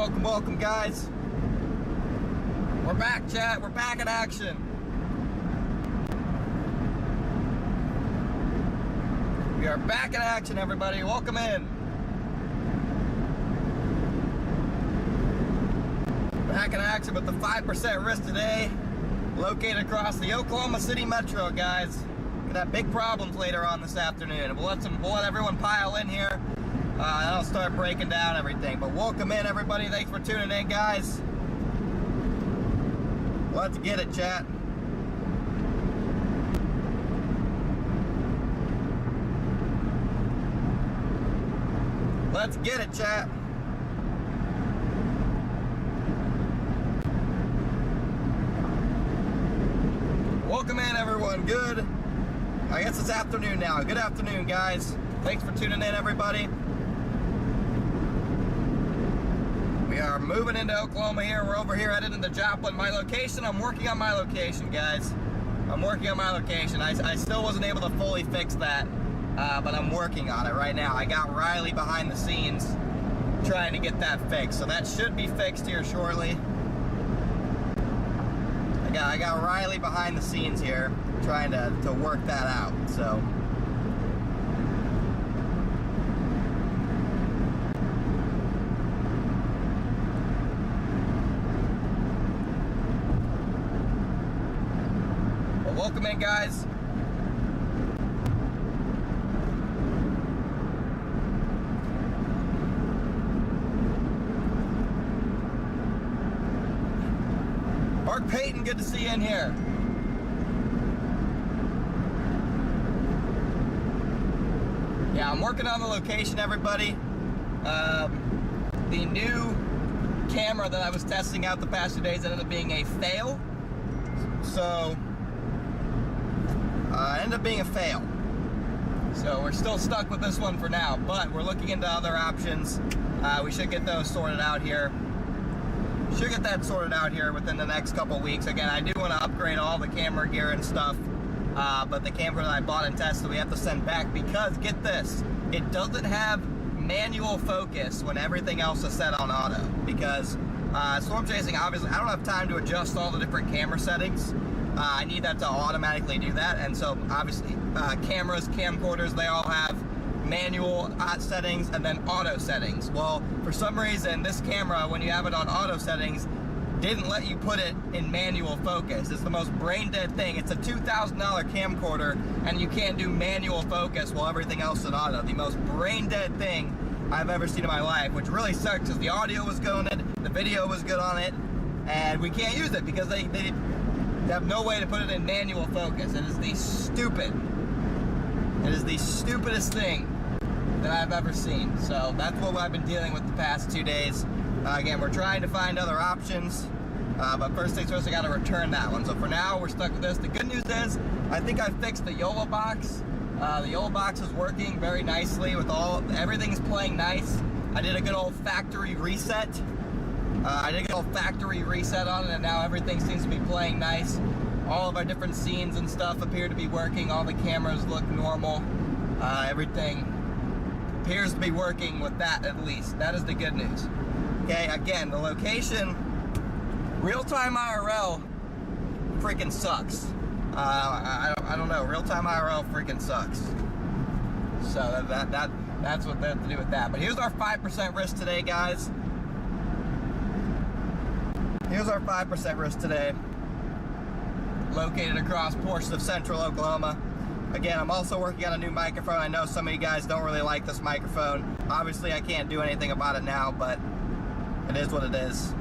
Welcome, guys. We're back, chat. We're back in action. We are back in action, everybody. Welcome in. Back in action with the 5% risk today, located across the Oklahoma City Metro, guys. Gonna have big problems later on this afternoon. We'll let everyone pile in here. And I'll start breaking down everything. But welcome in, everybody. Thanks for tuning in, guys. Let's get it, chat. Let's get it, chat. Welcome in, everyone. Good. I guess it's afternoon now. Good afternoon, guys. Thanks for tuning in, everybody. We are moving into Oklahoma here. We're over here headed into Joplin. My location, I'm working on my location, guys. I'm working on my location. I still wasn't able to fully fix that, but I'm working on it right now. I got Riley behind the scenes trying to get that fixed. So that should be fixed here shortly. I got Riley behind the scenes here trying to work that out. So welcome in, guys. Mark Payton, good to see you in here. Yeah, I'm working on the location, everybody. The new camera that I was testing out the past 2 days ended up being a fail. So ended up being a fail. So we're still stuck with this one for now, but we're looking into other options. We should get those sorted out here. Should get that sorted out here within the next couple weeks. Again, I do want to upgrade all the camera gear and stuff, but the camera that I bought and tested, we have to send back because, get this, it doesn't have manual focus when everything else is set on auto. Because storm chasing, obviously, I don't have time to adjust all the different camera settings. I need that to automatically do that, and so obviously cameras, camcorders, they all have manual settings and then auto settings. Well, for some reason, this camera, when you have it on auto settings, didn't let you put it in manual focus. It's the most brain dead thing. It's a $2,000 camcorder, and you can't do manual focus while everything else is in auto. The most brain dead thing I've ever seen in my life, which really sucks because the audio was good on it, the video was good on it, and we can't use it because they have no way to put it in manual focus. It is the stupidest thing that I've ever seen. So that's what I've been dealing with the past 2 days. Again, we're trying to find other options, but first things first, I got to return that one. So for now, we're stuck with this. The good news is, I think I fixed the YOLO box. The YOLO box is working very nicely with everything's playing nice. I did a good old factory reset. on it, and now everything seems to be playing nice. All of our different scenes and stuff appear to be working. All the cameras look normal. Everything appears to be working with that, at least. That is the good news. Okay, again, the location, real-time IRL freaking sucks. I don't know, real-time IRL freaking sucks. So that's what they have to do with that. But here's our 5% risk today, guys. Here's our 5% risk today, located across portions of central Oklahoma. Again, I'm also working on a new microphone. I know some of you guys don't really like this microphone. Obviously, I can't do anything about it now, but it is what it is.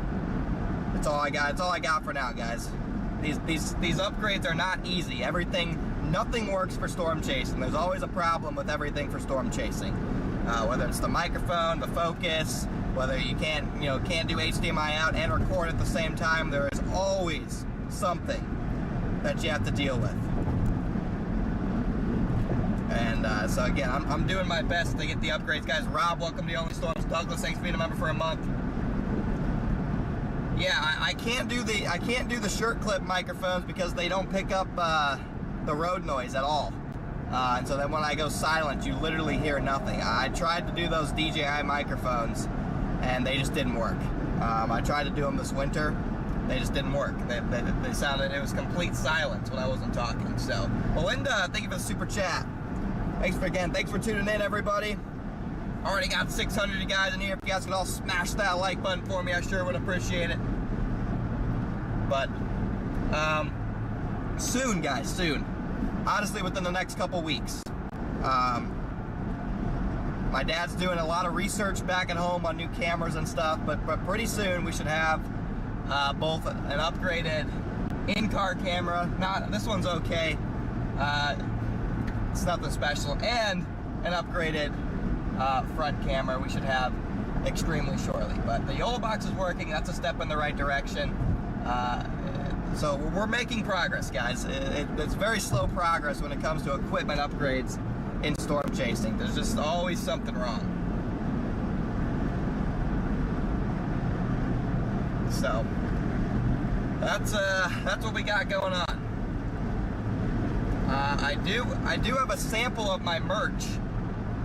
It's all I got. It's all I got for now, guys. These upgrades are not easy. Nothing works for storm chasing. There's always a problem with everything for storm chasing. Whether it's the microphone, the focus, whether you can't do HDMI out and record at the same time, there is always something that you have to deal with. And so again, I'm doing my best to get the upgrades, guys. Rob, welcome to the Only Storms. Douglas, thanks for being a member for a month. Yeah, I can't do the shirt clip microphones because they don't pick up the road noise at all. And so then when I go silent, you literally hear nothing. I tried to do those DJI microphones, and they just didn't work. I tried to do them this winter. They just didn't work. They sounded, it was complete silence when I wasn't talking. So, Belinda, thank you for the super chat. Thanks for tuning in, everybody. Already got 600 of you guys in here. If you guys could all smash that like button for me, I sure would appreciate it. But, soon, guys, soon. Honestly, within the next couple weeks. My dad's doing a lot of research back at home on new cameras and stuff, but pretty soon we should have both an upgraded in-car camera. This one's okay. It's nothing special, and an upgraded front camera we should have extremely shortly. But the YOLO box is working. That's a step in the right direction. So we're making progress, guys. It's very slow progress when it comes to equipment upgrades in storm chasing. There's just always something wrong. So that's what we got going on. I do have a sample of my merch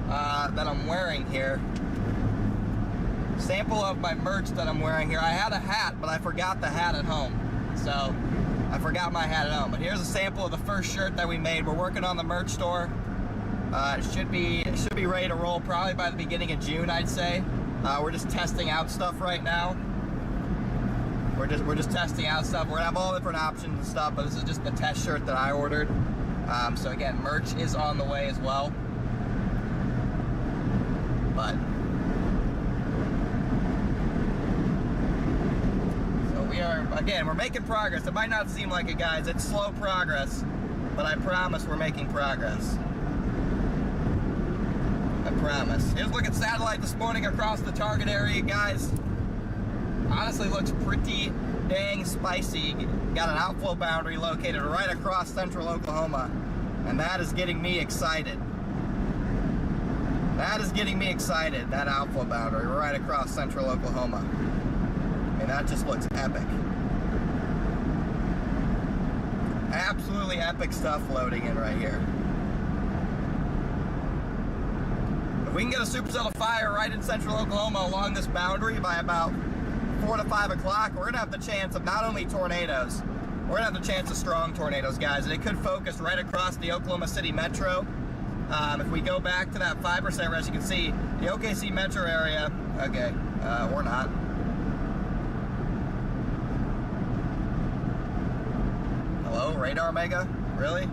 that I'm wearing here. Sample of my merch that I'm wearing here. I had a hat, but I forgot the hat at home. So I forgot my hat at home. But here's a sample of the first shirt that we made. We're working on the merch store. It should be ready to roll probably by the beginning of June, I'd say. We're just testing out stuff right now. We're just testing out stuff. We're gonna have all different options and stuff, but this is just the test shirt that I ordered. So again, merch is on the way as well. But we're making progress. It might not seem like it, guys. It's slow progress, but I promise we're making progress. I promise. Here's a look at satellite this morning across the target area, guys. Honestly, looks pretty dang spicy. Got an outflow boundary located right across central Oklahoma, and that is getting me excited. That is getting me excited, that outflow boundary right across central Oklahoma. I mean, that just looks epic. Absolutely epic stuff loading in right here. If we can get a supercell to fire right in central Oklahoma along this boundary by about 4 to 5 o'clock, we're gonna have the chance of not only tornadoes, we're gonna have the chance of strong tornadoes, guys, and it could focus right across the Oklahoma City metro. If we go back to that 5% res, you can see the OKC metro area, okay, or not. Hello, radar mega? Really?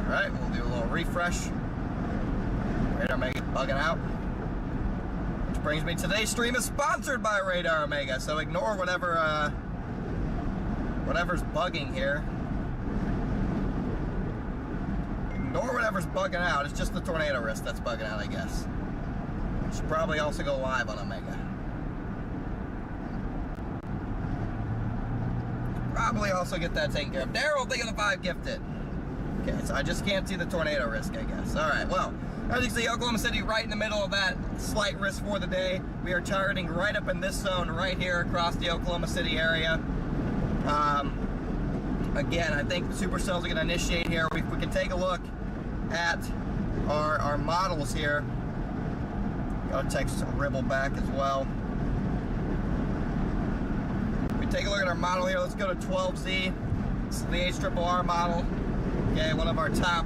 Alright, we'll do a little refresh. Radar mega bugging out. Which brings me, today's stream is sponsored by Radar Omega, so ignore whatever, whatever's bugging here. Ignore whatever's bugging out. It's just the tornado risk that's bugging out, I guess. Should probably also go live on Omega. Probably also get that taken care of. Daryl, think of the 5 gifted. Okay, so I just can't see the tornado risk, I guess. All right, well, as you can see, Oklahoma City right in the middle of that slight risk for the day. We are targeting right up in this zone right here across the Oklahoma City area. Again, I think the supercells are going to initiate here. We can take a look at our models here. Got to text Ribble back as well. We take a look at our model here. Let's go to 12Z. This is the HRRR model. Okay, one of our top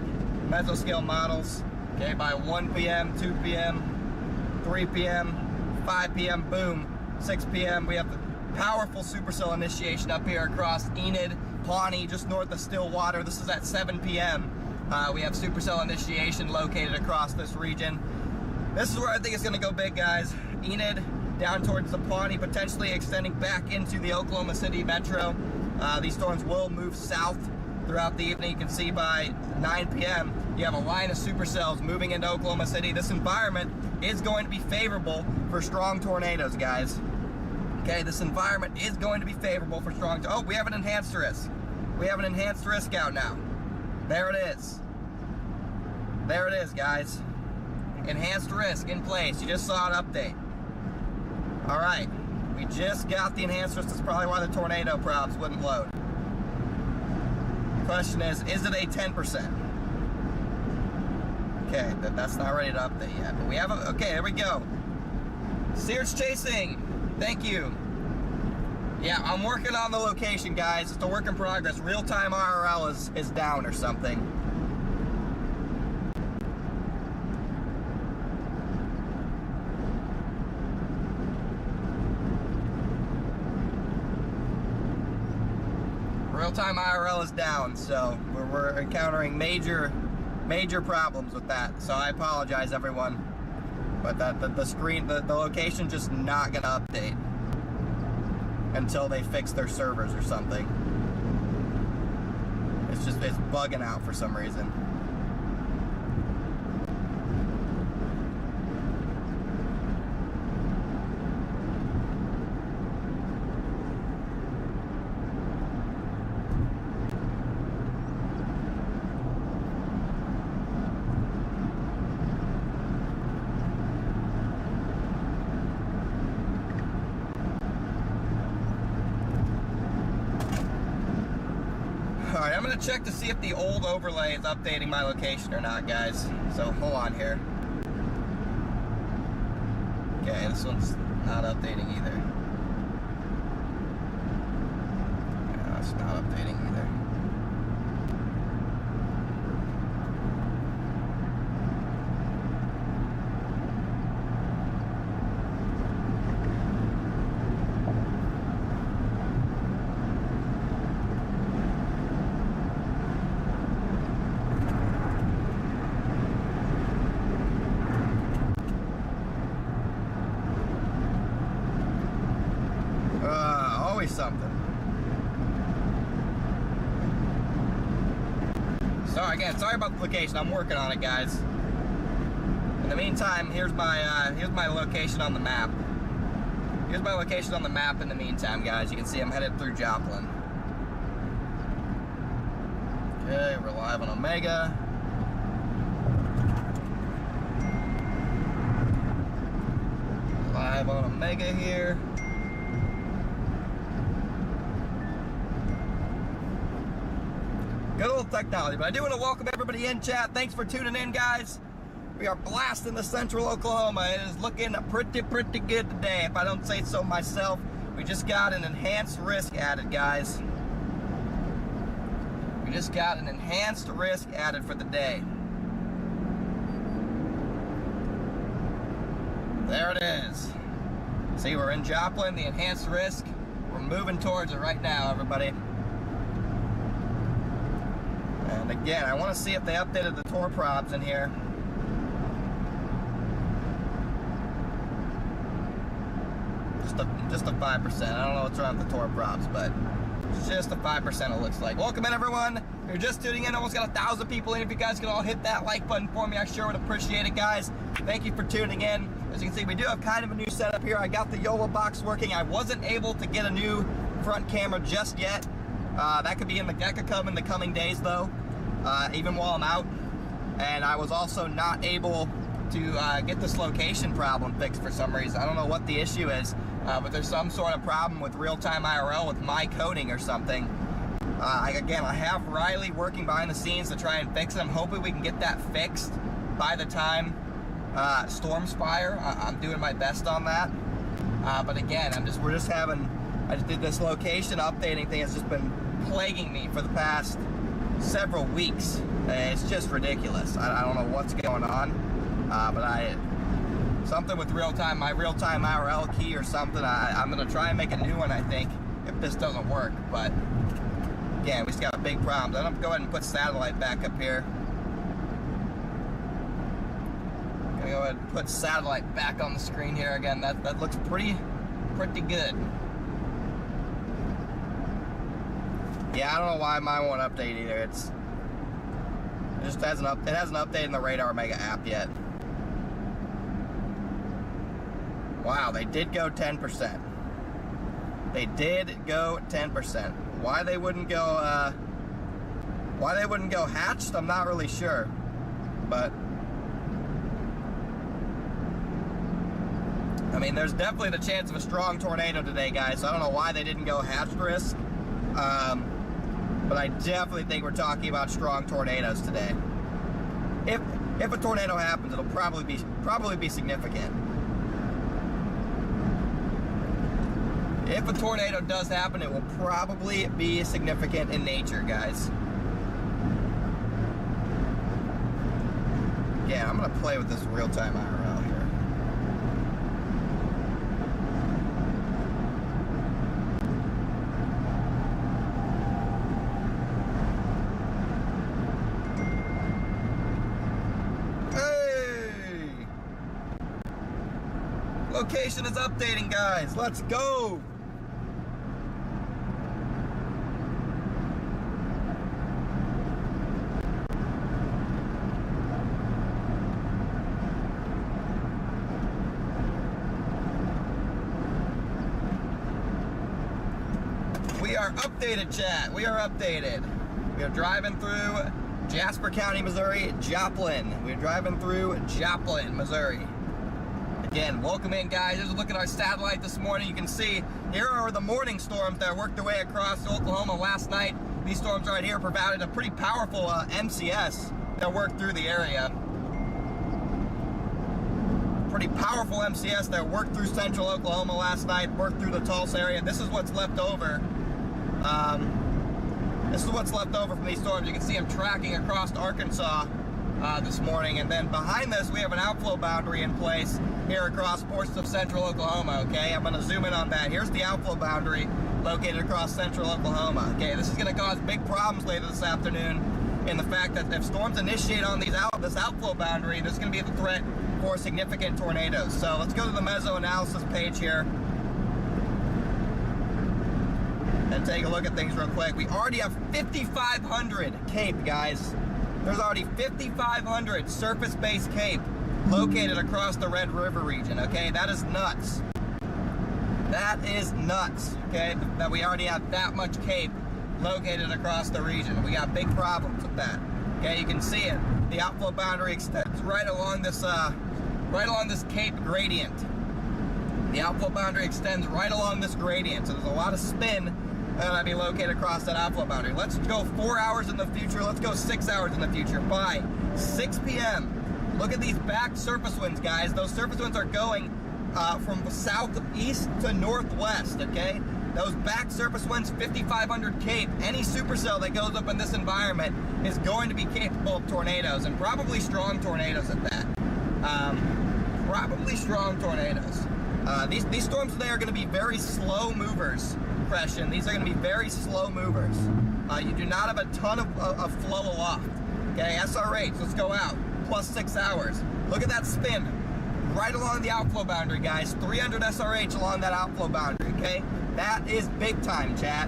mesoscale models. Okay, by 1 p.m., 2 p.m., 3 p.m., 5 p.m., boom, 6 p.m. We have the powerful supercell initiation up here across Enid, Pawnee, just north of Stillwater. This is at 7 p.m. We have supercell initiation located across this region. This is where I think it's going to go big, guys. Enid, down towards the Pawnee, potentially extending back into the Oklahoma City metro. These storms will move south throughout the evening. You can see by 9 p.m. you have a line of supercells moving into Oklahoma City. This environment is going to be favorable for strong tornadoes, guys. Okay, this environment is going to be favorable for strong. Oh, we have an enhanced risk. We have an enhanced risk out now. There it is. There it is, guys. Enhanced risk in place. You just saw an update. All right, we just got the enhanced risk. That's probably why the tornado props wouldn't load. Question is it a 10%? Okay, that's not ready to update yet, but we have a, okay, there we go. Sears Chasing, thank you. Yeah, I'm working on the location, guys. It's a work in progress. Real-time IRL is down or something. Real-time IRL is down, so we're encountering major problems with that. So I apologize, everyone. But the location just not gonna update until they fix their servers or something. It's bugging out for some reason. Alright, I'm going to check to see if the old overlay is updating my location or not, guys. So, hold on here. Okay, this one's not updating either. Yeah, it's not updating either. Always something. So again, sorry about the location. I'm working on it, guys. In the meantime, here's my location on the map. Here's my location on the map in the meantime, guys. You can see I'm headed through Joplin. Okay, we're live on Omega. Live on Omega here. Good old technology, but I do want to welcome everybody in, chat. Thanks for tuning in, guys. We are blasting the central Oklahoma. It is looking pretty good today, if I don't say so myself. We just got an enhanced risk added, guys. We just got an enhanced risk added for the day. There it is. See, we're in Joplin, the enhanced risk. We're moving towards it right now, everybody. And again, I want to see if they updated the tour probs in here. Just a 5%. I don't know what's wrong with the tour probs, but it's just a 5% it looks like. Welcome in, everyone. If you're just tuning in, almost got 1,000 people in. If you guys could all hit that like button for me, I sure would appreciate it, guys. Thank you for tuning in. As you can see, we do have kind of a new setup here. I got the YOLO box working. I wasn't able to get a new front camera just yet. That could come in the coming days, though. Even while I'm out. And I was also not able to get this location problem fixed for some reason. I don't know what the issue is, but there's some sort of problem with real-time IRL with my coding or something. Again, I have Riley working behind the scenes to try and fix it. I'm hoping we can get that fixed by the time storms fire. I'm doing my best on that. But again, I just did this location updating thing. It's just been plaguing me for the past several weeks. It's just ridiculous. I don't know what's going on, but something with my real-time IRL key or something. I'm gonna try and make a new one, I think, if this doesn't work. But again, we just got a big problem. I'm gonna go ahead and put satellite back up here. I'm gonna go ahead and put satellite back on the screen here again. That looks pretty good. Yeah, I don't know why mine won't update either. It just hasn't updated in the Radar Mega app yet. Wow, they did go 10%. They did go 10%. Why they wouldn't go hatched, I'm not really sure. But I mean, there's definitely the chance of a strong tornado today, guys. So I don't know why they didn't go hatched risk. But I definitely think we're talking about strong tornadoes today. If a tornado happens, it'll probably be significant. If a tornado does happen, it will probably be significant in nature, guys. Yeah, I'm gonna play with this real-time IRL here. Hey! Location is updating, guys. Let's go! We are updated, chat. We are updated. We are driving through Jasper County, Missouri, Joplin. We're driving through Joplin, Missouri. Again, welcome in, guys. Just look at our satellite this morning. You can see here are the morning storms that worked their way across Oklahoma last night. These storms right here provided a pretty powerful MCS that worked through the area. Pretty powerful MCS that worked through central Oklahoma last night, worked through the Tulsa area. This is what's left over. This is what's left over from these storms. You can see them tracking across Arkansas this morning, and then behind this we have an outflow boundary in place here across portions of central Oklahoma. Okay, I'm going to zoom in on that. Here's the outflow boundary located across central Oklahoma. Okay, this is going to cause big problems later this afternoon in the fact that if storms initiate on this outflow boundary, there's going to be the threat for significant tornadoes. So let's go to the meso analysis page here and take a look at things real quick. We already have 5,500 CAPE, guys. There's already 5,500 surface-based CAPE located across the Red River region, okay? That is nuts. That is nuts, okay? That we already have that much CAPE located across the region. We got big problems with that, okay? You can see it. The outflow boundary extends right along this CAPE gradient. The outflow boundary extends right along this gradient, so there's a lot of spin that'll be located across that outflow boundary. Let's go 4 hours in the future. Let's go 6 hours in the future. By 6 p.m., look at these back surface winds, guys. Those surface winds are going from southeast to northwest, okay? Those back surface winds, 5,500 CAPE. Any supercell that goes up in this environment is going to be capable of tornadoes, and probably strong tornadoes at that. Probably strong tornadoes. These storms today are going to be very slow movers. These are going to be very slow movers. You do not have a ton of flow aloft. Okay, SRH, let's go out. Plus 6 hours. Look at that spin right along the outflow boundary, guys. 300 SRH along that outflow boundary, okay? That is big time, chat.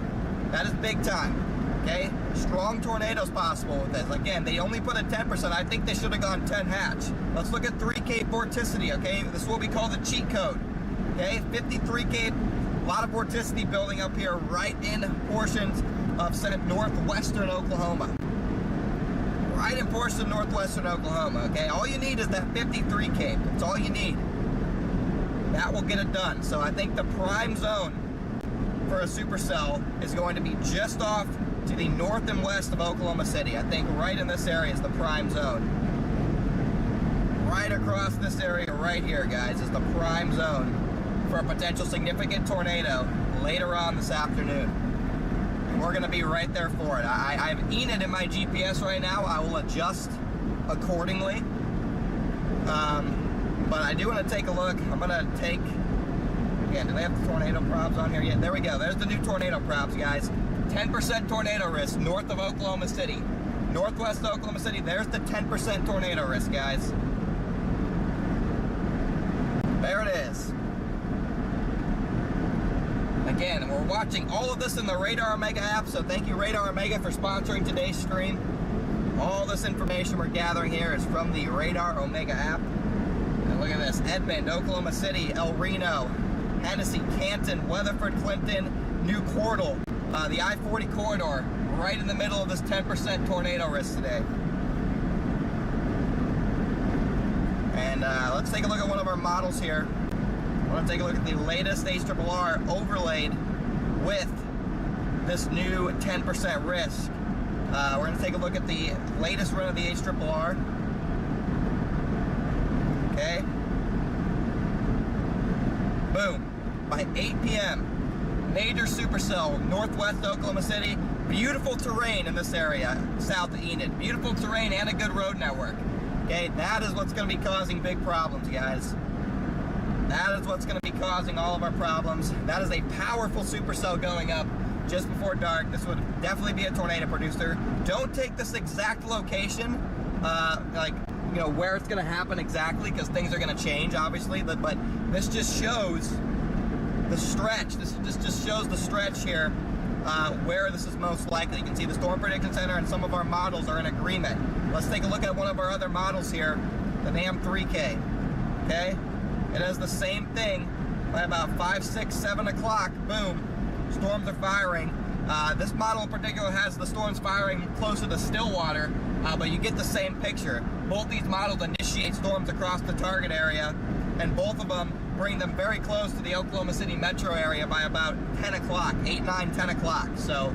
That is big time, okay? Strong tornadoes possible with this. Again, they only put a 10%. I think they should have gone 10 hatch. Let's look at 3K vorticity, okay? This is what we call the cheat code, okay? 53K. A lot of vorticity building up here right in portions of northwestern Oklahoma. Right in portions of northwestern Oklahoma, okay? All you need is that 53 CAPE. That's all you need. That will get it done. So I think the prime zone for a supercell is going to be just off to the north and west of Oklahoma City. I think right in this area is the prime zone. Right across this area right here, guys, is the prime zone for a potential significant tornado later on this afternoon. And we're going to be right there for it. I've Enid in my GPS right now. I will adjust accordingly. But I do want to take a look. I'm going to take, again, do they have the tornado probs on here yet? There we go. There's the new tornado probs, guys. 10% tornado risk north of Oklahoma City. Northwest Oklahoma City, there's the 10% tornado risk, guys. There it is. Again, we're watching all of this in the Radar Omega app, so thank you Radar Omega for sponsoring today's stream. All this information we're gathering here is from the Radar Omega app. And look at this, Edmond, Oklahoma City, El Reno, Hennessy, Canton, Weatherford, Clinton, New Cordell, the I-40 corridor, right in the middle of this 10% tornado risk today. And let's take a look at one of our models here. I want to take a look at the latest HRRR overlaid with this new 10% risk. We're going to take a look at the latest run of the HRRR. Okay. Boom. By 8 p.m., major supercell, northwest Oklahoma City. Beautiful terrain in this area, south of Enid. Beautiful terrain and a good road network. Okay, that is what's going to be causing big problems, guys. That is what's going to be causing all of our problems. That is a powerful supercell going up just before dark. This would definitely be a tornado producer. Don't take this exact location, like, you know, where it's going to happen exactly, because things are going to change, obviously. But this just shows the stretch. This just shows the stretch here, where this is most likely. You can see the Storm Prediction Center and some of our models are in agreement. Let's take a look at one of our other models here, the NAM 3K. Okay, it has the same thing. By about 5, 6, 7 o'clock, boom, storms are firing. This model in particular has the storms firing closer to Stillwater, but you get the same picture. Both these models initiate storms across the target area, and both of them bring them very close to the Oklahoma City metro area by about 10 o'clock, 8, 9, 10 o'clock. So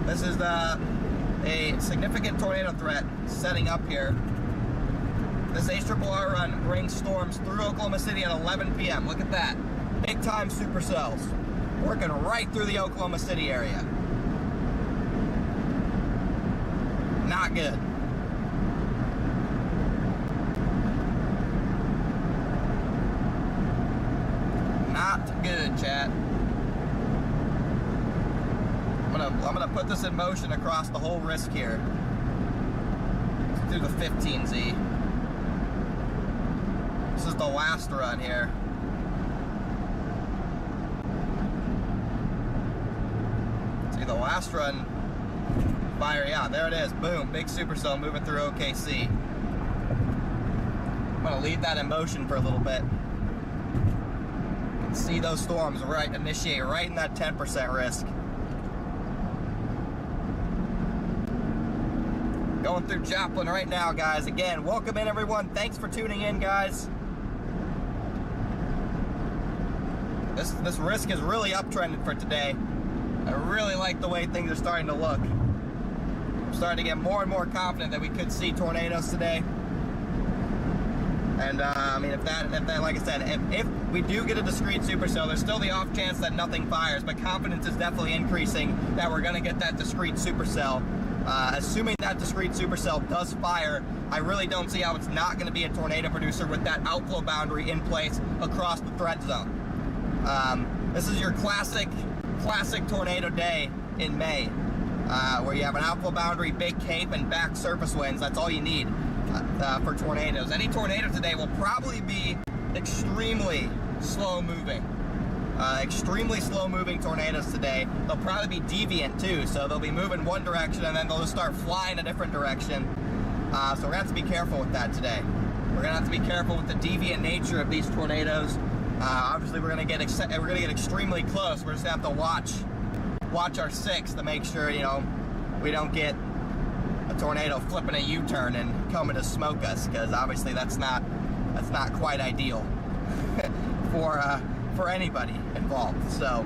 this is a significant tornado threat setting up here. This HRRR run brings storms through Oklahoma City at 11 p.m. Look at that. Big time supercells working right through the Oklahoma City area. Not good. Not good, chat. I'm gonna put this in motion across the whole risk here. Let's do the 15Z. This is the last run here. See the last run fire, yeah, there it is. Boom, big supercell moving through OKC. I'm gonna leave that in motion for a little bit. You can see those storms initiate right in that 10% risk. Going through Joplin right now, guys. Again, welcome in, everyone. Thanks for tuning in, guys. This risk is really uptrending for today. I really like the way things are starting to look. I'm starting to get more and more confident that we could see tornadoes today. And I mean, if that, like I said, if we do get a discrete supercell, there's still the off chance that nothing fires, but confidence is definitely increasing that we're going to get that discrete supercell. Assuming that discrete supercell does fire, I really don't see how it's not going to be a tornado producer with that outflow boundary in place across the threat zone. This is your classic tornado day in May, where you have an outflow boundary, big cape, and back surface winds. That's all you need for tornadoes. Any tornado today will probably be extremely slow moving. Extremely slow moving tornadoes today. They'll probably be deviant too, so they'll be moving one direction and then they'll just start flying a different direction. So we're gonna have to be careful with that today. We're gonna have to be careful with the deviant nature of these tornadoes. Obviously, we're gonna get extremely close. We're just gonna have to watch our 6 to make sure, you know, we don't get a tornado flipping a U-turn and coming to smoke us, because obviously that's not quite ideal for anybody involved. So,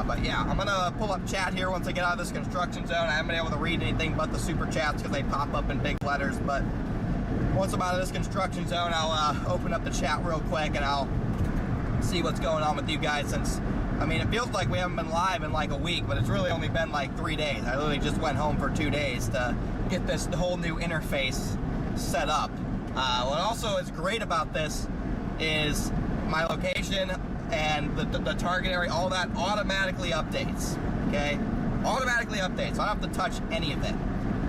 but yeah, I'm gonna pull up chat here once I get out of this construction zone. I haven't been able to read anything but the super chats because they pop up in big letters. But once I'm out of this construction zone, I'll open up the chat real quick and I'll see what's going on with you guys. Since, I mean, it feels like we haven't been live in like a week, but it's really only been like 3 days. I literally just went home for 2 days to get this whole new interface set up. What also is great about this is my location and the target area, all that automatically updates. Okay, automatically updates. I don't have to touch any of it.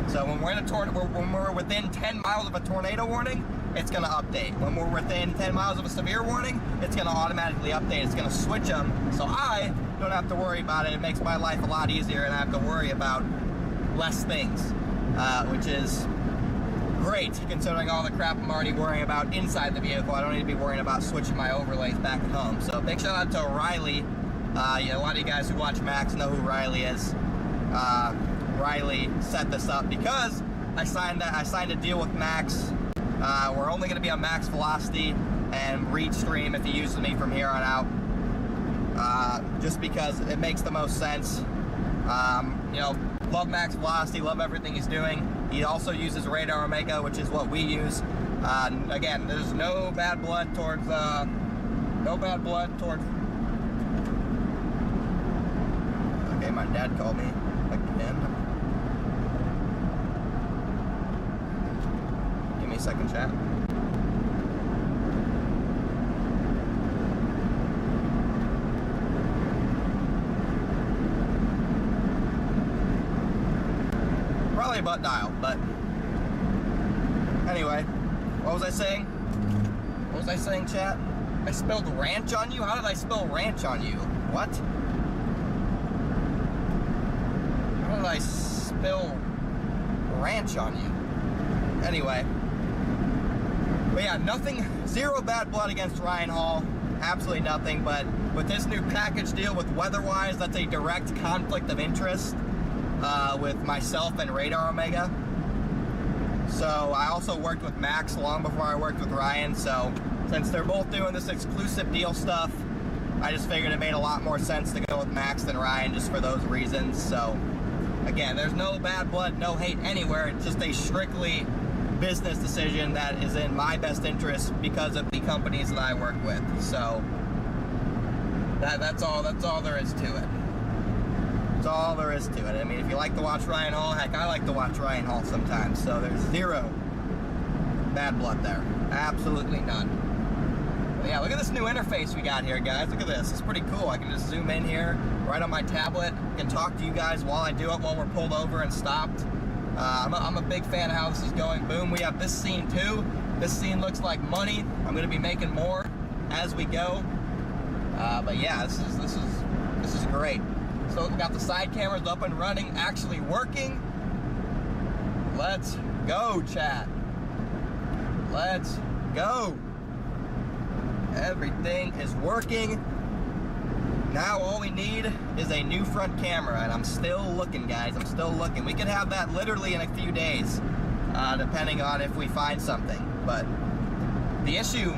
So when we're in when we're within 10 miles of a tornado warning, it's going to update. When we're within 10 miles of a severe warning, it's going to automatically update. It's going to switch them, so I don't have to worry about it. It makes my life a lot easier, and I have to worry about less things, which is great considering all the crap I'm already worrying about inside the vehicle. I don't need to be worrying about switching my overlays back at home. So big shout out to Riley. A lot of you guys who watch Max know who Riley is. Riley set this up because I signed a deal with Max. We're only going to be on max velocity and read stream if he uses me from here on out, just because it makes the most sense. You know, love max velocity, love everything he's doing. He also uses radar omega, which is what we use. Again, there's no bad blood towards Okay, my dad called me again. Give me a second, chat. Probably a butt dial, but anyway, what was I saying? What was I saying, chat? I spilled ranch on you? How did I spill ranch on you? What? How did I spill ranch on you? Anyway. But yeah, nothing, zero bad blood against Ryan Hall. Absolutely nothing, but with this new package deal with Weatherwise, that's a direct conflict of interest with myself and Radar Omega. So I also worked with Max long before I worked with Ryan, so since they're both doing this exclusive deal stuff, I just figured it made a lot more sense to go with Max than Ryan just for those reasons. So again, there's no bad blood, no hate anywhere. It's just a strictly business decision that is in my best interest because of the companies that I work with. So that's all there is to it. That's all there is to it. I mean, if you like to watch Ryan Hall, heck, I like to watch Ryan Hall sometimes. So there's zero bad blood there. Absolutely none. But yeah, look at this new interface we got here, guys. Look at this. It's pretty cool. I can just zoom in here right on my tablet. I can talk to you guys while I do it, while we're pulled over and stopped. I'm a big fan of how this is going. Boom, we have this scene too. This scene looks like money. I'm going to be making more as we go. But yeah, this is great. So we got the side cameras up and running, actually working. Let's go, chat. Let's go. Everything is working. Now all we need is a new front camera, and I'm still looking, guys. I'm still looking. We could have that literally in a few days, depending on if we find something. But the issue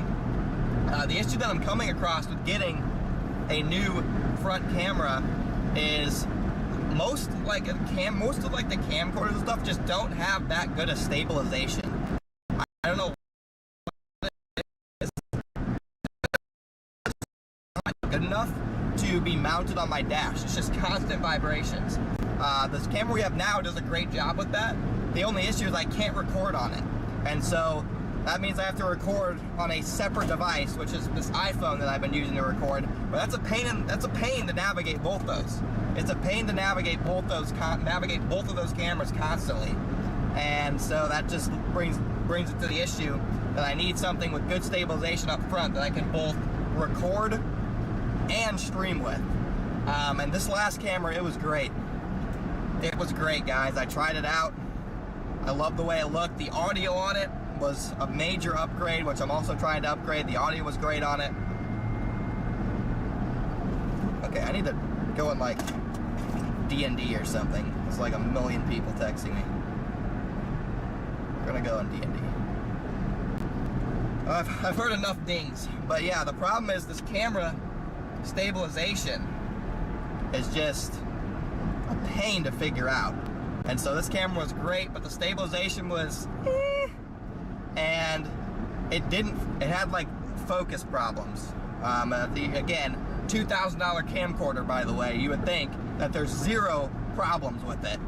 that I'm coming across with getting a new front camera is most of like the camcorders and stuff just don't have that good of stabilization. I don't know what it is. It's not good enough to be mounted on my dash. It's just constant vibrations. This camera we have now does a great job with that. The only issue is I can't record on it, and so that means I have to record on a separate device, which is this iPhone that I've been using to record. But that's a pain to navigate both those. It's a pain to navigate both of those cameras constantly, and so that just brings it to the issue that I need something with good stabilization up front that I can both record and stream with. And this last camera, it was great. It was great, guys. I tried it out. I love the way it looked. The audio on it was a major upgrade, which I'm also trying to upgrade. The audio was great on it. Okay, I need to go in like D&D or something. It's like a million people texting me. We're gonna go in D&D. I've heard enough dings, but yeah, the problem is this camera stabilization is just a pain to figure out. And so this camera was great, but the stabilization was and it had like focus problems. Again, $2,000 camcorder, by the way. You would think that there's zero problems with it,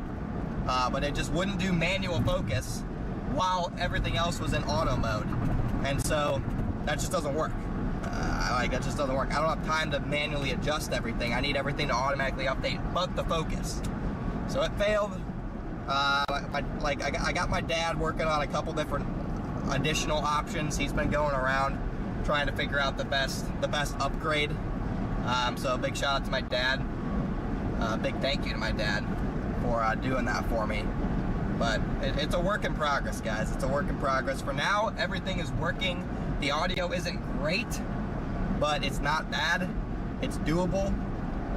but it just wouldn't do manual focus while everything else was in auto mode, and so that just doesn't work. That just doesn't work. I don't have time to manually adjust everything. I need everything to automatically update but the focus. So it failed. I got my dad working on a couple different additional options. He's been going around trying to figure out the best upgrade. So a big shout out to my dad. Big thank you to my dad for doing that for me. But it's a work in progress, guys. It's a work in progress. For now, everything is working. The audio isn't great, but it's not bad. It's doable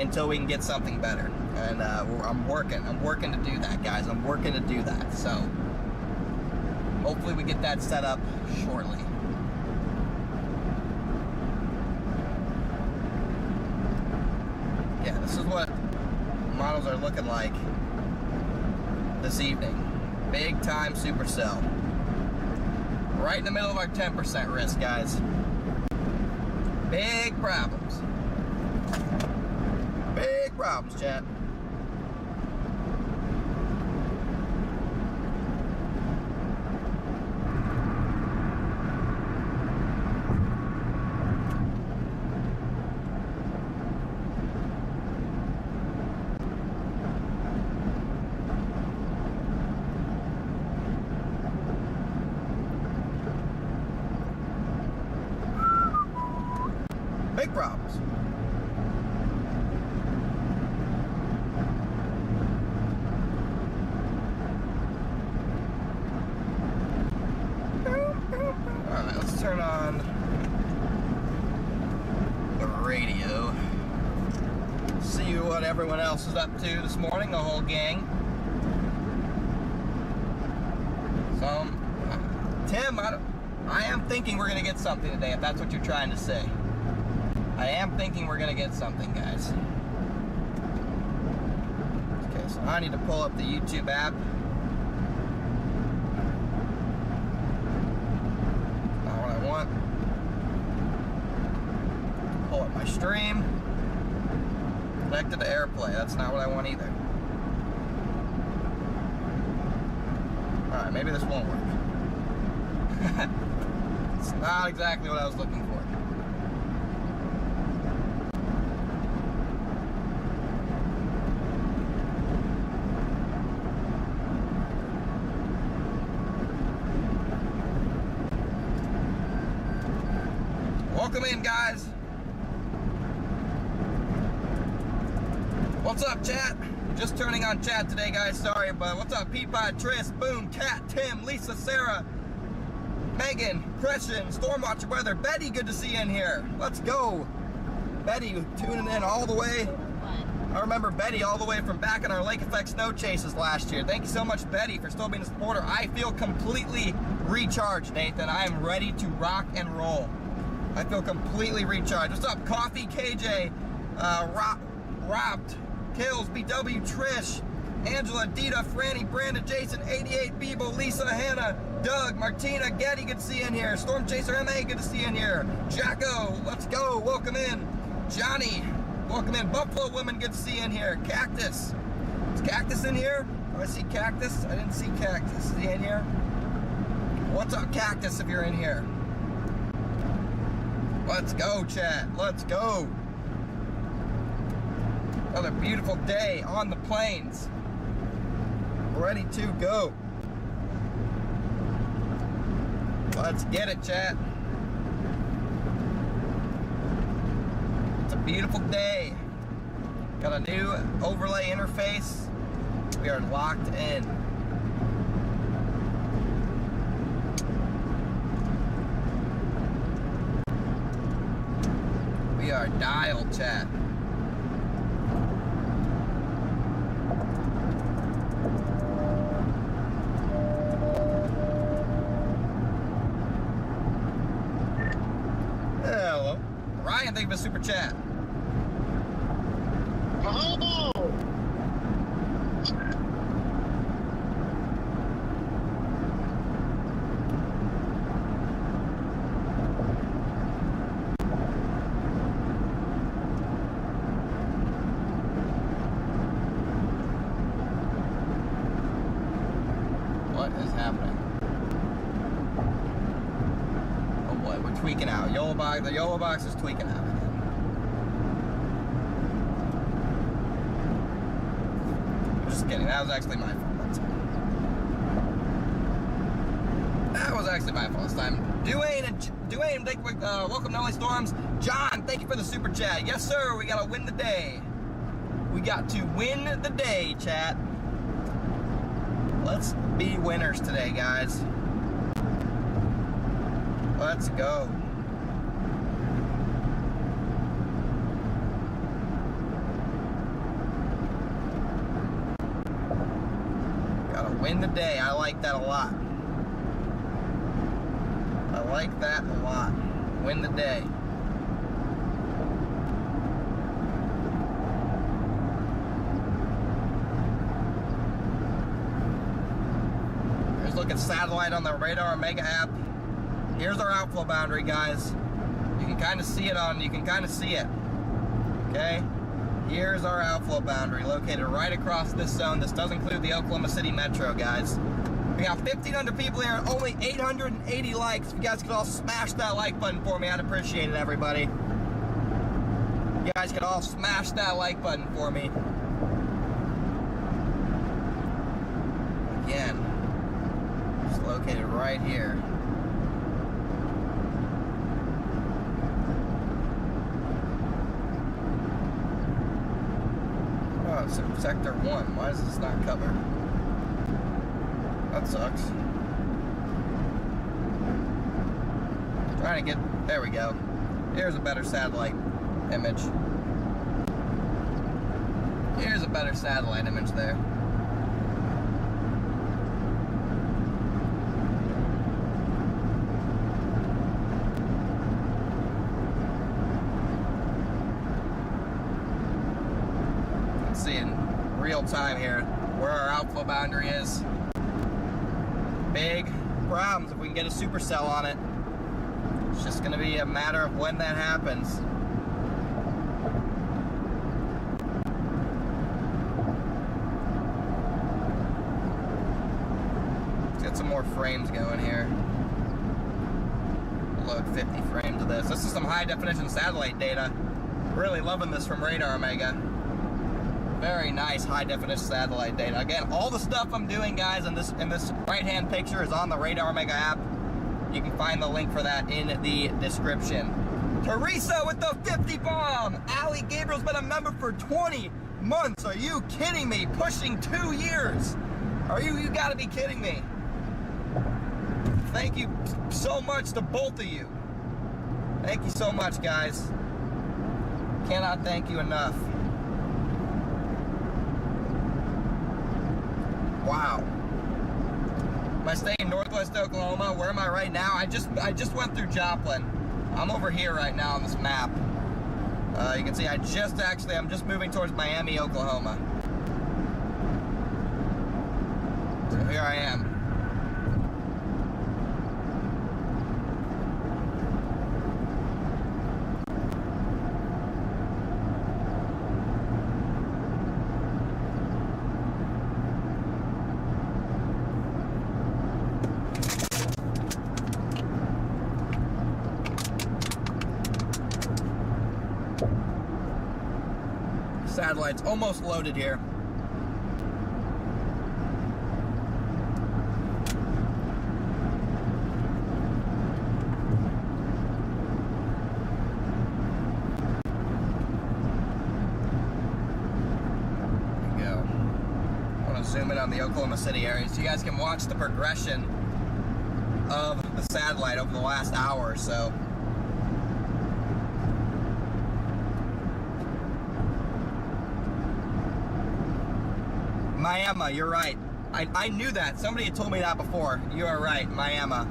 until we can get something better. And I'm working to do that, guys. I'm working to do that. So hopefully we get that set up shortly. Yeah, this is what models are looking like this evening. Big time supercell. Right in the middle of our 10% risk, guys. Big problems. Big problems, chat. problems. Alright, let's turn on the radio. See what everyone else is up to this morning, the whole gang. So, Tim, I am thinking we're going to get something today, if that's what you're trying to say. I am thinking we're going to get something, guys. Okay, so I need to pull up the YouTube app. Not what I want. Pull up my stream. Connected to AirPlay. That's not what I want either. Alright, maybe this won't work. It's not exactly what I was looking for. Welcome in, guys. What's up, chat? Just turning on chat today, guys. Sorry, but what's up, Peapod, Tris, Boom, Cat, Tim, Lisa, Sarah, Megan, Christian, Stormwatcher Weather, Betty, good to see you in here. Let's go. Betty tuning in all the way. I remember Betty all the way from back in our Lake Effect snow chases last year. Thank you so much, Betty, for still being a supporter. I feel completely recharged, Nathan. I am ready to rock and roll. I feel completely recharged. What's up, Coffee, KJ, Robbed, Kills, BW, Trish, Angela, Dita, Franny, Brandon, Jason, 88, Bebo, Lisa, Hannah, Doug, Martina, Getty, good to see you in here. Storm Chaser MA, good to see you in here. Jacko, let's go, welcome in. Johnny, welcome in. Buffalo Woman, good to see you in here. Cactus, is Cactus in here? Do I see Cactus? I didn't see Cactus. Is he in here? What's up, Cactus, if you're in here? Let's go, chat, let's go. Another beautiful day on the plains. Ready to go. Let's get it, chat. It's a beautiful day. Got a new overlay interface. We are locked in. We are dialed, chat. Hello. Ryan, thank you for the super chat. Hello. What is happening? Oh boy, we're tweaking out. The YOLO box is tweaking out again. I'm just kidding. That was actually my fault. That's all. That was actually my fault this time. Dwayne, thank you, welcome to Only Storms. John, thank you for the super chat. Yes, sir. We gotta win the day. We got to win the day, chat. Let's be winners today, guys. Let's go. Gotta win the day. I like that a lot. I like that a lot. Win the day. Here's a look at satellite on the Radar Mega app. Here's our outflow boundary, guys. You can kind of see it. Okay? Here's our outflow boundary, located right across this zone. This does include the Oklahoma City Metro, guys. We got 1,500 people here, only 880 likes. If you guys could all smash that like button for me, I'd appreciate it, everybody. You guys could all smash that like button for me. Again, it's located right here. Sector 1. Why does this not cover? That sucks. Trying to get... There we go. Here's a better satellite image. Here's a better satellite image there. Let's see in real time here where our outflow boundary is. Big problems if we can get a supercell on it. It's just going to be a matter of when that happens. Let's get some more frames going here. Load 50 frames of this. This is some high definition satellite data. Really loving this from Radar Omega. Very nice high definition satellite data. Again, all the stuff I'm doing, guys, in this right hand picture is on the Radar Omega app. You can find the link for that in the description. Teresa with the 50 bomb. Allie Gabriel's been a member for 20 months. Are you kidding me? Pushing 2 years. You gotta be kidding me. Thank you so much to both of you. Thank you so much, guys. Cannot thank you enough. Wow. Am I staying in Northwest Oklahoma? Where am I right now? I just went through Joplin. I'm over here right now on this map. You can see I'm just moving towards Miami, Oklahoma. So here I am. Satellite's almost loaded here. There we go. I want to zoom in on the Oklahoma City area so you guys can watch the progression of the satellite over the last hour or so. Miami, you're right. I knew that. Somebody had told me that before. You are right, Miami.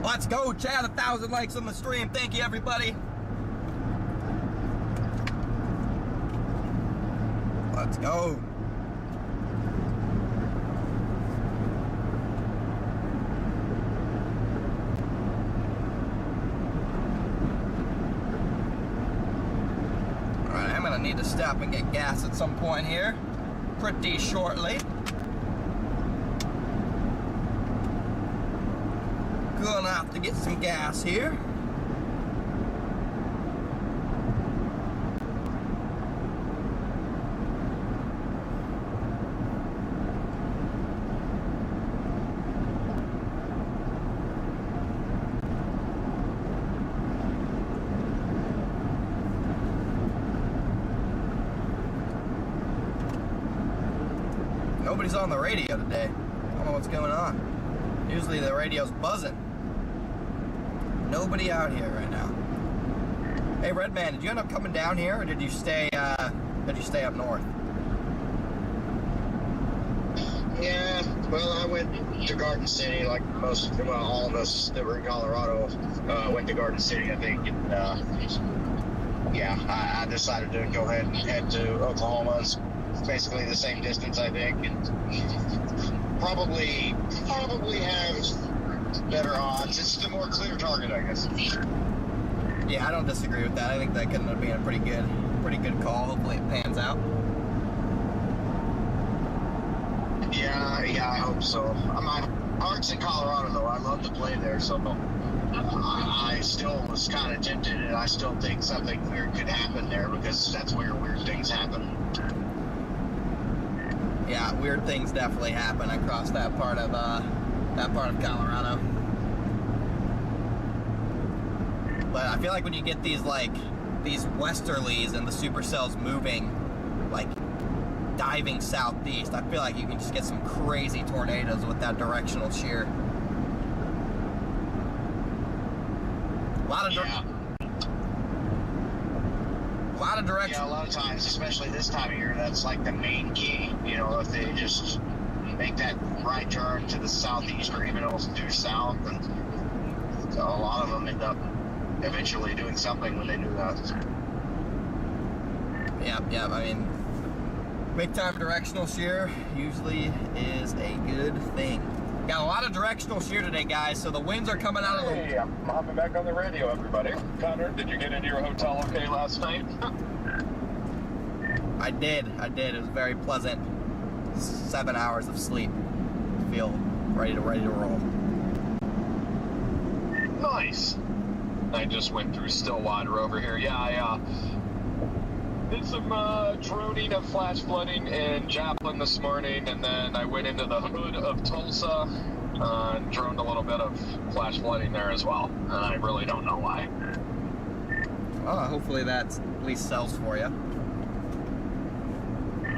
Let's go, Chad. 1,000 likes on the stream. Thank you, everybody. Let's go. All right, I'm gonna need to stop and get gas at some point here. Pretty shortly. Gonna have to get some gas here. Nobody's on the radio today. I don't know what's going on. Usually the radio's buzzing. Nobody out here right now. Hey, Redman, did you end up coming down here, or did you stay up north? Yeah, well, I went to Garden City like all of us that were in Colorado went to Garden City, I think, and yeah, I decided to go ahead and head to Oklahoma. It's basically the same distance, I think, and probably have better odds. It's the more clear target, I guess. Yeah, I don't disagree with that. I think that could end up being a pretty good call. Hopefully it pans out. Yeah, I hope so. My heart's in Colorado, though. I love to play there, so I still was kind of tempted, and I still think something weird could happen there because that's where weird things happen. Yeah, weird things definitely happen across that part of Colorado. But I feel like when you get these westerlies and the supercells moving like diving southeast. I feel like you can just get some crazy tornadoes with that directional shear. A lot of direction. Yeah, a lot of times, especially this time of year, that's like the main key. You know, if they just make that right turn to the southeast or even also due south, and so a lot of them end up eventually doing something when they do that. Yep. I mean, big time directional shear usually is a good thing. Got a lot of directional shear today, guys, so the winds are coming out of the... Hey, I'm hopping back on the radio, everybody. Connor, did you get into your hotel okay last night? I did. It was very pleasant. 7 hours of sleep. Feel ready to roll. Nice. I just went through Stillwater over here. Yeah, I did some droning of flash flooding in Joplin this morning, and then I went into the hood of Tulsa and droned a little bit of flash flooding there as well. And I really don't know why. Well, hopefully that at least sells for you.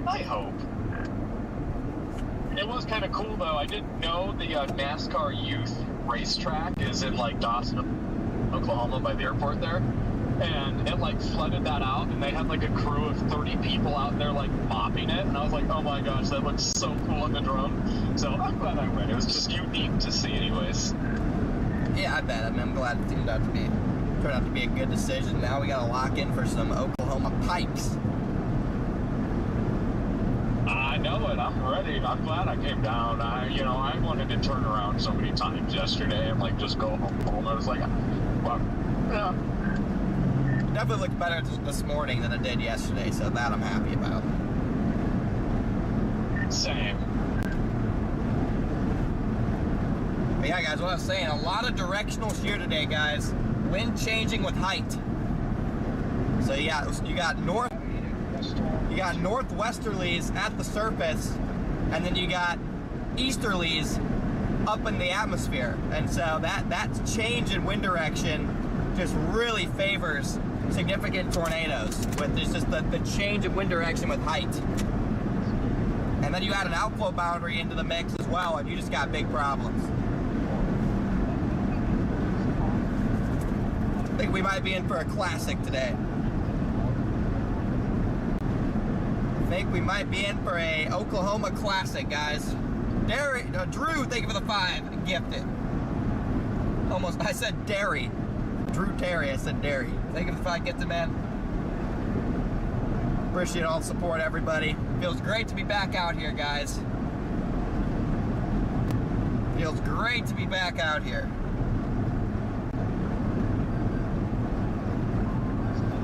I hope. It was kind of cool, though. I didn't know the NASCAR youth racetrack is in, like, Dawson, Oklahoma by the airport there. And it, like, flooded that out, and they had, like, a crew of 30 people out there, like, mopping it. And I was like, oh, my gosh, that looks so cool on the drone. So I'm glad I went. It was just unique to see anyways. Yeah, I bet. I mean, I'm glad it turned out to be a good decision. Now we got to lock in for some Oklahoma pipes. I know it. I'm ready. I'm glad I came down. I wanted to turn around so many times yesterday and, like, just go home. I was like, well, yeah. Definitely looked better this morning than it did yesterday, so that I'm happy about. Same. But yeah, guys, what I was saying, a lot of directional shear today, guys. Wind changing with height. So you got northwesterlies at the surface, and then you got easterlies up in the atmosphere. And so that change in wind direction just really favors significant tornadoes with just the change of wind direction with height. And then you add an outflow boundary into the mix as well, and you just got big problems. I think we might be in for a classic today. I think we might be in for a Oklahoma classic, guys. Drew, thank you for the 5. Gifted. Almost, I said dairy. Drew Terry, I said dairy. Thank you for the 5 gifted, man. Appreciate all the support, everybody. Feels great to be back out here, guys. Feels great to be back out here.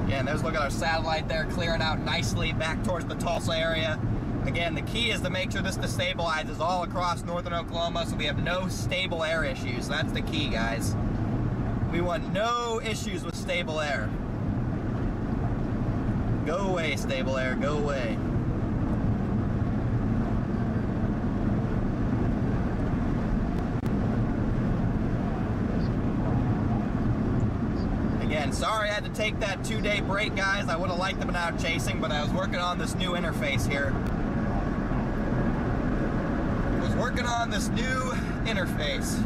Again, there's look at our satellite there clearing out nicely back towards the Tulsa area. Again, the key is to make sure this destabilizes all across northern Oklahoma so we have no stable air issues. That's the key, guys. We want no issues with stable air. Go away, stable air, go away. Again, sorry I had to take that 2-day break, guys. I would have liked to have been out chasing, but I was working on this new interface here. Working on this new interface.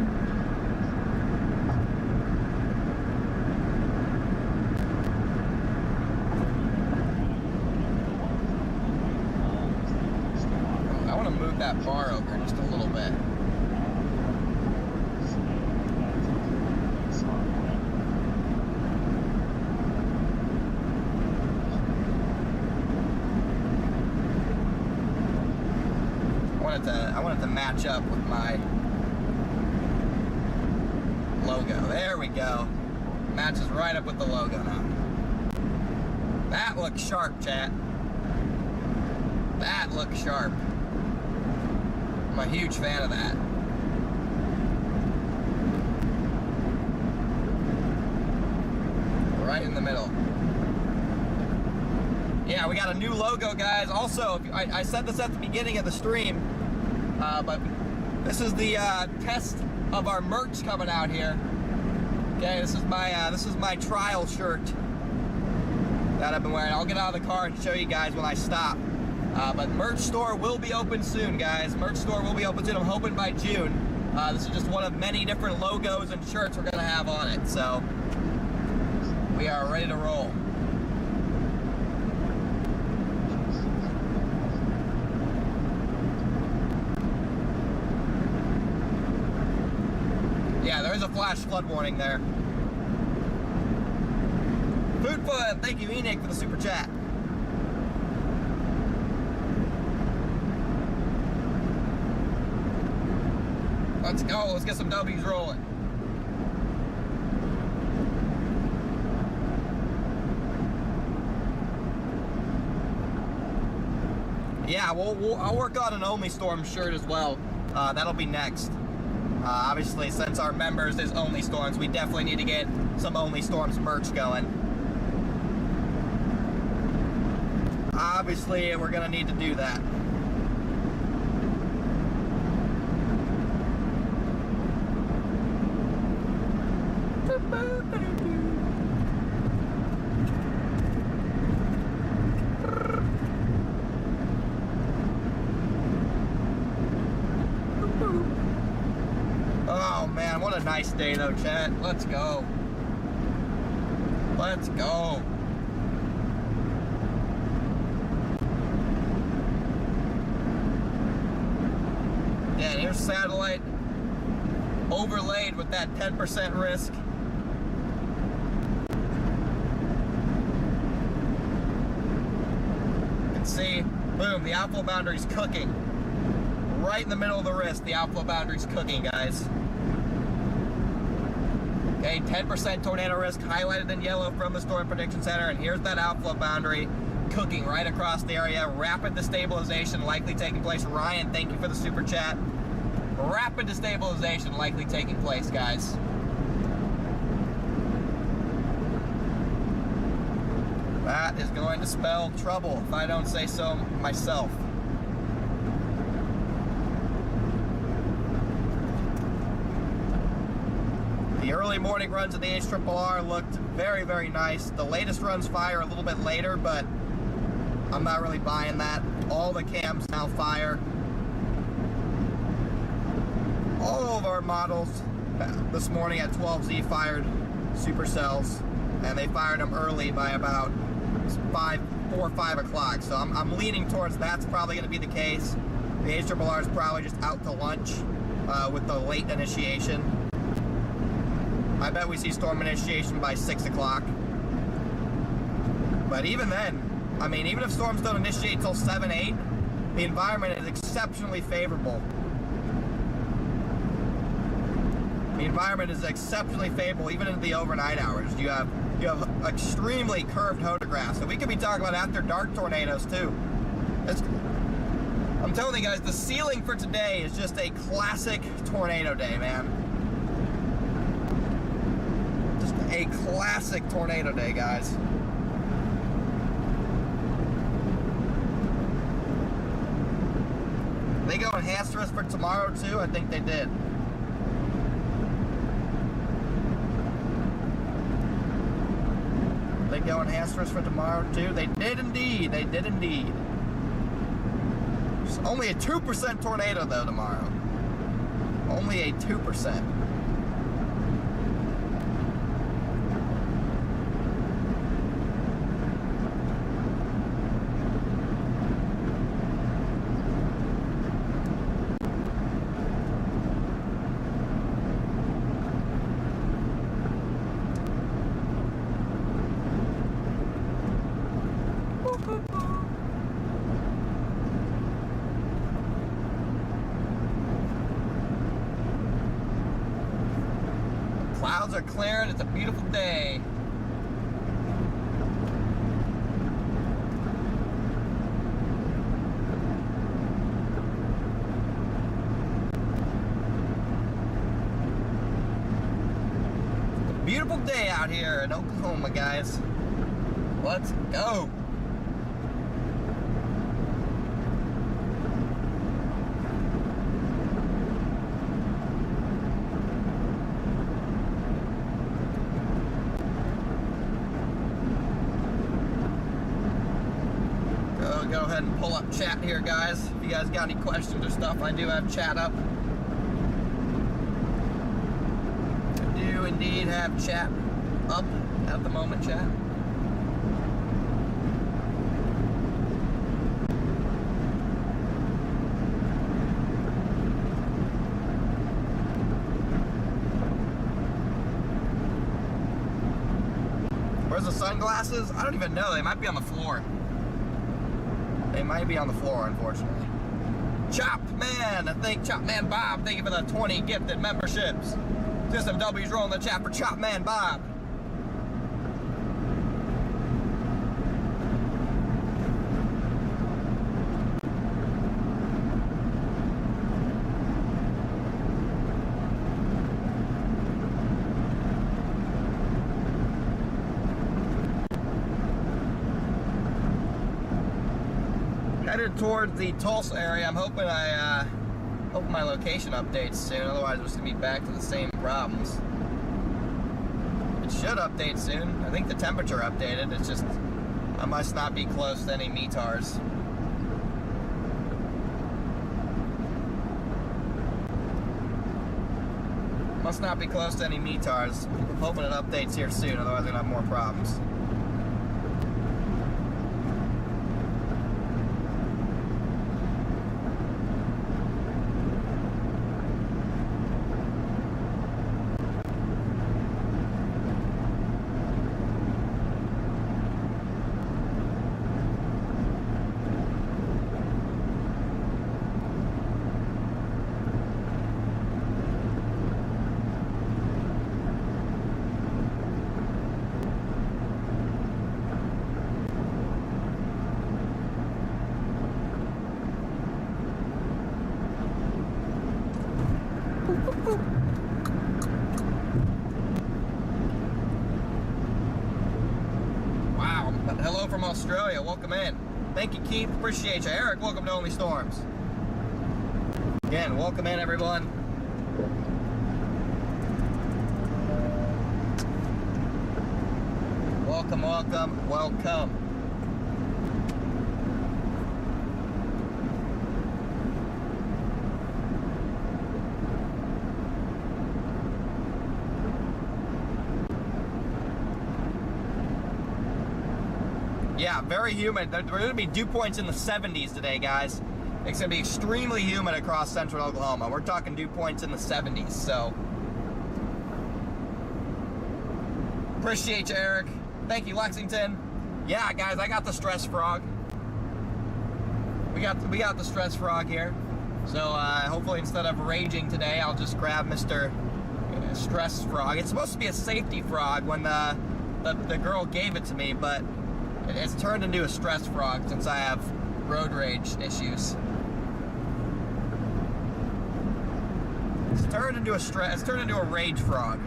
I want to move that bar over just a little bit. I want it to match up with my logo. There we go. Matches right up with the logo now. That looks sharp, chat. That looks sharp. I'm a huge fan of that. Right in the middle. Yeah, we got a new logo, guys. Also, I said this at the beginning of the stream, but this is the test of our merch coming out here. Okay, this is my trial shirt that I've been wearing. I'll get out of the car and show you guys when I stop. But merch store will be open soon, guys. Merch store will be open soon. I'm hoping by June. This is just one of many different logos and shirts we're going to have on it. So we are ready to roll. Yeah, there is a flash flood warning there. Food Fun, thank you, Enoch, for the super chat. Let's go, let's get some W's rolling. Yeah, I'll work on an Only Storm shirt as well. That'll be next. Obviously, since our members is Only Storms, we definitely need to get some Only Storms merch going. Obviously, we're gonna need to do that. Oh man, what a nice day though, chat. Let's go. Let's go. Yeah, and here's satellite overlaid with that 10% risk. You can see, boom, the outflow boundary's cooking. Right in the middle of the wrist, the outflow boundary's cooking, guys. Okay, 10% tornado risk highlighted in yellow from the Storm Prediction Center, and here's that outflow boundary cooking right across the area. Rapid destabilization likely taking place. Ryan, thank you for the super chat. Rapid destabilization likely taking place, guys. That is going to spell trouble, if I don't say so myself. The early morning runs of the HRRR looked very, very nice. The latest runs fire a little bit later, but I'm not really buying that. All the cams now fire. All of our models this morning at 12Z fired supercells, and they fired them early by about 4 or 5 o'clock. So I'm leaning towards that's probably going to be the case. The HRRR is probably just out to lunch with the late initiation. I bet we see storm initiation by 6 o'clock. But even then, I mean, even if storms don't initiate till 7, 8, the environment is exceptionally favorable. The environment is exceptionally favorable, even in the overnight hours. You have extremely curved photographs, and we could be talking about after dark tornadoes too. I'm telling you guys, the ceiling for today is just a classic tornado day, man. Just a classic tornado day, guys. They go enhanced risk for tomorrow too? I think they did. They go enhanced risk for tomorrow too? They did indeed. They did indeed. It's only a 2% tornado though tomorrow. Only a 2%. Clouds are clearing, it's a beautiful day. It's a beautiful day out here in Oklahoma, guys. Let's go. ahead and pull up chat here, guys. If you guys got any questions or stuff, I do have chat up. I do indeed have chat up at the moment, chat. Where's the sunglasses? I don't even know. They might be on the floor. They might be on the floor, unfortunately. Chop Man! I think Chop Man Bob. Thank you for the 20 gifted memberships. System W's rolling the chat for Chop Man Bob. Headed towards the Tulsa area. I'm hoping hope my location updates soon. Otherwise, we're just gonna be back to the same problems. It should update soon. I think the temperature updated. It's just I must not be close to any METARs. Must not be close to any METARs. I'm hoping it updates here soon. Otherwise, we're gonna have more problems. Wow, hello from Australia, welcome in. Thank you, Keith, appreciate you. Eric, welcome to Only Storms. Again, welcome in, everyone. Welcome, welcome, welcome. Yeah, very humid. There are going to be dew points in the 70s today, guys. It's going to be extremely humid across central Oklahoma. We're talking dew points in the 70s, so. Appreciate you, Eric. Thank you, Lexington. Yeah, guys, I got the stress frog. We got the stress frog here. So hopefully instead of raging today, I'll just grab Mr. Stress Frog. It's supposed to be a safety frog when the girl gave it to me, but it's turned into a stress frog since I have road rage issues. It's turned into a rage frog.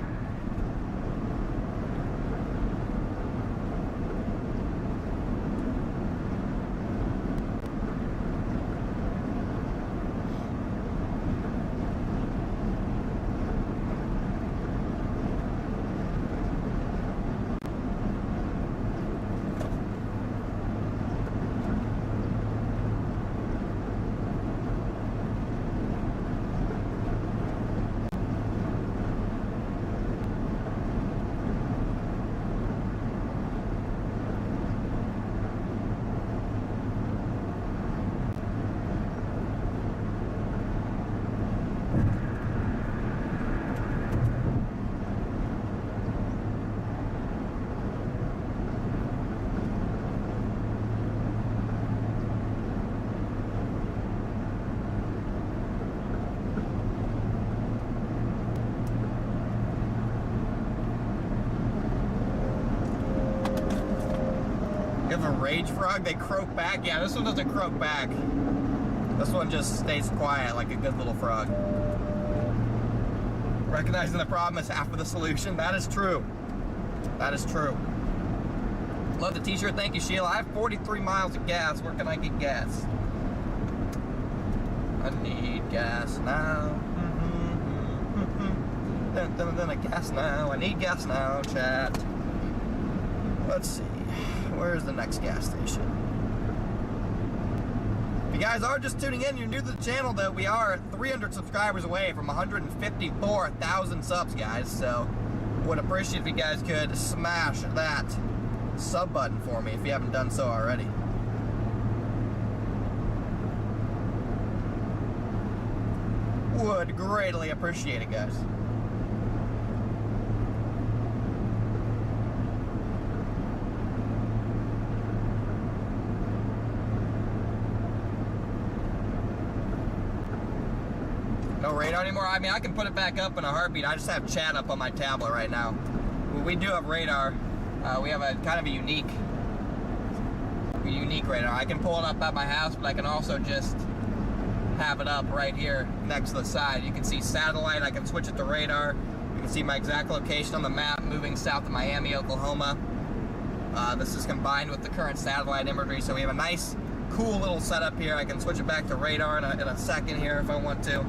Rage frog, they croak back. Yeah, this one doesn't croak back. This one just stays quiet like a good little frog. Recognizing the problem is half of the solution. That is true. That is true. Love the t-shirt. Thank you, Sheila. I have 43 miles of gas. Where can I get gas? I need gas now. Then I gas now. I need gas now, chat. Let's see. Where's the next gas station? If you guys are just tuning in, you're new to the channel, though, we are 300 subscribers away from 154,000 subs, guys. So, would appreciate if you guys could smash that sub button for me if you haven't done so already. Would greatly appreciate it, guys. No radar anymore? I mean, I can put it back up in a heartbeat. I just have chat up on my tablet right now. We do have radar. We have a kind of a unique radar. I can pull it up at my house, but I can also just have it up right here next to the side. You can see satellite. I can switch it to radar. You can see my exact location on the map moving south of Miami, Oklahoma. This is combined with the current satellite imagery, so we have a nice, cool little setup here. I can switch it back to radar in a second here if I want to.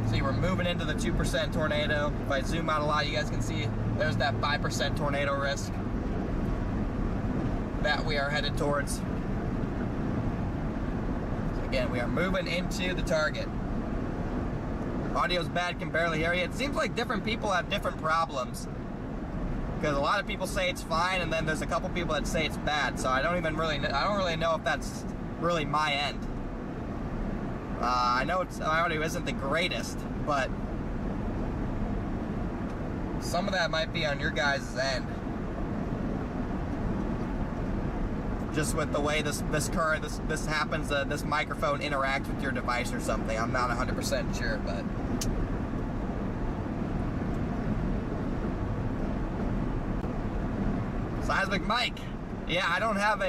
See, we're moving into the 2% tornado. If I zoom out a lot, you guys can see there's that 5% tornado risk that we are headed towards. So again, we are moving into the target. Audio's bad, can barely hear you. It seems like different people have different problems, because a lot of people say it's fine, and then there's a couple people that say it's bad. So I don't really know if that's really my end. I know my audio isn't the greatest, but some of that might be on your guys' end. Just with the way this happens, this microphone interacts with your device or something. I'm not 100% sure, but Seismic Mike. Yeah, I don't have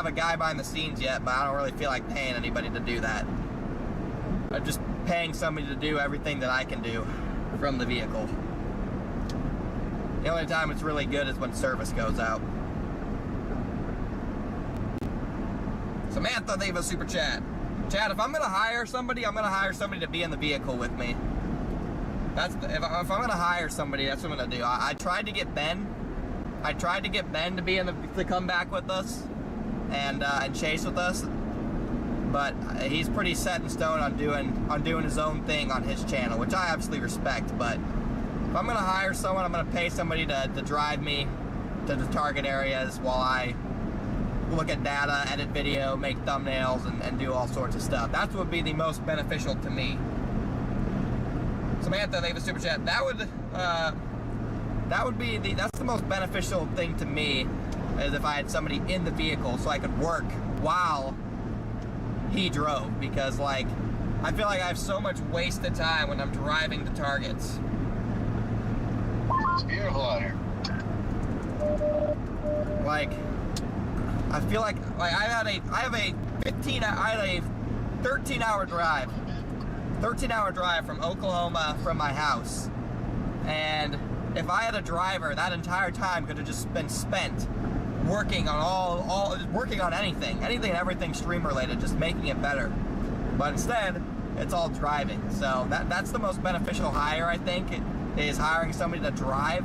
a guy behind the scenes yet, but I don't really feel like paying anybody to do that. I'm just paying somebody to do everything that I can do from the vehicle. The only time it's really good is when service goes out. Samantha, leave a super chat. Chad, if I'm gonna hire somebody, I'm gonna hire somebody to be in the vehicle with me. If I'm gonna hire somebody, that's what I'm gonna do. I tried to get Ben. I tried to get Ben to to come back with us and chase with us, but he's pretty set in stone on doing his own thing on his channel, which I absolutely respect. But if I'm gonna hire someone, I'm gonna pay somebody to drive me to the target areas while I look at data, edit video, make thumbnails, and do all sorts of stuff. That's what would be the most beneficial to me. Samantha, leave a super chat. That's the most beneficial thing to me, is if I had somebody in the vehicle so I could work while he drove, because like I feel like I have so much wasted time when I'm driving to targets. It's beautiful out here. Like, I feel like I had a 13-hour drive. 13-hour drive from Oklahoma from my house, and if I had a driver, that entire time could have just been spent working on working on anything and everything stream related, just making it better. But instead, it's all driving. So that's the most beneficial hire, I think, is hiring somebody to drive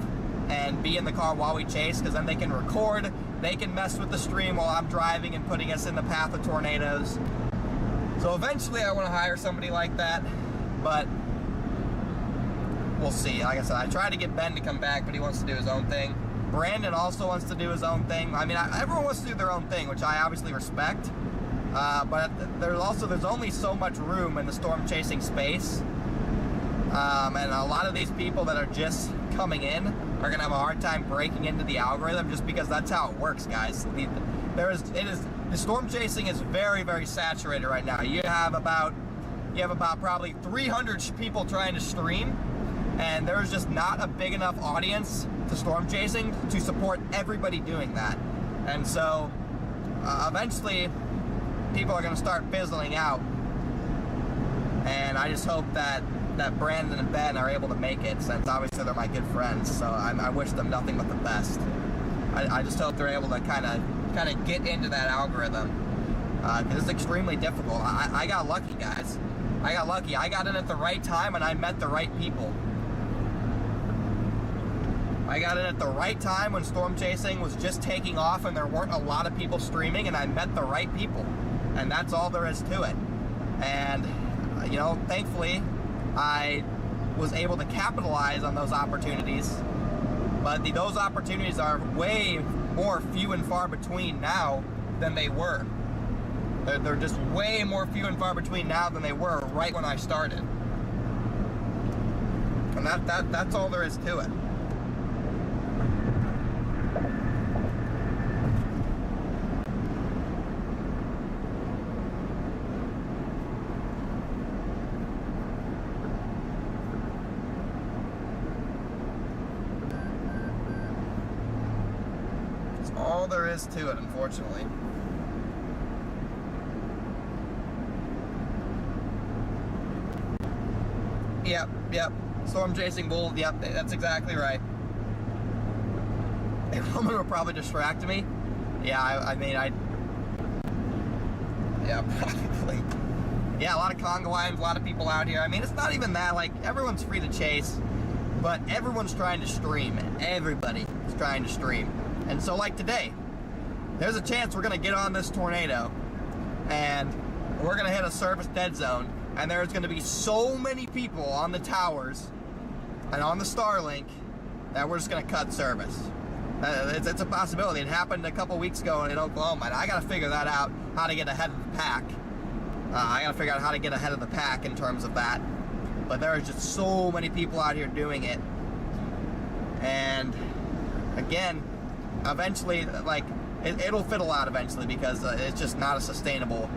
and be in the car while we chase, because then they can record, they can mess with the stream while I'm driving and putting us in the path of tornadoes. So eventually I want to hire somebody like that, but we'll see. Like I said, I tried to get Ben to come back, but he wants to do his own thing. Brandon also wants to do his own thing. I mean, everyone wants to do their own thing, which I obviously respect. But there's only so much room in the storm chasing space. And a lot of these people that are just coming in are going to have a hard time breaking into the algorithm, just because that's how it works, guys. The storm chasing is very, very saturated right now. You have about probably 300 people trying to stream, and there's just not a big enough audience to storm chasing to support everybody doing that. And so eventually people are going to start fizzling out, and I just hope that Brandon and Ben are able to make it, since obviously they're my good friends. So I wish them nothing but the best. I just hope they're able to kind of get into that algorithm, because it's extremely difficult. I got lucky, guys. I got lucky. I got in at the right time and I met the right people. I got in at the right time when storm chasing was just taking off and there weren't a lot of people streaming, and I met the right people. And that's all there is to it. And, you know, thankfully, I was able to capitalize on those opportunities. But those opportunities are way more few and far between now than they were. They're just way more few and far between now than they were right when I started. And that's all there is to it. That's all there is to it, unfortunately. Yep. Storm chasing bull. Yep, that's exactly right. A woman would probably distract me. Yeah, yeah, probably. Yeah, a lot of Congolans, a lot of people out here. I mean, it's not even that, like, everyone's free to chase, but everyone's trying to stream. Everybody is trying to stream. And so, like today, there's a chance we're gonna get on this tornado and we're gonna hit a service dead zone, and there's gonna be so many people on the towers and on the Starlink that we're just gonna cut service. It's a possibility. It happened a couple weeks ago in Oklahoma, and I gotta figure that out, how to get ahead of the pack. I gotta figure out how to get ahead of the pack in terms of that. But there are just so many people out here doing it. And again, eventually, like, it'll fiddle out eventually, because it's just not a sustainable.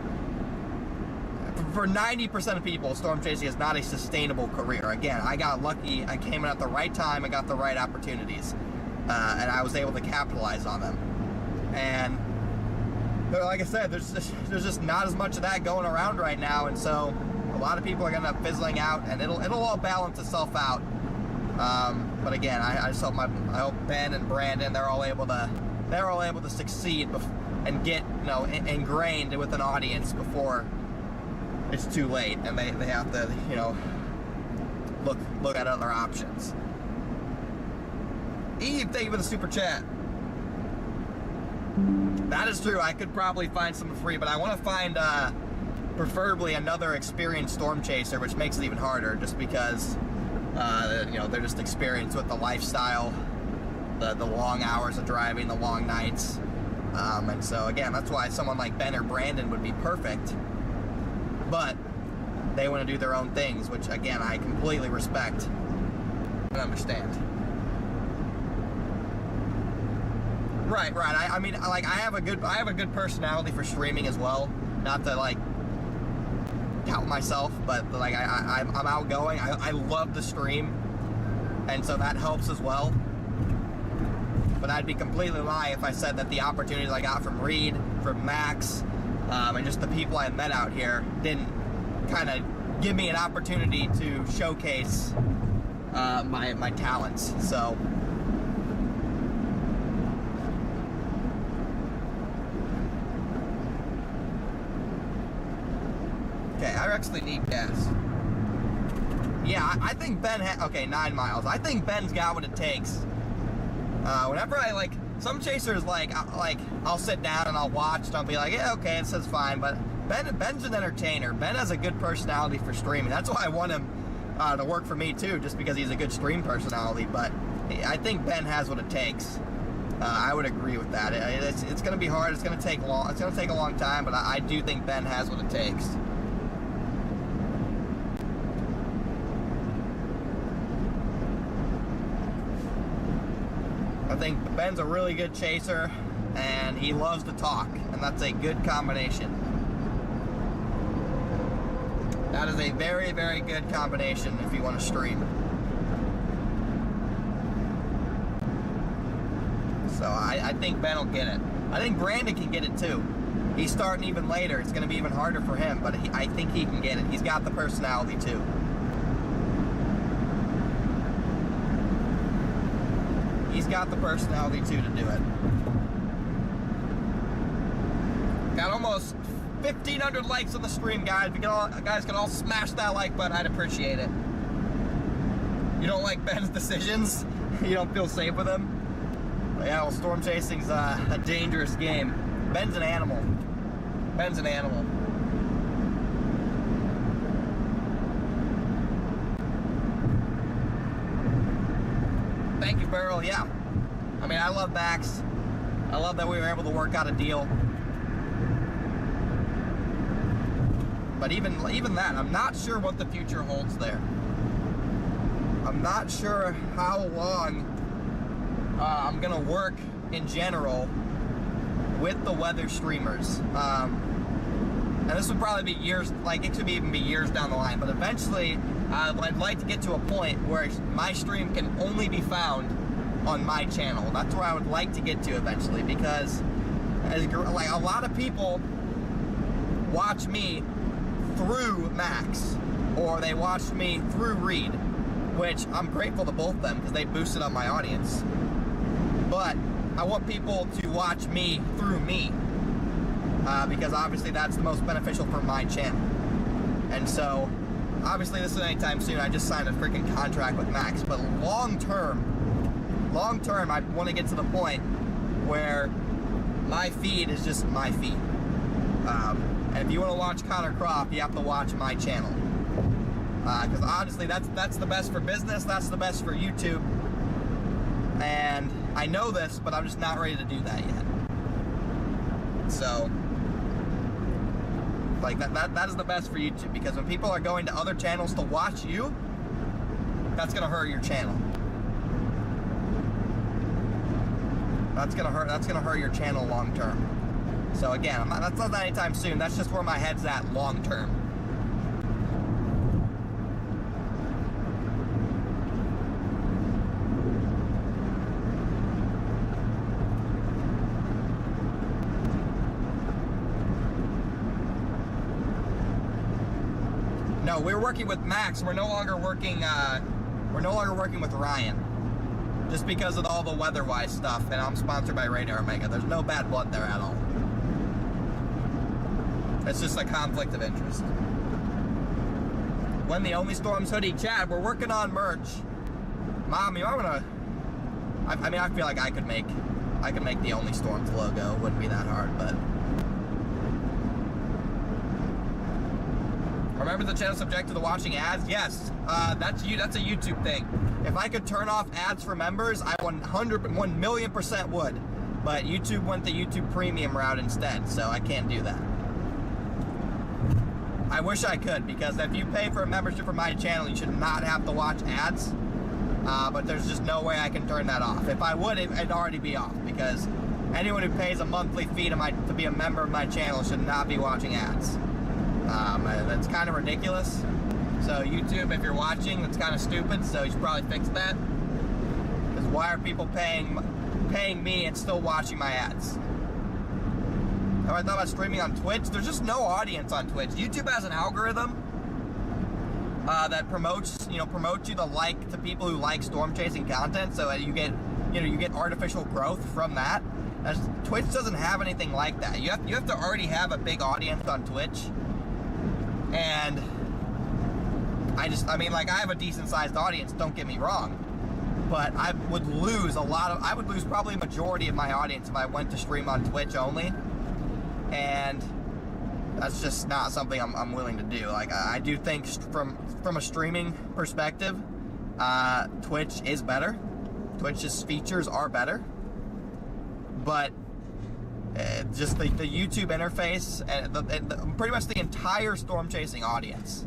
For 90% of people, storm chasing is not a sustainable career. Again, I got lucky. I came in at the right time. I got the right opportunities, and I was able to capitalize on them. And like I said, there's just not as much of that going around right now, and so a lot of people are gonna end up fizzling out, and it'll all balance itself out. But again, I just hope I hope Ben and Brandon, they're all able to succeed and get, you know, ingrained with an audience before it's too late, and they have to, you know, look at other options. Eve, thank you for the super chat. That is true. I could probably find some free, but I want to find preferably another experienced storm chaser, which makes it even harder, just because you know, they're just experienced with the lifestyle, the long hours of driving, the long nights, and so again, that's why someone like Ben or Brandon would be perfect. But they want to do their own things, which again, I completely respect and understand. Right. I mean, like, I have a good personality for streaming as well. Not to, like, count myself, but like I'm outgoing. I love to stream, and so that helps as well. But I'd be completely lying if I said that the opportunities I got from Reed, from Max, and just the people I met out here didn't kind of give me an opportunity to showcase my talents. So okay, I actually need gas. Yeah, I think Ben okay, 9 miles. I think Ben's got what it takes. Whenever I, like, some chasers, like I'll sit down and I'll watch and I'll be like, yeah, okay, it says fine, but Ben's an entertainer. Ben has a good personality for streaming. That's why I want him to work for me too, just because he's a good stream personality. But I think Ben has what it takes. I would agree with that. It's going to be hard. It's going to take long. It's going to take a long time, but I do think Ben has what it takes. I think Ben's a really good chaser, and he loves to talk, and that's a good combination. That is a very, very good combination if you want to stream. So I think Ben will get it. I think Brandon can get it too. He's starting even later. It's going to be even harder for him, but I think he can get it. He's got the personality too. He's got the personality too to do it. Got almost 1,500 likes on the stream, guys. If you guys can all smash that like button, I'd appreciate it. You don't like Ben's decisions? You don't feel safe with him. But yeah, well, storm chasing's a dangerous game. Ben's an animal. Ben's an animal. Thank you, Beryl. Yeah. I mean, I love Max. I love that we were able to work out a deal. But even that, I'm not sure what the future holds there. I'm not sure how long I'm gonna work in general with the weather streamers. And this would probably be years, like it could even be years down the line, but eventually I'd like to get to a point where my stream can only be found on my channel. That's where I would like to get to eventually, because like a lot of people watch me through Max, or they watched me through Reed, which I'm grateful to both of them because they boosted up my audience. But I want people to watch me through me, because obviously that's the most beneficial for my channel. And so obviously this isn't anytime soon. I just signed a freaking contract with Max, but long term I want to get to the point where my feed is just my feed. And if you want to watch Connor Croft, you have to watch my channel. Because honestly, that's the best for business, that's the best for YouTube. And I know this, but I'm just not ready to do that yet. So, like that is the best for YouTube, because when people are going to other channels to watch you, that's gonna hurt your channel. That's gonna hurt your channel long term. So again, that's not anytime soon. That's just where my head's at long term. No, we're working with Max. We're no longer working with Ryan. Just because of all the weather-wise stuff, and I'm sponsored by Radar Omega. There's no bad blood there at all. It's just a conflict of interest. When the Only Storms hoodie, Chad, we're working on merch. Mom, you might wanna. I mean, I feel like I could make the Only Storms logo. It wouldn't be that hard, but. Remember the channel subjected to watching ads? Yes, that's a YouTube thing. If I could turn off ads for members, I 1,000,000% would. But YouTube went the YouTube Premium route instead, so I can't do that. I wish I could, because if you pay for a membership for my channel, you should not have to watch ads. But there's just no way I can turn that off. If I would, it'd already be off, because anyone who pays a monthly fee to be a member of my channel should not be watching ads. That's kind of ridiculous. So YouTube, if you're watching, that's kind of stupid, so you should probably fix that. Because why are people paying me and still watching my ads? Have I thought about streaming on Twitch? There's just no audience on Twitch. YouTube has an algorithm that promotes you to people who like storm chasing content, so you get artificial growth from that. Twitch doesn't have anything like that. You have to already have a big audience on Twitch. And I mean, like, I have a decent sized audience, don't get me wrong, but I would lose probably a majority of my audience if I went to stream on Twitch only, and that's just not something I'm willing to do. Like, I do think from a streaming perspective, Twitch is better. Twitch's features are better, but just the YouTube interface and pretty much the entire storm chasing audience.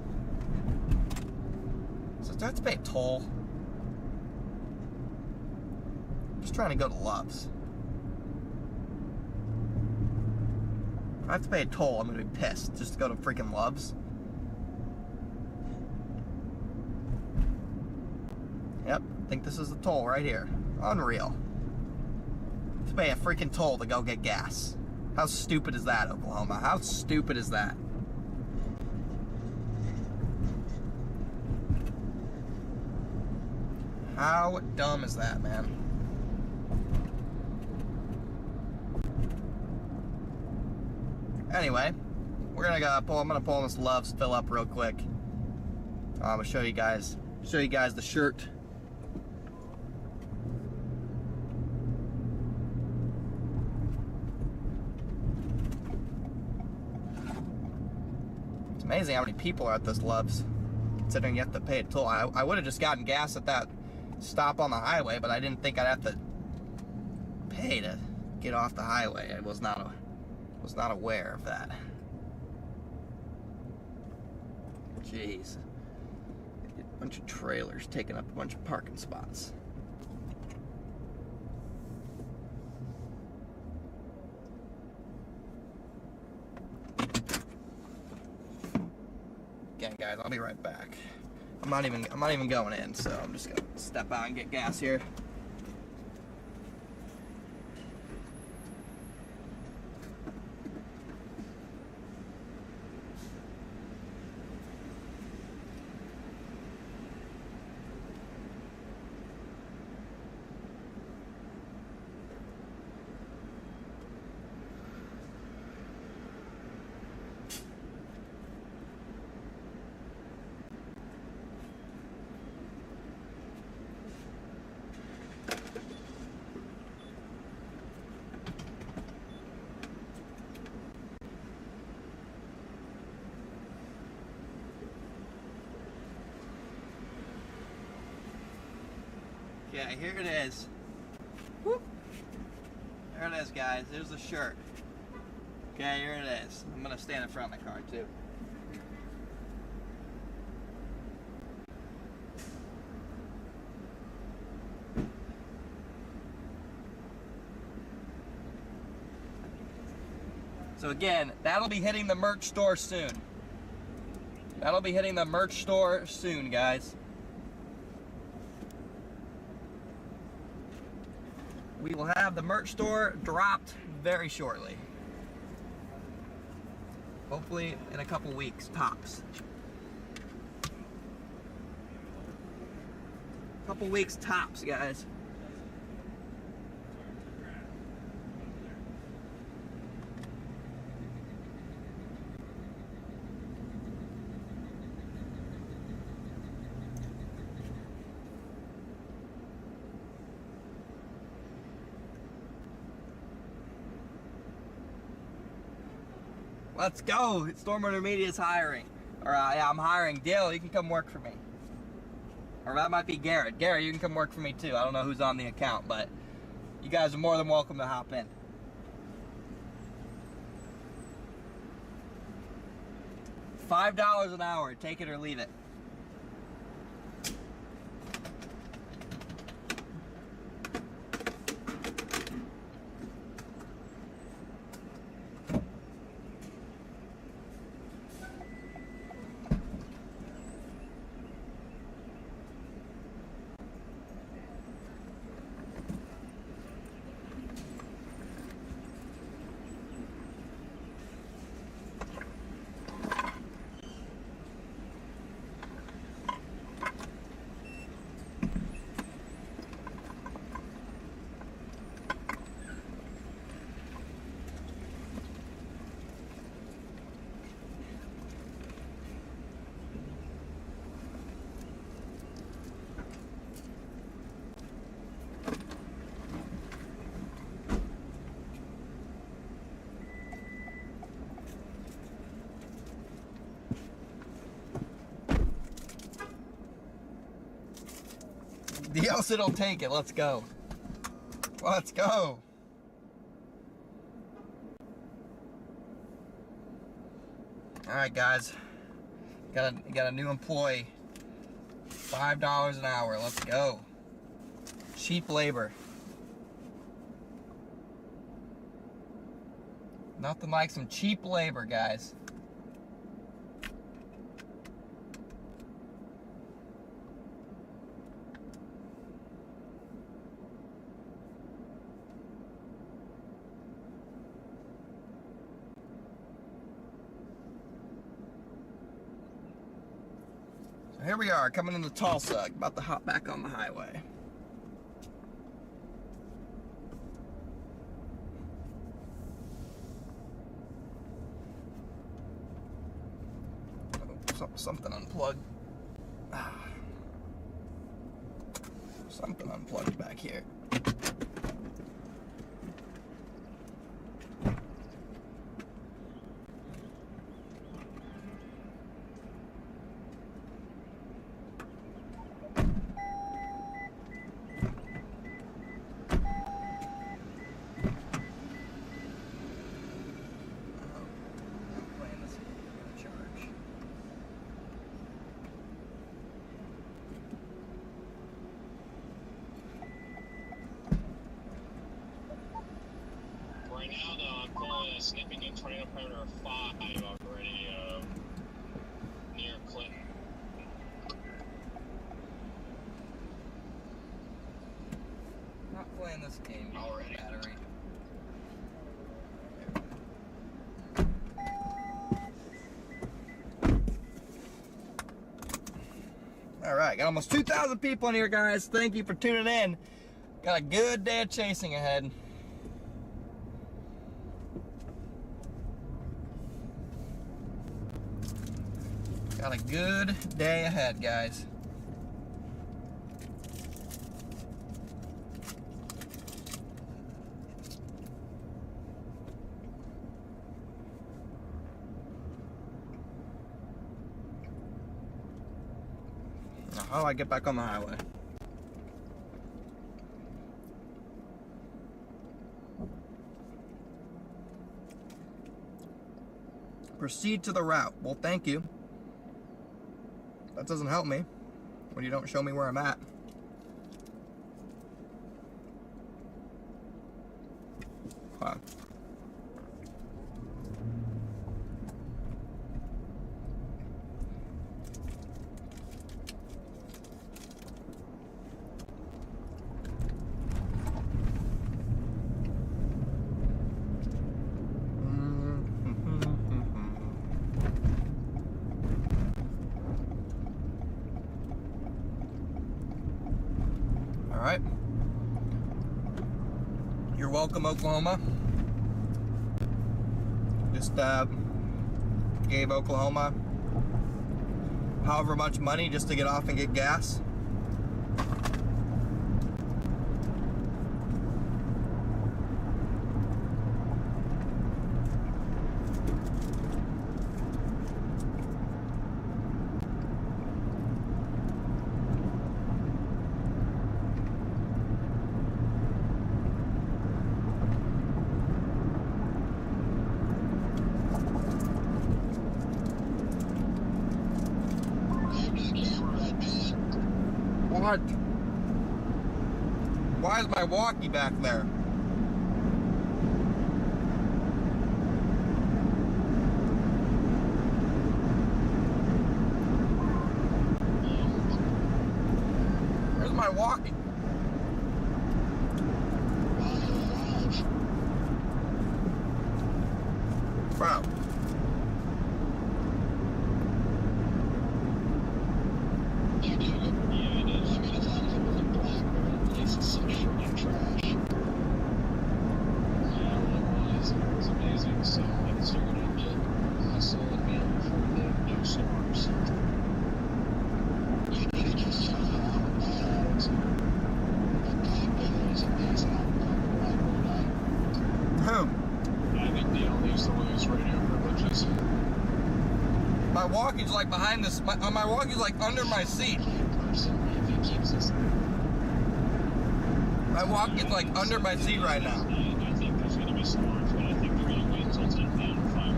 So do I have to pay a toll? I'm just trying to go to Love's. If I have to pay a toll, I'm gonna be pissed just to go to freaking Love's. Yep, I think this is the toll right here. Unreal. To pay a freaking toll to go get gas. How stupid is that, Oklahoma? How stupid is that? How dumb is that, man? Anyway, I'm gonna pull this Love's fill up real quick. I'm gonna show you guys the shirt. amazing how many people are at this Love's, considering you have to pay a toll. I would have just gotten gas at that stop on the highway, but I didn't think I'd have to pay to get off the highway. I was not aware of that. Jeez. A bunch of trailers taking up a bunch of parking spots. Again, guys, I'll be right back. I'm not even going in, so I'm just gonna step out and get gas here. Okay, here it is. Whoop. There it is, guys. There's the shirt. Okay, here it is. I'm gonna stand in front of the car too. So again, that'll be hitting the merch store soon. That'll be hitting the merch store soon, guys. We will have the merch store dropped very shortly. Hopefully in a couple weeks, tops. Couple weeks tops, guys. Let's go. Storm Intermediate is hiring. Or yeah, I'm hiring. Dale, you can come work for me. Or that might be Garrett. Garrett, you can come work for me too. I don't know who's on the account, but you guys are more than welcome to hop in. $5 an hour. Take it or leave it. The else it'll take it. Let's go. Let's go. All right, guys. Got a new employee. $5 an hour. Let's go. Cheap labor. Nothing like some cheap labor, guys. Here we are, coming into Tulsa, about to hop back on the highway. Oh, something unplugged. Something unplugged back here. skipping in tornado perimeter 5 already near Clinton. Not playing this game. Already. Battery. All right, got almost 2,000 people in here, guys. Thank you for tuning in. Got a good day of chasing ahead. Got a good day ahead, guys. Now, how do I get back on the highway? Proceed to the route. Well, thank you. That doesn't help me when you don't show me where I'm at. Wow. All right. You're welcome, Oklahoma. Just gave Oklahoma however much money just to get off and get gas. What? Why is my walkie back there? Where's my walkie? Wow. My walkie's like behind this. My walkie's like under my seat. My walkie's like under my seat right now. I think there's going to be some more, but I think they're going to wait until 10 p.m. to fire.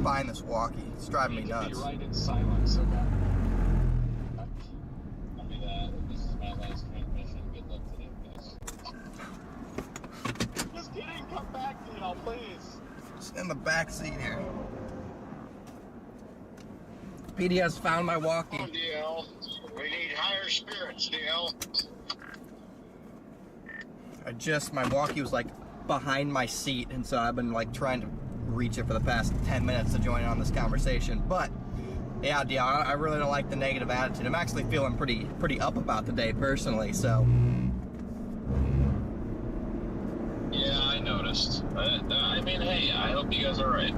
Find this walkie. It's driving me nuts. Be right in silence, okay? Copy that. This is my last transmission. Good luck today, guys. Just kidding. Come back, DL, please. Just in the back seat here. PD has found my walkie. Come on, DL. We need higher spirits, DL. My walkie was like behind my seat, and so I've been like trying to reach it for the past 10 minutes to join in on this conversation. But yeah, DL, I really don't like the negative attitude. I'm actually feeling pretty up about the day personally, so. Yeah, I noticed. I mean, hey, I hope you guys are right.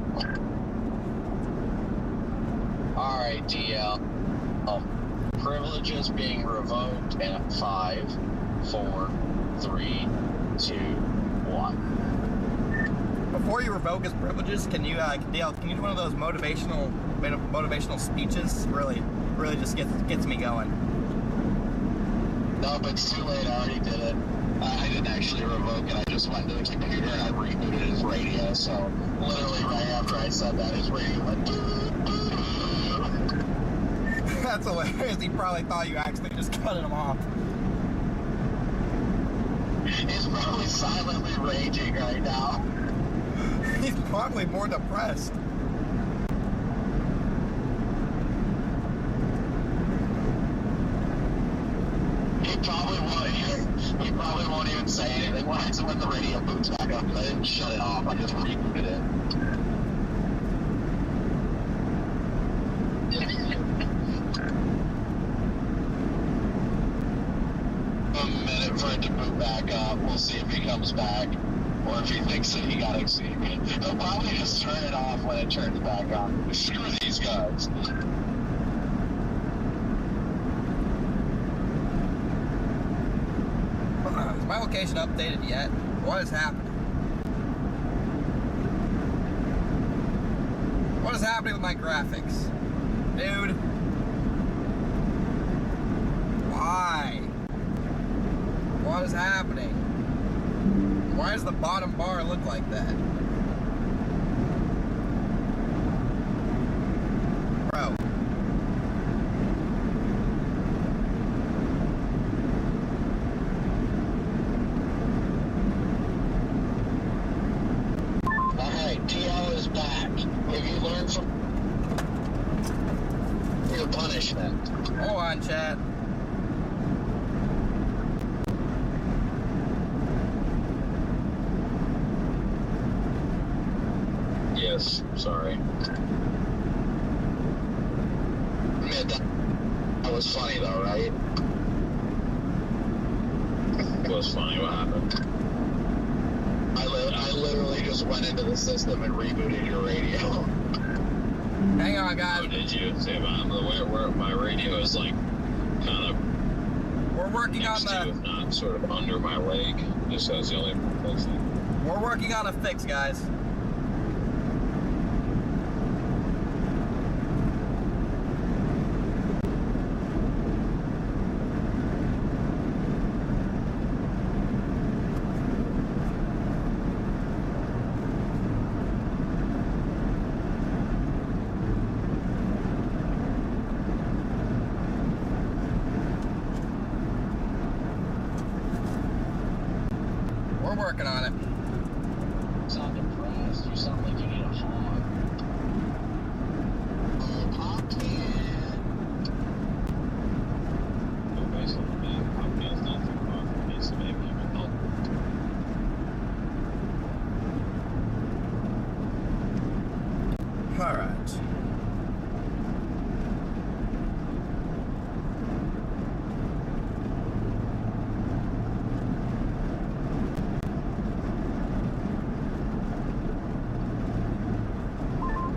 Alright, DL. Privileges being revoked in 5, 4, 3, 2, 1. Before you revoke his privileges, can you, DL, can you do one of those motivational speeches? Really just gets me going. No, but it's too late. I already did it. I didn't actually revoke it. I just went to the computer and I rebooted his radio. So literally right after I said that, his radio went. That's hilarious. He probably thought you actually just cut him off. He's probably silently raging right now. He's probably more depressed. He probably won't even say anything. When the radio boots back up, I didn't shut it off. I just rebooted it. A minute for it to boot back up. We'll see if he comes back, or if he thinks that he got exceeded. He'll probably just turn it off when it turns back on. Screw these guys. Is my location updated yet? What is happening? What is happening with my graphics? Dude. Why? What is happening? Why does the bottom bar look like that? Bro. Alright, TL is back. Have you learned from your punishment? Hold on, chat. Yes, sorry. Man, that was funny though, right? It was funny. What happened? I literally just went into the system and rebooted your radio. Hang on, Oh, guys. did you? See, where my radio is like kind of We're working on next to, the. if not sort of under my leg. Just that's the only place that. We're working on a fix, guys. We're working on it. You sound depressed. You sound like you need a hug. Pop can. Basically, man, Popcane's not too far from me, so maybe you can help. All right.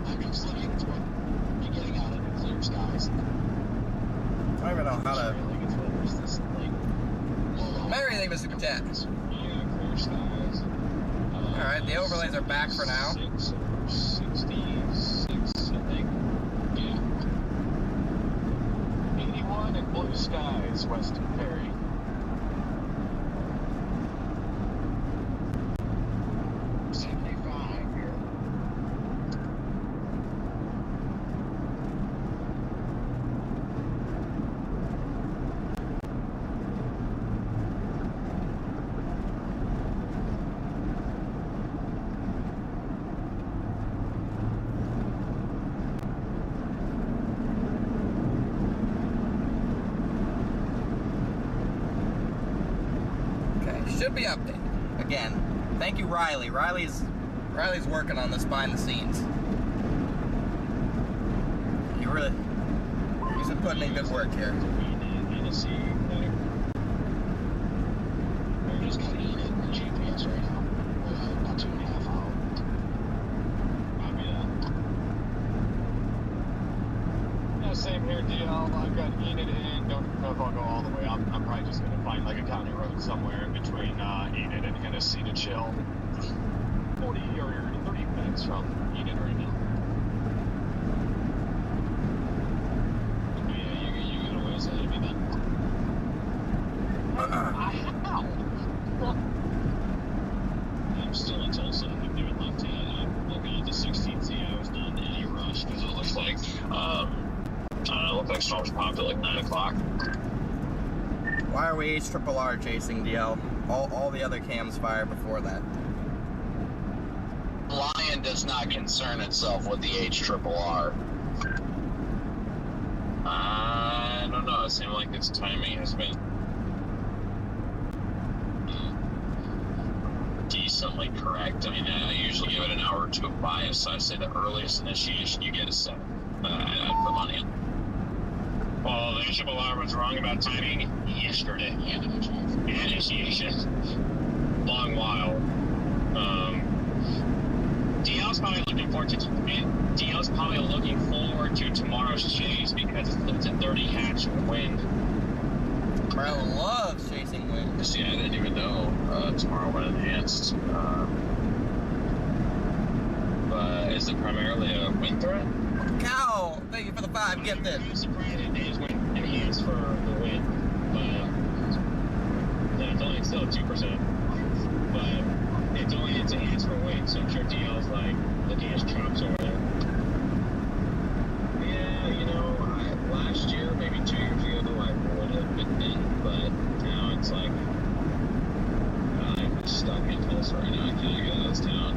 I'm just looking for you getting out into clear skies. I don't even know how to. Like it's what there's this like. Merry anything, Mr. Chat. Yeah, clear skies. All right, the overlays are back for now. 6 or 66, I think. Yeah. 81 and blue skies west of Perry. Should be updated. Again, thank you, Riley. Riley's working on this behind the scenes. He's been putting in good work here. Hennessy, We're just gonna eat it in the GPS right now. We're about 2.5 hours. copy that. Yeah, same here, DL. I've got Enid and don't know if I'll go all the way up. I'm probably just gonna find like a county road somewhere in between Enid and Hennessy to chill. 40 or 30 minutes from Enid right now. Yeah, you got a ways ahead of me then. How? like, I don't know, it looked like storms popped at like 9 o'clock. Why are we HRRR chasing DL? All the other cams fired before that. Lion does not concern itself with the HRRR. I don't know. It seemed like its timing has been decently correct. I mean, I usually give it an hour or two of bias, so I say the earliest initiation you get is 7. I'd put money on. Well, the HRRR was wrong about timing yesterday. Initiation. Long while. DL's probably looking forward to tomorrow's chase because it's a 30 hatch wind. Bro loves chasing wind. See, I didn't even know tomorrow went enhanced. But is it primarily a wind threat? Cow! Thank you for the 5 gifted. I'm surprised it is enhanced for the wind, but it's only still 2%. But it's enhanced for wind, so I'm sure DL's like looking at his chops over there. Yeah, you know, last year, maybe 2 years ago, I would have been in, but now it's like I'm stuck in Tulsa right now. I can't get out of this town.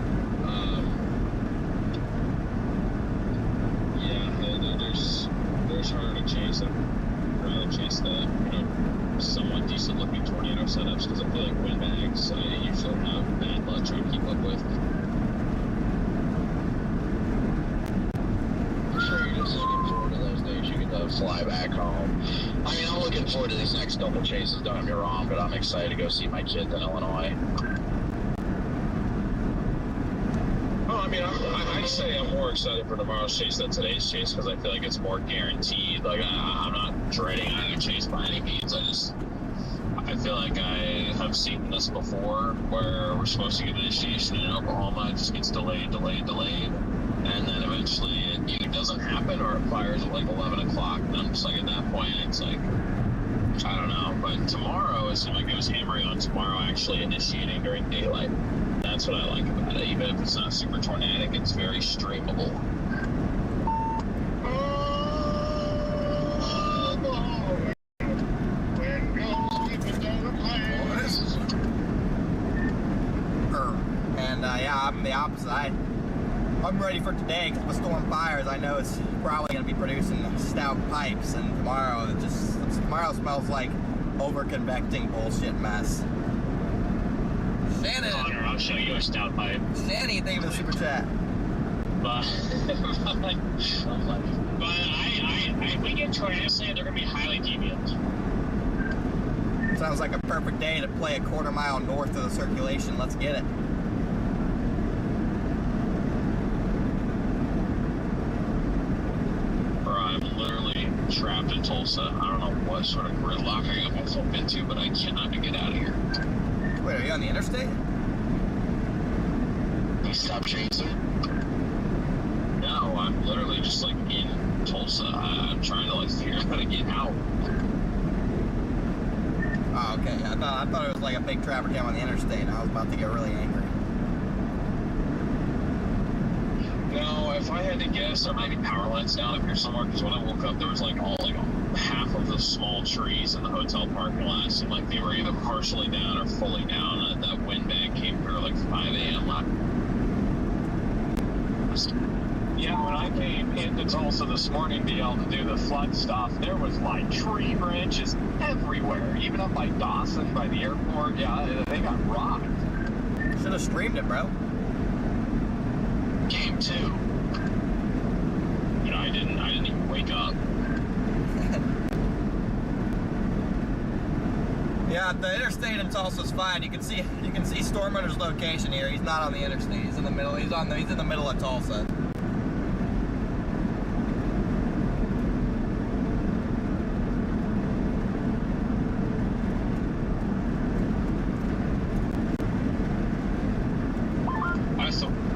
There's harder to chase them. I'd rather chase the, somewhat decent looking tornado setups because I feel like windbags I usually have bad luck trying to keep up with. I'm sure you're just looking forward to those days you get to fly back home. I mean, I'm looking forward to these next couple chases, don't get me wrong, but I'm excited to go see my kids in Illinois. Well, I mean, I'd say I'm more excited for tomorrow's chase than today's chase because I feel like it's more guaranteed. Like, I'm not dreading either chase by any means. I feel like I have seen this before where we're supposed to get initiation in Oklahoma. It just gets delayed. And then eventually it either doesn't happen or it fires at like 11 o'clock. And I'm just like, at that point, it's like, I don't know. But tomorrow, it seemed like it was hammering on tomorrow actually initiating during daylight. That's what I like about it. Even if it's not super tornadic, it's very streamable. And yeah, I'm the opposite. I'm ready for today because the storm fires. I know it's probably going to be producing stout pipes, and tomorrow smells like over-convecting bullshit mess. Shannon! Connor, I'll show you a stout pipe. Shannon, thank you for the super chat. But if we get tornadoes, they're going to be highly deviant. Sounds like a perfect day to play a quarter mile north of the circulation. Let's get it. I'm literally trapped in Tulsa. I don't know what sort of gridlock I got myself into, but I cannot get out of here. Wait, are you on the interstate? You stop chasing? No, I'm literally just like in Tulsa. I'm trying to like figure out how to get out. Oh, okay. I thought it was like a big traffic jam on the interstate, and I was about to get really angry. No, if I had to guess, there might be power lines down up here somewhere, because when I woke up, there was like half of the small trees in the hotel parking lot seemed like they were either partially down or fully down, and that windbag came through like 5 a.m. Yeah, when I came into Tulsa this morning to be able to do the flood stuff, there was like tree branches everywhere, even up by Dawson, by the airport. Yeah, they got rocked. Should have streamed it, bro. Game 2. I didn't even wake up. Yeah, the interstate in Tulsa's fine. You can see Stormrunner's location here. He's not on the interstate. He's in the middle. He's in the middle of Tulsa.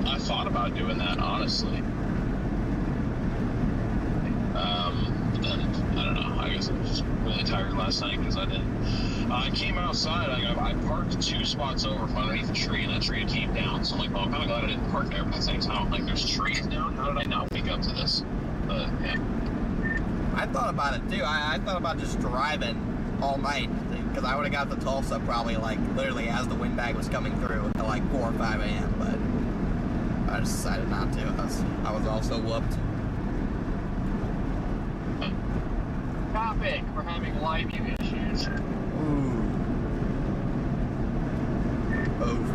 I thought about doing that, honestly. But then, I don't know, I guess I was just really tired last night because I came outside, I parked 2 spots over from underneath a tree, and that tree came down, so I'm like, well, I'm kind of glad I didn't park there, but at the same time, I'm like, there's trees down, how did I not wake up to this? But I thought about it too. I thought about just driving all night, because I would have got to Tulsa probably like literally as the windbag was coming through at like 4 or 5 a.m. But I just decided not to. I was also whooped. Topic: we're having live view issues. Ooh. Oof.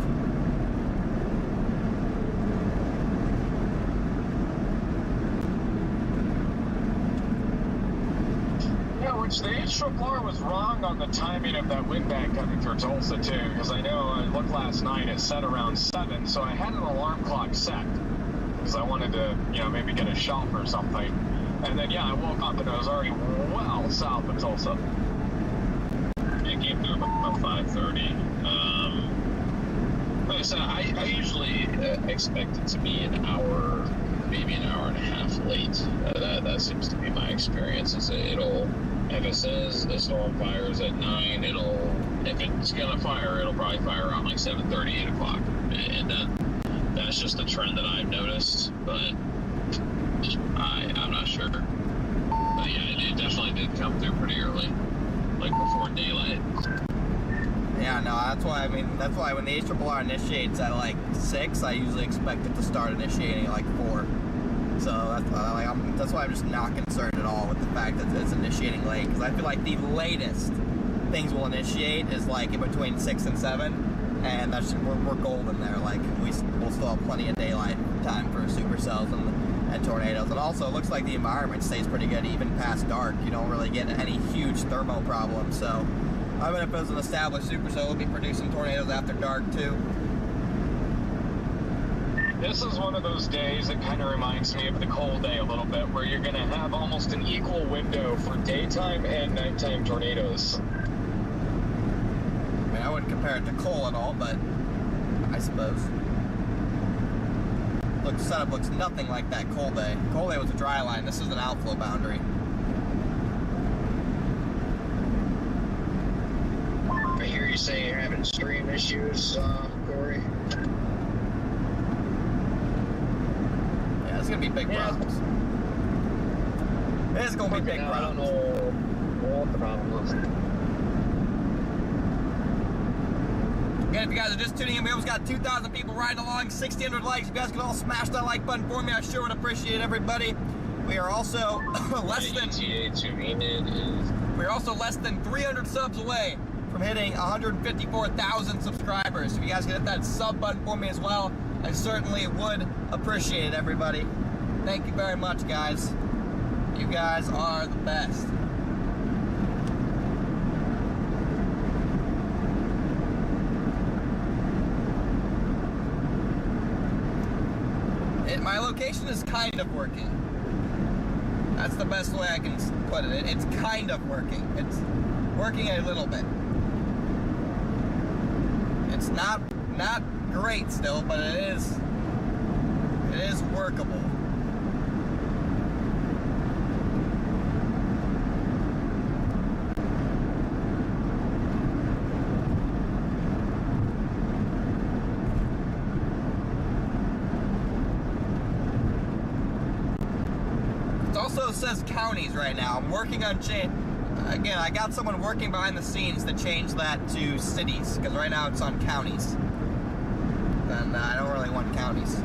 Yeah, which the H-R was wrong on the timing of that windbag coming through Tulsa too, because I know I looked last night, it set around 7, so I had an alarm clock set, because I wanted to, maybe get a shelf or something. And then, I woke up and it was already well south of Tulsa. It came through about 5:30. Like I said, I usually expect it to be an hour, maybe an hour and a half late. That seems to be my experience. If it says the storm fires at 9, if it's gonna fire, it'll probably fire around like 7:30, 8 o'clock. And that's just a trend that I've noticed, but I'm not sure. But yeah, it definitely did come through pretty early, like before daylight. Yeah, no, that's why when the HRR initiates at like 6, I usually expect it to start initiating at like 4. So that's why I'm just not concerned at all with the fact that it's initiating late, because I feel like the latest things will initiate is like in between 6 and 7, and we're golden there. Like we'll still have plenty of daylight time for supercells and tornadoes. And also, it looks like the environment stays pretty good even past dark. You don't really get any huge thermal problems. So even if it was an established supercell, it'll be producing tornadoes after dark too. This is one of those days that kind of reminds me of the cold day a little bit, where you're going to have almost an equal window for daytime and nighttime tornadoes. I mean, I wouldn't compare it to coal at all, but I suppose. Look, the setup looks nothing like that coal day. Coal day was a dry line. This is an outflow boundary. I hear you say you're having stream issues, Corey. Yeah, it's gonna be big problems. It's gonna be big problems. I don't know what the problem is. Again, if you guys are just tuning in, we almost got 2,000 people riding along, 1,600 likes. If you guys could all smash that like button for me, I sure would appreciate everybody. We are also less than 300 subs away from hitting 154,000 subscribers. If you guys could hit that sub button for me as well, I certainly would appreciate it, everybody. Thank you very much, guys. You guys are the best. My location is kind of working. That's the best way I can put it. It's kind of working. It's working a little bit. It's not great still, but it is workable. Also says counties right now. I'm working on again, I got someone working behind the scenes to change that to cities, because right now it's on counties. And I don't really want counties.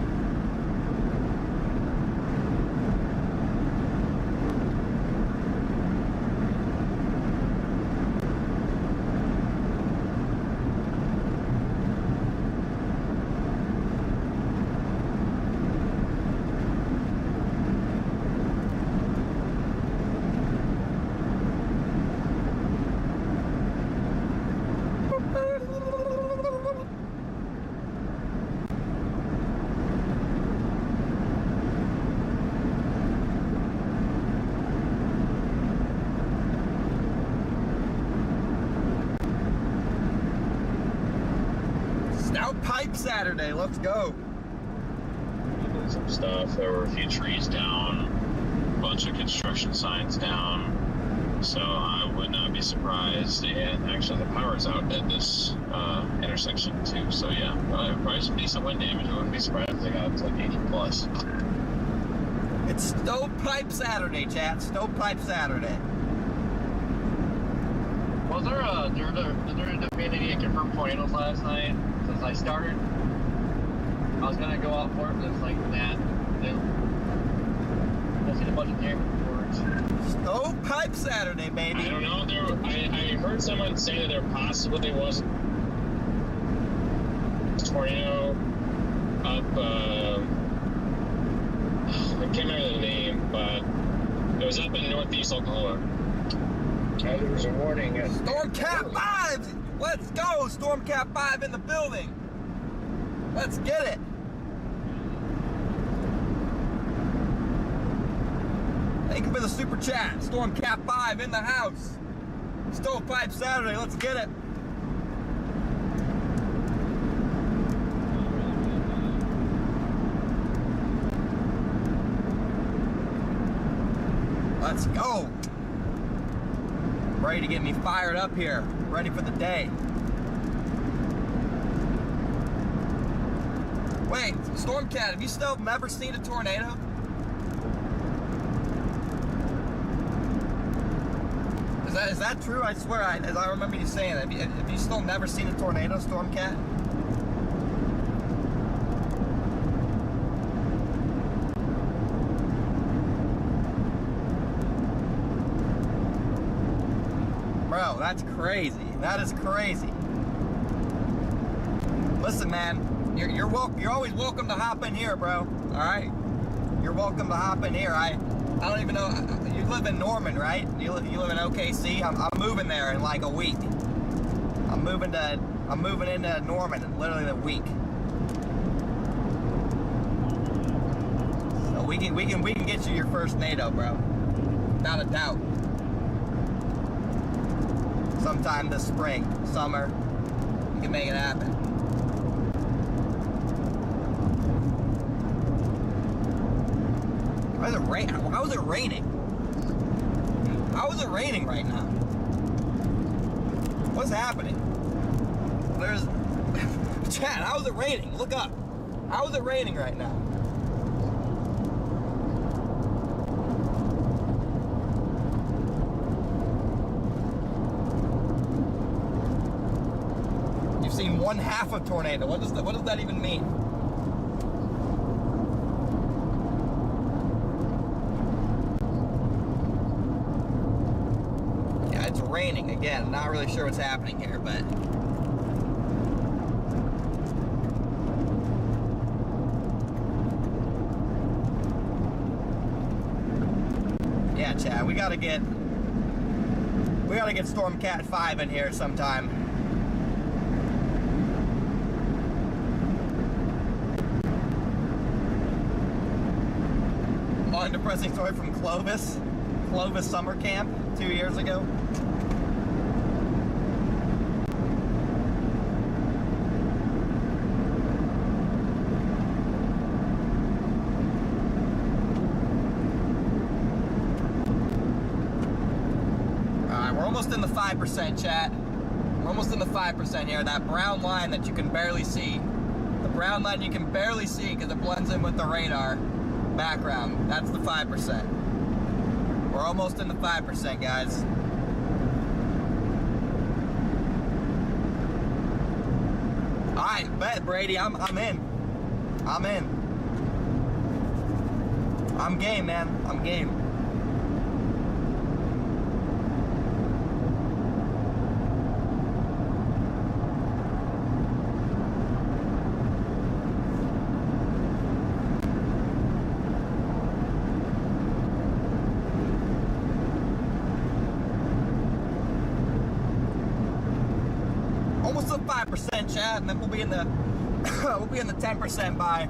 Pipe Saturday, let's go. Some stuff. There were a few trees down, a bunch of construction signs down. So I would not be surprised. And actually, the power's out at this intersection too. So yeah, probably some decent wind damage. I wouldn't be surprised if they got up to like 80 plus. It's Stovepipe Saturday, chat. Stovepipe Saturday. Was there been any confirmed tornadoes last night since I started? I was gonna go out for it, but it's like, nah, I've seen a bunch of camera reports. Stovepipe Saturday, baby. I don't know. I heard someone say that there possibly was a tornado up. I can't remember the name, but it was up in northeast Oklahoma. There was a warning. Stormcat 5! Let's go! Stormcat 5 in the building! Let's get it! Thank you for the super chat. Stormcat 5 in the house. Stovepipe Saturday, let's get it. Let's go. Ready to get me fired up here. Ready for the day. Wait, Stormcat, have you still never seen a tornado? Is that true? I swear, as I remember you saying that. Have you still never seen a tornado, Stormcat? Bro, that's crazy. That is crazy. Listen, man, you're always welcome to hop in here, bro. All right, you're welcome to hop in here. I don't even know. You live in Norman, right? You live in OKC. I'm moving there in like a week. I'm moving into Norman in literally a week. So we can get you your first NATO, bro. Without a doubt. Sometime this spring, summer, we can make it happen. Why is it rain? How is it raining? How is it raining right now? What's happening? There's chat. How is it raining? Look up. How is it raining right now? You've seen 1/2 of tornado. What does that even mean? Raining again. Not really sure what's happening here, but yeah, Chad, we gotta get Stormcat 5 in here sometime. Long depressing story from Clovis summer camp 2 years ago. Almost in the 5%, chat. We're almost in the 5% here. That brown line that you can barely see. The brown line you can barely see because it blends in with the radar background. That's the 5%. We're almost in the 5%, guys. Alright, bet, Brady. I'm in. I'm in. I'm game, man. I'm game. Almost a 5%, chat, and then we'll be in the 10% by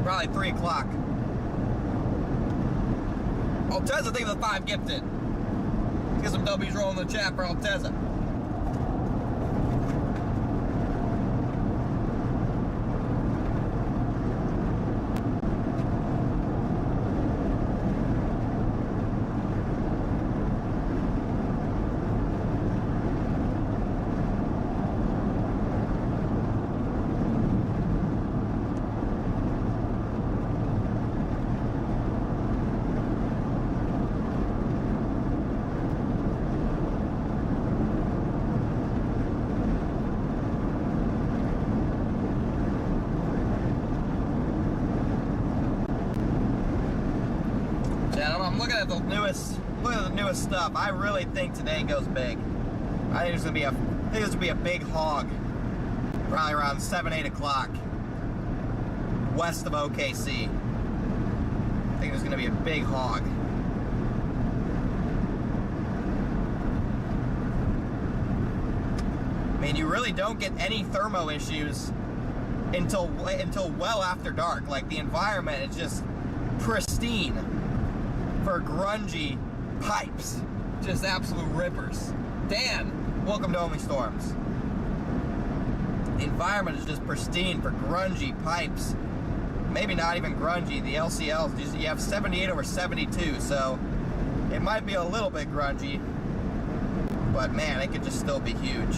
probably 3 o'clock. Alteza, think of the 5 gifted. Let's get some W's rolling in the chat for Alteza. man, I'm looking at the newest stuff. I really think today goes big. I think there's gonna be a big hog, probably around 7-8 o'clock, west of OKC. I think there's gonna be a big hog. I mean, you really don't get any thermo issues until well after dark. Like, the environment is just pristine for grungy pipes. Just absolute rippers. Dan, welcome to Only Storms. The environment is just pristine for grungy pipes. Maybe not even grungy. The LCLs, you have 78 over 72, so it might be a little bit grungy, but man, it could just still be huge.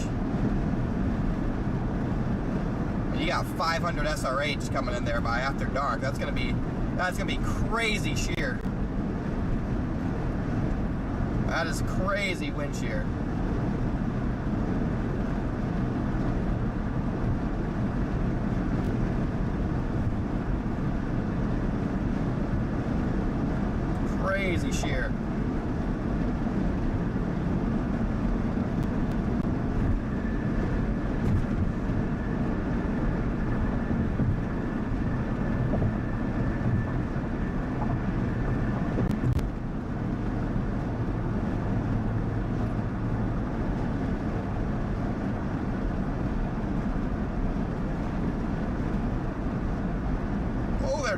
You got 500 SRH coming in there by after dark. That's gonna be crazy shear. That is crazy wind shear. Crazy shear.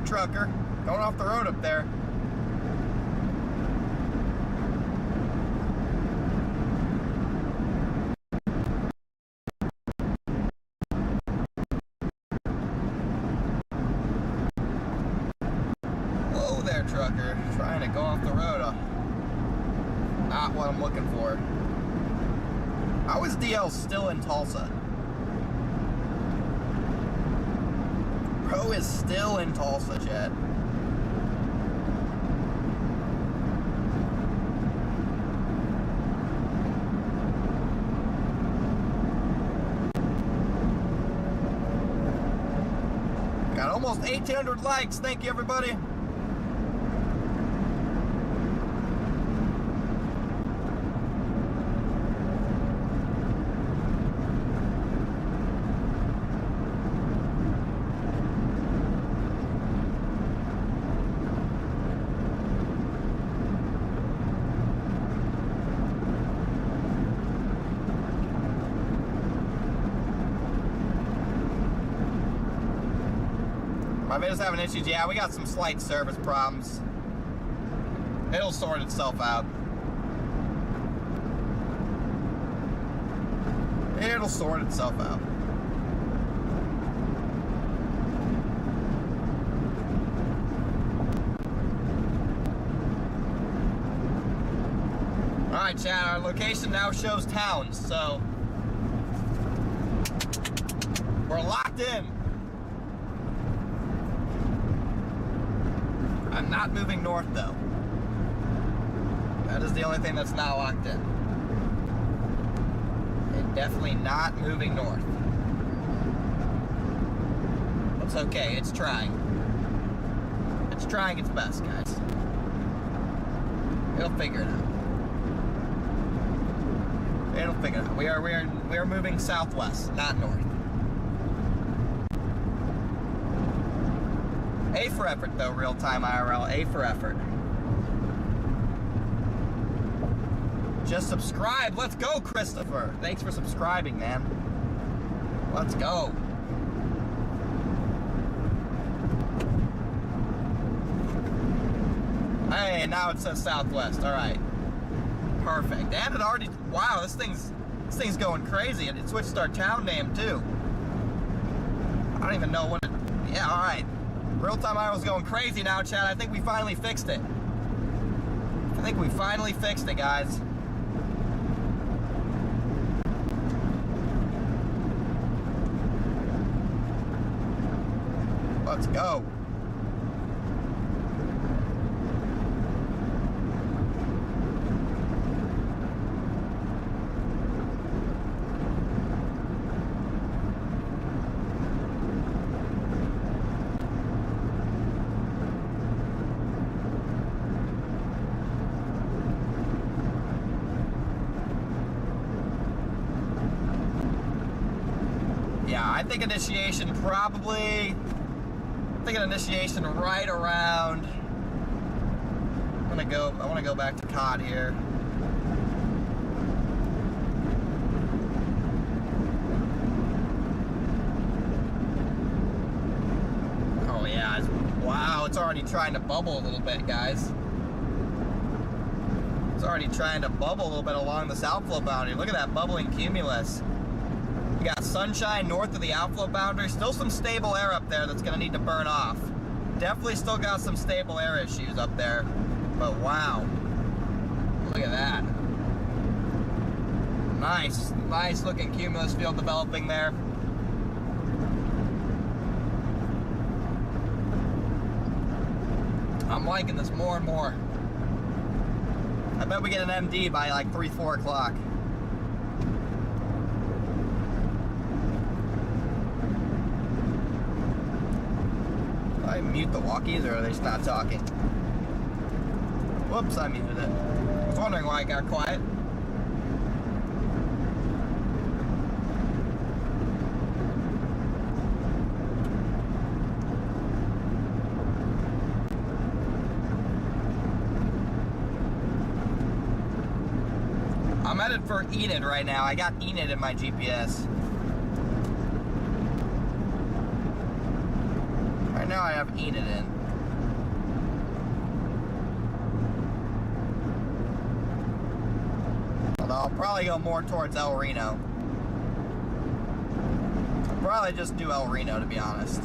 Trucker going off the road up there. Whoa there, trucker, trying to go off the road. Not what I'm looking for. How is DL still in Tulsa? Pro is still in Tulsa, Chad. Got almost 1,800 likes. Thank you, everybody. My video's having issues. Yeah, we got some slight service problems. It'll sort itself out. It'll sort itself out. Alright, chat, our location now shows towns, so we're locked in. I'm not moving north, though. That is the only thing that's not locked in. And definitely not moving north. It's okay, it's trying. It's trying its best, guys. It'll figure it out. It'll figure it out. We are moving southwest, not north. A for effort, though, real-time IRL. A for effort. Just subscribe. Let's go, Christopher. Thanks for subscribing, man. Let's go. Hey, now it says southwest. All right. Perfect. And it already... Wow, this thing's going crazy. And it switched our town name, too. I don't even know what it... Yeah, all right. Real-time IRL is going crazy now, Chad. I think we finally fixed it. I think we finally fixed it, guys. Let's go. I think initiation probably, I'm thinking initiation right around, I want to go back to COD here. Oh yeah, wow, it's already trying to bubble a little bit, guys. It's already trying to bubble a little bit along this outflow boundary. Look at that bubbling cumulus. You got sunshine north of the outflow boundary. Still some stable air up there that's going to need to burn off. Definitely still got some stable air issues up there. But wow. Look at that. Nice looking cumulus field developing there. I'm liking this more and more. I bet we get an MD by like 3, 4 o'clock. Do I mute the walkies or are they just not talking? Whoops, I muted it. I was wondering why I got quiet. I'm headed for Enid right now. I got Enid in my GPS. Right now I have Enid in. Although I'll probably go more towards El Reno. I'll probably just do El Reno, to be honest.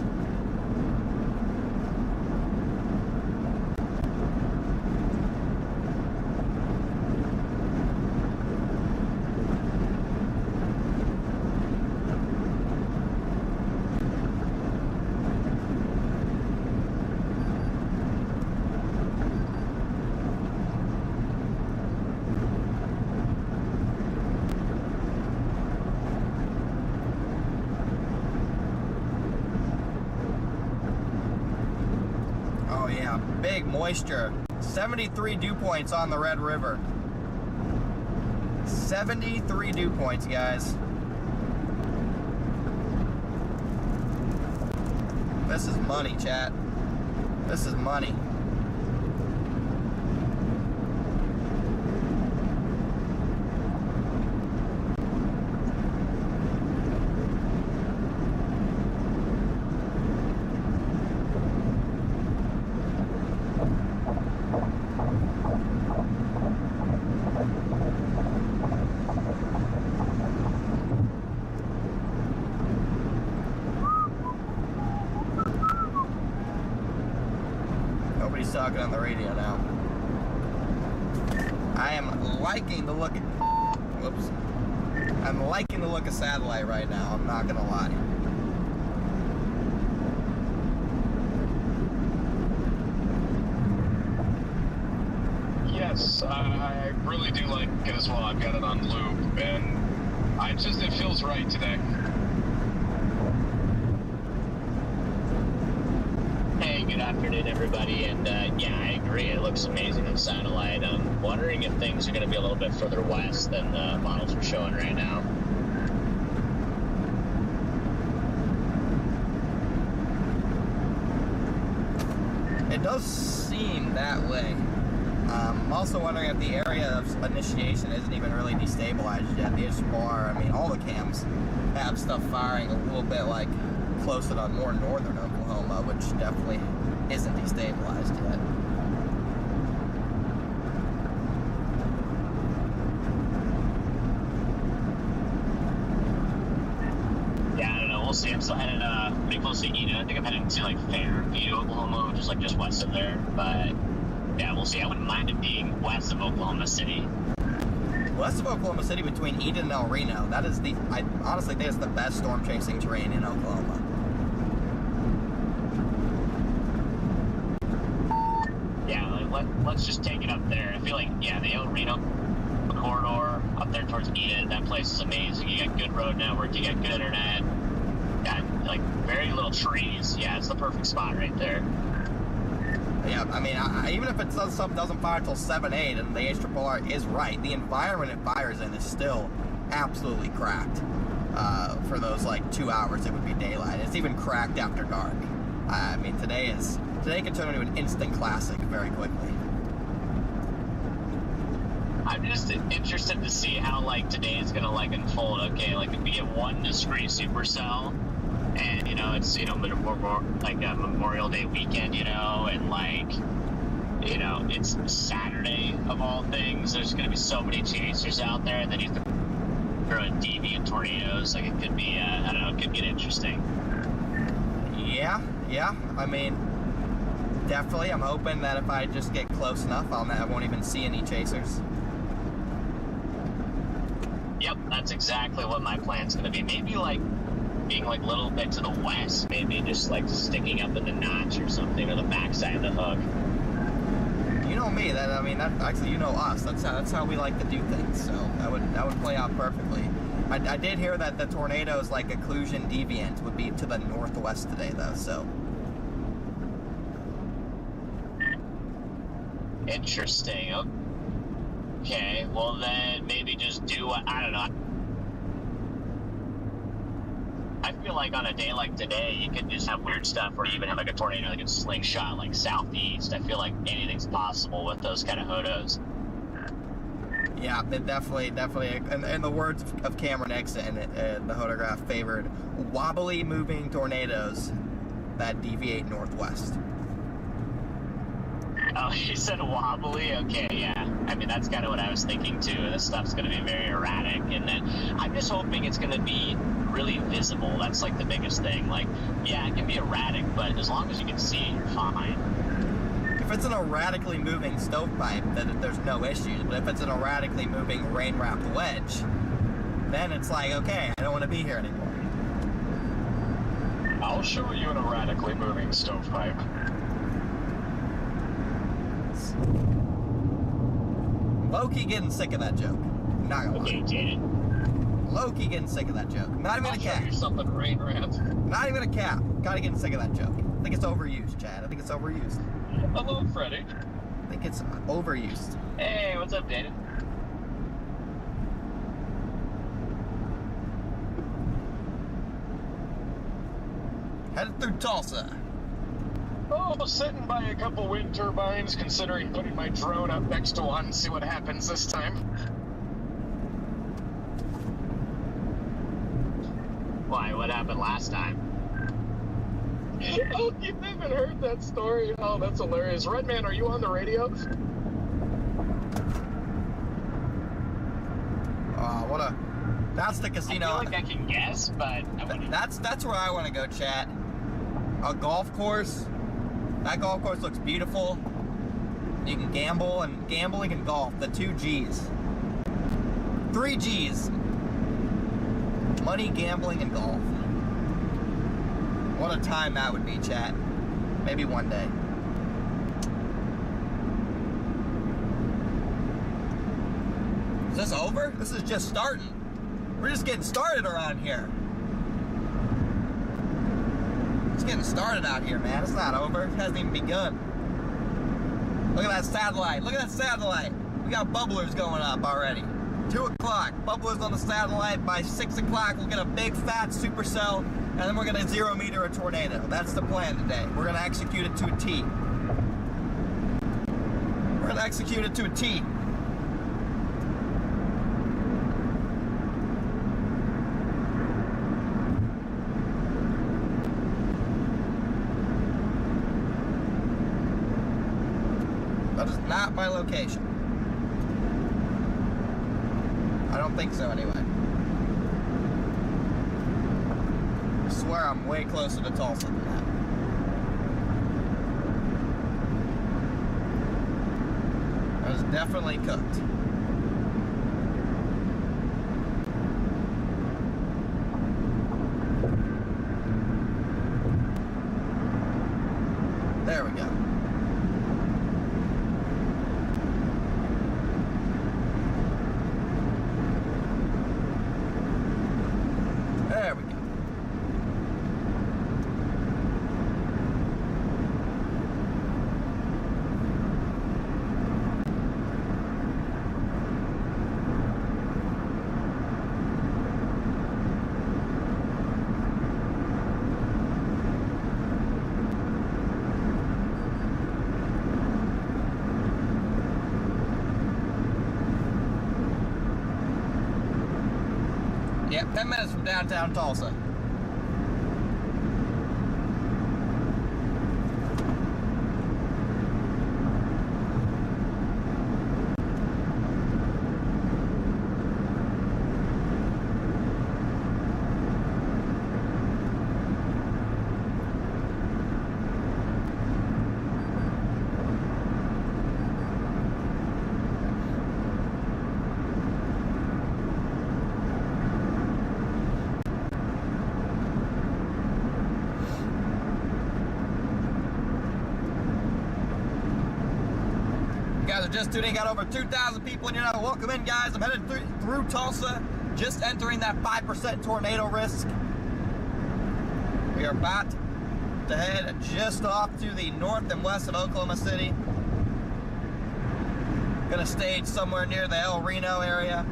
Big moisture. 73 dew points on the Red River. 73 dew points, guys. This is money, chat. This is money. Talking on the radio now. I am liking the look at, whoops. I'm liking the look of satellite right now, I'm not gonna lie. Yes, I really do like it as well. I've got it on loop, and it feels right today. Good afternoon, everybody, and yeah, I agree. It looks amazing on satellite. I'm wondering if things are going to be a little bit further west than the models are showing right now. It does seem that way. I'm also wondering if the area of initiation isn't even really destabilized yet. The HBR, I mean, all the cams have stuff firing a little bit like closer to more northern Oklahoma, which definitely isn't destabilized yet. Yeah, I don't know. We'll see. I'm still headed pretty close to Enid. I think I'm heading to like Fairview, Oklahoma, which is like just west of there. But yeah, we'll see. I wouldn't mind it being west of Oklahoma City. West of Oklahoma City, between Enid and El Reno, that is I honestly think it's the best storm chasing terrain in Oklahoma. Let's just take it up there. I feel like, yeah, the El Reno corridor up there towards Enid, that place is amazing. You got good road network, you got good internet, got like very little trees. Yeah, it's the perfect spot right there. Yeah, I mean, even if it doesn't fire until 7-8 and the HRRR is right, the environment it fires in is still absolutely cracked. for those like 2 hours it would be daylight. It's even cracked after dark. I mean, today can turn into an instant classic very quickly. I'm just interested to see how like today is gonna like unfold. Okay, like if we get one discrete supercell, and it's like a Memorial Day weekend, and like it's Saturday of all things. There's gonna be so many chasers out there, and then you have to throw in deviant tornadoes. Like it could be, I don't know, it could get interesting. Yeah. I mean, definitely. I'm hoping that if I just get close enough, I won't even see any chasers. Yep, that's exactly what my plan's gonna be. Maybe like being like a little bit to the west, maybe just like sticking up in the notch or something, or the backside of the hook. You know me. That actually, us. That's how we like to do things. So that would play out perfectly. I did hear that the tornadoes, like occlusion deviant, would be to the northwest today, though. So interesting. Okay, well then maybe just do what, I don't know. I feel like on a day like today, you could just have weird stuff, or even have like a tornado like a slingshot like southeast. I feel like anything's possible with those kind of hodos. yeah, it definitely. In the words of Cameron Nixon, the hodograph favored wobbly moving tornadoes that deviate northwest. Oh, you said wobbly? Okay, yeah. I mean, that's kind of what I was thinking too. This stuff's going to be very erratic. And then I'm just hoping it's going to be really visible. That's like the biggest thing. Like, yeah, it can be erratic, but as long as you can see it, you're fine. If it's an erratically moving stovepipe, then there's no issues. But if it's an erratically moving rain-wrapped wedge, then it's like, okay, I don't want to be here anymore. I'll show you an erratically moving stovepipe. Low-key getting sick of that joke. Not gonna lie. Okay, Jaden. Low-key getting sick of that joke. Not even I'll a show cap. you something rain wrapped. Not even a cap. Kinda getting sick of that joke. I think it's overused, Chad. I think it's overused. Hello, Freddy. I think it's overused. Hey, what's up, Jaden? Headed through Tulsa. Oh, sitting by a couple wind turbines, considering putting my drone up next to one, see what happens this time. Why, what happened last time? Oh, you haven't heard that story? Oh, that's hilarious. Redman, are you on the radio? That's the casino. I feel like I can guess, but I wouldn't. That's where I want to go, chat. A golf course. That golf course looks beautiful. You can gambling and golf. The 2 G's. 3 G's. Money, gambling, and golf. What a time that would be, chat. Maybe one day. Is this over? This is just starting. We're just getting started around here. It's getting started out here, man. It's not over. It hasn't even begun. Look at that satellite. Look at that satellite. We got bubblers going up already. 2 o'clock. Bubblers on the satellite. By 6 o'clock, we'll get a big fat supercell, and then we're going to 0 meter a tornado. That's the plan today. We're going to execute it to a T. We're going to execute it to a T. That is not my location. I don't think so, anyway. I swear I'm way closer to Tulsa than that. That is definitely cooked. There we go. There we go. Yep, 10 minutes from downtown Tulsa. Guys are just tuning, got over 2,000 people in here now. Welcome in, guys. I'm headed through Tulsa, just entering that 5% tornado risk. We are about to head just off to the north and west of Oklahoma City. Gonna stage somewhere near the El Reno area.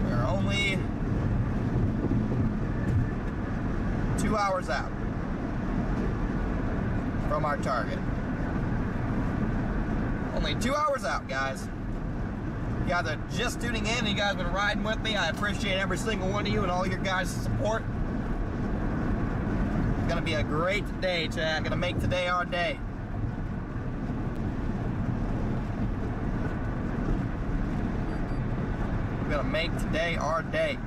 We're only 2 hours out from our target. Only 2 hours out, guys. You guys are just tuning in and you guys have been riding with me. I appreciate every single one of you and all your guys' support. It's gonna be a great day, chat. Gonna make today our day. We're gonna make today our day.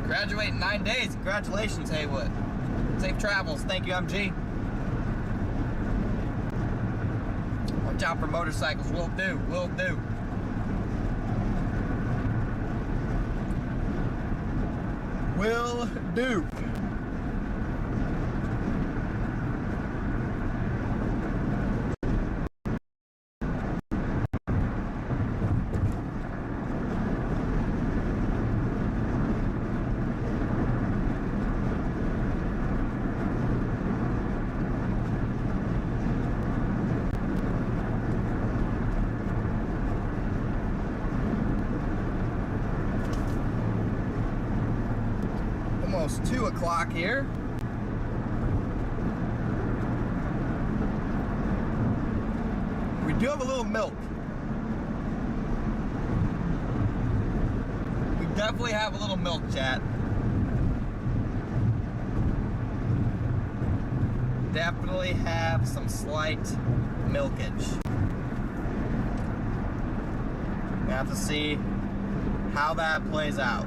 Graduate in 9 days. Congratulations, Haywood. Safe travels. Thank you, MG. Watch out for motorcycles. Will do. Will do. Will do. Almost 2 o'clock here. We do have a little milk. We definitely have a little milk, chat. Definitely have some slight milkage. We have to see how that plays out.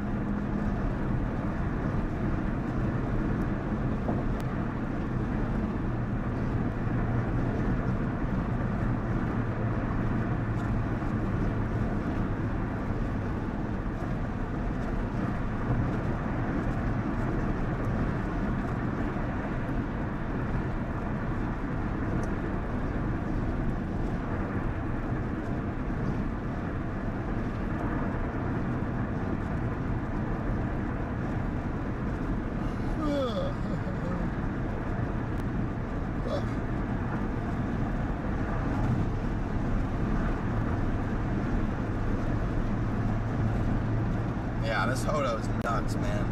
Yeah, this Hodo is nuts, man.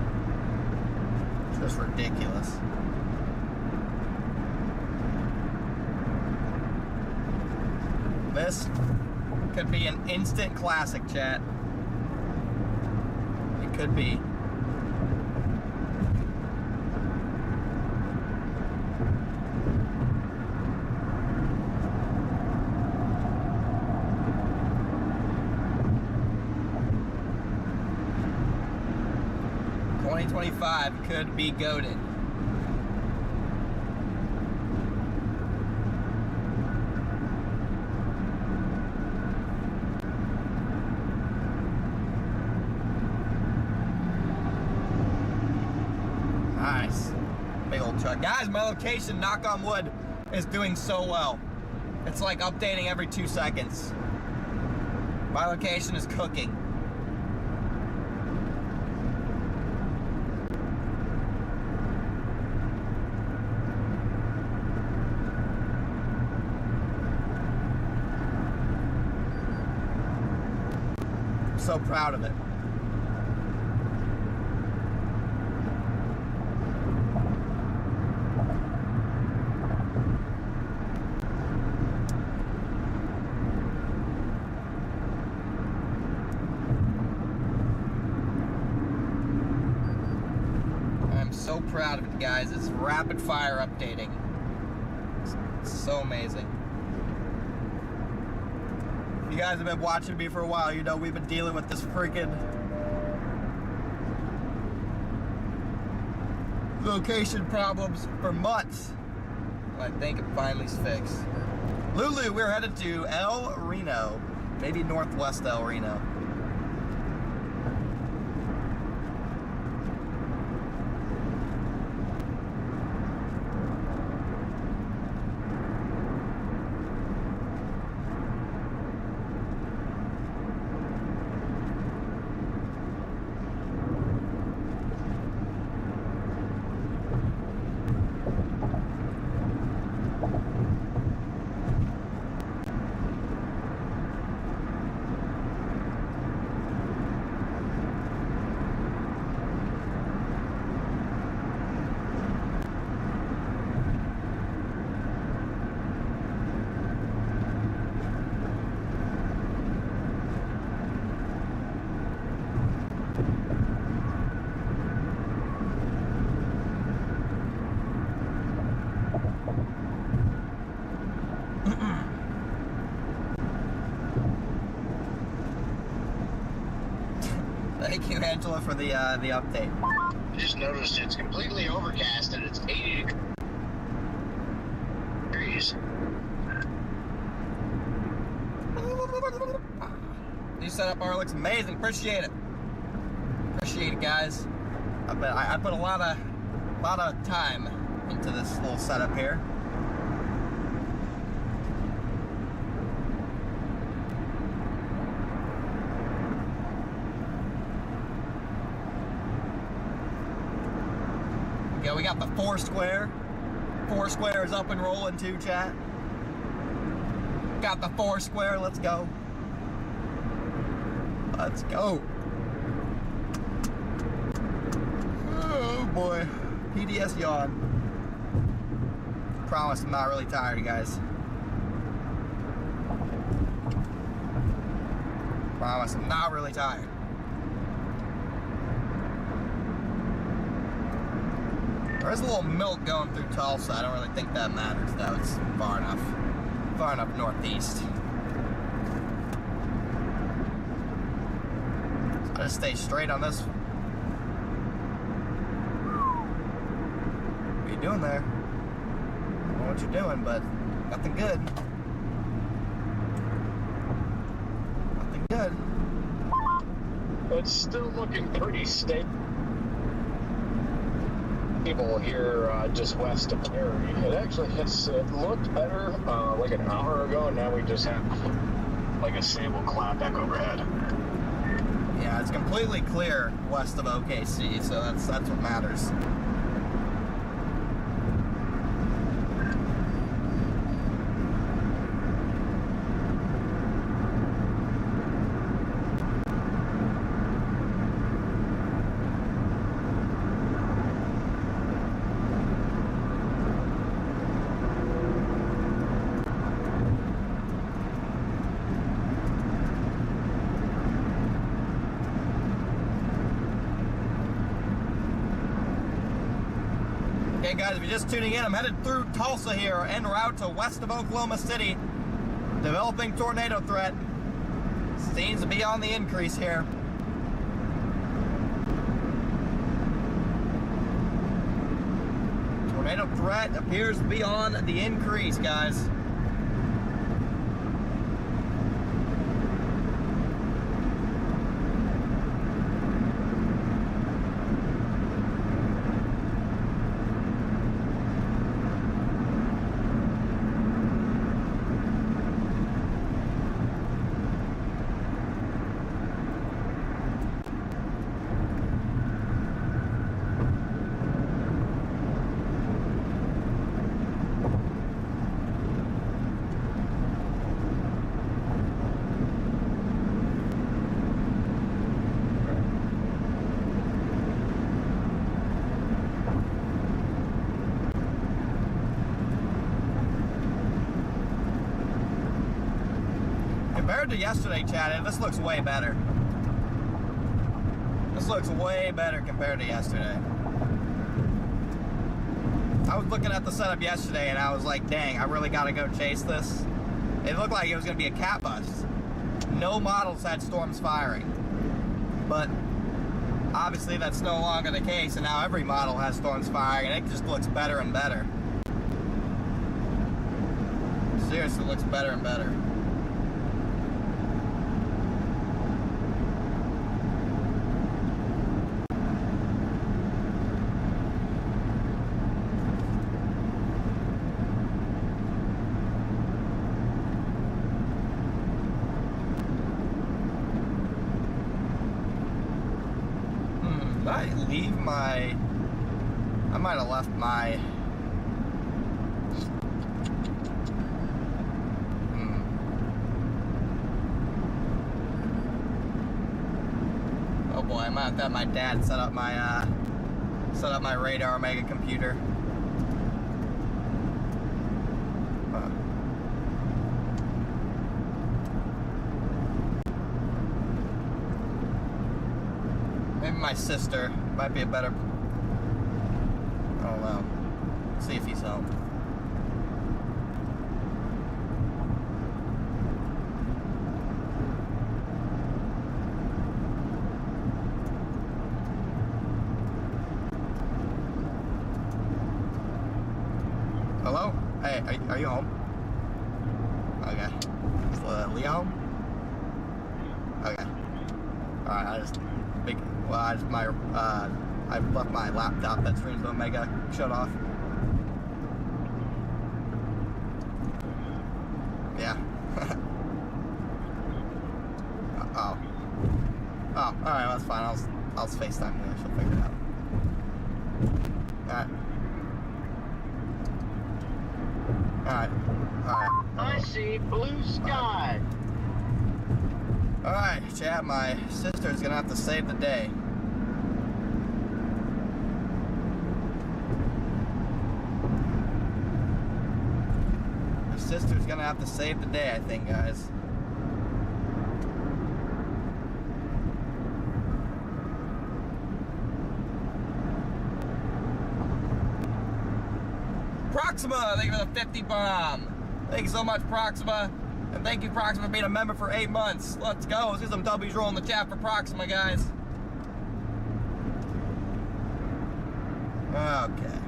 Just ridiculous. This could be an instant classic, chat. It could be. '25 could be goated. Guys, my location, knock on wood, is doing so well. It's like updating every 2 seconds. My location is cooking. I'm so proud of it. So proud of it, guys. It's rapid fire updating. It's so amazing. If you guys have been watching me for a while, you know we've been dealing with this freaking location problems for months. I think it finally is fixed. Lulu, we're headed to El Reno, maybe northwest El Reno. Thank you, Angela, for the update. I just noticed it's completely overcast and it's 80 degrees. New setup art looks amazing. Appreciate it. Appreciate it, guys. I put a lot of time into this little setup here. Yeah, we got the Foursquare. Foursquare is up and rolling too, chat. Got the Foursquare, let's go. Let's go. Oh boy. PDS yawn. Promise I'm not really tired, guys. Promise I'm not really tired. There is a little milk going through Tulsa. I don't really think that matters though. It's far enough northeast. So I just stay straight on this. What are you doing there? I don't know what you're doing, but nothing good. Nothing good. It's still looking pretty stable here just west of Perry. It actually it looked better like an hour ago, and now we just have like a stable clapback overhead. Yeah, it's completely clear west of OKC, so that's what matters. Okay, guys, if you're just tuning in, I'm headed through Tulsa here, en route to west of Oklahoma City. Developing tornado threat. Seems to be on the increase here. Tornado threat appears to be on the increase, guys. compared to yesterday, Chad, this looks way better. This looks way better compared to yesterday. I was looking at the setup yesterday and I was like, dang, I really gotta go chase this. It looked like it was gonna be a cat bust. No models had storms firing. But obviously that's no longer the case, and now every model has storms firing, and it just looks better and better. Seriously, looks better and better. Did I leave my... I might have left my... Oh boy, I might have to have my dad set up my radar mega computer. Maybe my sister might be a better... I don't know. Let's see if he's home. Hello? Hey, are you home? Okay. Is Leo home? Okay. Alright, I left my laptop that streams Omega shut off. Yeah. Oh, alright, that's fine. I'll FaceTime her. She'll figure it out. Alright. I see blue sky. Alright, Chad, my sister's gonna have to save the day. My sister's gonna have to save the day, I think, guys. Proxima, thank you for the 50 bomb. Thank you so much, Proxima. And thank you, Proxima, for being a member for 8 months. Let's go. Let's get some W's rolling in the chat for Proxima, guys. Okay.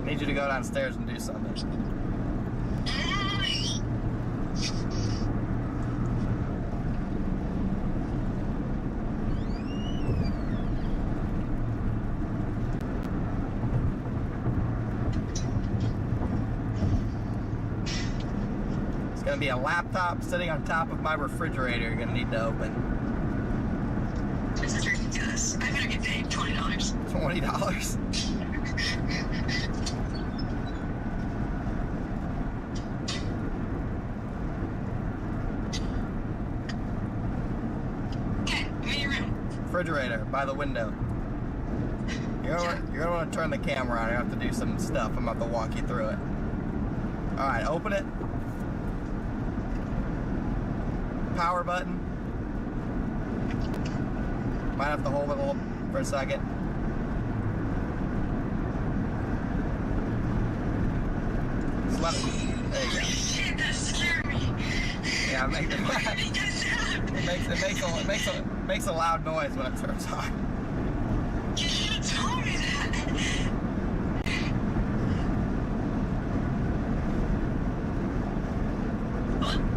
Need you to go downstairs and do something. Gonna be a laptop sitting on top of my refrigerator you're gonna need to open. This is ridiculous. I better get paid $20. $20? Okay, I'm in your room. Refrigerator by the window. You're gonna want to turn the camera on. I have to do some stuff. I'm about to walk you through it. Alright, open it. Power button. Might have to hold it a little for a second. Just let it. There you go. Shit, that scared me. Yeah, it makes a loud noise when it turns on. You should have told me that.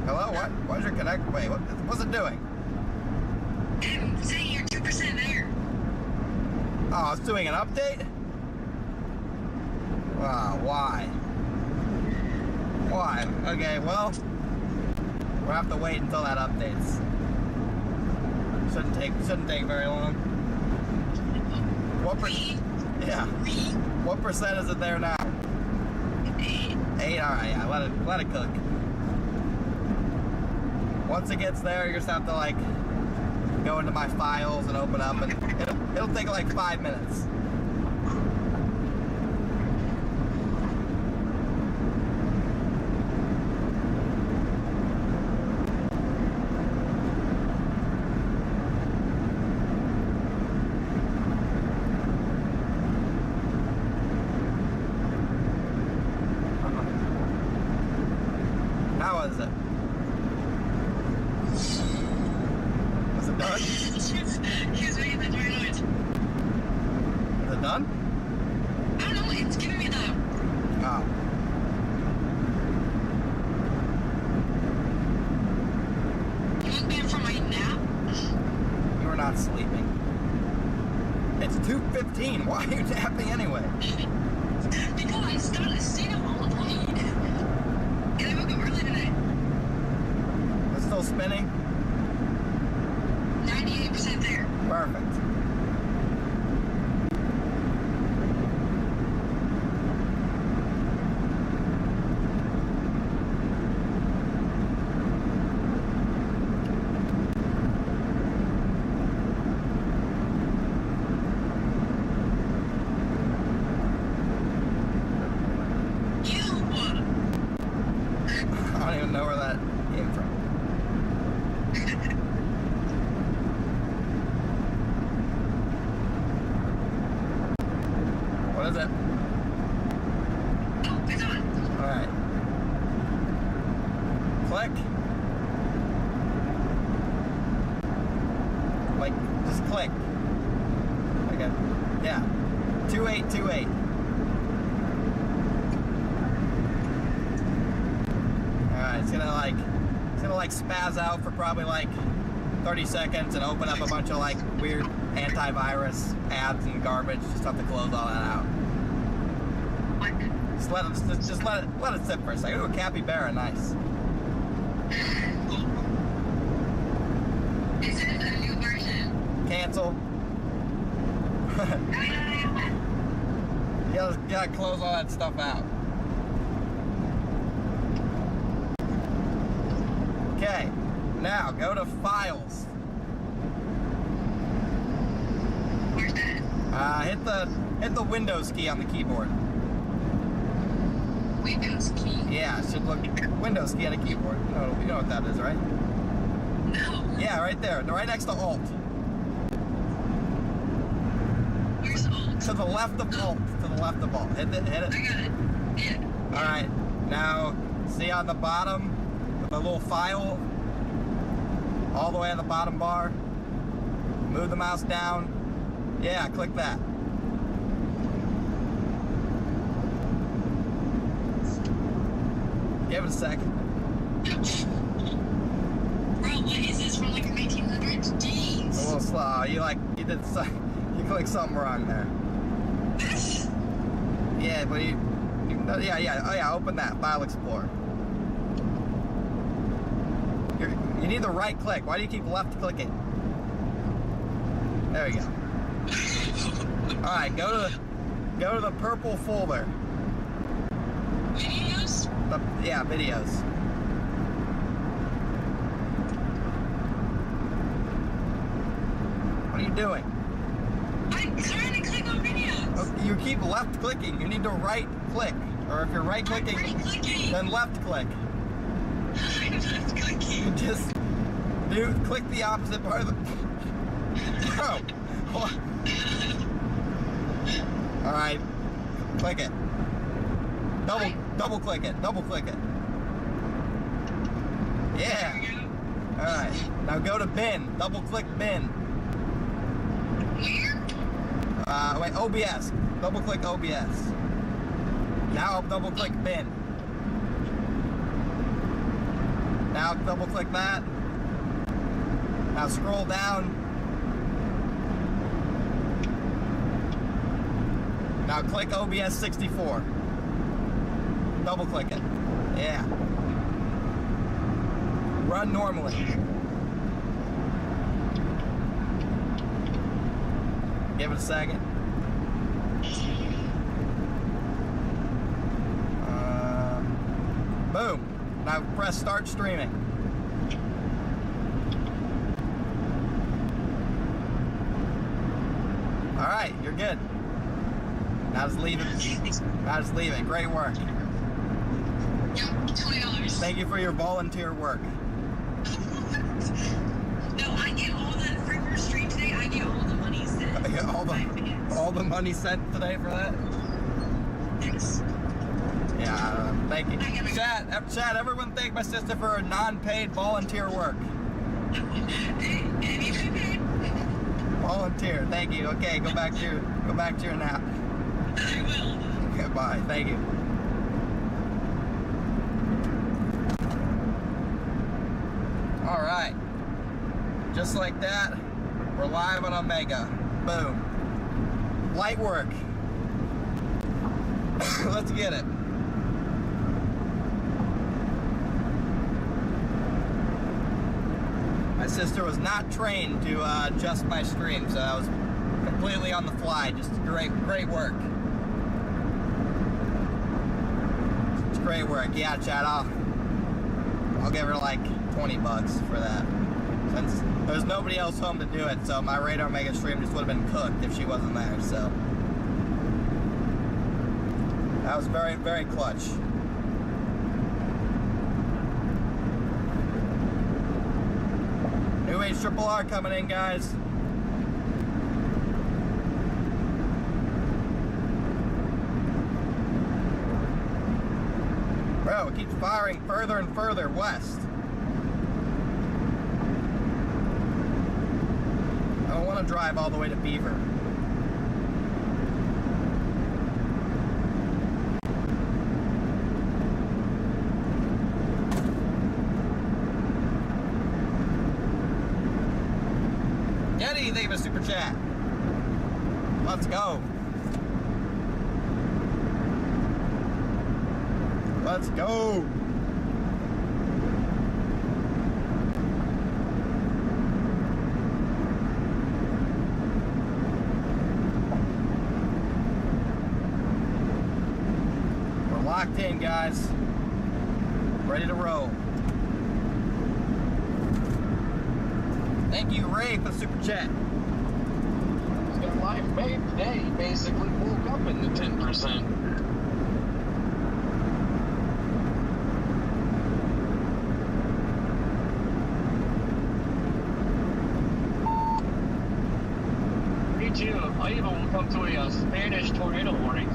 Hello? Why's your connect? Wait, what's it doing? I'm saying you're 2% there. Oh, it's doing an update? Wow, why? Why? Okay, well, we'll have to wait until that updates. Shouldn't take very long. What percent is it there now? 8. 8? Alright, yeah, let it cook. Once it gets there, you just have to, like, go into my files and open up, and it'll take like 5 minutes. How is it? Was it done? He was making the door noise. Is it done? I don't know, it's giving me the... Oh. You want me from my nap? You are not sleeping. It's 2:15. Why are you napping anyway? Because I stayed up all night. And I woke up early today. It's still spinning? 98% there. Perfect. I don't even know where that came from. What is it? Oh, it's on. Alright. Click. Like, just click. Okay. Yeah. 2828. Alright, it's gonna like spaz out for probably like 30 seconds and open up a bunch of like weird antivirus ads and garbage. Just have to close all that out. What? Just let it sit for a second. Ooh, a capybara, nice. Is it a new version? Cancel. You gotta close all that stuff out. Okay, now go to Files. Where's that? Hit the Windows key on the keyboard. Windows key? Yeah, it should look Windows key on the keyboard. You know what that is, right? No. Yeah, right there, right next to Alt. Where's Alt? To the left of Alt. To the left of Alt. Hit it. I got it. Yeah. All right. Now, see on the bottom, the little file, all the way on the bottom bar. Move the mouse down. Yeah, click that. Give it a second. Bro, what is this from like the 1900s? Jeez. A little slow. You clicked something wrong there. Yeah, but yeah. Open that File Explorer. You need the right click. Why do you keep left clicking? There you go. All right, go to the purple folder. Videos? Yeah, videos. What are you doing? I'm trying to click on videos. Oh, you keep left clicking. You need to right click. Or if you're right clicking, I'm right clicking. then left click. I'm left clicking. Just click the opposite part of the. Bro. All right, click it. Double click it. Double click it. Yeah. All right. Now go to bin. Double click bin. Where? Wait, OBS. Double click OBS. Now double click bin. Now double click that. Now scroll down. Now click OBS 64. Double click it. Yeah. Run normally. Give it a second. Boom. Now press start streaming. you're good. Now just leave it. Now just leave it. Great work. Yep, $20. Thank you for your volunteer work. No, I get all the for your stream today. I get all the money sent. all the money sent today for that. Yes. Yeah, thank you. Chat, everyone thank my sister for her non-paid volunteer work. Anything paid? Volunteer, thank you. Okay, go back to your nap. I will. Okay, bye. Thank you. All right, just like that, we're live on Omega. Boom. Light work. Let's get it. My sister was not trained to adjust my stream, so I was completely on the fly. Just great work. It's great work. Yeah, Chad, I'll give her like $20 for that. Since there's nobody else home to do it, so my Radar Mega stream just would have been cooked if she wasn't there, so. That was very, very clutch. New Age Triple R coming in, guys. Bro, it keeps firing further and further west. I don't want to drive all the way to Beaver. Thank you for super chat. Let's go. Let's go. We're locked in, guys. Ready to roll. Thank you, Ray, for the super chat. He's got life made today. He basically woke up in the 10%. Me too. I even woke up to a Spanish tornado warning.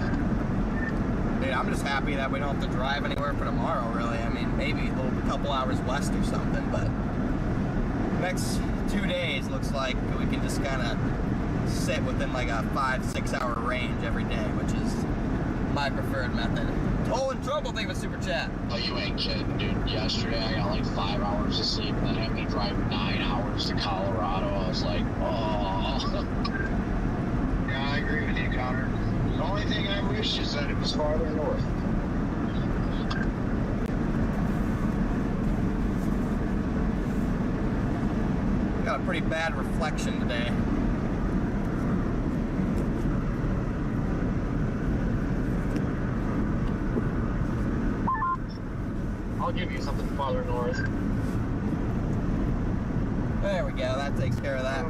Dude, I'm just happy that we don't have to drive anywhere for tomorrow, really. I mean, maybe a couple hours west or something, but next 2 days looks like we can just kind of sit within like a 5-6 hour range every day, which is my preferred method. Toll in trouble, thank you for super chat. Oh, you ain't kidding, dude. Yesterday I got like 5 hours of sleep and then having to drive 9 hours to Colorado. I was like, oh. Yeah, I agree with you, Connor. The only thing I wish is that it was farther north. Got a pretty bad reflection today. I'll give you something farther north. There we go, that takes care of that.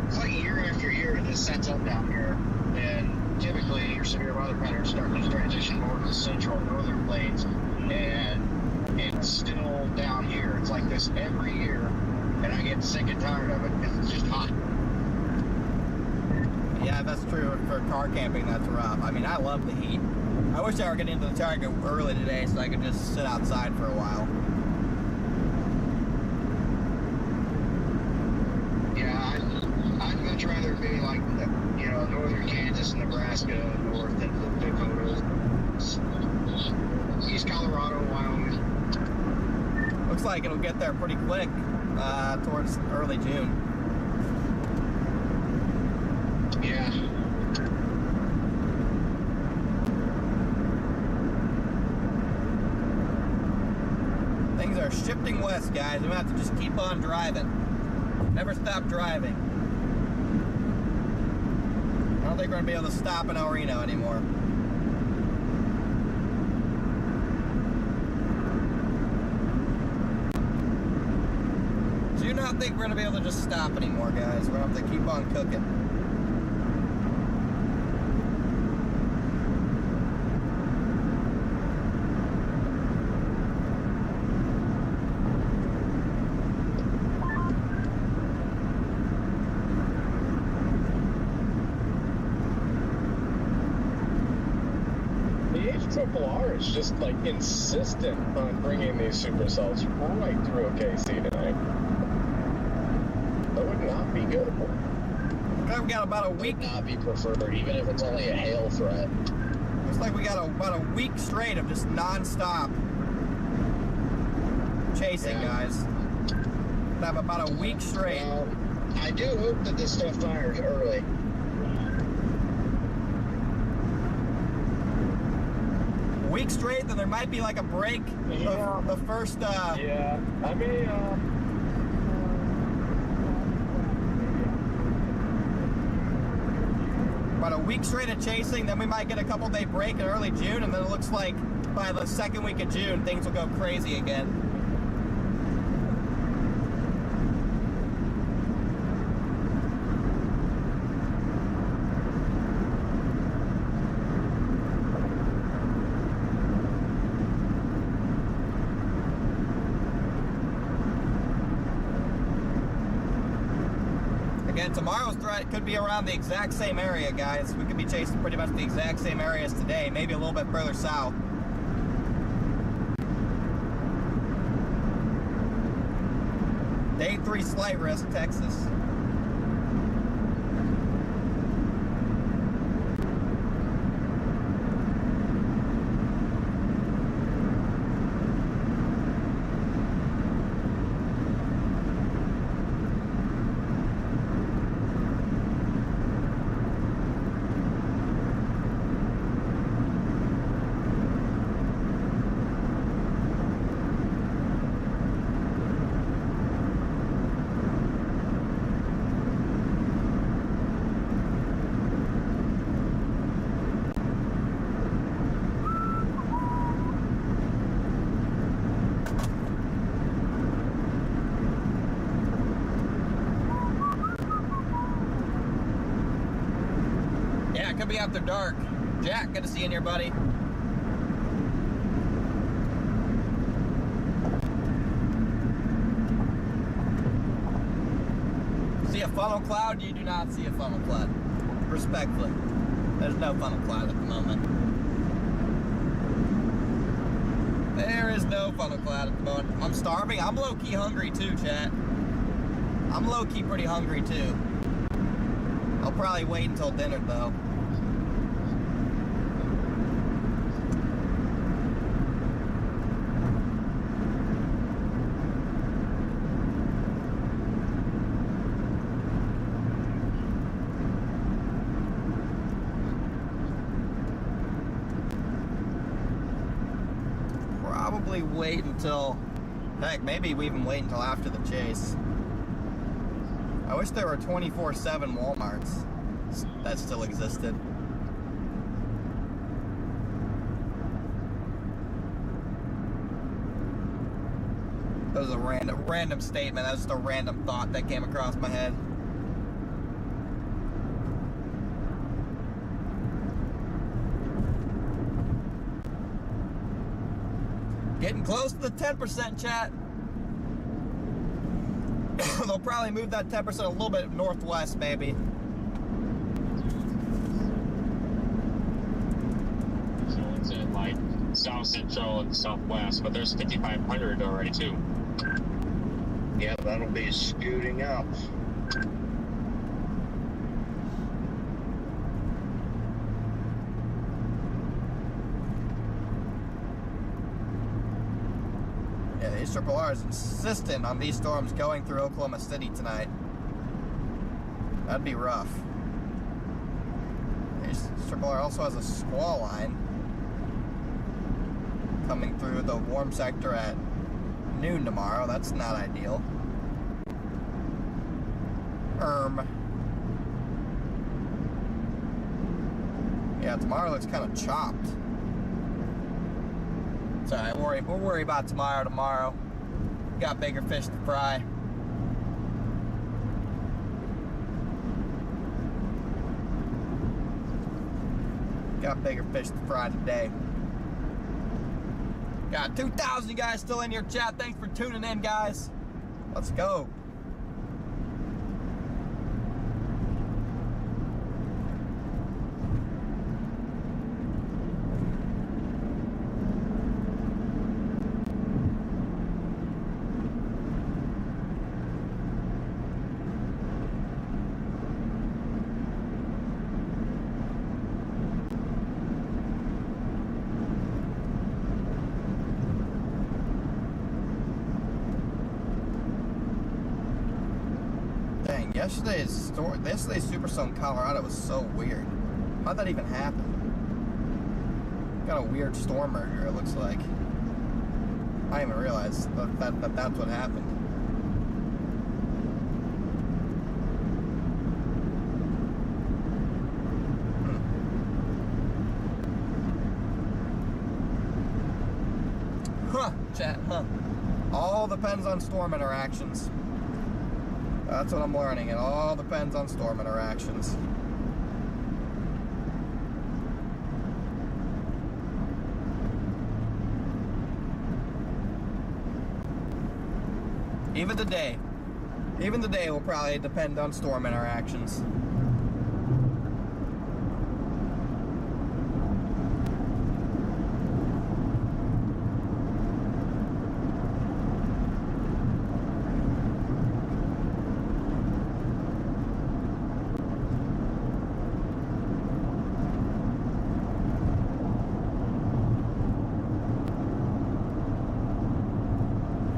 It's like year after year it just sets up down here, and typically your severe weather patterns start to transition more to the central and northern plains, and it's still down here. It's like this every year, and I get sick and tired of it because it's just hot. Yeah, that's true. For car camping, that's rough. I mean, I love the heat. I wish I were getting into the Target early today so I could just sit outside for a while. Yeah, I'd much rather be like, you know, northern Kansas, Nebraska, north into the Dakotas, East Colorado, Wyoming. Looks like it'll get there pretty quick towards early June. Yeah. Things are shifting west, guys. We have to just keep on driving. Never stop driving. I don't think we're going to be able to stop in El Reno anymore. Do not think we're going to be able to just stop anymore, guys. We're going to have to keep on cooking. Triple R is just like insistent on bringing these supercells right through a KC tonight. That would not be good. Okay, we got about a week. Would not be preferred, even if it's only a hail threat. Looks like we got about a week straight of just non-stop chasing, guys. We have about a week straight. I do hope that this stuff fires early. Week straight, then there might be like a break. The first. Yeah, I may. About a week straight of chasing, then we might get a couple day break in early June, and then it looks like by the second week of June, things will go crazy again. Again, tomorrow's threat could be around the exact same area, guys. We could be chasing pretty much the exact same area as today, maybe a little bit further south. Day 3 slight risk, Texas. Could be after dark. Jack, good to see you in here, buddy. See a funnel cloud? You do not see a funnel cloud. Respectfully. There's no funnel cloud at the moment. There is no funnel cloud at the moment. I'm starving. I'm low-key hungry too, chat. I'm low-key pretty hungry too. I'll probably wait until dinner though. Probably wait until, heck, maybe we even wait until after the chase. I wish there were 24/7 Walmarts that still existed. That was a random statement. That was just a random thought that came across my head. Getting close to the 10%, chat. They'll probably move that 10% a little bit northwest, maybe. So it's in like south central and southwest, but there's 5,500 already too. Yeah, that'll be scooting up. Yeah, the Triple R is insistent on these storms going through Oklahoma City tonight. That'd be rough. The Triple R also has a squall line coming through the warm sector at noon tomorrow. That's not ideal. Yeah, tomorrow looks kind of chopped. It's alright, we'll worry about tomorrow. Got bigger fish to fry. Got bigger fish to fry today. Got 2,000 you guys still in your chat. Thanks for tuning in, guys. Let's go. Yesterday's supercell in Colorado was so weird. How'd that even happen? Got a weird storm merger, it looks like. I didn't even realize that's what happened. Chat, all depends on storm interactions. That's what I'm learning. It all depends on storm interactions. Even the day will probably depend on storm interactions.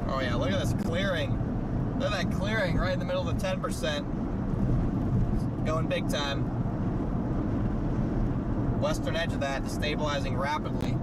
Oh yeah, look at this clearing. Look at that clearing right in the middle of the 10%. Going big time. Western edge of that destabilizing rapidly.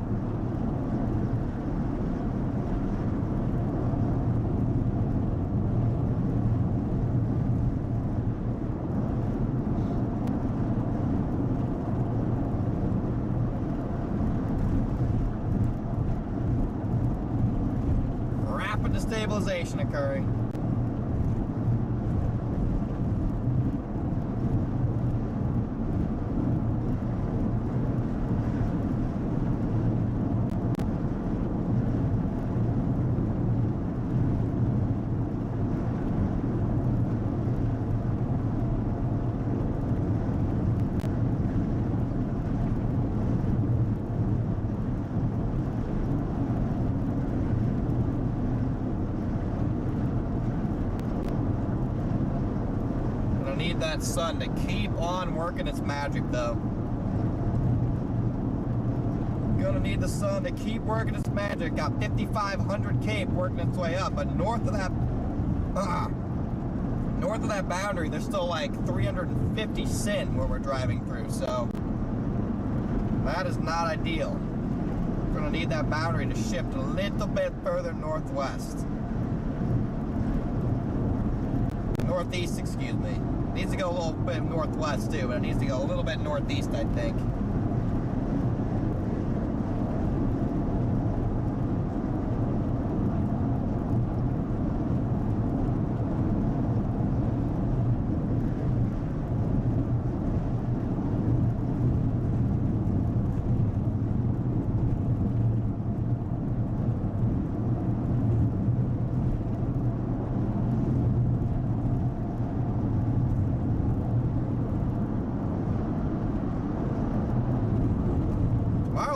Rapid destabilization occurring. Need that sun to keep on working its magic, though. Gonna need the sun to keep working its magic. Got 5,500 cape working its way up, but north of that boundary, there's still like 350 sin where we're driving through, so that is not ideal. We're gonna need that boundary to shift a little bit further northwest. Northeast, excuse me. Needs to go a little bit northwest too, but it needs to go a little bit northeast, I think.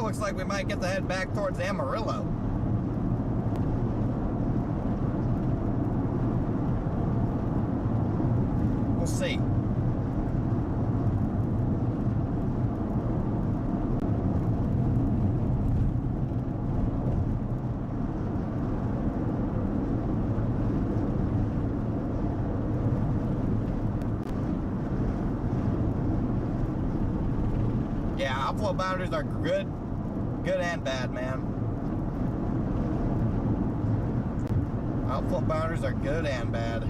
Looks like we might get to head back towards Amarillo. We'll see. Yeah, outflow boundaries are good and bad, man. Outflow boundaries are good and bad.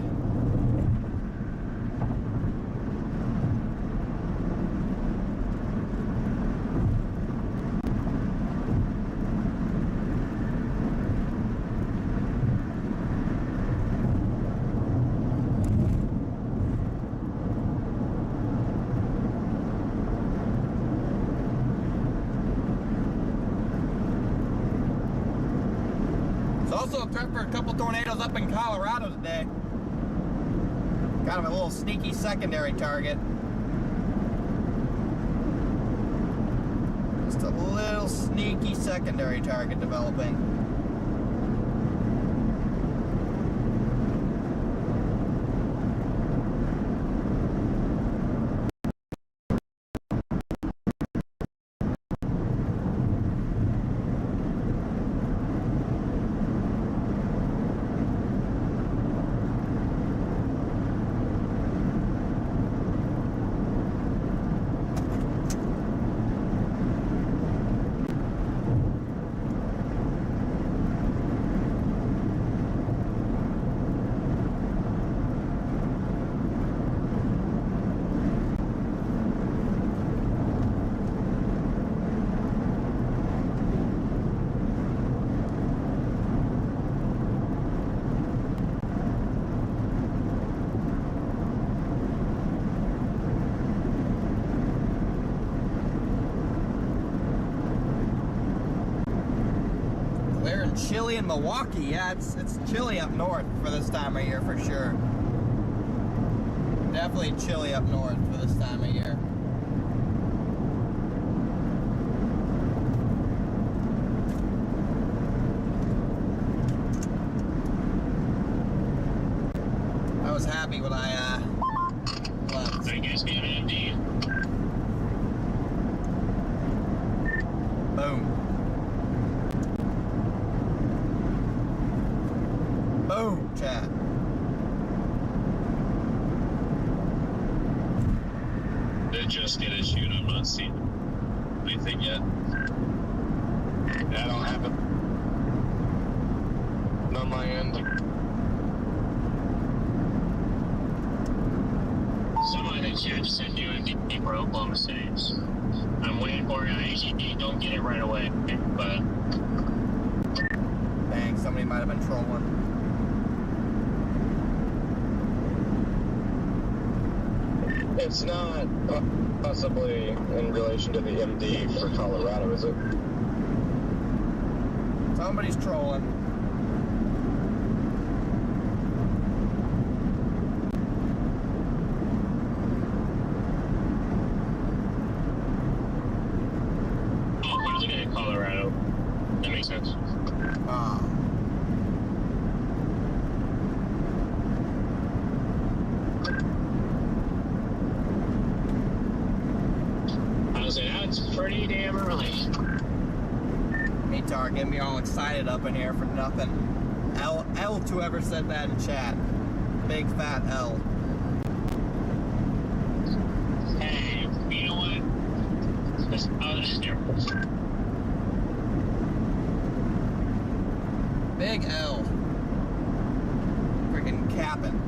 Also a threat for a couple tornadoes up in Colorado today. Kind of a little sneaky secondary target. Just a little sneaky secondary target developing. chilly in Milwaukee. Yeah, it's chilly up north for this time of year for sure. Definitely chilly up north for this time of year. I was happy when I left. I guess be an MD. Boom. Boom, chat. Did just get issued. I'm not seeing anything yet. Yeah, I don't have it on my end. Someone that should send you MD for Oklahoma City. I'm waiting for it. I don't get it right away, but Dang, somebody might have been trolling. It's not possibly in relation to the MD for Colorado, is it? Somebody's trolling. oh, we're looking at Colorado. That makes sense. Ah. I was like, that's pretty damn early. Me tar, getting me all excited up in here for nothing. L to whoever said that in chat. Big fat L. Hey, you know what? Just, there. Big L. Freaking capping.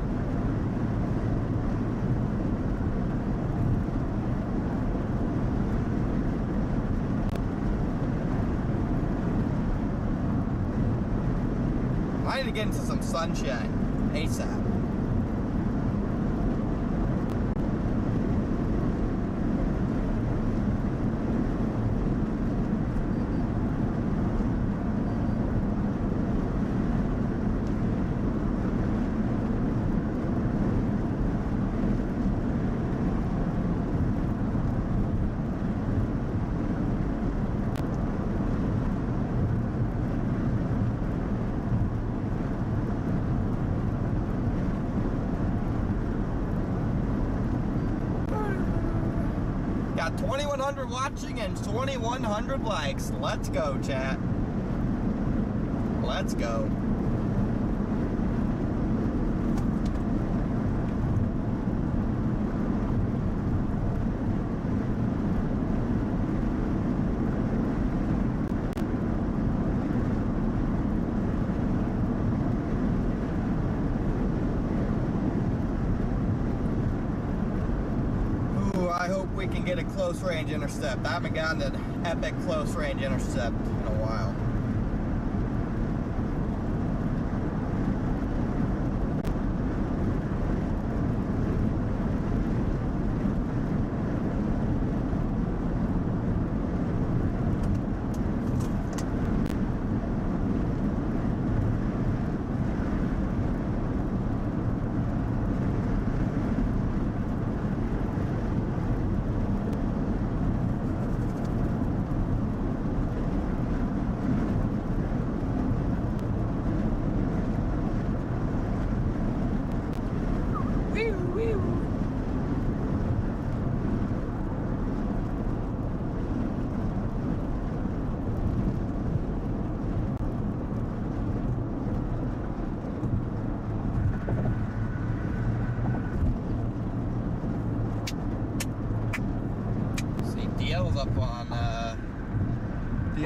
I need to get into some sunshine ASAP. Got 2,100 watching and 2,100 likes. Let's go, chat. Let's go. I hope we can get a close range intercept. I haven't gotten an epic close range intercept in a while.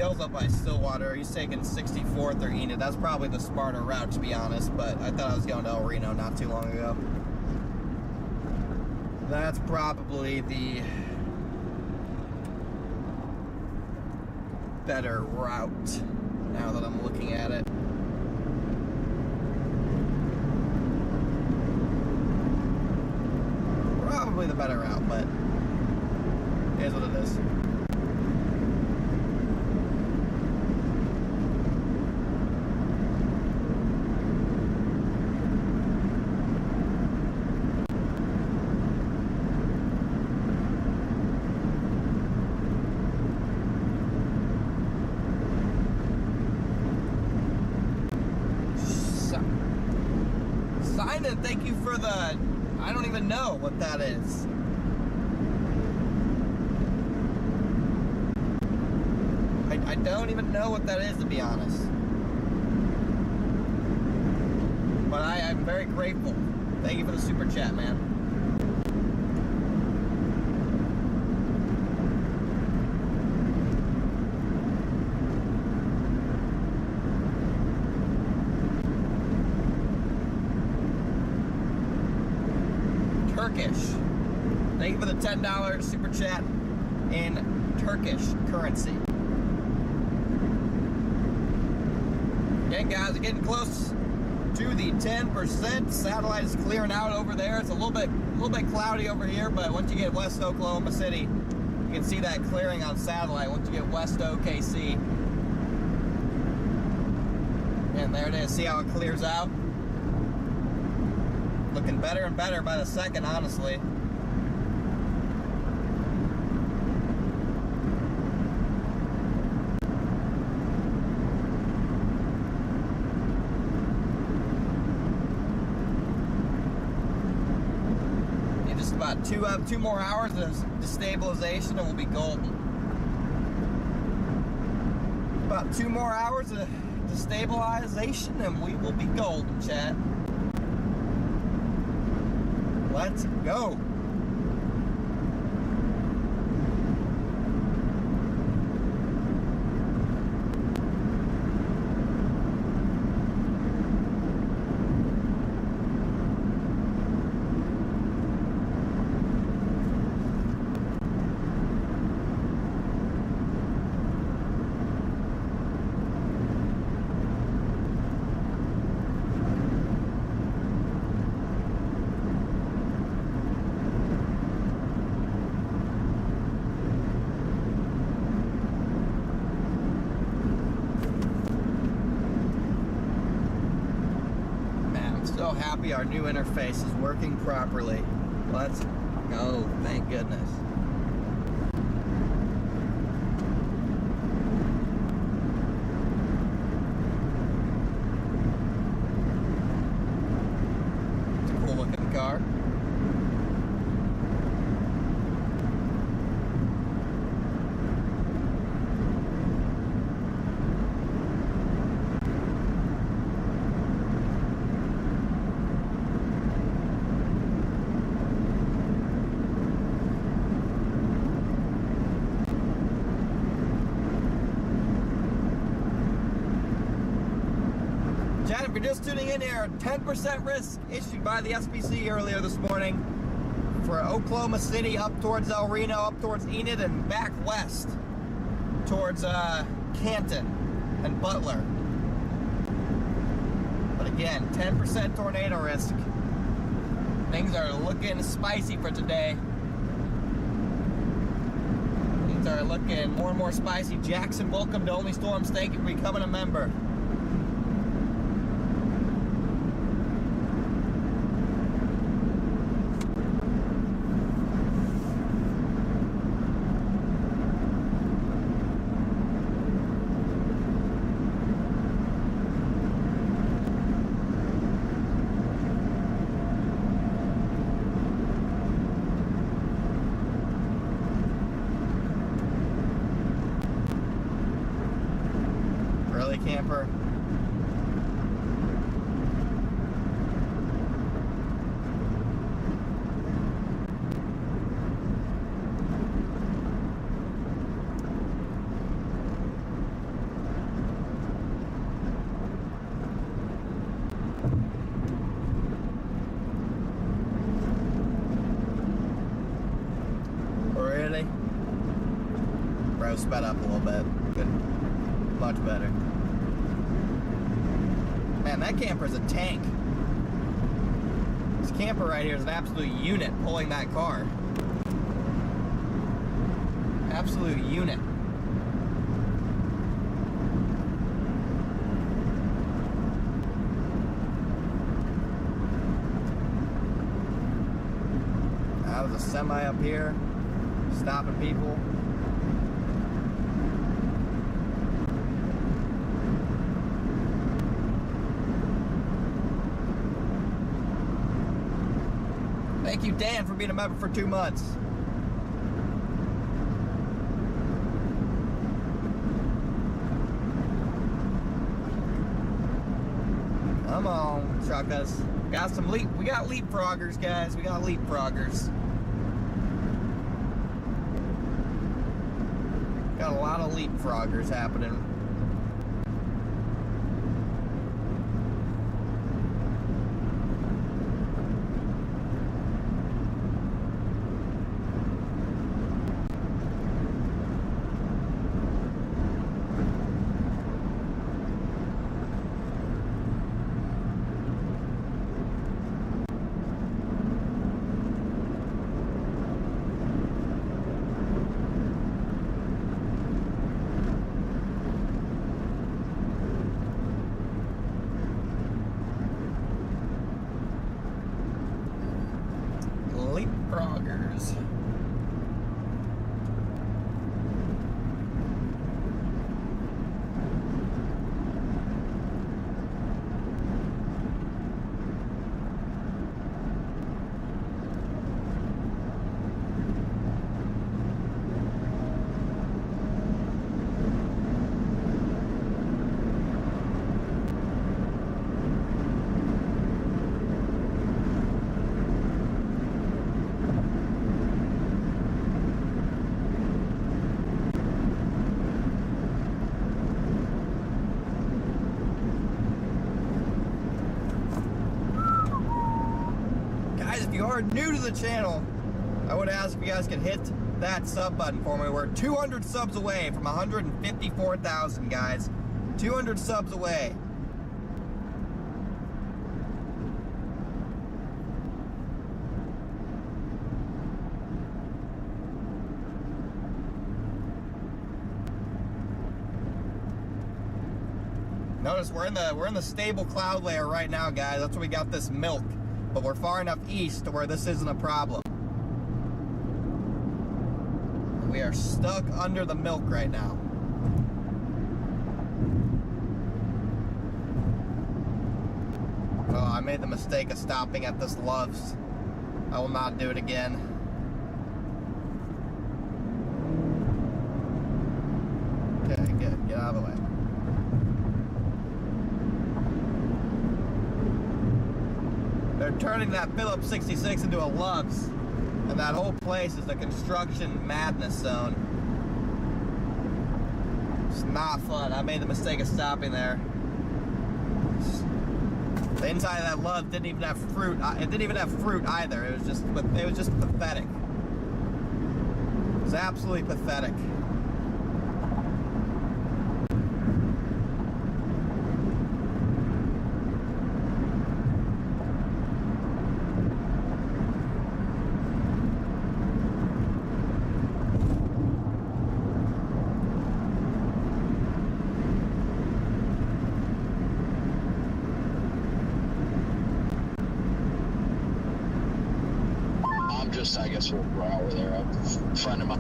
DL's up by Stillwater. He's taking 64th or Enid. That's probably the smarter route, to be honest, but I thought I was going to El Reno not too long ago. That's probably the better route now that I'm looking at it. Probably the better route, but it is what it is. for the, I don't even know what that is. I don't even know what that is, to be honest. But I'm very grateful. Thank you for the super chat, man. Turkish. Thank you for the $10 super chat in Turkish currency. Again, guys, we're getting close to the 10%. Satellite is clearing out over there. It's a little bit cloudy over here, but once you get west Oklahoma City, you can see that clearing on satellite. Once you get west OKC, and there it is. See how it clears out? Looking better and better by the second, honestly. About two more hours of destabilization and we'll be golden. About 2 more hours of destabilization and we will be golden, chat. Let's go. Happy our new interface is working properly. Let's go, thank goodness. It's a cool looking car. If you're just tuning in here, 10% risk issued by the SPC earlier this morning for Oklahoma City up towards El Reno, up towards Enid, and back west towards Canton and Butler. But again, 10% tornado risk. Things are looking spicy for today. Things are looking more and more spicy. Jackson, welcome to Only Storms. Thank you for becoming a member. Camper. Really? Bro, sped up a little bit. Good. Much better. Man, that camper's a tank. This camper right here is an absolute unit pulling that car. Absolute unit. That was a semi up here, stopping people. Thank you, Dan, for being a member for 2 months. Come on, truckers. We got leapfroggers, guys. We got leapfroggers. Got a lot of leapfroggers happening. Leapfroggers. If you are new to the channel, I would ask if you guys could hit that sub button for me. We're 200 subs away from 154,000, guys. 200 subs away. Notice we're in the stable cloud layer right now, guys. That's where we got this milk. But we're far enough east to where this isn't a problem. We are stuck under the milk right now. Oh, I made the mistake of stopping at this Love's. I will not do it again. Okay, good. Get out of the way. They're turning that Phillips 66 into a Love's, and that whole place is a construction madness zone. It's not fun. I made the mistake of stopping there. The inside of that Love's didn't even have fruit. It didn't even have fruit either. It was just pathetic. It was absolutely pathetic. I guess we're over there. A friend of mine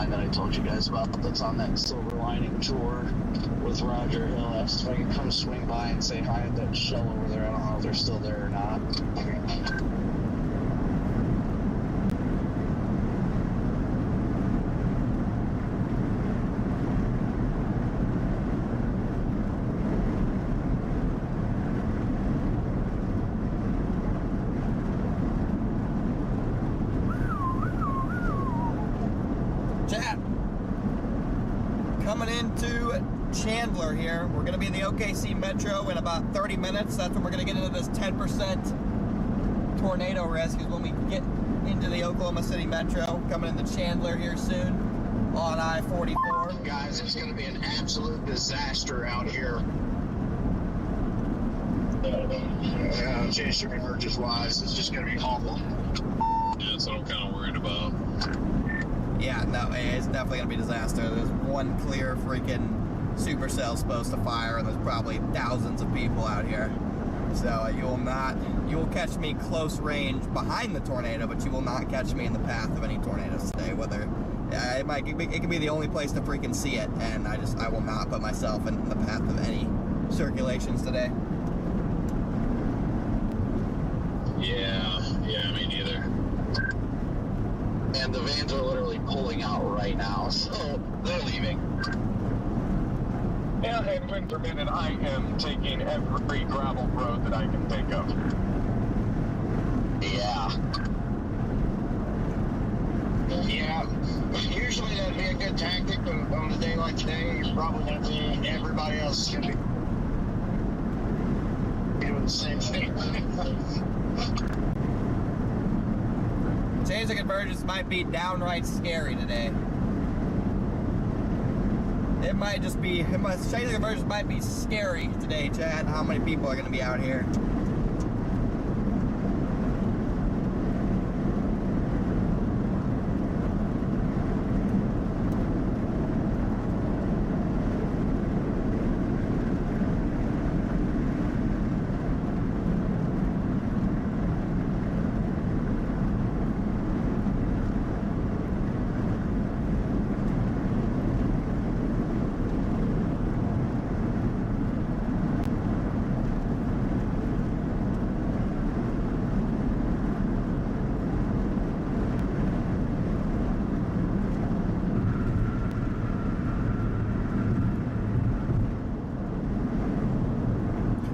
that I told you guys about that's on that Silver Lining tour with Roger Hill asked if I could come swing by and say hi at that shell over there. I don't know if they're still there or not. Coming into Chandler here. We're going to be in the OKC Metro in about 30 minutes. That's when we're going to get into this 10% tornado risk, is when we get into the Oklahoma City Metro. Coming into Chandler here soon on I-44. Guys, it's going to be an absolute disaster out here. Chasing emerges wise, it's just going to be awful. Yeah, that's what I'm kind of worried about. Yeah, no, it's definitely going to be a disaster. There's one clear freaking supercell supposed to fire, and there's probably thousands of people out here. So you will catch me close range behind the tornado, but you will not catch me in the path of any tornadoes today. Whether it can be the only place to freaking see it, and I will not put myself in the path of any circulations today. Yeah, me neither. And the vans are literally pulling out right now, so they're leaving. Yeah, and wind permitted, I am taking every gravel road that I can think of. Yeah. Yeah. Usually that'd be a good tactic, but on a day like today, you're probably going to be, everybody else is going to be doing the same thing. Change the convergence might be downright scary today. It might just be, change the convergence might be scary today, Chad. How many people are going to be out here?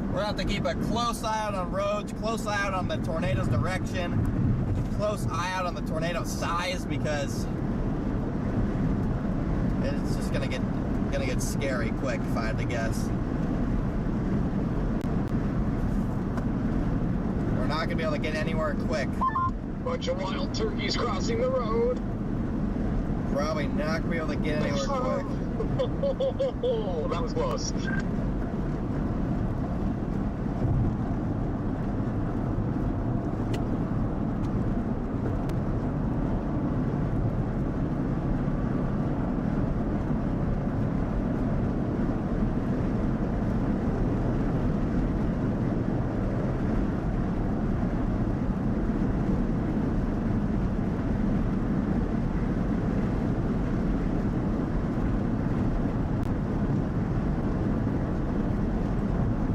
We're going to have to keep a close eye out on roads, close eye out on the tornado's direction, close eye out on the tornado size, because it's just gonna get scary quick if I had to guess. We're not gonna be able to get anywhere quick. Bunch of wild turkeys crossing the road. Probably not gonna be able to get anywhere quick. That was close.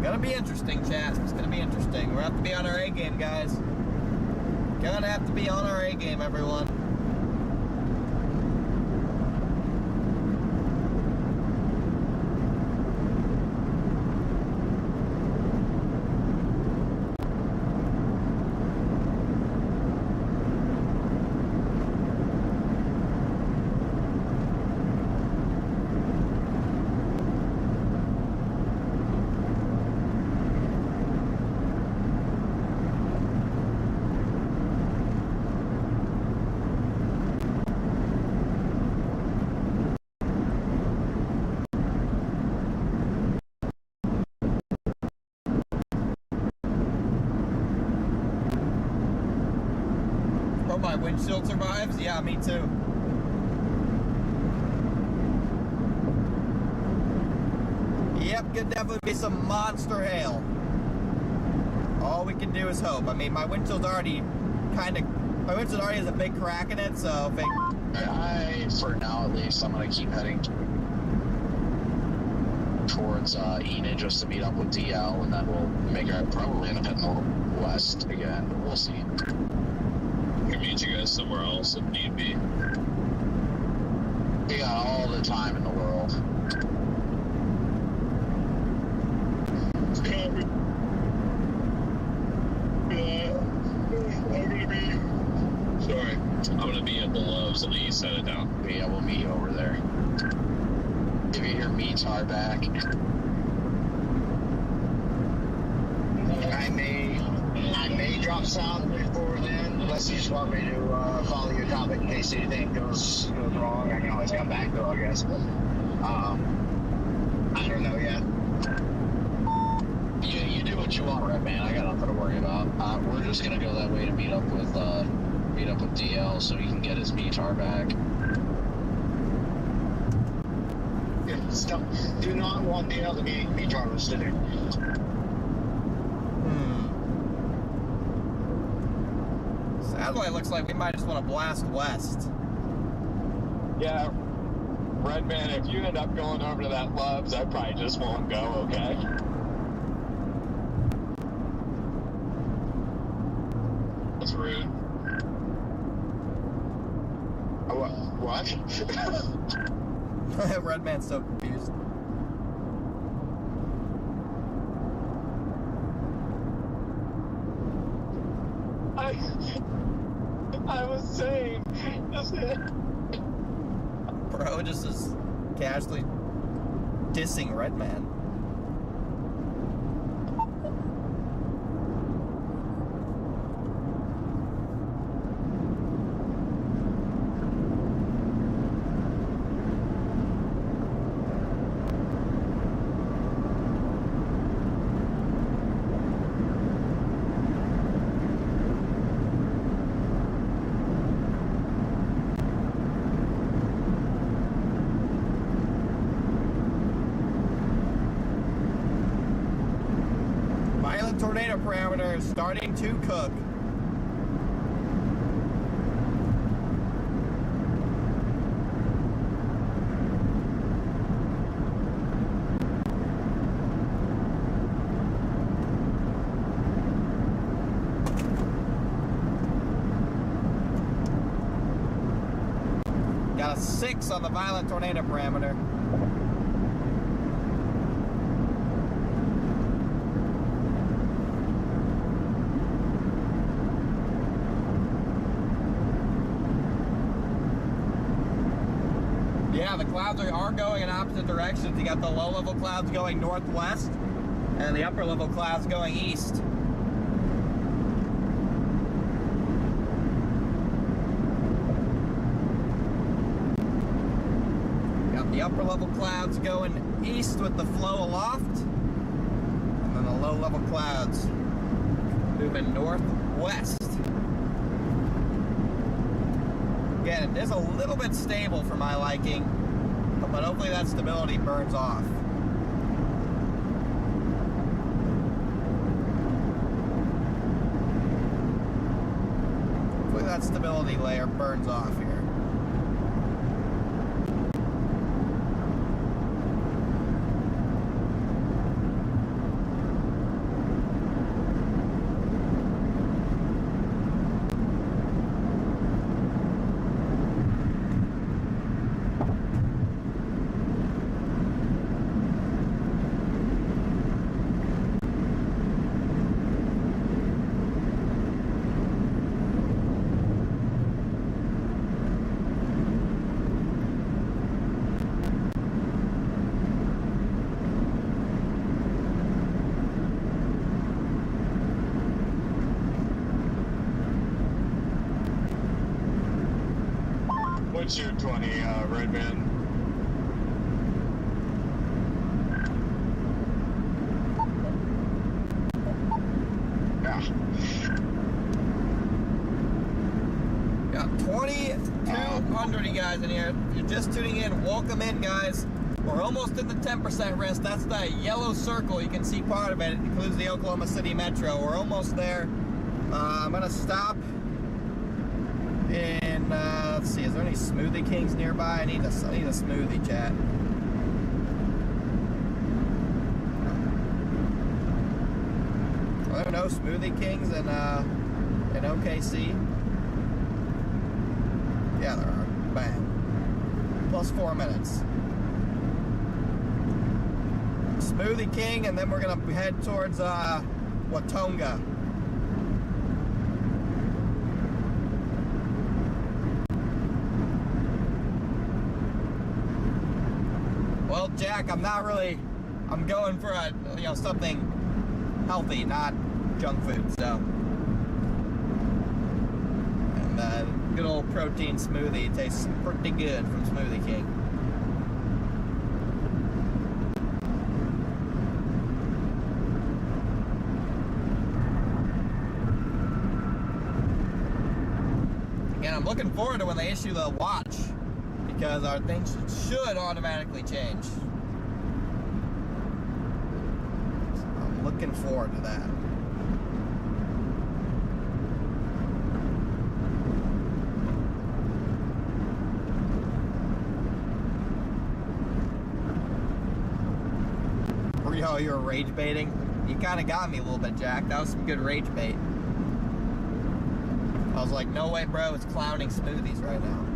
Gonna be interesting, chat. It's gonna be interesting. We're gonna have to be on our A game, guys. Gonna have to be on our A game, everyone. Oh, my windshield survives? Yeah, me too. Yep, could definitely be some monster hail. All we can do is hope. I mean, my windshield's already my windshield already has a big crack in it, so if it... For now at least, I'm going to keep heading towards Enid just to meet up with DL, and then we'll probably end up heading west again. We'll see. I can meet you guys somewhere else if need be. We got all the time in the world. I'm gonna be at the Loves on the east side of town. Yeah, we'll meet you over there. If you hear meets are back. I may drop south before then, unless you just want me to follow your topic in case anything goes wrong. I can always come back though, I guess. But I don't know yet. You do what you want, Red Man. I got nothing to worry about. We're just gonna go that way to meet up with DL so he can get his VTAR back. Yeah, do not want DL to be VTAR today. Sounds like it looks like we might just want to blast west. Yeah, Redman, if you end up going over to that Loves, I probably just won't go, okay? That's rude. What? Red man's so confused. I was saying, Bro just is casually dissing Red Man. Tornado parameter is starting to cook. Got a 6 on the violent tornado parameter. Yeah, the clouds are going in opposite directions. You got the low-level clouds going northwest, and the upper-level clouds going east. Got the upper-level clouds going east with the flow aloft, and then the low-level clouds moving northwest. Again, it is a little bit stable for my liking, but hopefully that stability burns off. Hopefully that stability layer burns off here. What's your 20, Red Man? Got 2,200 you guys in here. If you're just tuning in, welcome in, guys. We're almost in the 10% risk. That's the yellow circle. You can see part of it. It includes the Oklahoma City Metro. We're almost there. I'm going to stop in, let's see, is there any Smoothie Kings nearby? I need a smoothie, chat. Are there no Smoothie Kings in OKC? Yeah, there are. Bang. Plus 4 minutes. Smoothie King, and then we're going to head towards Watonga. Well, Jack, I'm going for something healthy, not junk food, so. And good old protein smoothie tastes pretty good from Smoothie King. Again, I'm looking forward to when they issue the watch, because our things should automatically change. So I'm looking forward to that. Yo, you were rage baiting? You kind of got me a little bit, Jack. That was some good rage bait. I was like, no way, bro, it's clowning smoothies right now.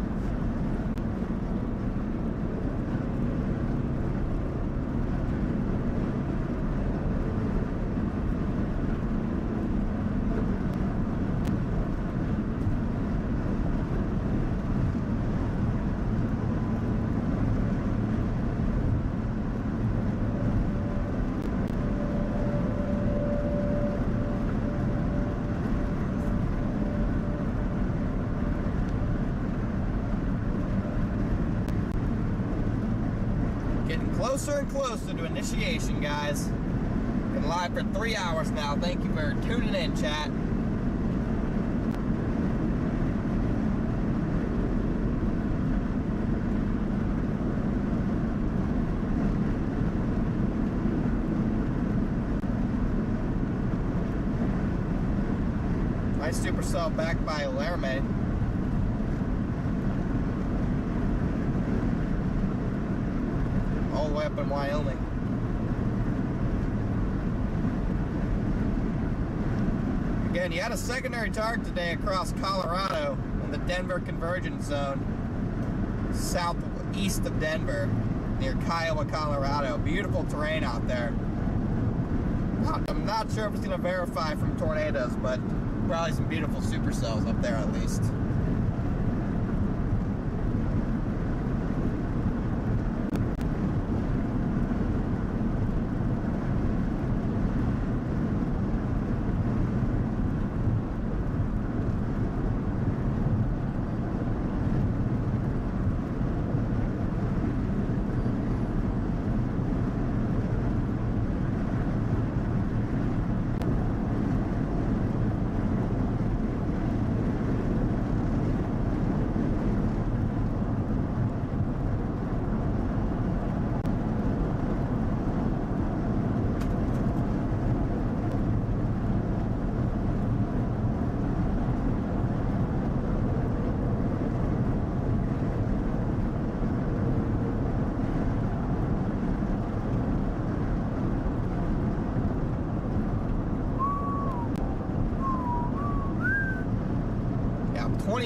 Closer and closer to initiation, guys. Been live for 3 hours now. Thank you for tuning in, chat. Nice supercell backed by Laramie. All the way up in Wyoming. Again, you had a secondary target today across Colorado in the Denver convergence zone, southeast of Denver, near Kiowa, Colorado. Beautiful terrain out there. I'm not sure if it's going to verify from tornadoes, but probably some beautiful supercells up there at least.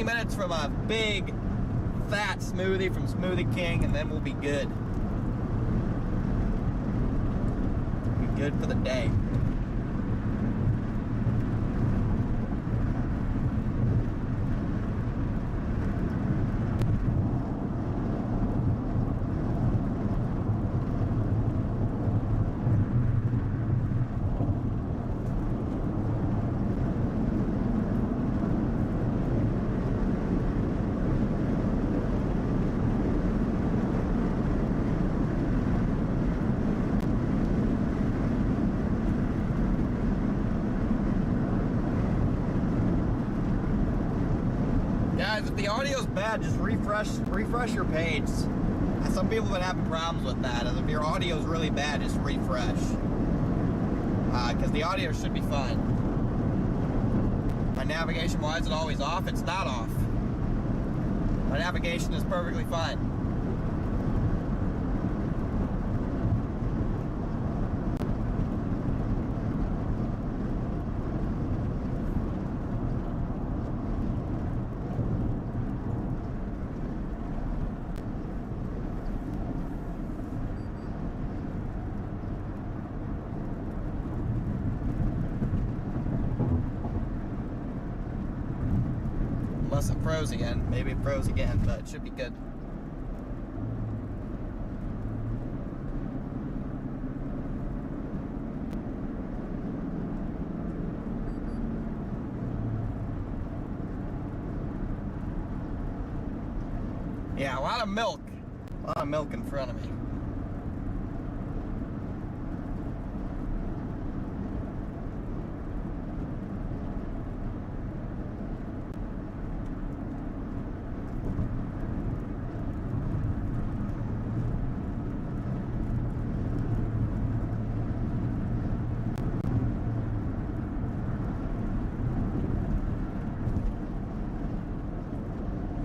Minutes from a big fat smoothie from Smoothie King, and then we'll be good. Be good for the day. If the audio's bad, just refresh your page. Some people have been having problems with that. If your audio's really bad, just refresh. Because the audio should be fine. My navigation, why is it always off? It's not off. My navigation is perfectly fine. Unless it froze again. Maybe it froze again, but it should be good. Yeah, a lot of milk. A lot of milk in front of me.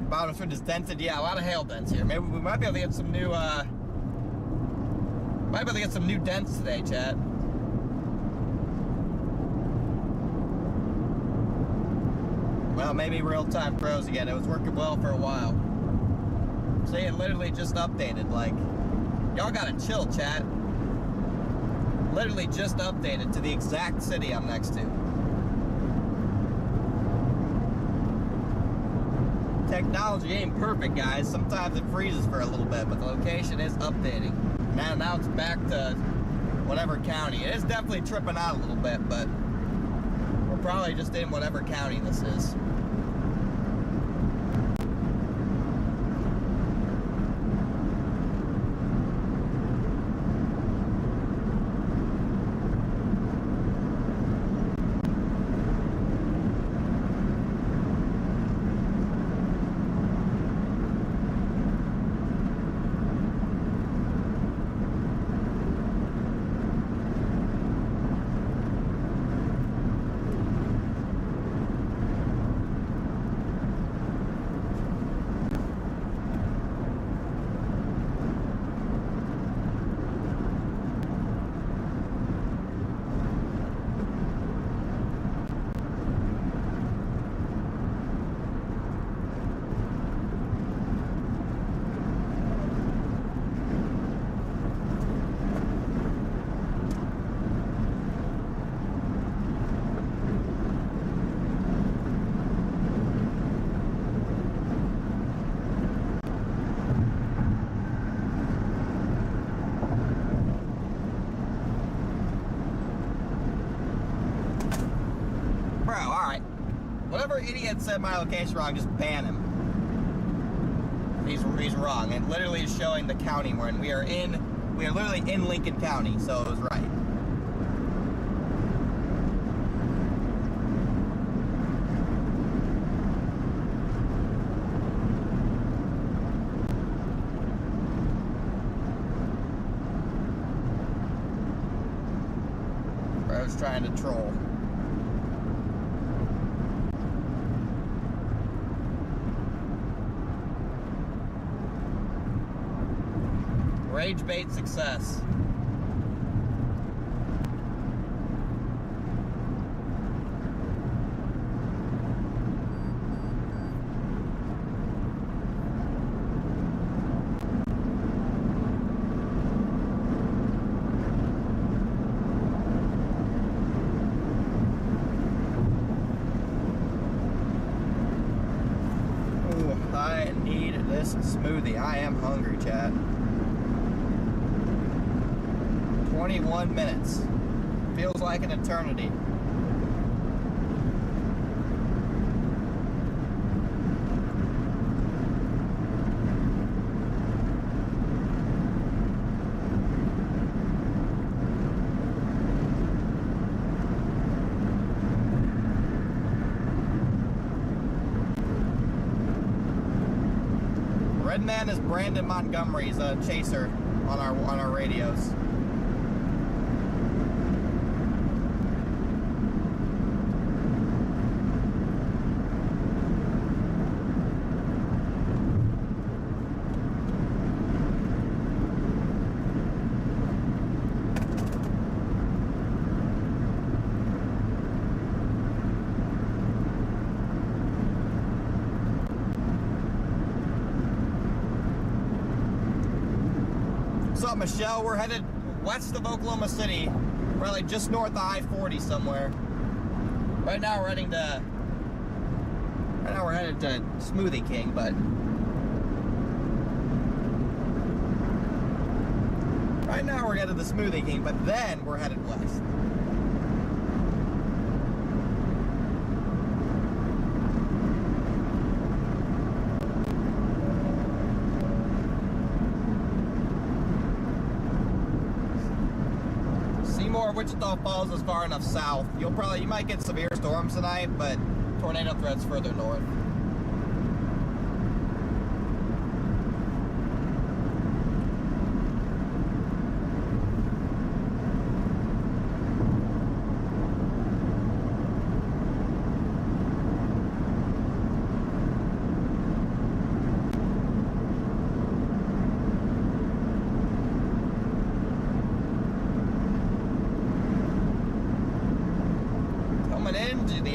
Bottom foot is dented. Yeah, a lot of hail dents here. Maybe we might be able to get some new dents today, chat. Well, maybe real-time froze again. It was working well for a while. See, it literally just updated. Like, y'all gotta chill, chat. Literally just updated to the exact city I'm next to. Technology ain't perfect, guys. Sometimes it freezes for a little bit, but the location is updating. Now it's back to whatever county. It is definitely tripping out a little bit, but we're probably just in whatever county this is. Whatever idiot said my location wrong, just ban him. He's wrong. It literally is showing the county we're in. We are literally in Lincoln County, so it was right. I was trying to troll. Rage bait success. Ooh, I need this smoothie. I am hungry, chat. 21 minutes. Feels like an eternity. Red Man is Brandon Montgomery's chaser on our radios. What's up, Michelle? We're headed west of Oklahoma City. We're like just north of I-40 somewhere. Right now we're headed to Smoothie King, but right now we're headed to Smoothie King, but then we're headed west. Wichita Falls is far enough south. You might get severe storms tonight, but tornado threat's further north.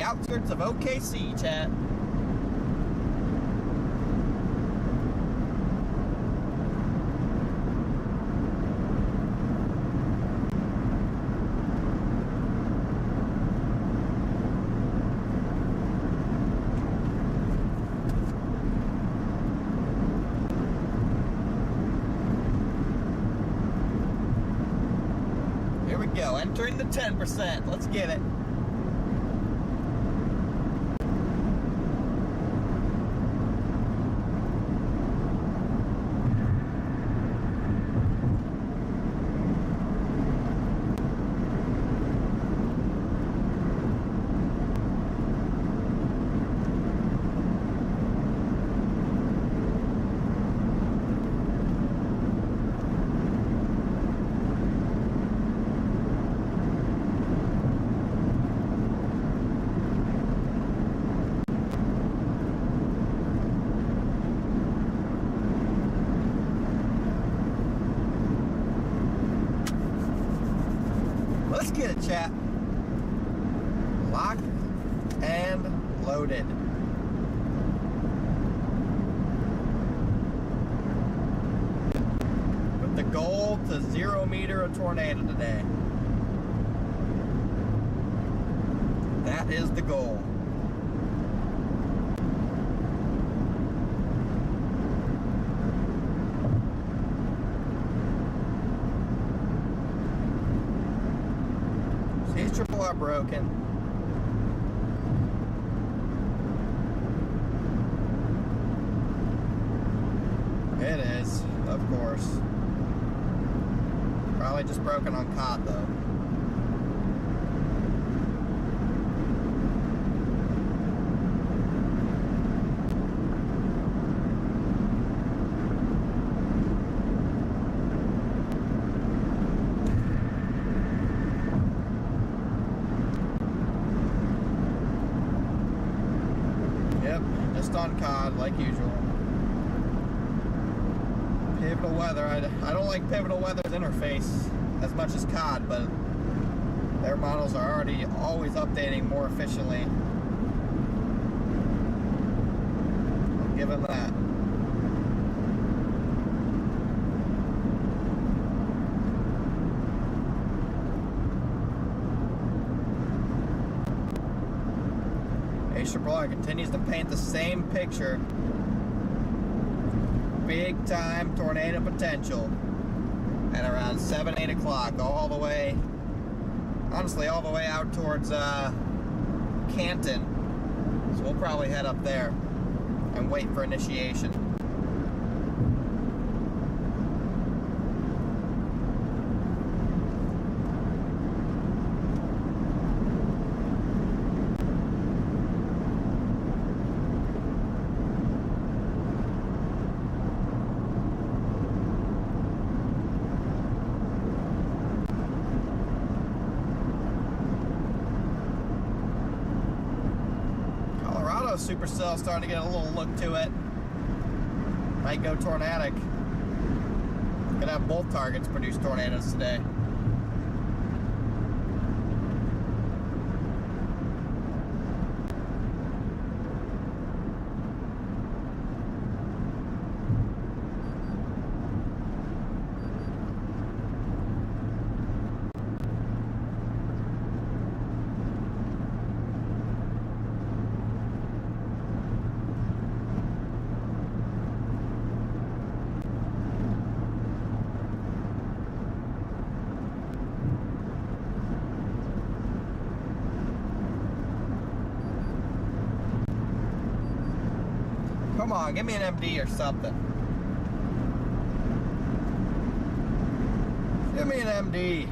Outskirts of OKC, chat. we go. Entering the 10%. Let's get it. Let's get it, chat. Locked and loaded. With the goal to 0 meter a tornado today. That is the goal. Triple R broken. It is, of course. Probably just broken on cod though. On cod like usual. Pivotal weather. I don't like pivotal weather's interface as much as cod, but their models are already always updating more efficiently. I'll give them that. A continues to paint the same picture. Big time tornado potential at around 7, 8 o'clock, all the way, honestly, all the way out towards Canton. So we'll probably head up there and wait for initiation. Supercell starting to get a little look to it. Might go tornadic. Gonna have both targets produce tornadoes today. Come on, give me an MD or something. Give me an MD.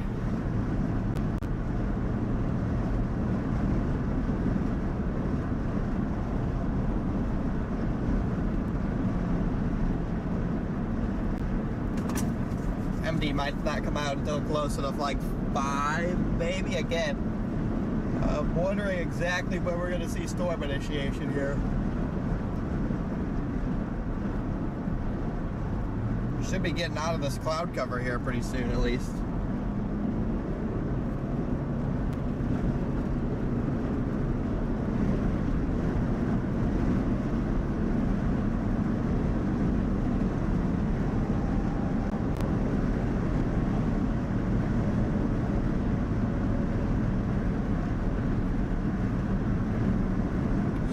MD might not come out until close enough, like 5, maybe. Again, I'm wondering exactly when we're going to see storm initiation here. Should be getting out of this cloud cover here pretty soon, at least.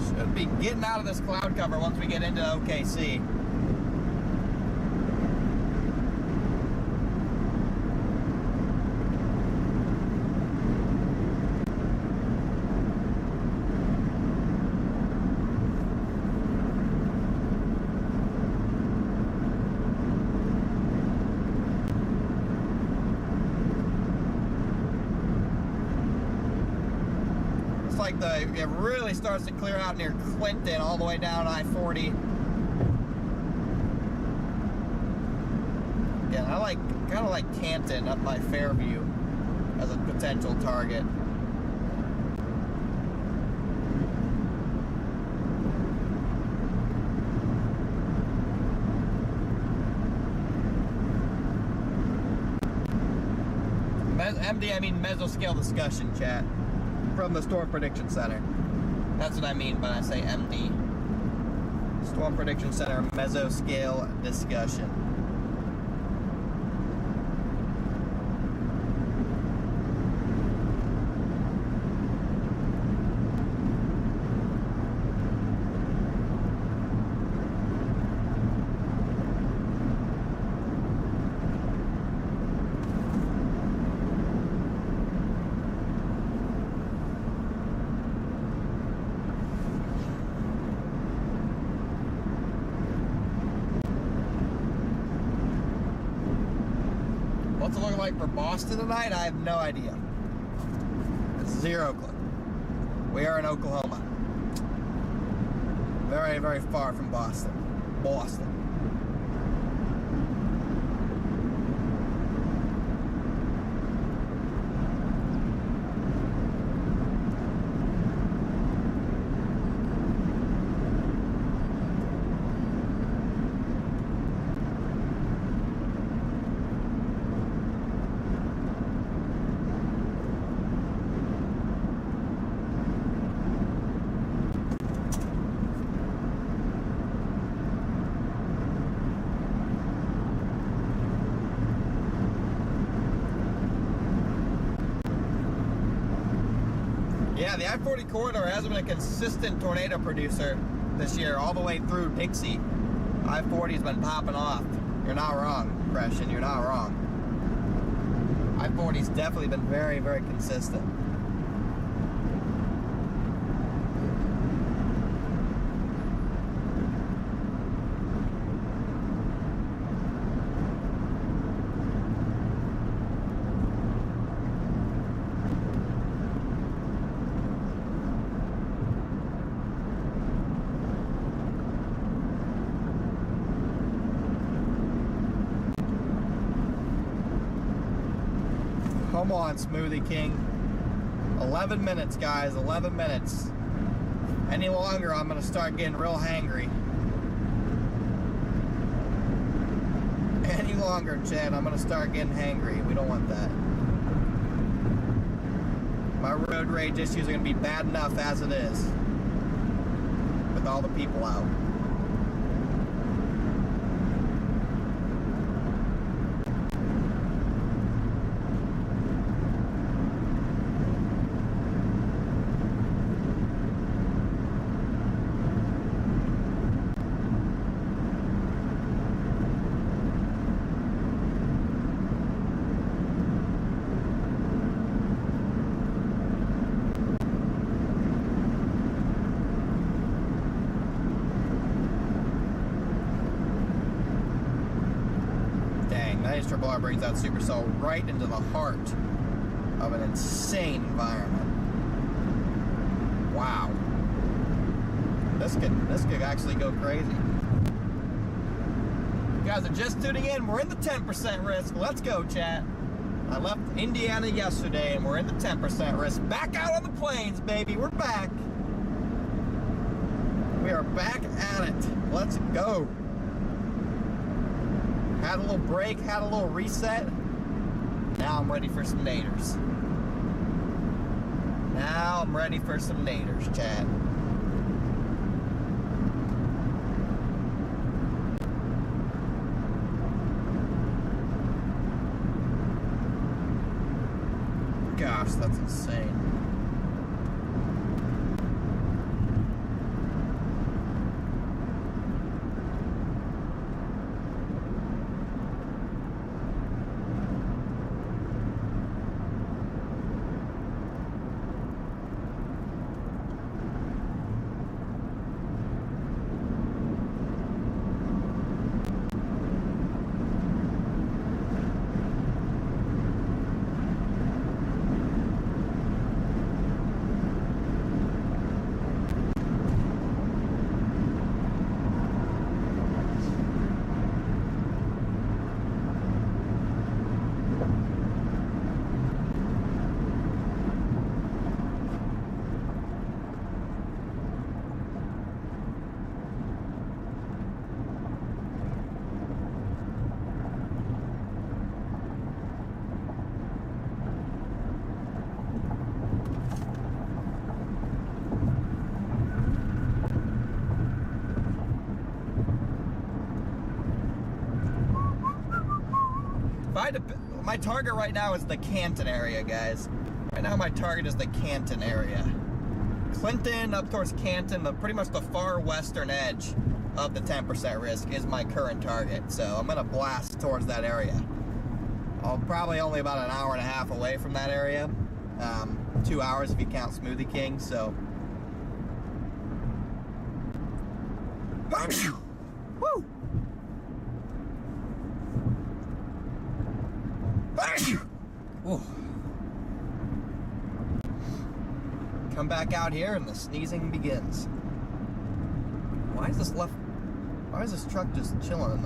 Should be getting out of this cloud cover once we get into OKC. like it really starts to clear out near Clinton all the way down I-40. Again, I kind of like Canton up by Fairview as a potential target. MD, I mean mesoscale discussion, chat, from the Storm Prediction Center. That's what I mean when I say MD. Storm Prediction Center mesoscale discussion. What's it look like for Boston tonight? I have no idea. Zero clue. We are in Oklahoma. Very, very far from Boston. Boston. Yeah, the I-40 corridor has been a consistent tornado producer this year, all the way through Dixie. I-40's been popping off. You're not wrong, Christian. You're not wrong. I-40's definitely been very, very consistent. Come on, Smoothie King. 11 minutes, guys. 11 minutes. Any longer, I'm going to start getting real hangry. Any longer, Chad, I'm going to start getting hangry. We don't want that. My road rage issues are going to be bad enough as it is. With all the people out. Triple R brings that supercell right into the heart of an insane environment. Wow. This could actually go crazy. You guys are just tuning in. We're in the 10% risk. Let's go, chat. I left Indiana yesterday and we're in the 10% risk. Back out on the plains, baby. We're back. We are back at it. Let's go. Had a little break, had a little reset. Now I'm ready for some naders. Now I'm ready for some naders, chat. Gosh, that's insane. My target right now is the Canton area, guys. Right now my target is the Canton area. Clinton up towards Canton, pretty much the far western edge of the 10% risk is my current target. So I'm gonna blast towards that area. I'm probably only about an hour and a half away from that area. 2 hours if you count Smoothie King, so. Woo! Woo. Come back out here and the sneezing begins. Why is this truck just chilling?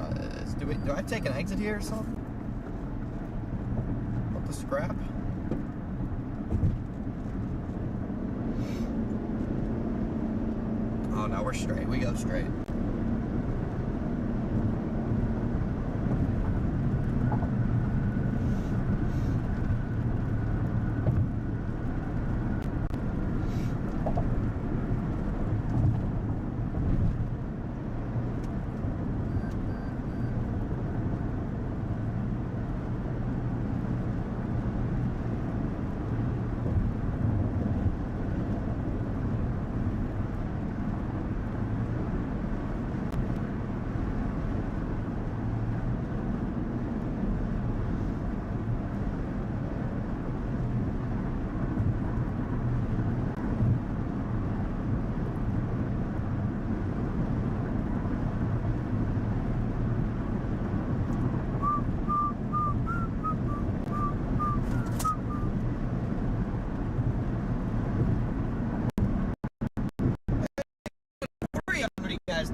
Do I take an exit here or something? What the scrap? Oh no, we're straight. We go straight.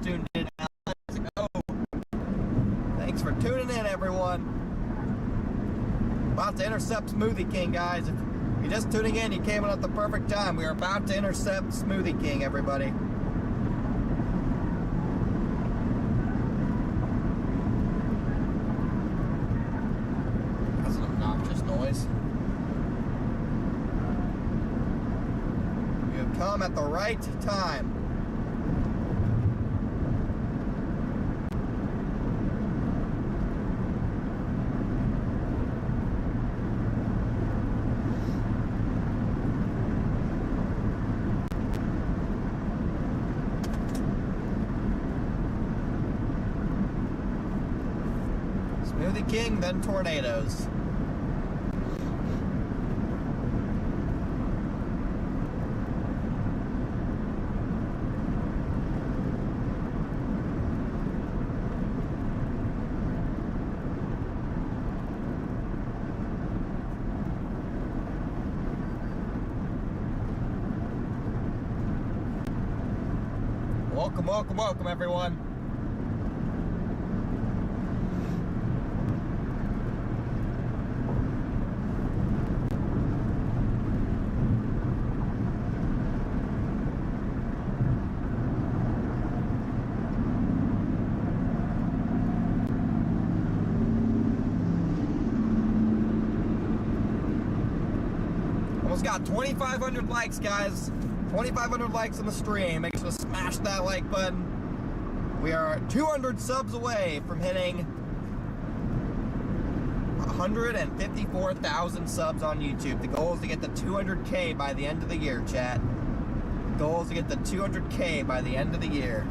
Tuned in. Let's go. Thanks for tuning in, everyone. About to intercept Smoothie King, guys. If you're just tuning in, you came in at the perfect time. We are about to intercept Smoothie King, everybody. That's an obnoxious noise. You have come at the right time. Smoothie King, then tornadoes. Welcome, welcome, welcome, everyone. Got 2,500 likes, guys. 2,500 likes on the stream. Make sure to smash that like button. We are 200 subs away from hitting 154,000 subs on YouTube. The goal is to get to 200K by the end of the year, chat. The goal is to get to 200K by the end of the year.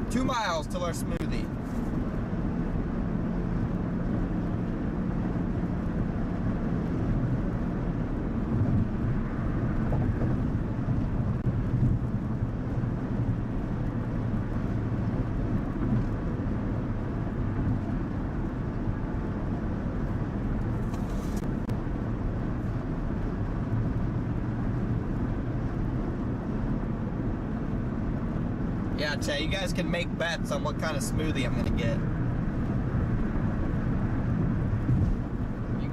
Two miles till our smoothie. Yeah, chat, you guys can make bets on what kind of smoothie I'm gonna get.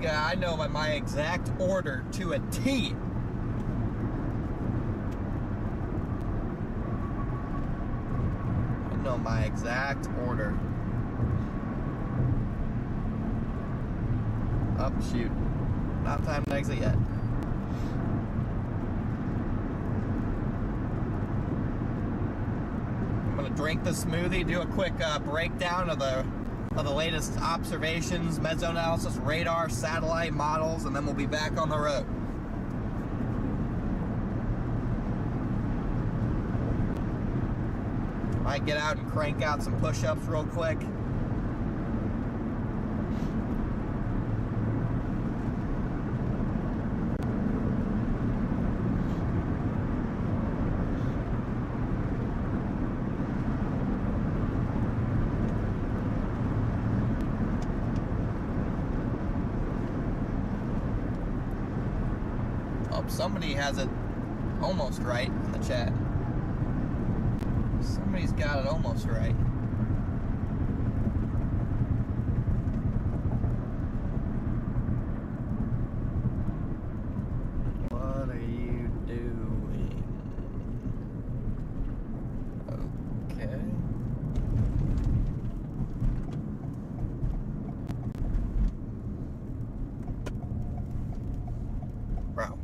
I know my exact order to a T. I know my exact order. Oh, shoot. not time to exit yet. I'm gonna drink the smoothie, do a quick breakdown of the latest observations, mesoanalysis, radar, satellite models, and then we'll be back on the road. Might get out and crank out some push-ups real quick. Oh, somebody has it almost right in the chat. Somebody's got it almost right. What are you doing? Okay. Bro.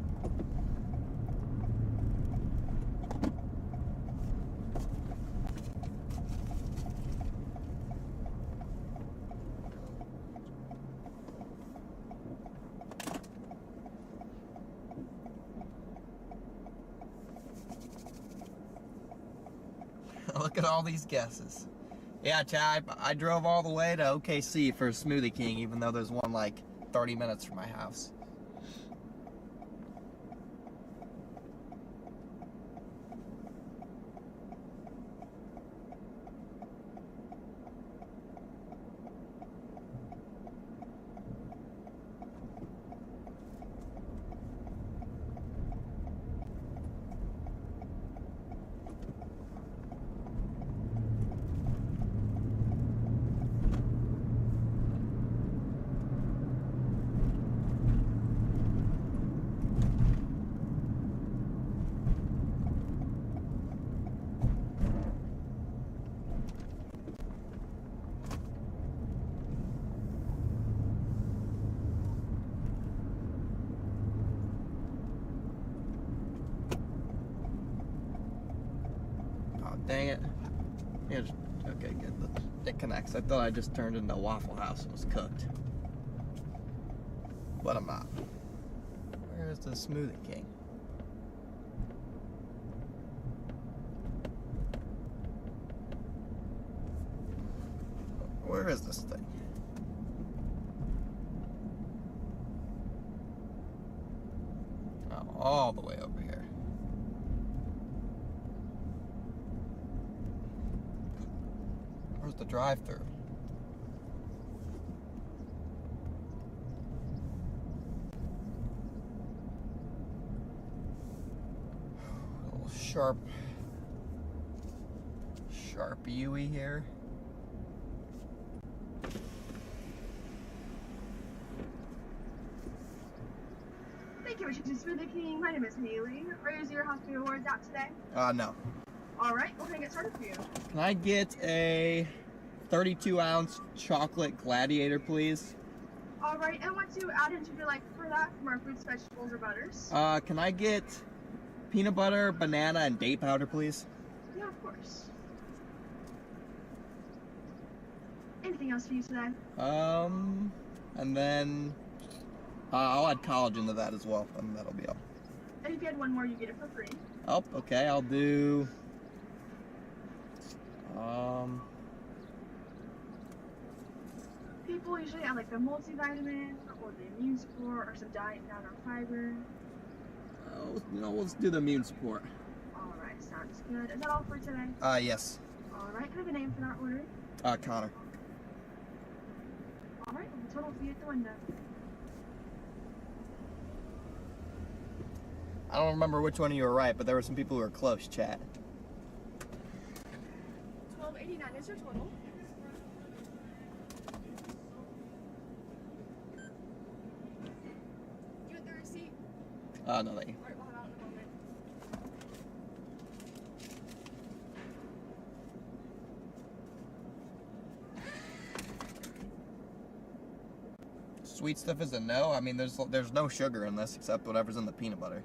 Look at all these guesses. Yeah, Chad, I drove all the way to OKC for Smoothie King, even though there's one like 30 minutes from my house. Dang it. Yeah, okay, good. It connects. I thought I just turned into a Waffle House and was cooked. But I'm not. Where is the Smoothie King? Where is this thing? Oh, all the way over here. Where's the drive-thru? A little sharp Yui here. Thank you for choosing Smoothie King. My name is Haley. Are you using your hospital awards out today? No. Alright, we're gonna get started for you. Can I get a 32-ounce chocolate gladiator, please? Alright, and what to add into your like for that from our fruits, vegetables, or butters? Can I get peanut butter, banana, and date powder, please? Yeah, of course. Anything else for you today? And then I'll add collagen to that as well, and that'll be all. And if you had one more, you get it for free. Oh, okay, I'll do People usually add like the multivitamin or the immune support or some diet down or fiber. let's do the immune support. Alright, sounds good. Is that all for today? Yes. Alright, can I have a name for that order? Connor. Alright, the total fee at the window. I don't remember which one of you were right, but there were some people who were close, chat. $12.89 is your total. You want the receipt? No, thank you. Alright, we'll have it out in a moment. Sweet stuff is a no. I mean, there's no sugar in this except whatever's in the peanut butter.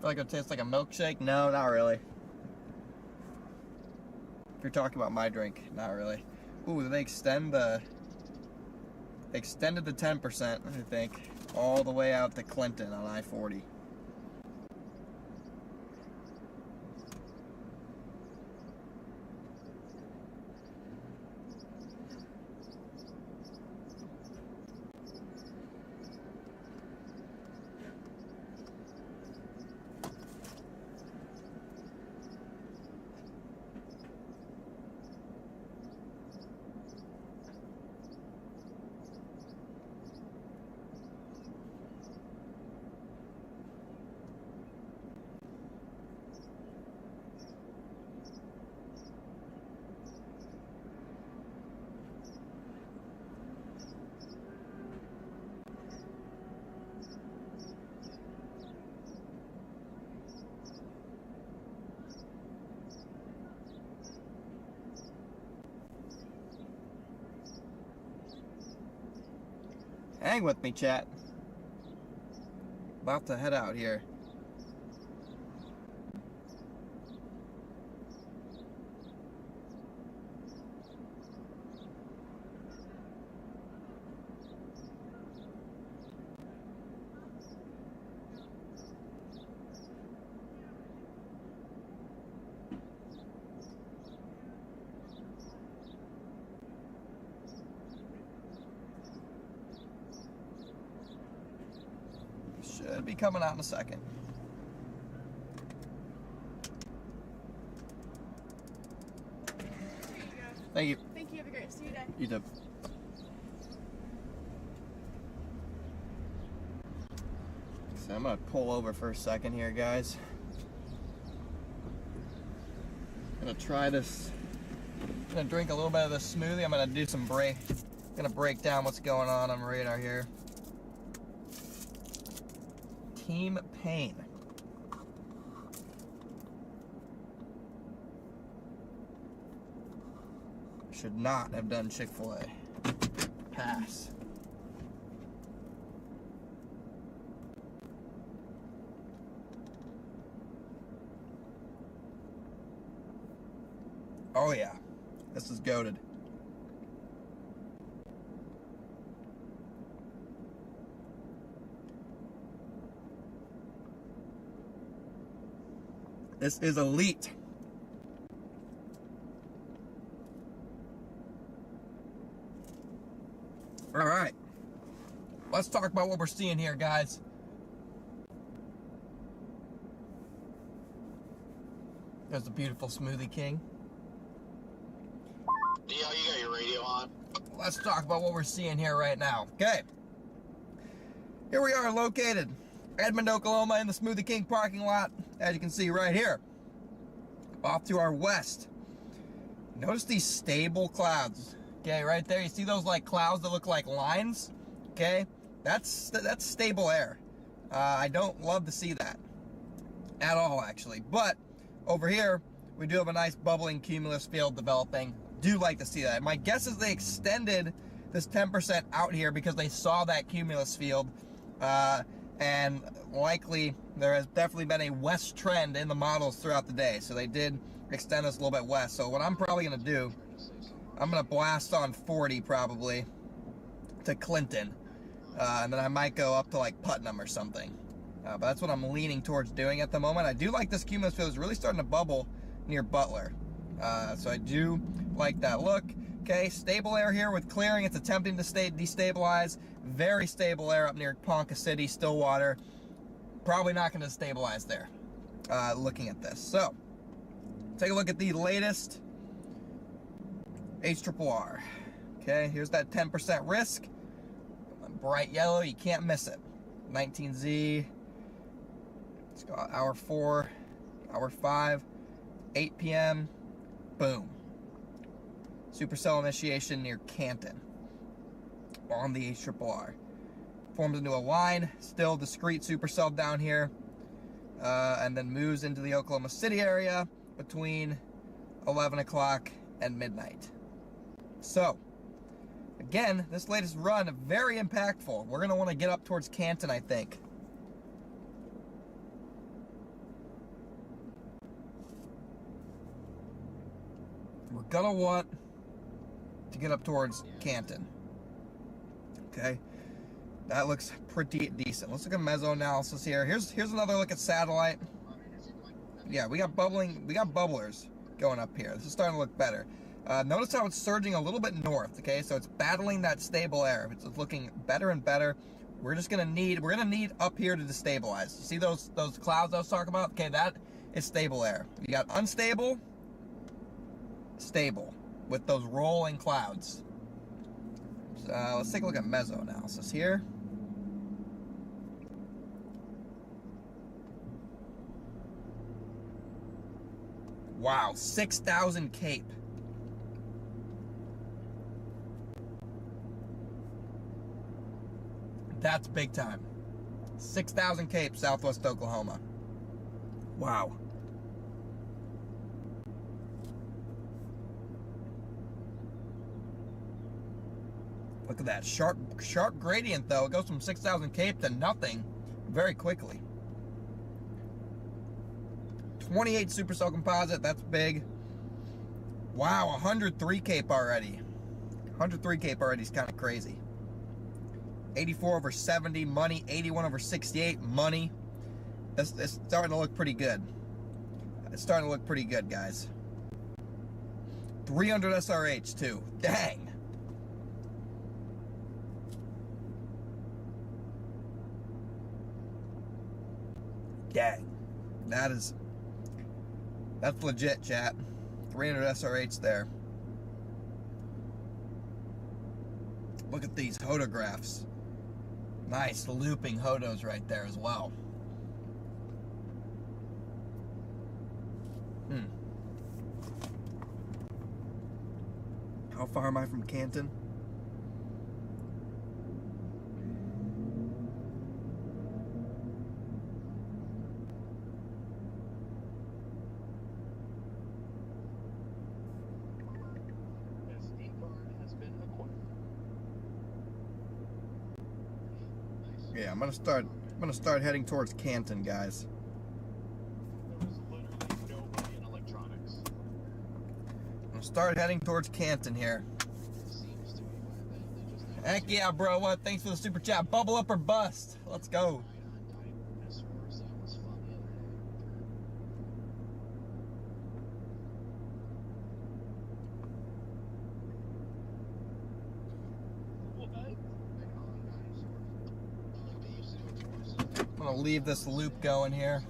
Feel like it tastes like a milkshake? No, not really. If you're talking about my drink, not really. Ooh, they extended the 10%, I think, all the way out to Clinton on I-40. Hang with me, chat. About to head out here. Should be coming out in a second. Thank you. Thank you. Have a great rest of your day. You too. So I'm gonna pull over for a second here, guys. Gonna try this. Gonna drink a little bit of this smoothie. I'm gonna do some gonna break down what's going on the radar here. Team Pain. Should not have done Chick-fil-A. Pass. Oh yeah, this is goated. This is elite. All right, let's talk about what we're seeing here, guys. There's the beautiful Smoothie King. DL, you got your radio on? Let's talk about what we're seeing here right now. Okay, here we are located Edmond, Oklahoma, in the Smoothie King parking lot, as you can see right here. Off to our west. Notice these stable clouds. Okay, right there, you see those like clouds that look like lines? Okay, that's stable air. I don't love to see that at all, actually. But over here, we do have a nice bubbling cumulus field developing. Do like to see that. My guess is they extended this 10% out here because they saw that cumulus field. And likely there has definitely been a west trend in the models throughout the day, so they did extend us a little bit west. So what I'm probably going to do, I'm going to blast on 40 probably to Clinton, and then I might go up to like Putnam or something, but that's what I'm leaning towards doing at the moment. I do like this cumulus field. It's really starting to bubble near Butler, so I do like that look. Okay, stable air here with clearing. It's attempting to destabilize. Very stable air up near Ponca City, Stillwater. probably not going to stabilize there, looking at this. So, take a look at the latest HRRR. Okay, here's that 10% risk. Bright yellow, you can't miss it. 19Z. Let's go hour 4, hour 5, 8 p.m. Boom. Supercell initiation near Canton on the HRRR. Forms into a line, still discrete supercell down here, and then moves into the Oklahoma City area between 11 o'clock and midnight. So, again, this latest run, very impactful. We're going to want to get up towards Canton, I think. We're going to want to get up towards Canton. Okay. That looks pretty decent. Let's look at meso analysis here. Here's another look at satellite. Yeah, we got bubblers going up here. This is starting to look better. Notice how it's surging a little bit north, okay? So it's battling that stable air. It's looking better and better. We're gonna need up here to destabilize. See those clouds I was talking about? Okay, that is stable air. You got unstable, stable with those rolling clouds. So let's take a look at meso analysis here. Wow, 6,000 Cape. That's big time. 6,000 Cape, Southwest Oklahoma. Wow. Look at that sharp gradient though. It goes from 6,000 Cape to nothing very quickly. 28 supercell composite, that's big. Wow, 103 Cape already. 103 Cape already is kind of crazy. 84 over 70, money. 81 over 68, money. It's starting to look pretty good. It's starting to look pretty good, guys. 300 SRH too. Dang. Dang. That's legit, chat. 300 SRH there. Look at these hodographs. Nice looping hodos right there as well. How far am I from Canton? Yeah, I'm gonna start heading towards Canton, guys. There's literally nobody in electronics. I'm gonna start heading towards Canton here. Heck yeah, bro! What? Thanks for the super chat. Bubble up or bust. Let's go. I'm gonna leave this loop going here.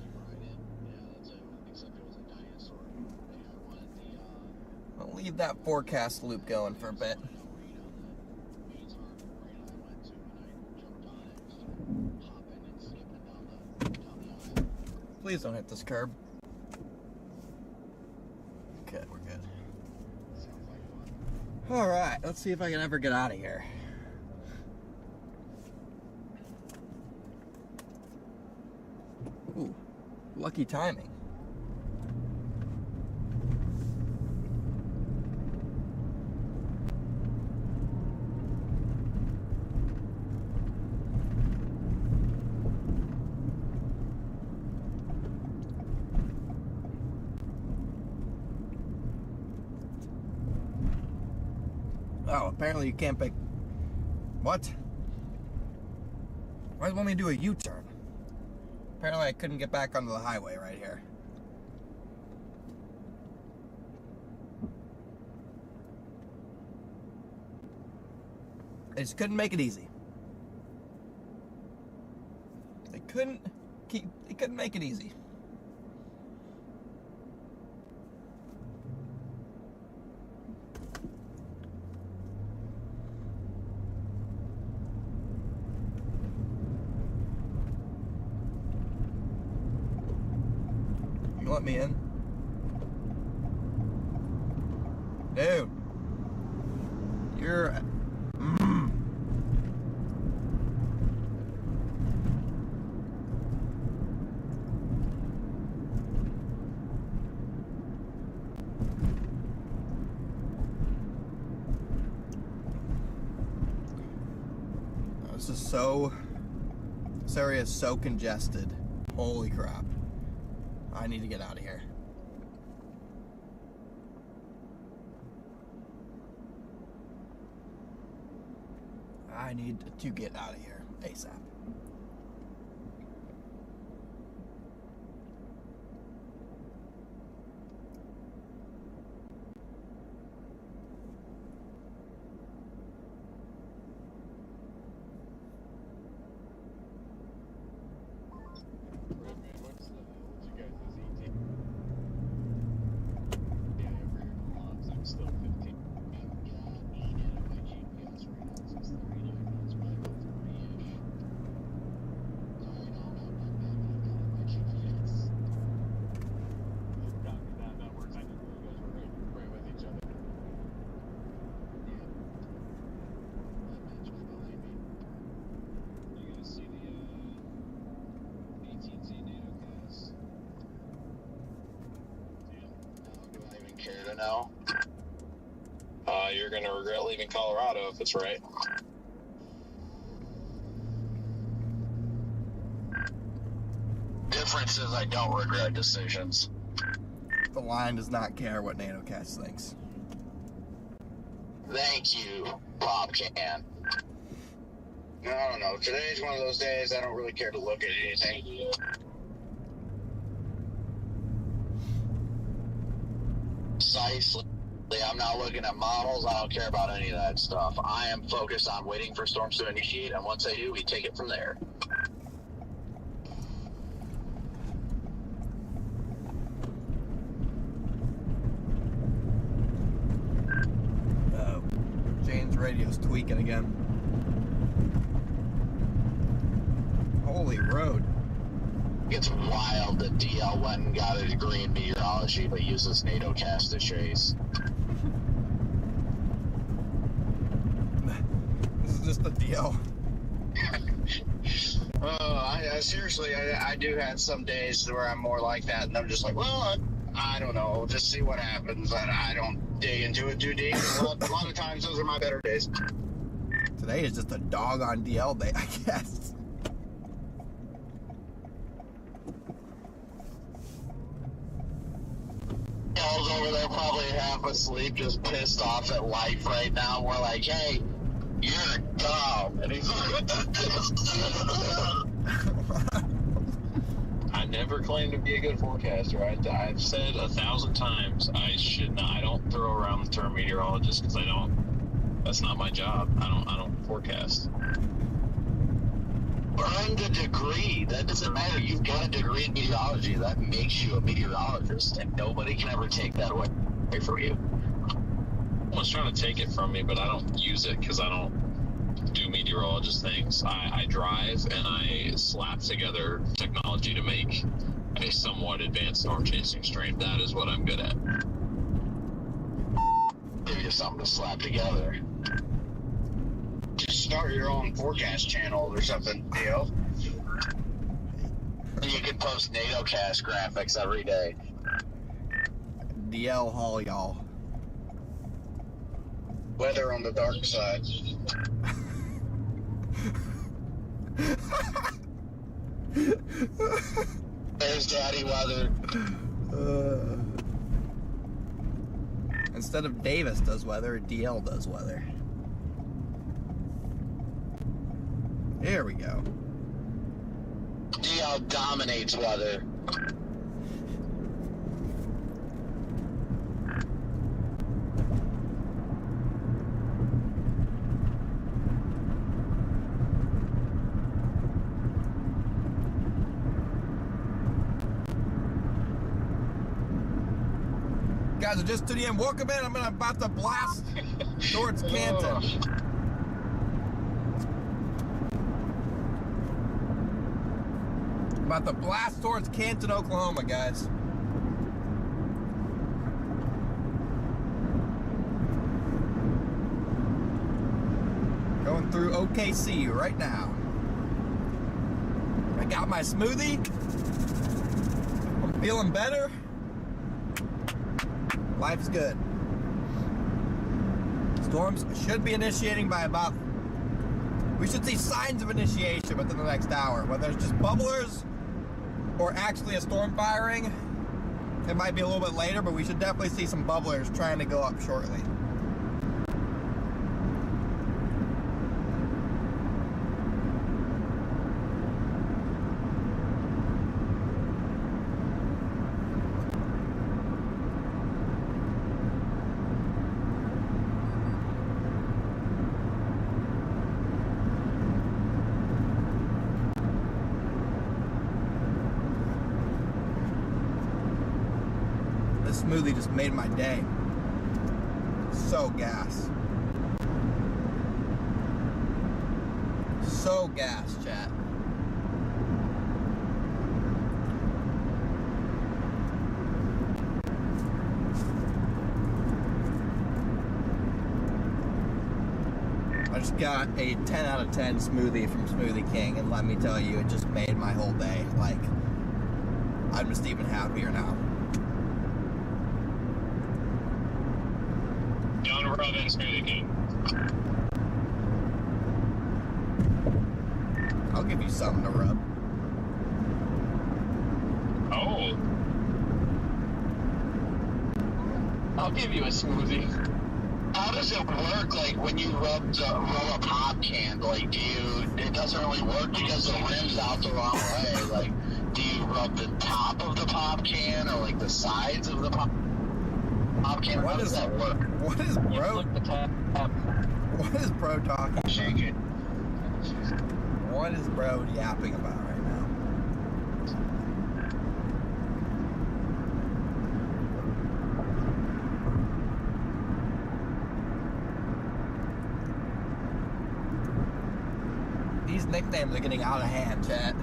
I'll leave that forecast loop going for a bit. Please don't hit this curb. Okay, we're good. Alright, let's see if I can ever get out of here. Ooh, lucky timing. Oh, apparently you can't pick... What? Why does it want me to do a U-turn? Apparently I couldn't get back onto the highway right here. I just couldn't make it easy. They couldn't He couldn't make it easy. You let me in? Dude. You're... This area is so congested. Holy crap. I need to get out of here. I need to get out of here ASAP. Care to know? You're gonna regret leaving Colorado if it's right. Difference is I don't regret decisions. The line does not care what NatoCast thinks. Thank you, Bob Can. I don't know. Today's one of those days I don't really care to look at anything. Precisely. I'm not looking at models. I don't care about any of that stuff. I am focused on waiting for storms to initiate, and once they do, we take it from there. Jane's radio's tweaking again. Holy road. It's wild that DL went and got a degree in meteorology but uses NatoCast to chase. This is just the DL. Seriously, I do have some days where I'm more like that, and I'm just like, well, I don't know, we'll just see what happens. I don't dig into it too deep. A lot of times, those are my better days. Today is just a dog on DL day, I guess. DL's over there probably half asleep, just pissed off at life right now. We're like, hey, you're dumb. And he's like, I never claimed to be a good forecaster. I've said 1,000 times I don't throw around the term meteorologist because that's not my job. I don't forecast. earn the degree. That doesn't matter. You've got a degree in meteorology. That makes you a meteorologist, and nobody can ever take that away from you. Someone's trying to take it from me, but I don't use it because I don't do meteorologist things. I drive and I slap together technology to make a somewhat advanced storm chasing stream. That is what I'm good at. Give you something to slap together. Just start your own forecast channel or something, Theo. And you can post NatoCast graphics every day. DL Hall, y'all. Weather on the dark side. There's daddy weather. Instead of Davis does weather, DL does weather. There we go. DL dominates weather. Guys, are just to the end. Welcome in. I'm about to blast towards Canton. About to blast towards Canton, Oklahoma, guys. Going through OKC right now. I got my smoothie. I'm feeling better. Life's good. Storms should be initiating by about... We should see signs of initiation within the next hour. Whether it's just bubblers or actually a storm firing, it might be a little bit later, but we should definitely see some bubblers trying to go up shortly. Smoothie just made my day. So gas. So gas, chat. I just got a 10 out of 10 smoothie from Smoothie King, and let me tell you, it just made my whole day. Like, I'm just even happier now. Rub in Smoothie King. I'll give you something to rub. Oh. I'll give you a smoothie. How does it work? Like when you rub a pop can, like it doesn't really work because the rim's out the wrong way. Like, do you rub the top of the pop can or like the sides of the pop can? How does that work? What is bro? Flick the tab. What is bro talking? Shake it. What is bro yapping about right now? These nicknames are getting out of hand, chat.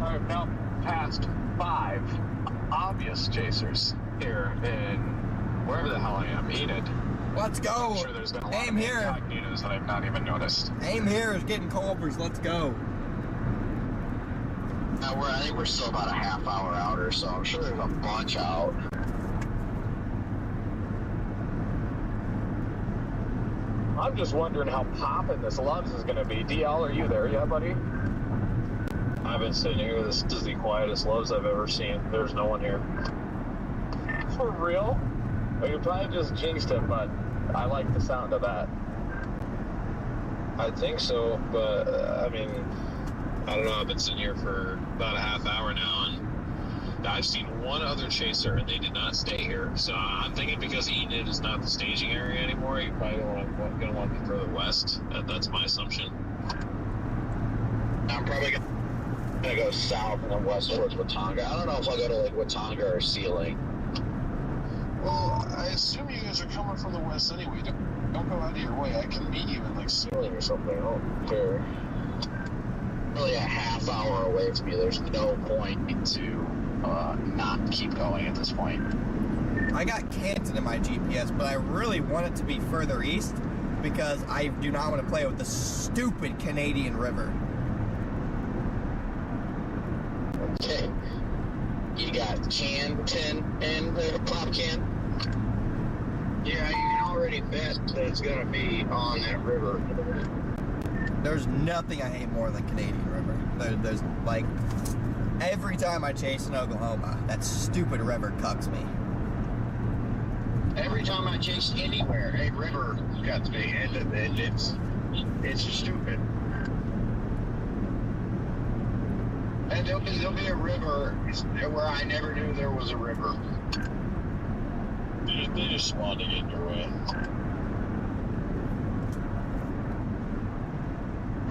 I've now passed 5 obvious chasers here in wherever the hell I am, Enid. Let's go. I'm sure there's been a lot Aim of here. incognitos that I've not even noticed. Aim here is getting Culvers. Let's go. I think we're still about a half hour out or so. I'm sure there's a bunch out. I'm just wondering how poppin' this Loves is gonna be. DL, are you there yet, buddy? I've been sitting here. This is the quietest Loves I've ever seen. There's no one here. For real? Well, you probably just jinxed it, but I like the sound of that. I think so, but I mean, I don't know. I've been sitting here for about a half hour now, and I've seen one other chaser, and they did not stay here. So I'm thinking because Enid is not the staging area anymore, you probably going to want to be further west. That's my assumption. I'm probably gonna go south and then west towards Watauga. I don't know if I'll go to like Watauga or Sealing. Well, I assume you guys are coming from the west anyway. Don't go out of your way. I can meet you in like Sealing or something. I don't care. Really a half hour away from you. There's no point to not keep going at this point. I got Canton in my GPS, but I really want it to be further east because I do not want to play with the stupid Canadian River. Okay. You got Canton and the pop can? Yeah, you can already bet that it's going to be on that river. There's nothing I hate more than Canadian River. There's like, every time I chase in Oklahoma, that stupid river cucks me. Every time I chase anywhere, a river cuts me, and it's stupid. And there'll be a river where I never knew there was a river. They just wanted to get in your way.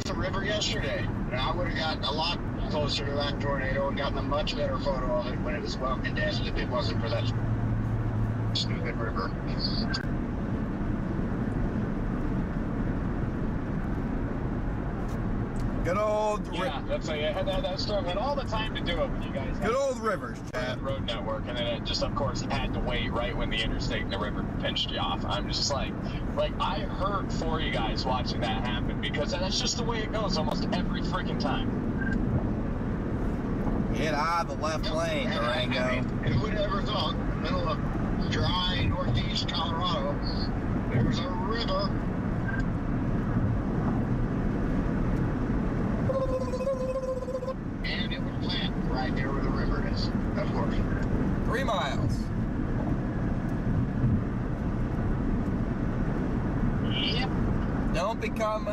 Some river yesterday, and I would have gotten a lot closer to that tornado and gotten a much better photo of it when it was well condensed if it wasn't for that stupid river. Good old that's like, I had that storm. Had all the time to do it when you guys had good old rivers, that Chad. road network, and then it just, of course, had to wait right when the interstate and the river pinched you off. I'm just like I heard for you guys watching that happen, because that's just the way it goes almost every freaking time. Get out of the left lane, Durango. I mean, who would ever thought in the middle of dry northeast Colorado there was a river? And it would plant right there where the river is, of course. 3 miles. Yep. Don't become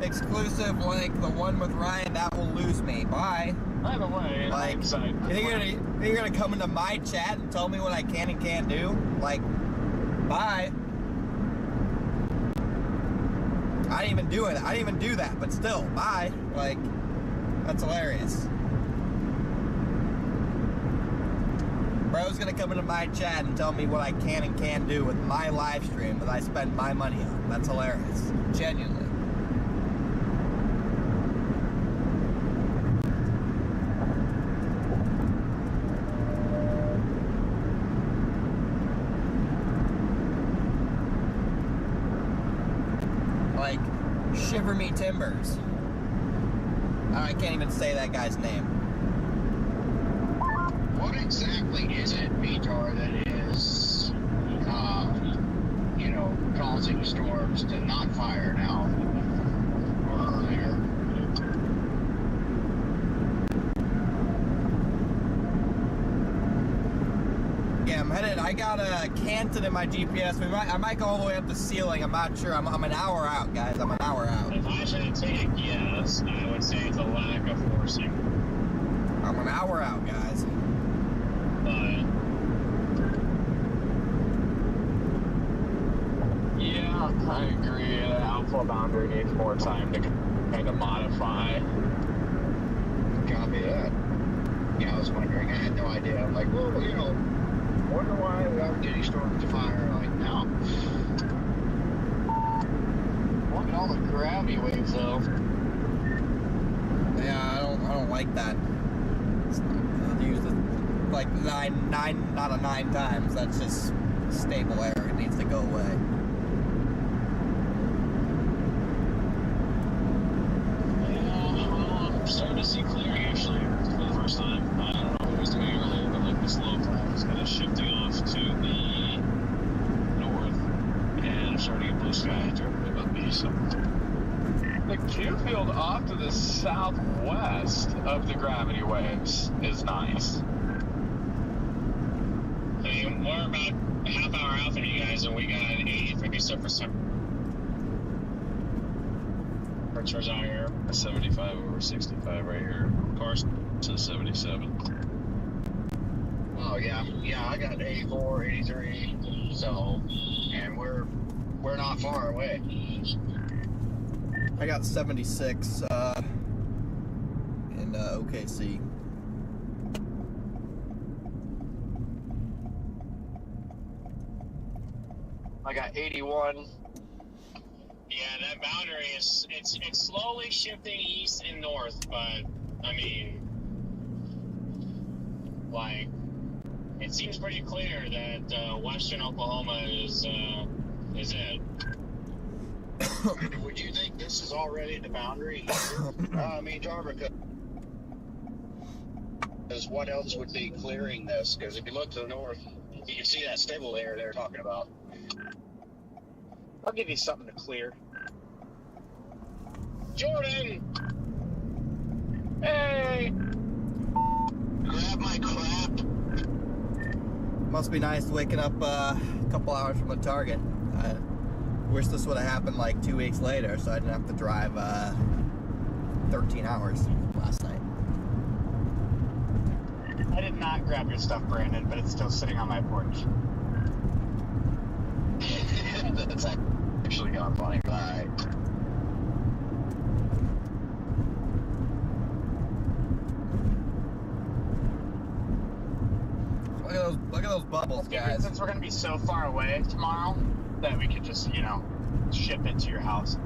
exclusive like the one with Ryan. That will lose me. Bye. By the way, Like, you think you're gonna come into my chat and tell me what I can and can't do? Like, bye. I didn't even do it. I didn't even do that, but still, bye. Like, that's hilarious. Bro's gonna come into my chat and tell me what I can and can't do with my live stream that I spend my money on. That's hilarious. Genuinely. Like, shiver me timbers. I can't even say that guy's name. What exactly is it, Vitor, that is, causing storms to not fire now or earlier? Yeah, I'm headed. I got Canton in my GPS. I might go all the way up the ceiling. I'm not sure. I'm an hour out, guys. I'm an hour out. If I should take a guess, I would say it's a lack of forcing. I'm an hour out, guys. But yeah, I agree. The outflow boundary needs more time to kind of modify. Copy that. Yeah, I was wondering. I had no idea. I'm like, well, wonder why we aren't getting storms to fire like now. Look at all the gravity waves, though. Yeah, I don't like that. I've used it like nine out of 9 times. That's just stable error. It needs to go away. I'm starting to see clearing actually for the first time. I don't know what it was doing earlier, but like this low cloud is kind of shifting off to the north, and I'm starting to get blue sky directly above me. So The Q field off to the southwest of the gravity waves is nice. I mean, we're about a half hour out from you guys, and we got 83 surface temperatures out here. 75 over 65 right here. Cars to 77. Oh yeah, I got 84, 83. So, and we're not far away. I got 76 in OKC. I got 81. Yeah, that boundary is it's slowly shifting east and north, but I mean, like, it seems pretty clear that western Oklahoma is it. Would you think this is already the boundary? Because what else would be clearing this? Because if you look to the north, you can see that stable layer they're talking about. I'll give you something to clear. Jordan! Hey! Grab my crap. Must be nice waking up a couple hours from the target. I wish this would have happened like 2 weeks later, so I didn't have to drive 13 hours last night. I did not grab your stuff, Brandon, but it's still sitting on my porch. That's actually gone funny. Right. Look at those bubbles, guys. Since we're gonna be so far away tomorrow, that we could just, ship it to your house.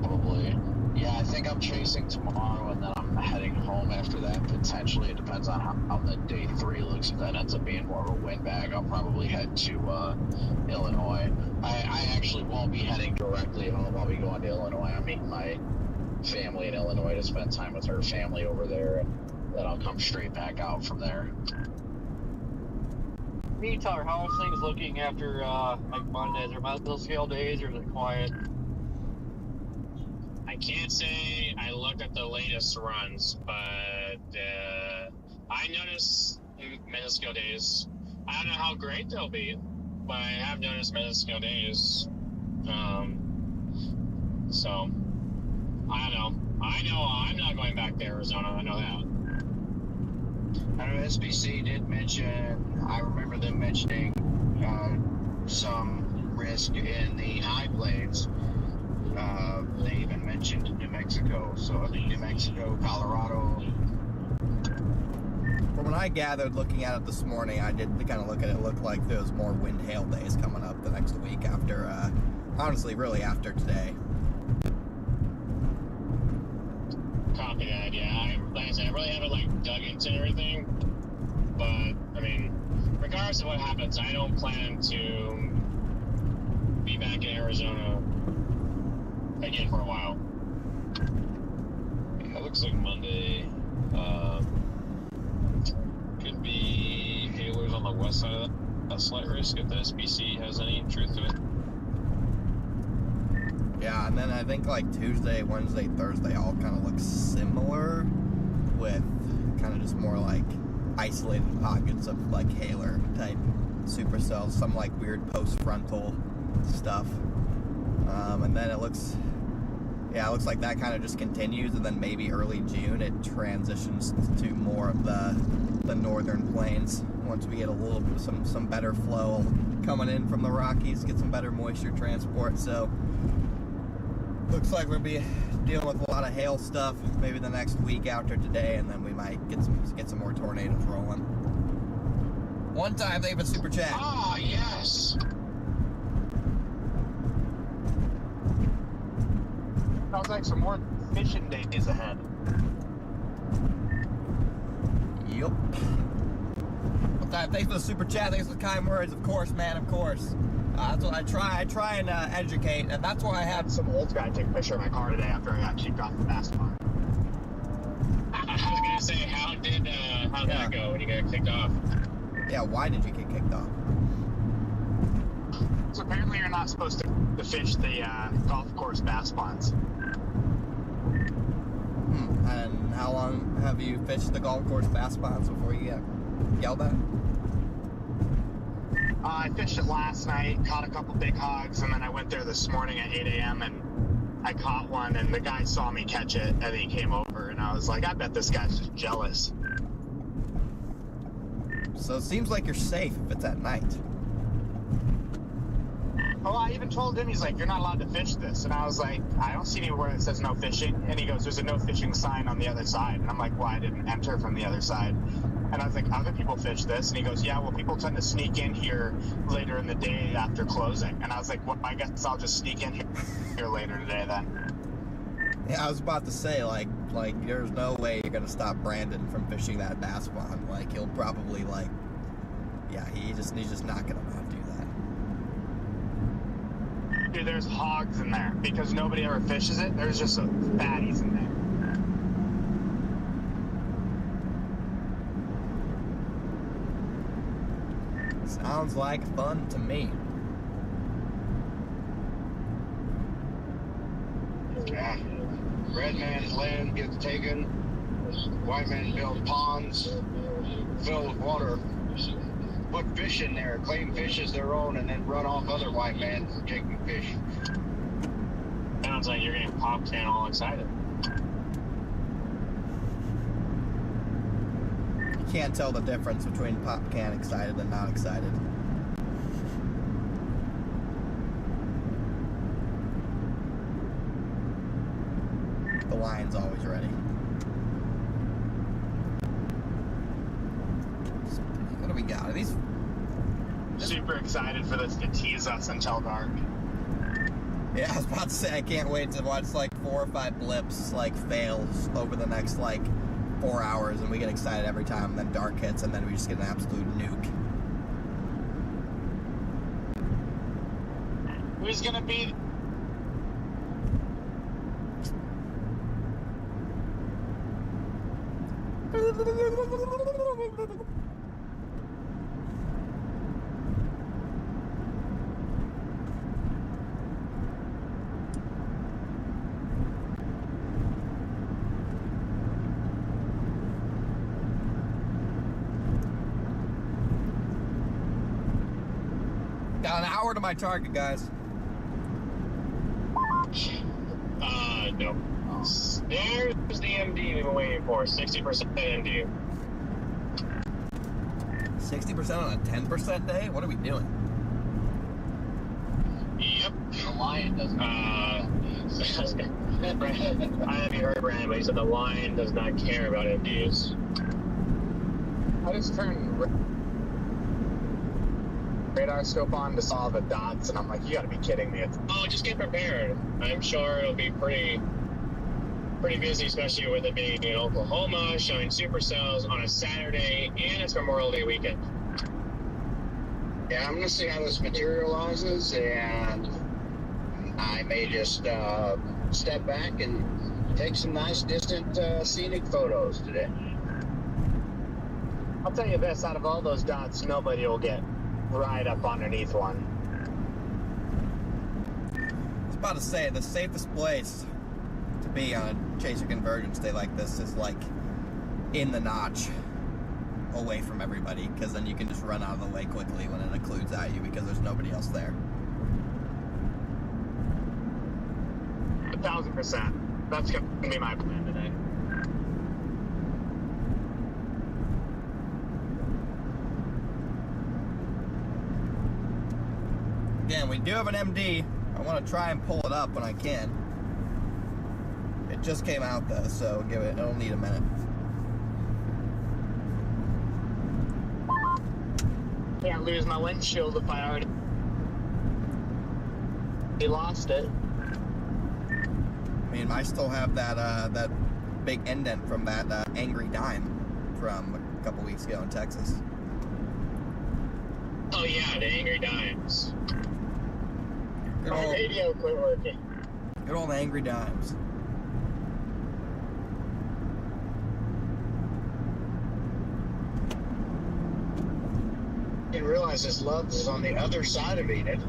Probably. Yeah, I think I'm chasing tomorrow, and then I'm heading home after that. Potentially, it depends on how the day 3 looks. If that ends up being more of a windbag, I'll probably head to Illinois. I actually won't be heading directly home. I'll be going to Illinois. I'm meeting my family in Illinois to spend time with her family over there, and then I'll come straight back out from there. Can you tell her how are things looking after Mondays? Are muscle scale days, or is it quiet? I can't say I looked at the latest runs, but I noticed mesoscale days. I don't know how great they'll be, but I have noticed mesoscale days. So I don't know. I know I'm not going back to Arizona. I know that. I know SBC did mention, I remember them mentioning some risk in the high plains. They even mentioned New Mexico. So I think New Mexico, Colorado. From what I gathered looking at it this morning, I did kind of look at it. It looked like there was more wind hail days coming up the next week after, honestly, really after today. Copy that, yeah. Like I said, I really haven't dug into everything, but I mean, regardless of what happens, I don't plan to be back in Arizona again for a while. Yeah, it looks like Monday could be hailers on the west side of that. A slight risk if the SBC has any truth to it. Yeah, and then I think Tuesday, Wednesday, Thursday all kind of look similar, with kind of just more isolated pockets of hailer type supercells, some weird post-frontal stuff. And then it looks like that kind of just continues, and then maybe early June it transitions to more of the northern plains once we get a little bit some better flow coming in from the Rockies, get some better moisture transport. So looks like we'll be dealing with a lot of hail stuff maybe the next week after today, and then we might get some more tornadoes rolling. One time they have a super chat. Ah, yes. Sounds like some more fishing days ahead. Yup. One time, thanks for the super chat. Thanks for the kind words. Of course, man. Of course. That's what I try. I try and educate, and that's why I have Some old guy take a picture of my car today after I got kicked off the basketball. I was gonna say, how did that go when you got kicked off? Yeah, why did you get kicked off? So apparently you're not supposed to fish the golf course bass ponds. And how long have you fished the golf course bass ponds before you get yelled at? I fished it last night, caught a couple big hogs, and then I went there this morning at 8 a.m. and I caught one, and the guy saw me catch it, and he came over, and I was like, I bet this guy's just jealous. So it seems like you're safe if it's at night. Well, I even told him, he's like, you're not allowed to fish this. And I was like, I don't see anywhere that says no fishing. And he goes, there's a no fishing sign on the other side. And I'm like, well, I didn't enter from the other side. And I was like, other people fish this? And he goes, yeah, well, people tend to sneak in here later in the day after closing. And I was like, well, I guess I'll just sneak in here later today then. Yeah, I was about to say, like there's no way you're gonna stop Brandon from fishing that bass pond. He'll probably he's just not gonna not do that. Dude, there's hogs in there because nobody ever fishes it. There's just some fatties in there. Sounds like fun to me. Yeah. Red man's land gets taken. White man builds ponds filled with water. Put fish in there, claim fish as their own, and then run off other white men from taking fish. Sounds like you're getting popped and all excited. You can't tell the difference between pop can excited and not excited. The lion's always ready. these... Super excited for this to tease us until dark. Yeah, I was about to say, I can't wait to watch like 4 or 5 blips, like, fails over the next, like, 4 hours, and we get excited every time, and then dark hits, and then we just get an absolute nuke. Who's gonna be... Got an hour to my target, guys. No. There's the MD we've been waiting for. 60% MD. 60% on a 10% day? What are we doing? Yep. The lion doesn't. I haven't heard Brandon, but he said the line does not care about MDs. I just turned radar scope on to saw the dots, and I'm like, you gotta be kidding me. Oh, just get prepared. I'm sure it'll be pretty busy, especially with it being in Oklahoma, showing supercells on a Saturday, and it's Memorial Day weekend. Yeah, I'm gonna see how this materializes, and I may just step back and take some nice distant scenic photos today. I'll tell you this, out of all those dots, nobody will get right up underneath one. I was about to say, the safest place to be on a chaser convergence day like this is like in the notch away from everybody, because then you can just run out of the way quickly when it occludes at you because there's nobody else there. 1,000%. That's gonna be my plan today. Again, we do have an MD. I want to try and pull it up when I can. It just came out though, so it'll need a minute. Can't lose my windshield if I already lost it. I mean, I still have that big indent from that angry dime from a couple weeks ago in Texas. Oh yeah, the angry dimes. My radio quit working. Good old angry dimes. Didn't realize this love is on the other side of Enid.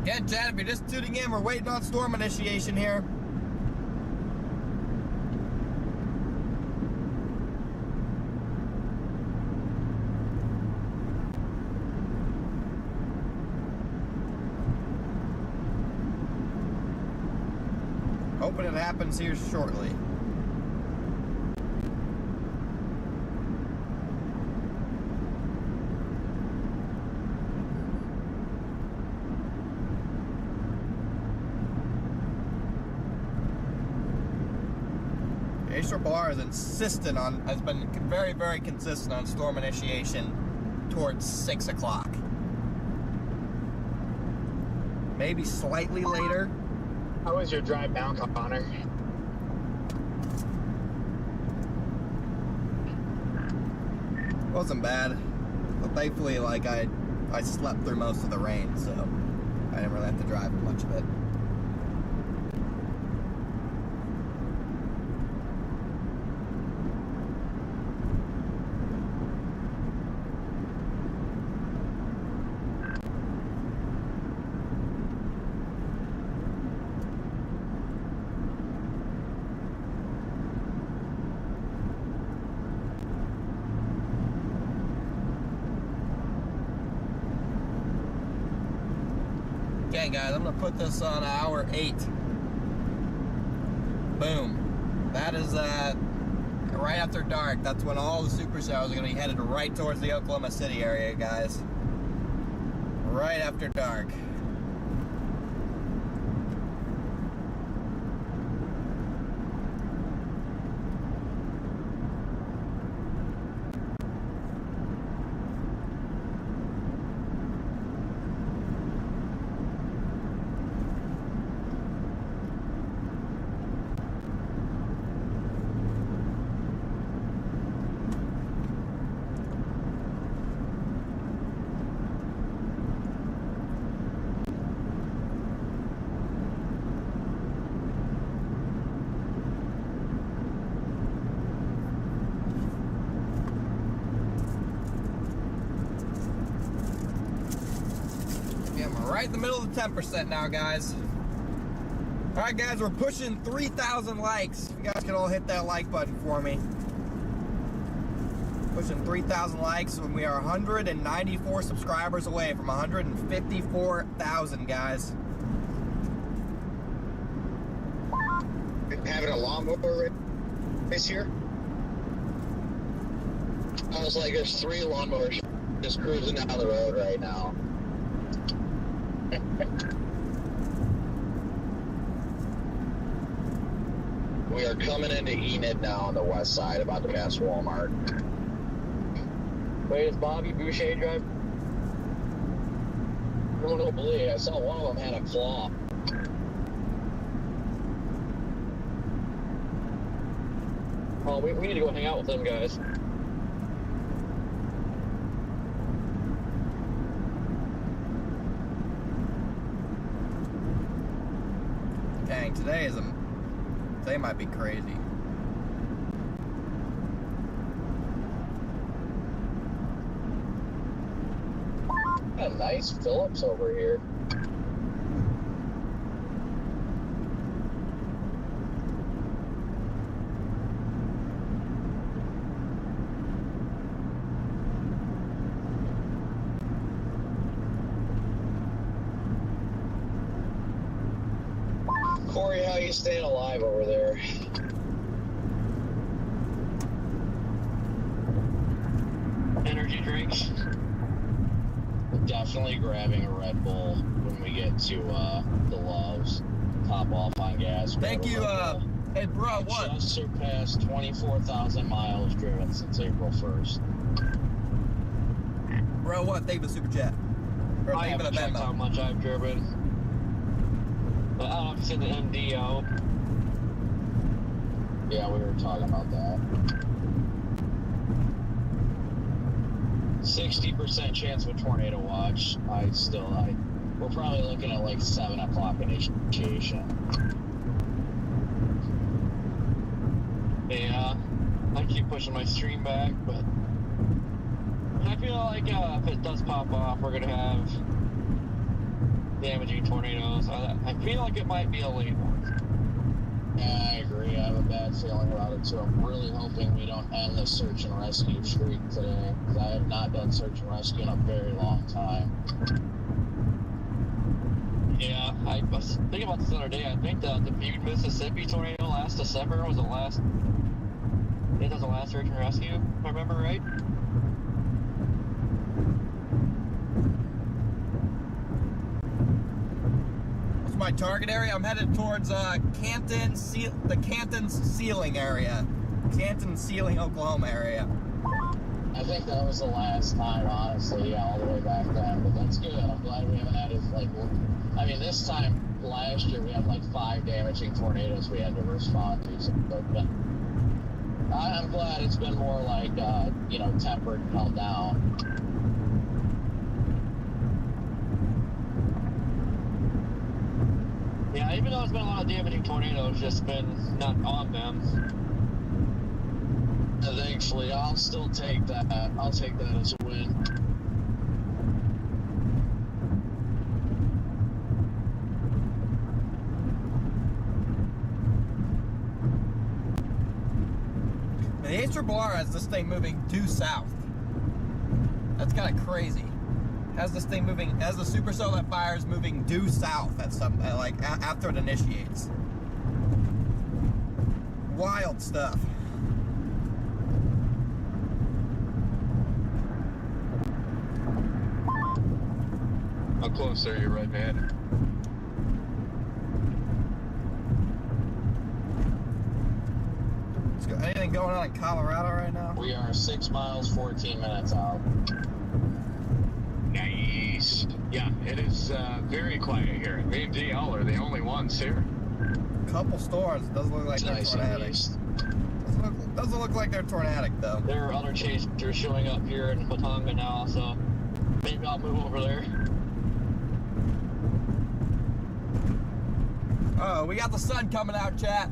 Yeah, Chad, if you're just tuning in, we're waiting on storm initiation here. Hoping it happens here shortly. Acer Bar has been very, very consistent on storm initiation towards 6 o'clock. Maybe slightly later. How was your drive down, Connor? Wasn't bad, but thankfully, like I slept through most of the rain, so I didn't really have to drive much of it. Okay, guys, I'm gonna put this on hour 8. Boom. That is right after dark. That's when all the supercells are gonna be headed right towards the Oklahoma City area, guys. Right after dark. right in the middle of the 10% now, guys. All right, guys, we're pushing 3,000 likes. You guys can all hit that like button for me. Pushing 3,000 likes when we are 194 subscribers away from 154,000, guys. Having a lawnmower race here? Almost like there's 3 lawnmowers just cruising down the road right now. We are coming into Enid now on the west side, about to pass Walmart. Wait, is Bobby Boucher driving? I don't believe. I saw one of them had a claw. Oh, we need to go hang out with them guys. Dang, today might be crazy. A nice Phillips over here. Corey, how you staying alive over there? Energy drinks. Definitely grabbing a Red Bull when we get to the Loves. Top off on gas. Thank you, hey bro, what? Just surpassed 24,000 miles driven since April 1st. Bro, what? Thank you for the super chat. Or I thank you for haven't the checked how Venmo. much I've driven. But I don't know if it's in the MD out. Yeah, we were talking about that. 60% chance of a tornado watch. We're probably looking at like 7 o'clock initiation. Yeah, I keep pushing my stream back, but I feel like if it does pop off, we're gonna have damaging tornadoes. I feel like it might be a late one. Yeah, I agree. I have a bad feeling about it too. I'm really hoping we don't end the search and rescue streak today, because I have not done search and rescue in a very long time. Yeah, I was thinking about this the other day. I think the Butte, Mississippi tornado last December was the last. I think that was the last search and rescue, if I remember right. What's my target area? I'm headed towards the Canton Ceiling area. Canton Ceiling, Oklahoma area. I think that was the last time, honestly, yeah, all the way back then. But that's good. I'm glad we haven't had it, like, I mean, this time last year we had like 5 damaging tornadoes we had to respond to. So, but I'm glad it's been more like, you know, tempered and held down. Yeah, even though it's been a lot of damaging tornadoes, just been not on them. Thankfully, I'll still take that. I'll take that as a win. The HRR has this thing moving due south. That's kind of crazy. Has this thing moving, as the supercell that fires moving due south at some, like after it initiates. Wild stuff. How close are you right, man? Anything going on in Colorado right now? We are 6 miles, 14 minutes out. Nice. Yeah, it is very quiet here. Me and DL are the only ones here. Couple stores. Doesn't look like they're Nice and tornadic. east. Doesn't look like they're tornadic though. There are other chasers showing up here in Watauga now, so maybe I'll move over there. Oh, we got the sun coming out, chat.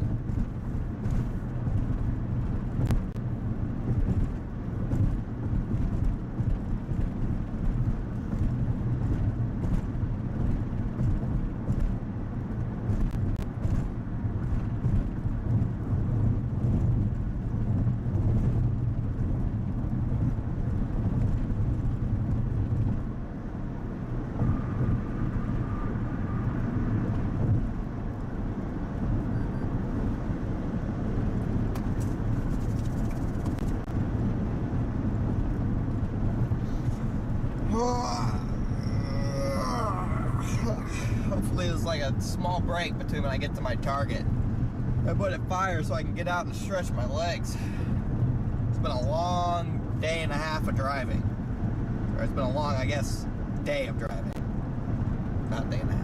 a small break between when I get to my target. I put it fire so I can get out and stretch my legs. It's been a long day and a half of driving. Or it's been a long, I guess, day of driving. Not day and a half.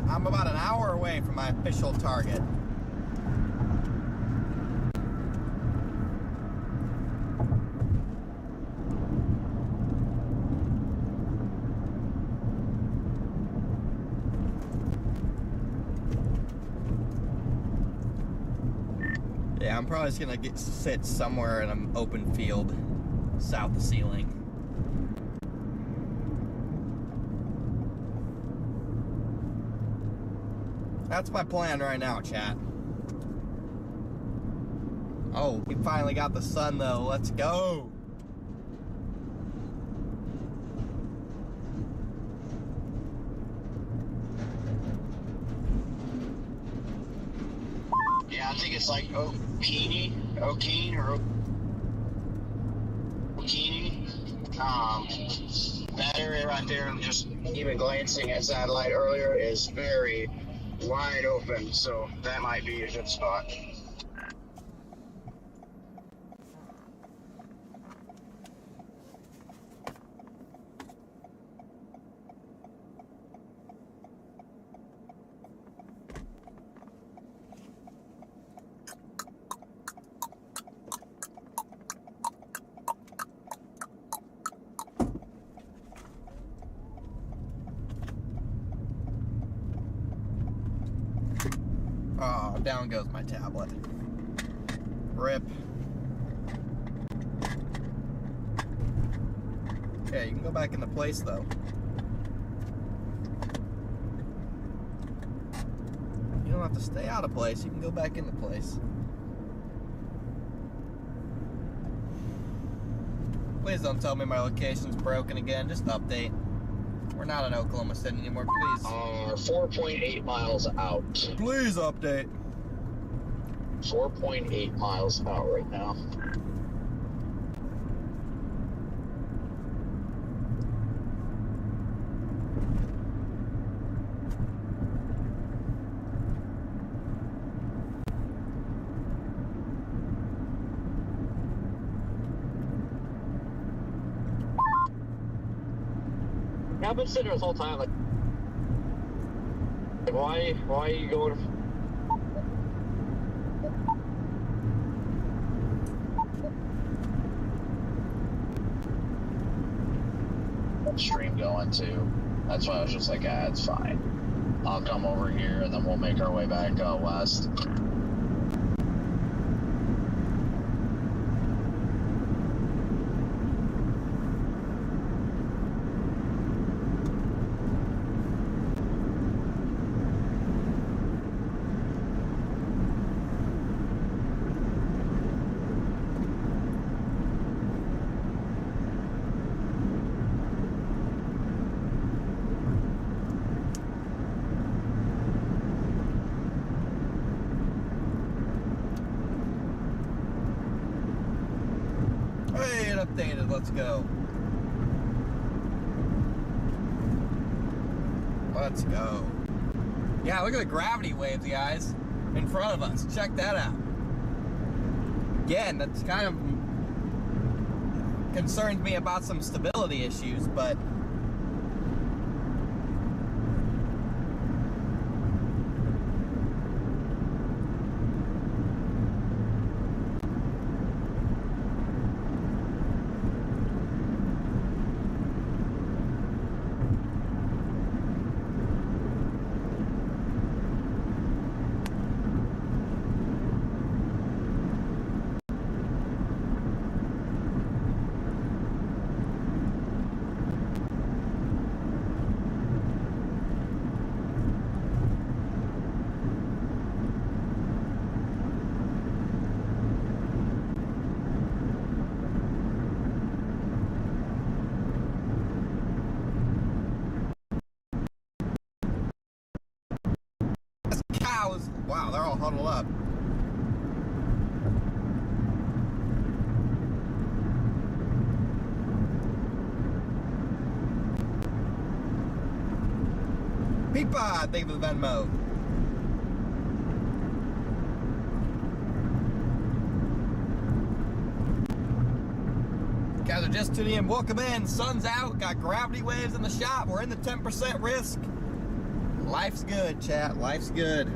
I'm about an hour away from my official target. Yeah, I'm probably just gonna sit somewhere in an open field south of Ceiling. That's my plan right now, chat. Oh, we finally got the sun though. Let's go. Yeah, I think it's like Okini or Okini. That area right there, just even glancing at satellite earlier, is very wide open, so that might be a good spot. Oh, down goes my tablet. Rip. Okay, you can go back into place though. You don't have to stay out of place, you can go back into place. Please don't tell me my location's broken again, just update. We're not in Oklahoma City anymore, please. 4.8 miles out. Please update. 4.8 miles out right now. I've been sitting there this whole time, like, why are you going? Stream going too. That's why I was just like, ah, it's fine. I'll come over here and then we'll make our way back west. Updated, let's go. Let's go. Yeah, look at the gravity waves, guys, in front of us. Check that out. Again, that's kind of concerns me about some stability issues, but cows, wow, they're all huddled up. Peepa, thank you for the Venmo. Guys are just tuning in. Welcome in. Sun's out. Got gravity waves in the shop. We're in the 10% risk. Life's good, chat. Life's good.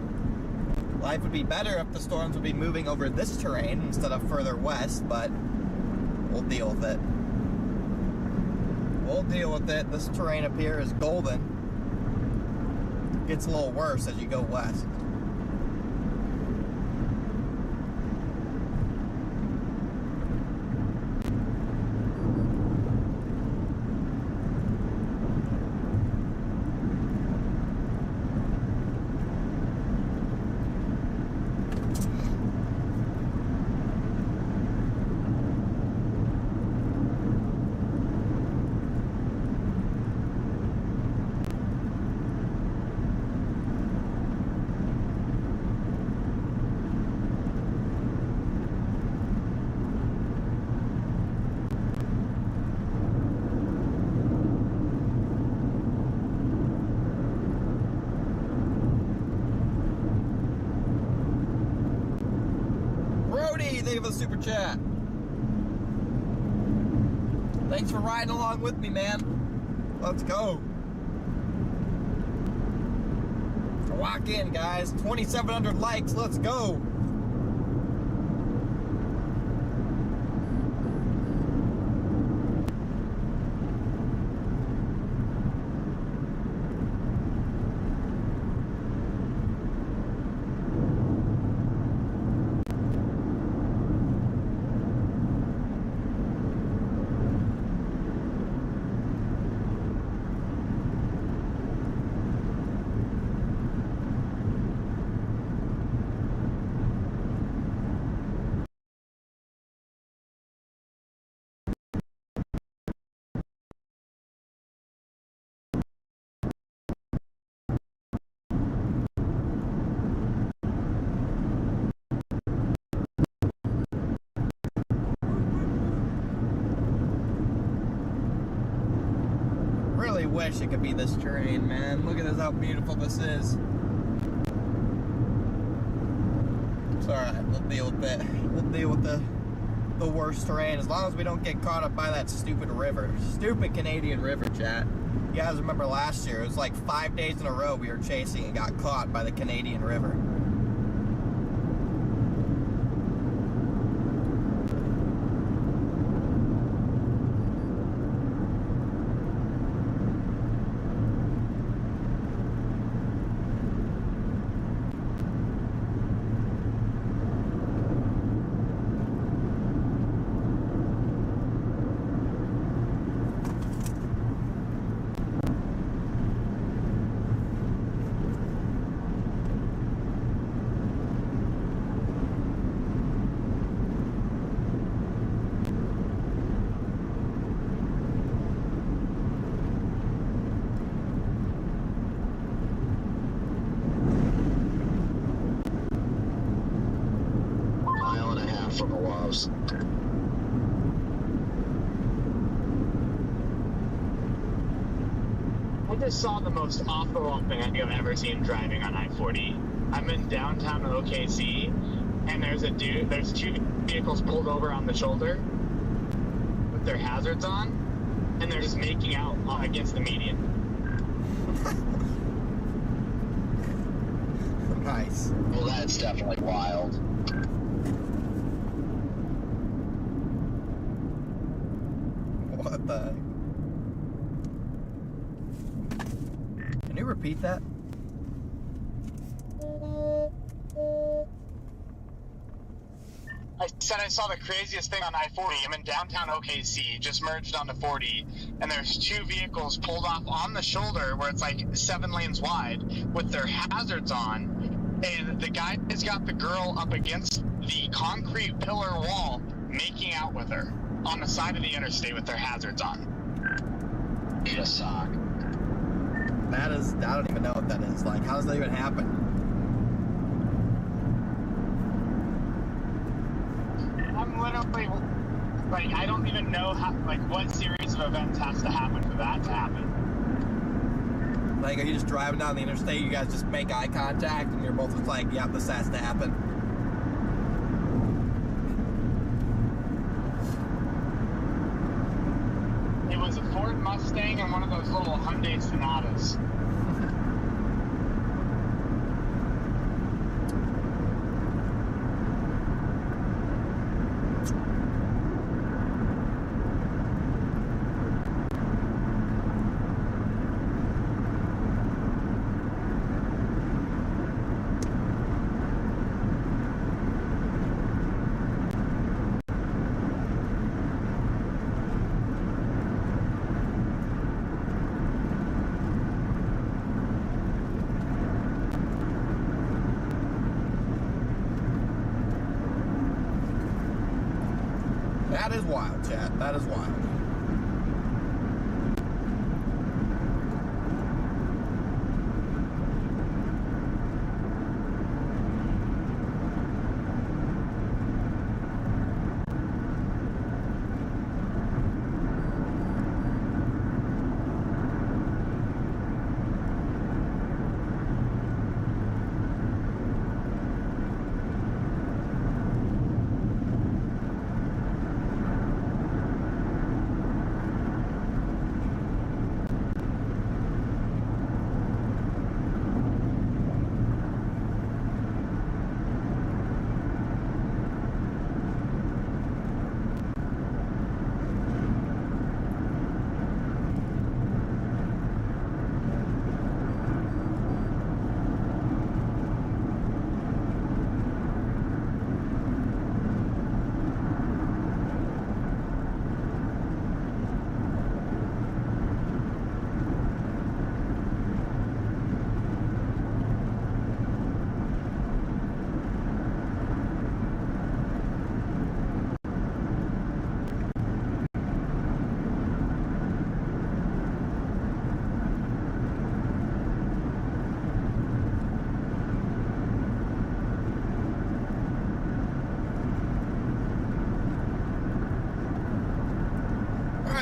Life would be better if the storms would be moving over this terrain instead of further west, but we'll deal with it. We'll deal with it. This terrain up here is golden. It gets a little worse as you go west. Thank you for the super chat. Thanks for riding along with me, man. Let's go. Lock in, guys. 2,700 likes. Let's go. Wish it could be this terrain, man. Look at this, how beautiful this is. It's alright, we'll deal with it. We'll deal with the worst terrain as long as we don't get caught up by that stupid river. Stupid Canadian river, chat. You guys remember last year, it was like 5 days in a row we were chasing and got caught by the Canadian river. From the walls. I just saw the most off-the-wall thing I think I've ever seen driving on I-40. I'm in downtown OKC, and there's two vehicles pulled over on the shoulder with their hazards on, and they're just making out against the median. Nice. Well, that's definitely wild. What the heck? Can you repeat that? I said I saw the craziest thing on I-40. I'm in downtown OKC, just merged onto 40, and there's two vehicles pulled off on the shoulder where it's like 7 lanes wide with their hazards on, and the guy has got the girl up against the concrete pillar wall making out with her on the side of the interstate with their hazards on. Need a sock. That is, I don't even know what that is. Like, how does that even happen? I'm literally, like, I don't even know how, like, what series of events has to happen for that to happen. Like, are you just driving down the interstate, you guys just make eye contact, and you're both just like, yep, this has to happen? It was a Ford Mustang and one of those little Hyundai Sonatas. That is wild, chat. That is wild.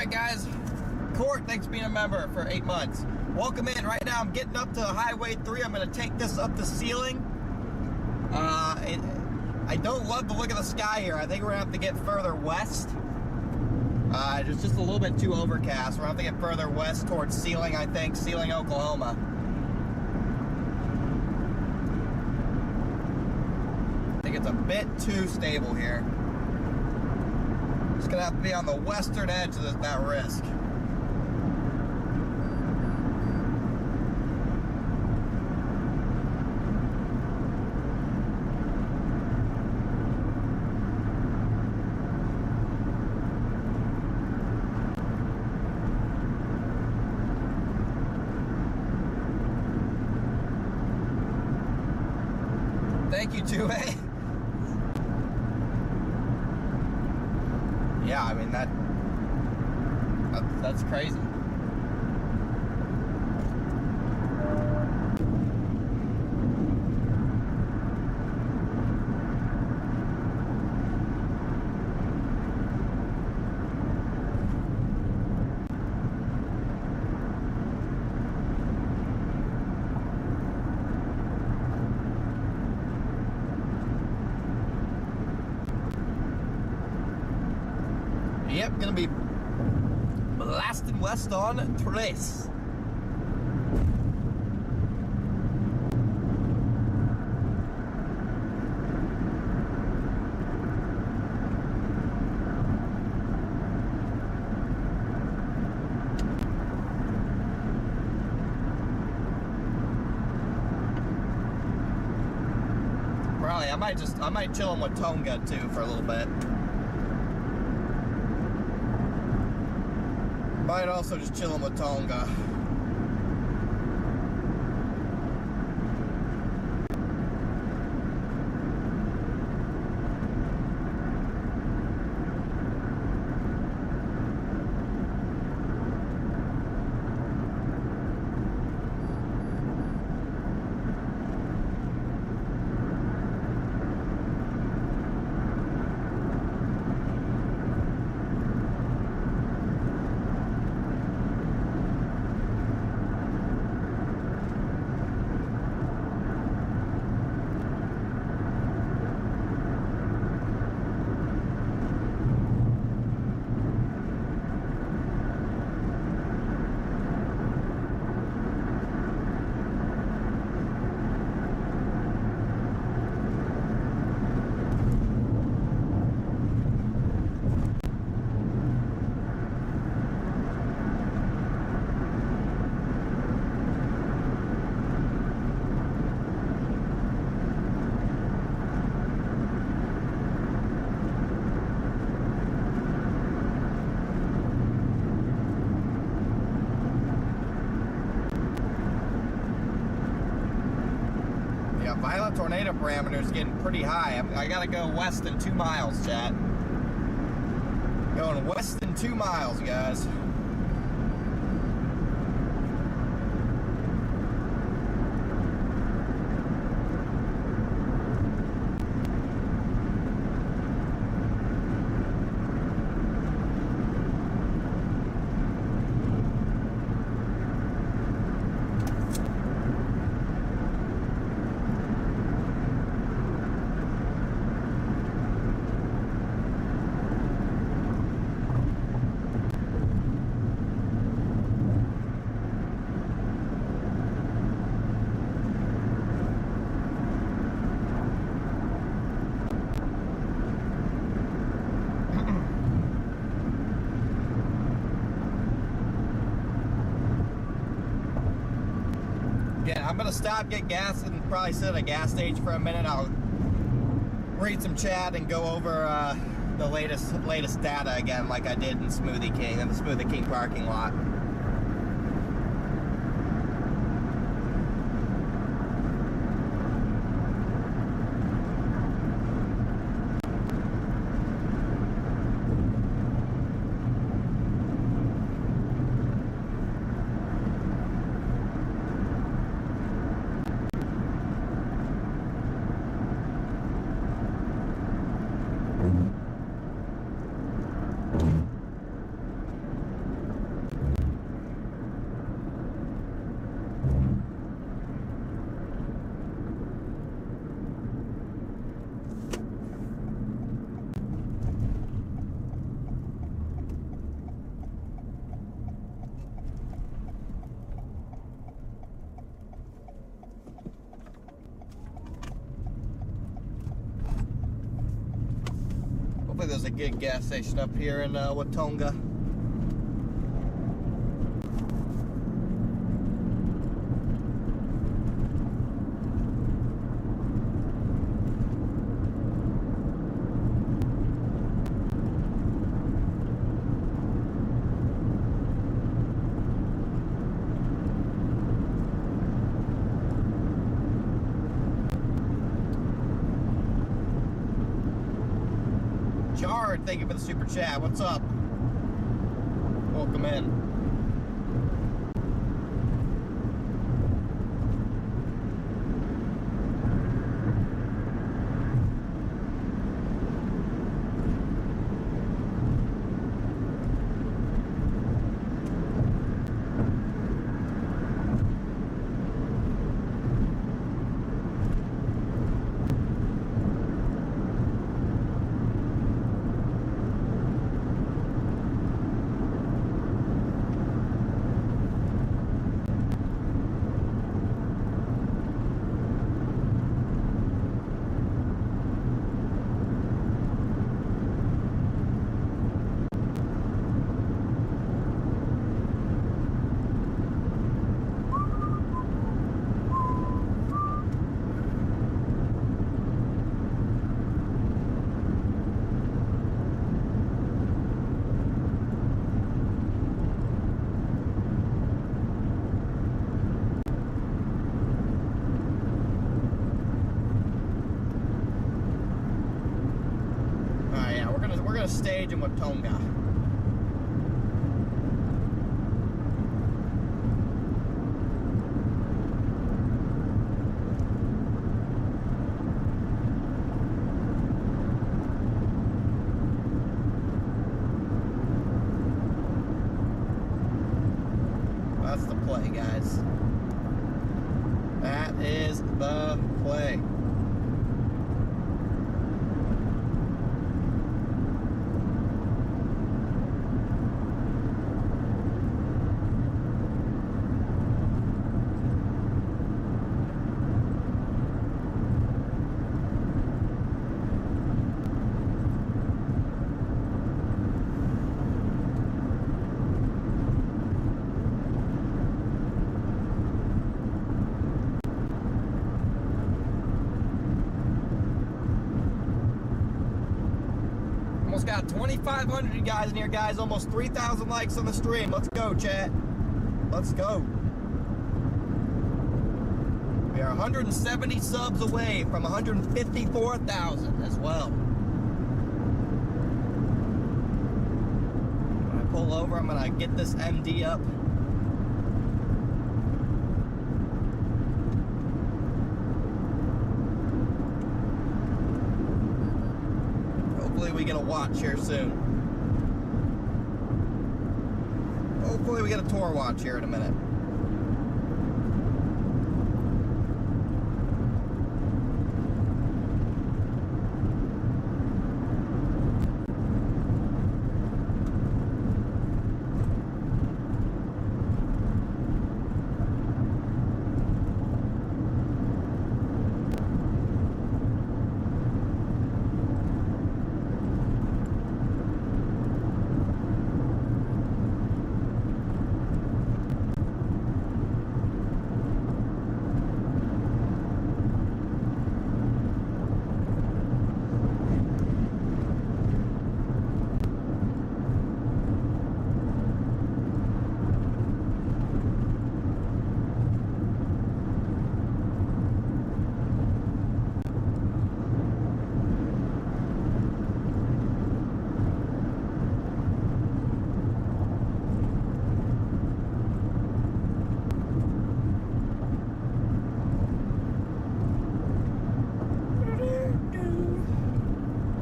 Guys, Court, thanks for being a member for 8 months. Welcome in. Right now I'm getting up to Highway 3. I'm going to take this up the ceiling. I don't love the look of the sky here. I think we're going to have to get further west. It's just a little bit too overcast. We're going to have to get further west towards Ceiling, I think. Ceiling, Oklahoma. I think it's a bit too stable here. It's gonna have to be on the western edge of that risk. Thank you, 2A. Yeah, I mean, that's crazy. Yep, gonna be blasting west on Tres. Probably, I might chill him with Tonga too for a little bit. Might also just chill him with Tonga. Violent tornado parameters getting pretty high. I gotta go west in 2 miles, chat. Going west in 2 miles, guys. I'm gonna stop, get gas, and probably sit at a gas station for a minute. I'll read some chat and go over the latest data again, like I did in Smoothie King, in the Smoothie King parking lot. Hopefully there's a good gas station up here in Watonga. Thank you for the super chat. What's up? Welcome in. gonna stage in Watonga. That's the play, guys. That is the play. Almost got 2,500 you guys in here, guys. Almost 3,000 likes on the stream. Let's go, chat. Let's go. We are 170 subs away from 154,000 as well. When I pull over, I'm gonna get this MD up. Hopefully we get a watch here soon. Hopefully we get a tour watch here in a minute.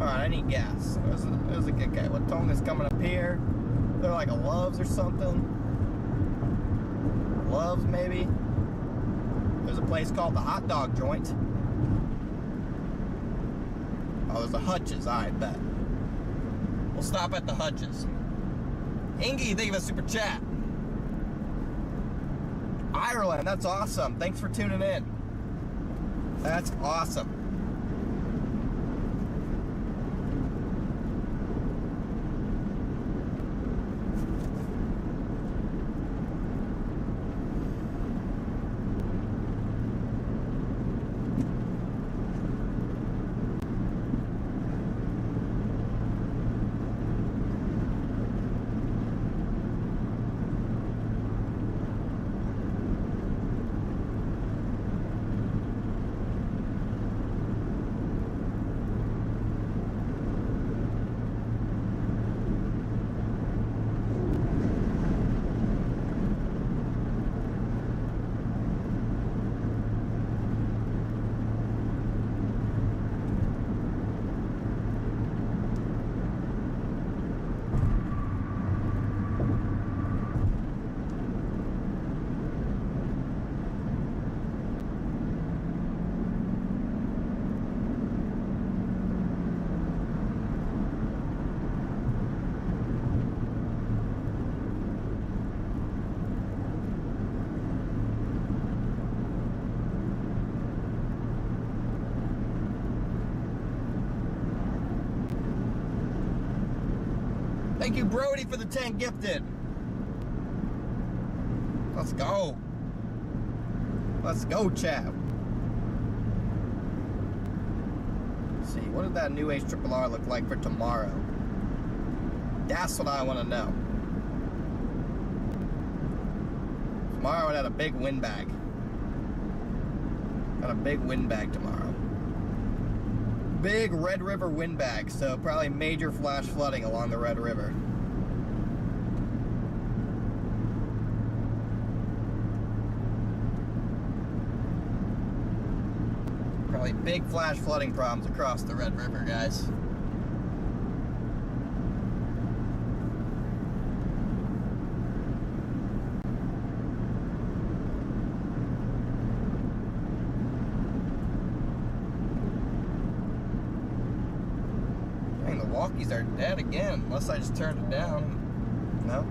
I need gas. There's a good guy. Watonga's coming up here. They're like a Love's or something. Love's maybe. There's a place called the Hot Dog Joint. Oh, there's a Hutch's. I bet. We'll stop at the Hutch's. Ingy, thank you for the super chat. Ireland, that's awesome. Thanks for tuning in. That's awesome. Thank you, Brody, for the 10 gifted. Let's go. Let's go, chat. Let's see, what did that new HRRR look like for tomorrow? That's what I want to know. Tomorrow it had a big windbag. Got a big windbag tomorrow. big Red River windbags, so probably major flash flooding along the Red River. Probably big flash flooding problems across the Red River, guys. Walkies are dead again, unless I just turned it down. No?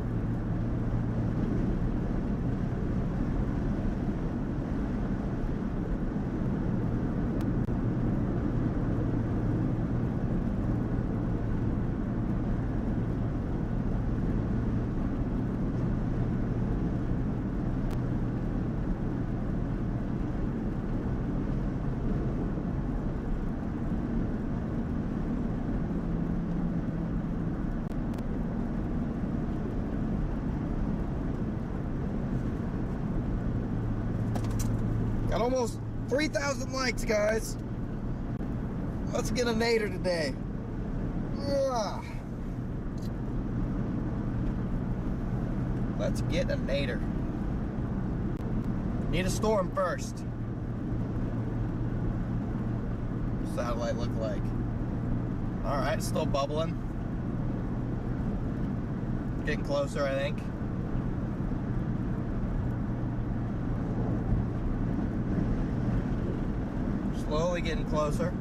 Got almost 3,000 likes, guys. Let's get a nader today. Ugh. Let's get a nader. Need a storm first. What's the satellite look like? Alright, still bubbling. Getting closer, I think. Slowly getting closer.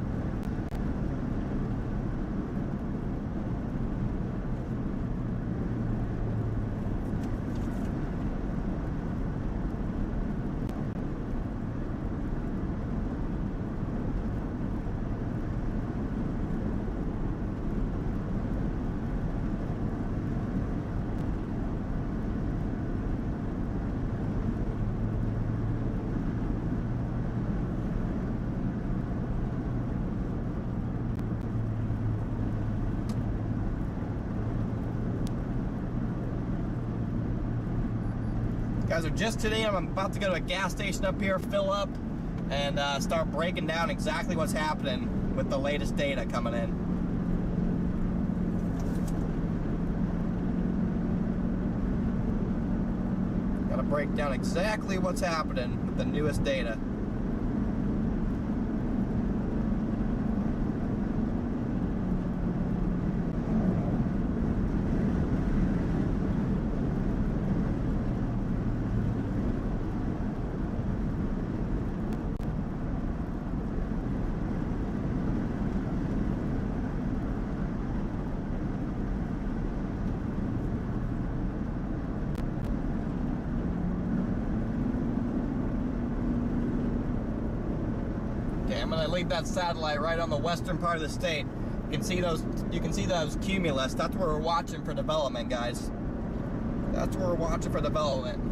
Guys, are just today. I'm about to go to a gas station up here, fill up, and start breaking down exactly what's happening with the latest data coming in. Gotta break down exactly what's happening with the newest data. I'm gonna leave that satellite right on the western part of the state. You can see those cumulus. That's where we're watching for development, guys. That's where we're watching for development.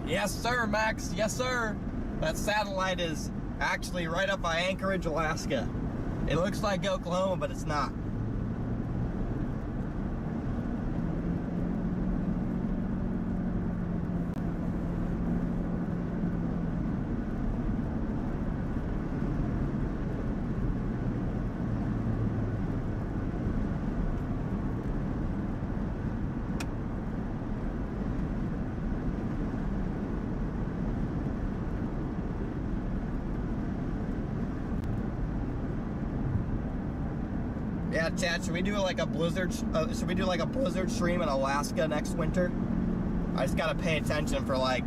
Yes, sir, Max. Yes, sir. That satellite is actually right up by Anchorage, Alaska. It looks like Oklahoma, but it's not. Yeah, chat, should we do like a blizzard? Should we do like a blizzard stream in Alaska next winter? I just gotta pay attention for like,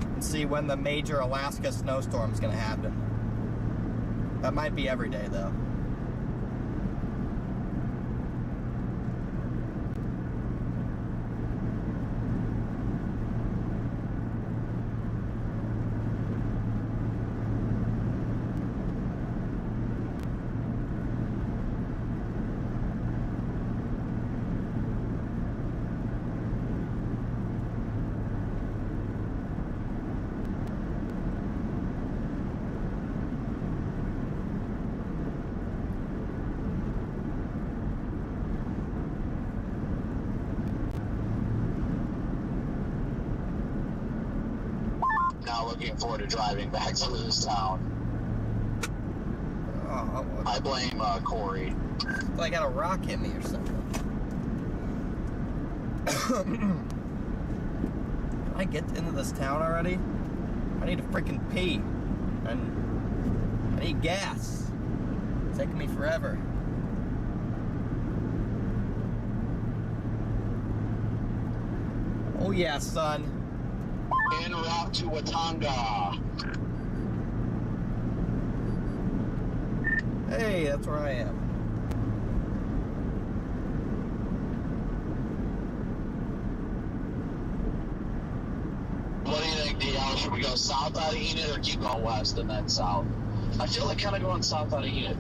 and see when the major Alaska snowstorm is gonna happen. That might be every day though. looking forward to driving back to this town. Oh, I blame Corey. I got a rock hit me or something. Can I get into this town already? I need to freaking pee. And I need gas. It's taking me forever. Oh yeah, son. En route to Watanga. Hey, that's where I am. What do you think, DL? Should we go south out of Enid or keep going west and then south? I feel like kind of going south out of Enid.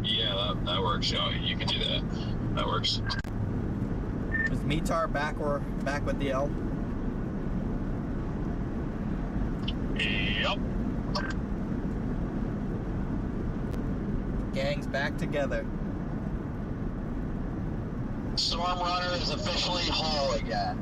Yeah, that works. Yeah, you can do that. That works. Is Mitar back with the L? Yep. Gang's back together. Storm Runner is officially whole again.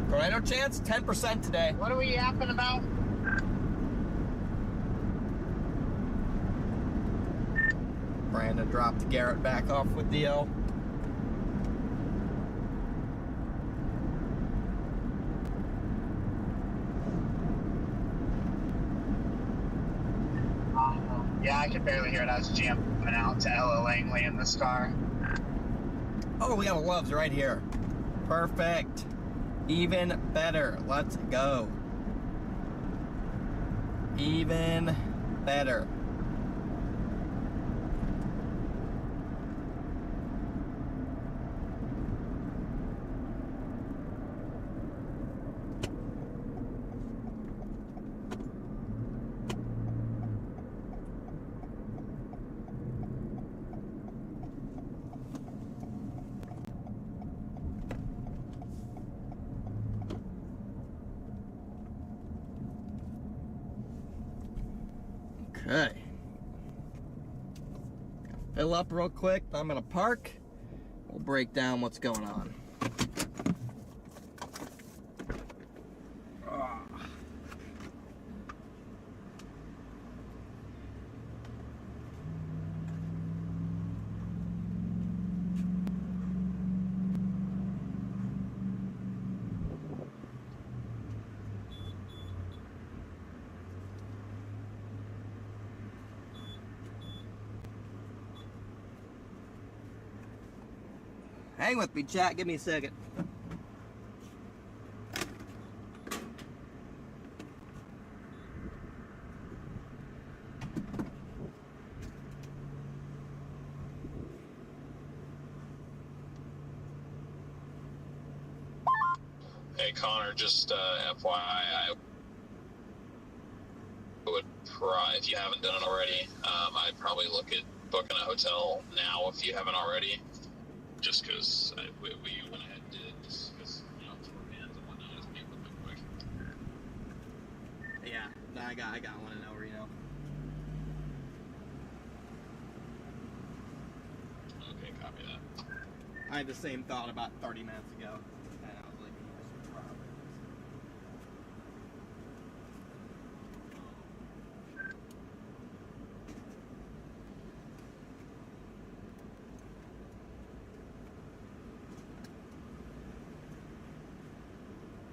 Tornado chance, 10% today. What are we yapping about? Brandon dropped Garrett back off with the L. Yeah, I could barely hear it. I was jamming out to Ella Langley in this car. Oh, we got a Loves right here. Perfect. Even better. Let's go. Even better. Okay. Fill up real quick. I'm gonna park. We'll break down what's going on. Hang with me, chat. Give me a second. Hey, Connor, just FYI, I would if you haven't done it already, I'd probably look at booking a hotel now if you haven't already. Just because we went ahead and did it, just because, you know, tour bands and whatnot, it's being a little bit quick. Yeah, no, I got one in El Reno. Okay, copy that. I had the same thought about 30 minutes ago, and I was like, this is probably.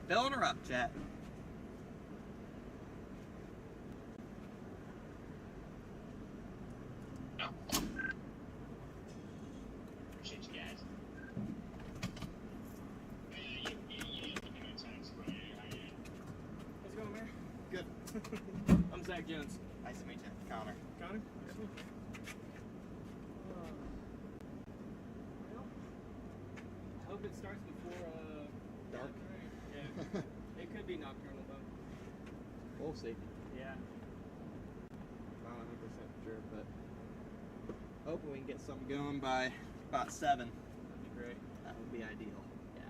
Filling her up, chat. No. Appreciate you guys. How's it going, man? Good. I'm Zach Jones. Nice to meet you, Connor. Connor? Well, I hope it starts before Dark? Yeah. It could be nocturnal though. We'll see. Yeah. Not 100% sure, but hoping we can get something going by about 7. That'd be great. That would be ideal. Yeah.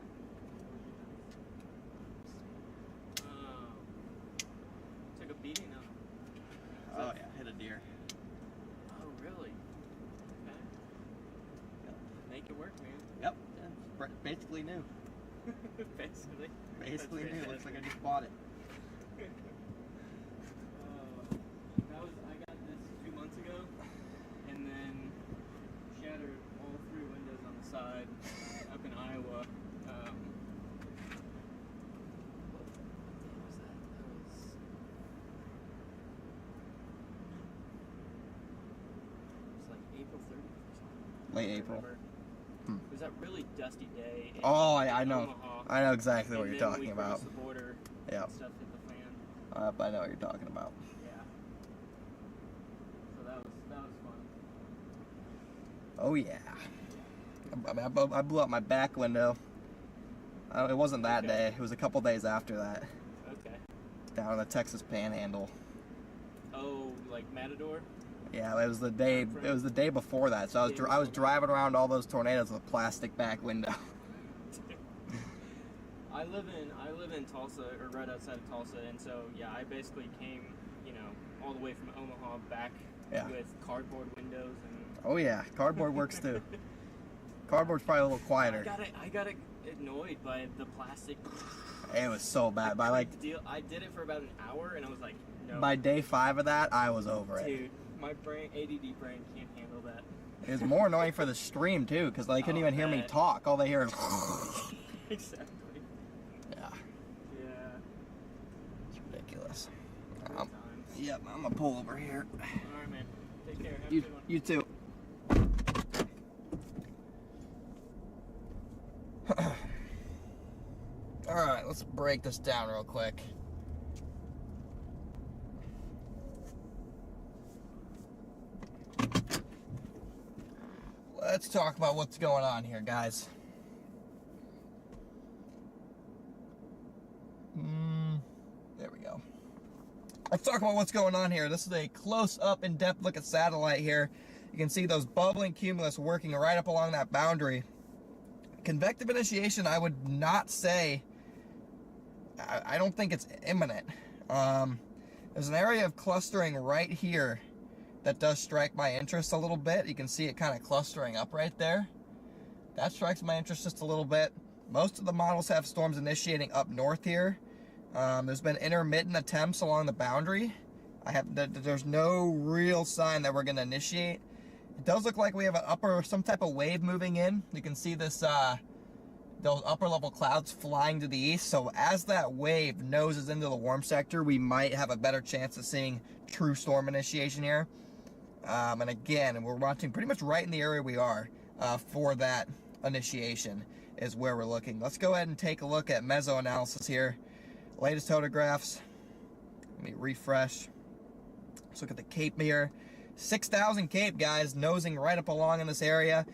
Took a beating, huh? Oh yeah, hit a deer. Oh, really? make it work, man. Yep. Yeah, basically new. Basically. Basically That's new. fantastic. Looks like I just bought it. I got this 2 months ago, and then shattered all 3 windows on the side up in Iowa. What day was that? It was like April 30th or something. Late I don't April. remember. Hmm. It was that really dusty day. in- Oh, I in know. Omaha. I know exactly what And you're then talking we about. crossed the border. Yeah. And stuff hit the fan. I know what you're talking about. Yeah. So that was fun. Oh yeah. I mean, I blew out my back window. It wasn't that Okay. day. It was a couple days after that. Okay. Down in the Texas Panhandle. Oh, like Matador? Yeah, it was the day. It was the day before that. So I was driving around all those tornadoes with a plastic back window. I live in Tulsa, or right outside of Tulsa, and so yeah, I basically came, all the way from Omaha back Yeah. with cardboard windows and. Oh yeah, cardboard works too. Cardboard's probably a little quieter. I got annoyed by the plastic. It was so bad. By like I did it for about an hour, and I was like, no. by day 5 of that, I was over it. Dude, my ADD brain can't handle that. It was more annoying for the stream too, because they couldn't Oh, even hear me man. talk. All they hear is. Exactly. Yeah, Yeah. it's ridiculous. Good times. Yep, I'm gonna pull over here. All right, man. Take care. Have a You, good one. you too. All right, let's break this down real quick. Let's talk about what's going on here, guys. There we go. Let's talk about what's going on here. This is a close-up, in-depth look at satellite here. You can see those bubbling cumulus working right up along that boundary. Convective initiation, I would not say, I don't think it's imminent. There's an area of clustering right here that does strike my interest a little bit. You can see it kind of clustering up right there. That strikes my interest just a little bit. Most of the models have storms initiating up north here. There's been intermittent attempts along the boundary. There's no real sign that we're going to initiate. It does look like we have some type of wave moving in. You can see this, those upper level clouds flying to the east. So as that wave noses into the warm sector, we might have a better chance of seeing true storm initiation here. And again, we're watching pretty much right in the area we are for that initiation is where we're looking. Let's go ahead and take a look at meso analysis here. Latest photographs. Let me refresh. Let's look at the Cape here. 6,000 Cape, guys, nosing right up along in this area.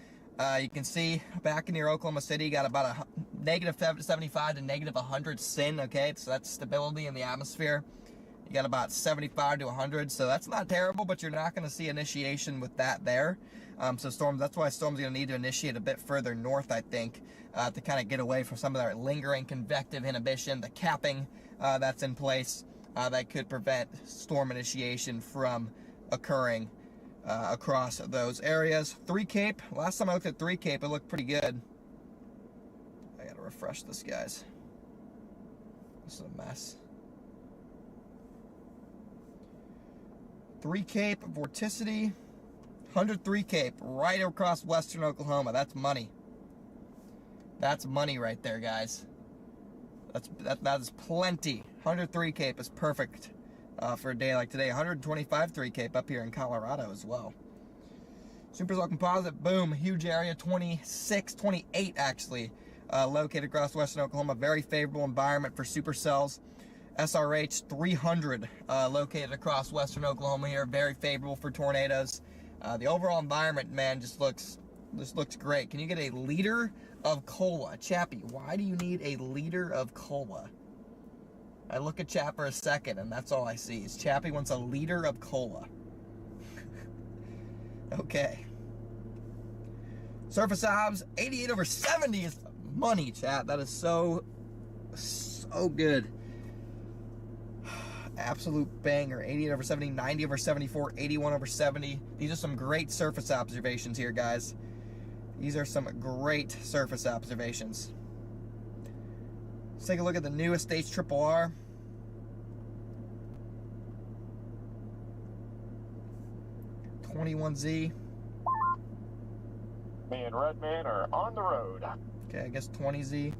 You can see back near Oklahoma City, got about a negative 75 to negative 100 SIN, okay? So that's stability in the atmosphere. You got about 75 to 100, so that's not terrible, but you're not going to see initiation with that there. So storms, that's why storms are going to need to initiate a bit further north, I think, to kind of get away from some of that lingering convective inhibition, the capping that's in place that could prevent storm initiation from occurring across those areas. 3 Cape, last time I looked at 3 Cape, it looked pretty good. I got to refresh this, guys. This is a mess. 3 Cape, vorticity, 103 Cape, right across western Oklahoma. That's money. That's money right there, guys. That is plenty. 103 Cape is perfect for a day like today. 125 3 Cape up here in Colorado as well. Supercell composite, boom, huge area, 26, 28 actually, located across western Oklahoma. Very favorable environment for supercells. SRH 300 located across western Oklahoma here. Very favorable for tornadoes. The overall environment, man, just looks great. Can you get a liter of cola? Chappie, why do you need a liter of cola? I look at Chap for a second, and that's all I see. Is Chappie wants a liter of cola. Okay. Surface obs, 88/70 is money, chat. That is so good. Absolute banger. 88/70, 90/74, 81/70. These are some great surface observations here, guys. These are some great surface observations. Let's take a look at the newest HRRR. (21Z). Me and Redman are on the road. Okay, I guess 20Z.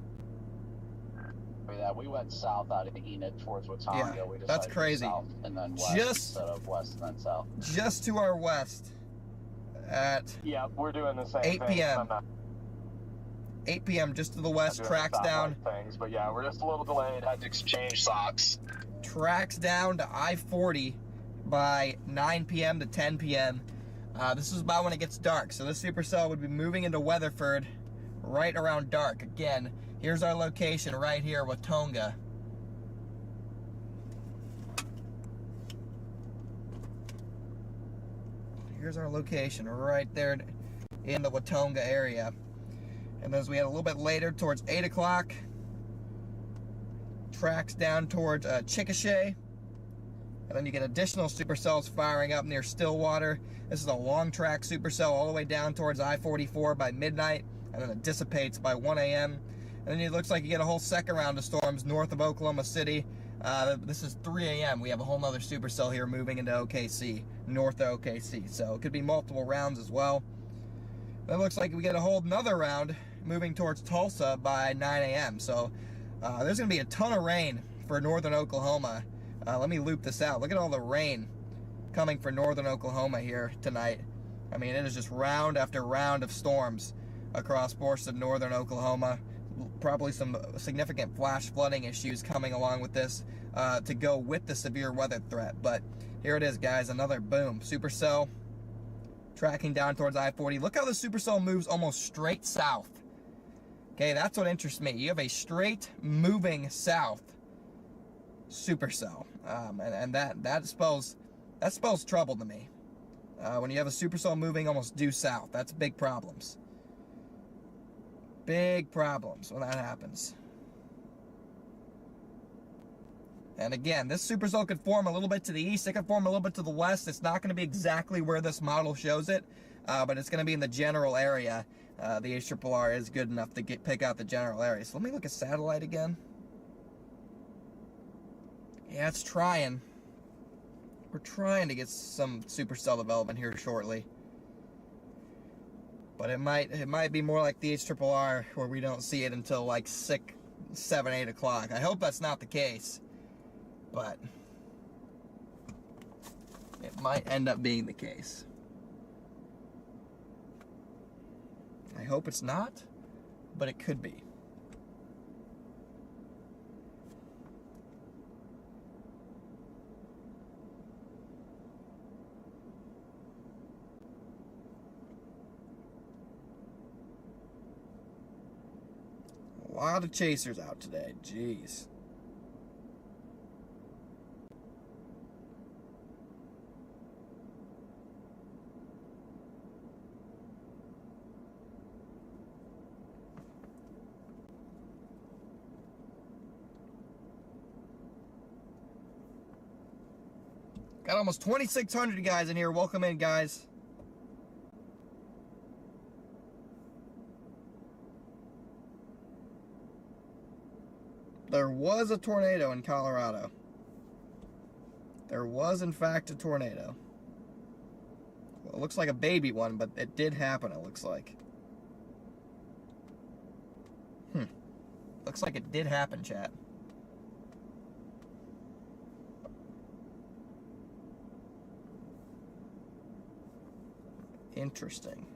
Yeah, we went south out of Enid towards Watanga. Yeah, We decided that's to go crazy. south and then west instead of west and then south. Just to our west at Yeah, we're doing the same 8 thing. p.m. I'm not 8 p.m. just to the west, doing tracks the down. stoplight things, but yeah, we're just a little delayed. Had to exchange socks. Tracks down to I-40 by 9 p.m. to 10 p.m. This is about when it gets dark, so this supercell would be moving into Weatherford right around dark. Again, here's our location right here, Watonga. Here's our location right there in the Watonga area. And as we had a little bit later, towards 8 o'clock, tracks down towards Chickasha. And then you get additional supercells firing up near Stillwater. This is a long track supercell all the way down towards I-44 by midnight, and then it dissipates by 1 a.m. And then it looks like you get a whole second round of storms north of Oklahoma City. This is 3 a.m. We have a whole nother supercell here moving into OKC, north of OKC. So it could be multiple rounds as well. Then it looks like we get a whole another round moving towards Tulsa by 9 a.m. So there's going to be a ton of rain for northern Oklahoma. Let me loop this out. Look at all the rain coming for northern Oklahoma here tonight. I mean, it is just round after round of storms across portions of northern Oklahoma. Probably some significant flash flooding issues coming along with this to go with the severe weather threat. But here it is, guys. Another boom. Supercell tracking down towards I-40. Look how the supercell moves almost straight south. Okay, that's what interests me. You have a straight moving south supercell, and that spells trouble to me. When you have a supercell moving almost due south, that's big problems. Big problems when that happens. And again, this supercell could form a little bit to the east, it could form a little bit to the west. It's not going to be exactly where this model shows it, but it's going to be in the general area. The HRRR is good enough to pick out the general area. So let me look at satellite again. Yeah, it's trying. We're trying to get some supercell development here shortly. But it might be more like the HRRR where we don't see it until like 6, 7, 8 o'clock. I hope that's not the case. But it might end up being the case. I hope it's not, but it could be. A lot of chasers out today, jeez. Got almost 2,600 guys in here. Welcome in, guys. There was a tornado in Colorado. There was, in fact, a tornado. Well, it looks like a baby one, but it did happen, it looks like. Looks like it did happen, chat. Interesting.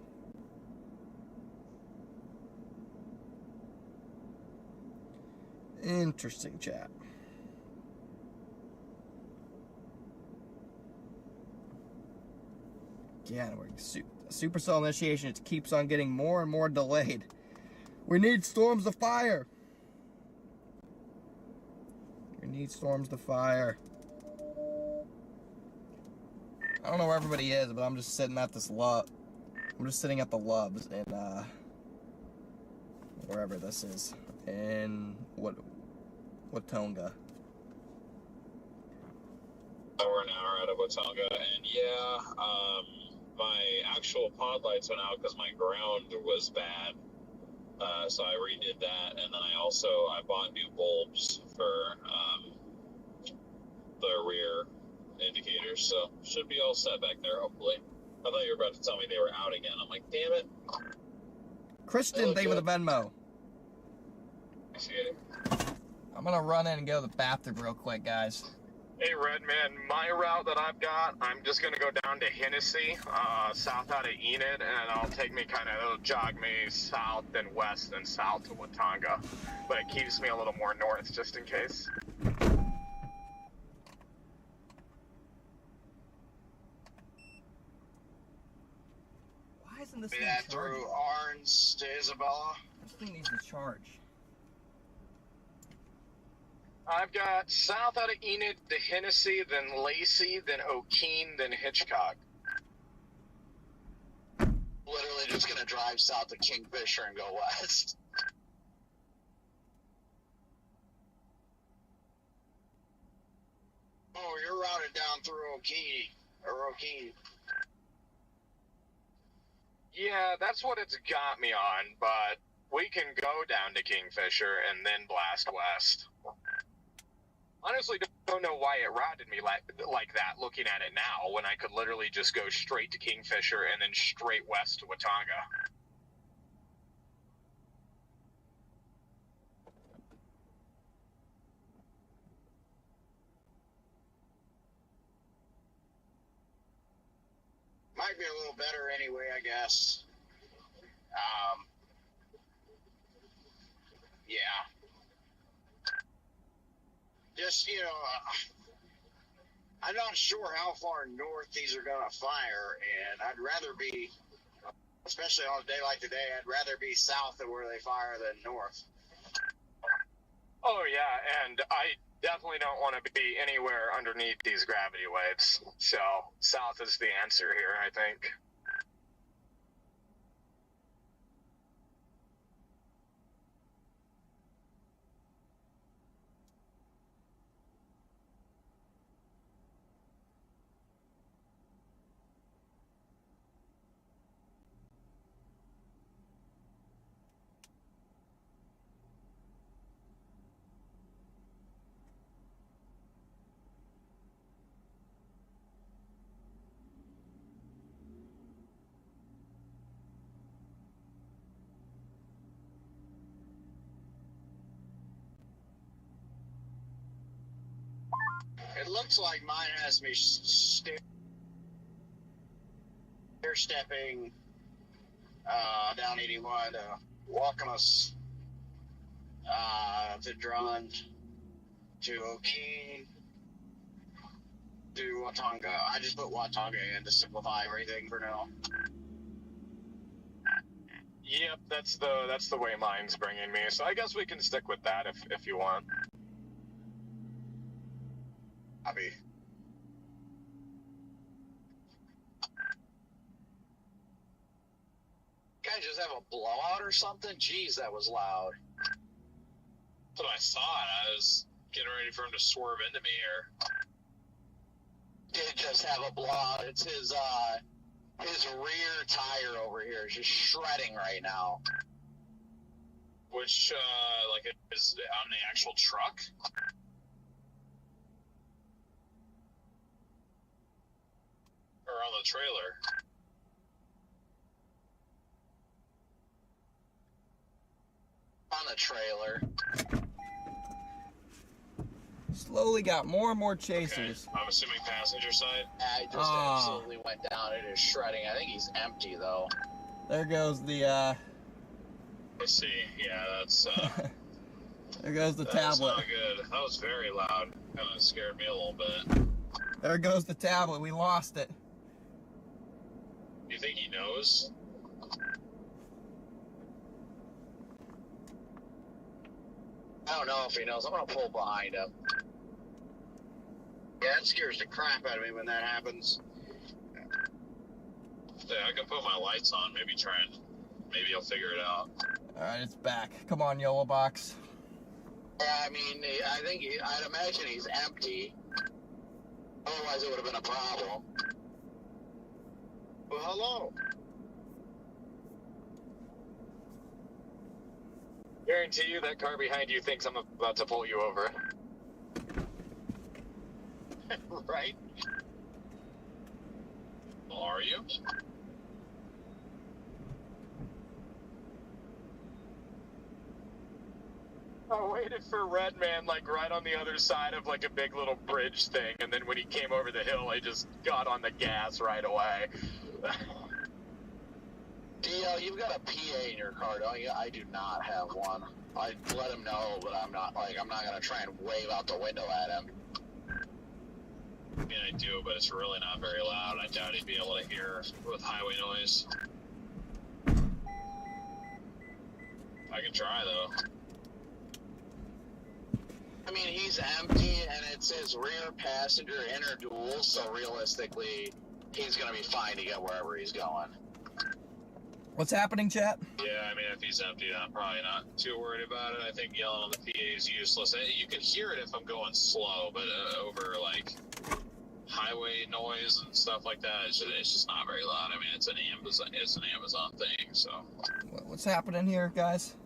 Interesting, chat. Again, we're supercell initiation. It keeps on getting more and more delayed. We need storms to fire. We need storms to fire. I don't know where everybody is, but I'm just sitting at this lub. I'm just sitting at the lubs in wherever this is, in Watonga. We're an hour out of Watonga, and yeah, my actual pod lights went out because my ground was bad. So I redid that, and then I bought new bulbs for the rear indicators, so should be all set back there, hopefully. I thought you were about to tell me they were out again. I'm like, damn it. Christian, thank you for the Venmo. Appreciate it. I'm gonna run in and go to the bathroom real quick, guys. Hey, Redman, my route that I've got, I'm just going to go down to Hennessy, south out of Enid, and it'll jog me south and west and south to Watanga. But it keeps me a little more north, just in case. Why isn't this Be thing that charging? through Orange to Isabella. This thing needs to charge. I've got south out of Enid to Hennessy, then Lacey, then O'Keene, then Hitchcock. Literally just gonna drive south to Kingfisher and go west. Oh, you're routed down through O'Keene. Yeah, that's what it's got me on, but we can go down to Kingfisher and then blast west. Honestly, don't know why it routed me like that, looking at it now, when I could literally just go straight to Kingfisher and then straight west to Watanga. Might be a little better anyway, I guess. Yeah. Just, I'm not sure how far north these are going to fire, and I'd rather be, especially on a day like today, I'd rather be south of where they fire than north. Oh, yeah, and I definitely don't want to be anywhere underneath these gravity waves, so south is the answer here, I think. It looks like mine has me stair-stepping down 81 to Wakamas, to Drund, to O'Keene, to Watanga. I just put Watanga in to simplify everything for now. Yep, that's the way mine's bringing me, so I guess we can stick with that if you want. Copy. Guys just have a blowout or something? Jeez, that was loud. That's what I thought. I was getting ready for him to swerve into me here. Did just have a blowout. It's his rear tire over here is just shredding right now. Which, is on the actual truck? Or on the trailer? On the trailer. Slowly got more and more chasers. Okay. I'm assuming passenger side? Yeah, it just absolutely went down. It is shredding. I think he's empty, though. There goes the, Let's see. Yeah, that's, there goes the that's tablet. not good. That was very loud. Kind of scared me a little bit. There goes the tablet. We lost it. You think he knows? I don't know if he knows. I'm going to pull behind him. Yeah, it scares the crap out of me when that happens. Yeah, I can put my lights on. Maybe he'll figure it out. Alright, it's back. Come on, Yellow Box. Yeah, I mean, I'd imagine he's empty. Otherwise, it would have been a problem. Well, hello. Guarantee you that car behind you thinks I'm about to pull you over. Right? Are you? I waited for Red Man like right on the other side of like a big little bridge thing, and then when he came over the hill, I just got on the gas right away. DL, you've got a PA in your car, don't you? I do not have one. I let him know, but I'm not gonna try and wave out the window at him. I mean, I do, but it's really not very loud. I doubt he'd be able to hear with highway noise. I can try, though. I mean, he's empty, and it's his rear passenger inner dual, so realistically, he's going to be fine to get wherever he's going. What's happening, chat? Yeah, I mean, if he's empty, I'm probably not too worried about it. I think yelling on the PA is useless. You can hear it if I'm going slow, but over, like, highway noise and stuff like that, it's just not very loud. I mean, it's an Amazon thing, so. What's happening here, guys?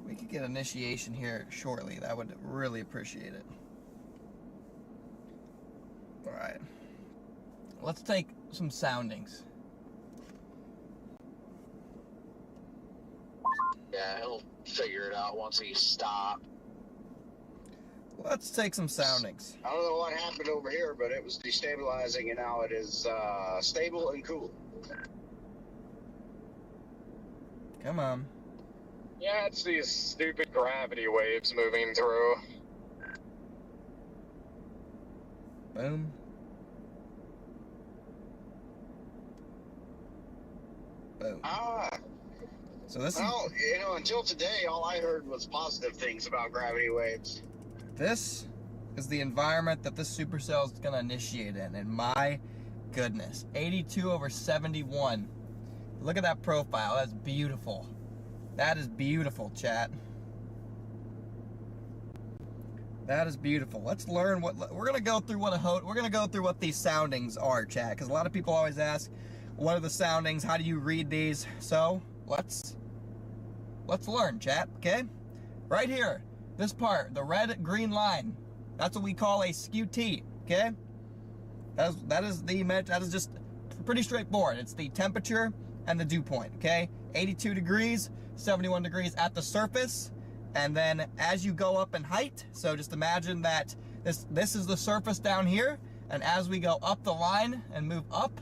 We could get initiation here shortly. That would really appreciate it. All right. Let's take some soundings. Yeah, he'll figure it out once he stops. Let's take some soundings. I don't know what happened over here, but it was destabilizing, and now it is stable and cool. Come on. Yeah, it's these stupid gravity waves moving through. Boom. Boom. So this well, you know, until today, all I heard was positive things about gravity waves. This is the environment that this supercell is going to initiate in. And my goodness, 82 over 71. Look at that profile. That's beautiful. That is beautiful, chat. That is beautiful. Let's learn what we're going to go through. What these soundings are, chat, because a lot of people always ask, what are the soundings? How do you read these? So let's learn, chat. Okay, right here, this part, the red green line. That's what we call a SKU-T. Okay, that is just pretty straightforward. It's the temperature and the dew point. Okay, 82 degrees, 71 degrees at the surface. And then as you go up in height, so just imagine that this is the surface down here, and as we go up the line and move up,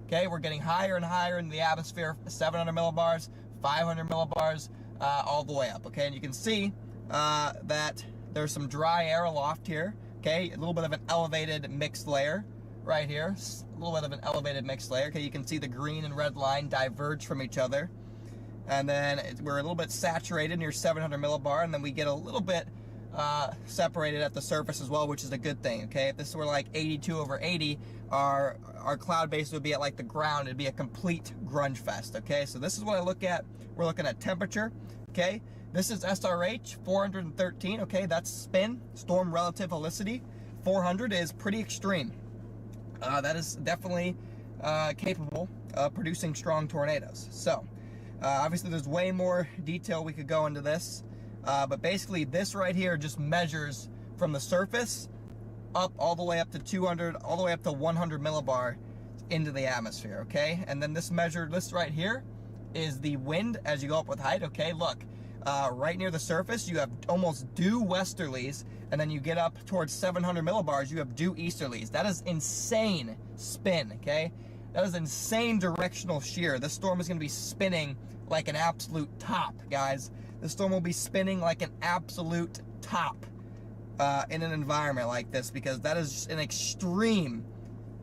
okay, we're getting higher and higher in the atmosphere, 700 millibars, 500 millibars, all the way up, okay? And you can see that there's some dry air aloft here, okay? A little bit of an elevated mixed layer right here, a little bit of an elevated mixed layer, okay? You can see the green and red line diverge from each other. And then we're a little bit saturated near 700 millibar, and then we get a little bit separated at the surface as well, which is a good thing, okay? If this were like 82 over 80, our cloud base would be at like the ground. It'd be a complete grunge fest, okay? So this is what I look at. We're looking at temperature, okay? This is SRH, 413, okay? That's spin, storm relative helicity. 400 is pretty extreme. That is definitely capable of producing strong tornadoes. So, obviously, there's way more detail we could go into this, but basically this right here just measures from the surface up all the way up to 200, all the way up to 100 millibar into the atmosphere, okay? And then this right here is the wind as you go up with height, okay? Look, right near the surface, you have almost due westerlies, and then you get up towards 700 millibars, you have due easterlies. That is insane spin, okay? That is insane directional shear. This storm is going to be spinning like an absolute top, guys. This storm will be spinning like an absolute top in an environment like this, because that is an extreme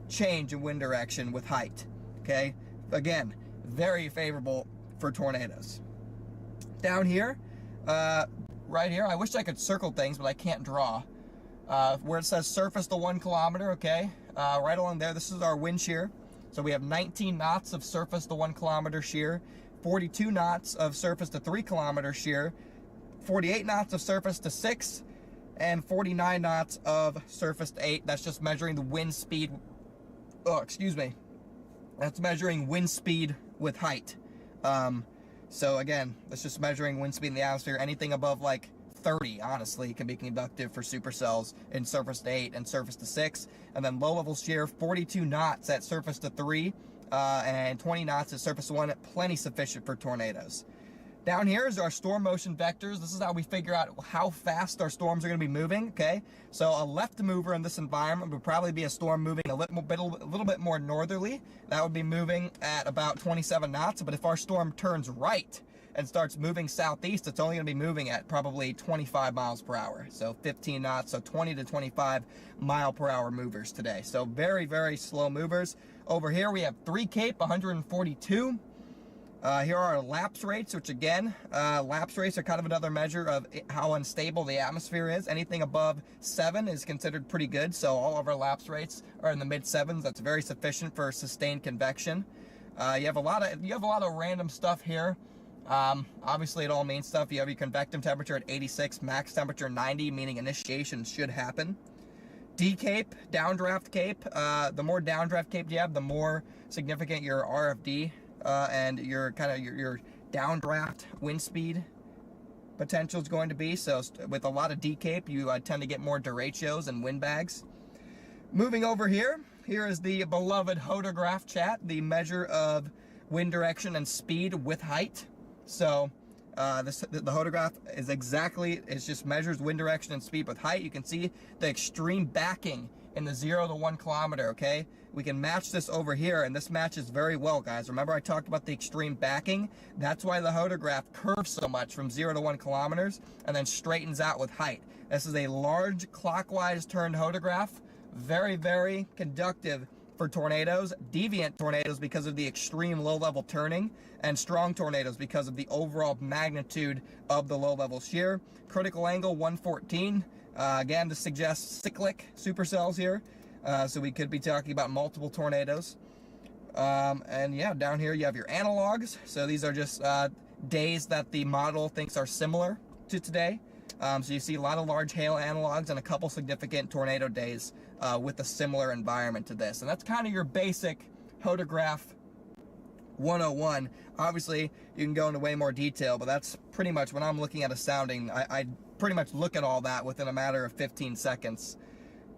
change in wind direction with height, okay? Again, very favorable for tornadoes. Down here, right here, I wish I could circle things, but I can't draw. Where it says surface to 1 kilometer, okay? Right along there, this is our wind shear. So we have 19 knots of surface to 1 kilometer shear, 42 knots of surface to 3 kilometer shear, 48 knots of surface to 6, and 49 knots of surface to 8. That's just measuring the wind speed. Oh, excuse me. That's measuring wind speed with height. So again, that's just measuring wind speed in the atmosphere. Anything above like 30, honestly, can be conductive for supercells in surface to 8 and surface to 6. And then low level shear, 42 knots at surface to 3, and 20 knots at surface to 1, plenty sufficient for tornadoes. Down here is our storm motion vectors. This is how we figure out how fast our storms are going to be moving, okay? So a left mover in this environment would probably be a storm moving a little bit more northerly. That would be moving at about 27 knots. But if our storm turns right and starts moving southeast, it's only going to be moving at probably 25 miles per hour. So 15 knots, so 20 to 25 mile per hour movers today. So very, very slow movers. Over here we have 3 Cape, 142. Here are our lapse rates, which again, lapse rates are kind of another measure of how unstable the atmosphere is. Anything above 7 is considered pretty good, so all of our lapse rates are in the mid 7s. That's very sufficient for sustained convection. You have a lot of random stuff here. Obviously it all means stuff. You have your convective temperature at 86, max temperature 90, meaning initiation should happen. D-Cape, downdraft Cape. The more downdraft Cape you have, the more significant your RFD and your downdraft wind speed potential is going to be. So with a lot of D-Cape, you tend to get more derechos and wind bags. Moving over here, here is the beloved hodograph chat, the measure of wind direction and speed with height. So the hodograph is it just measures wind direction and speed with height. You can see the extreme backing in the 0 to 1 kilometer, okay? We can match this over here, and this matches very well, guys. Remember I talked about the extreme backing? That's why the hodograph curves so much from 0 to 1 kilometers and then straightens out with height. This is a large clockwise turned hodograph, very, very conductive for tornadoes, deviant tornadoes because of the extreme low-level turning, and strong tornadoes because of the overall magnitude of the low-level shear. Critical angle 114. Again, this suggests cyclic supercells here, so we could be talking about multiple tornadoes. And yeah, down here you have your analogs. So these are just days that the model thinks are similar to today. So you see a lot of large hail analogs and a couple significant tornado days with a similar environment to this. And that's kind of your basic hodograph 101. Obviously, you can go into way more detail, but that's pretty much when I'm looking at a sounding, I pretty much look at all that within a matter of 15 seconds.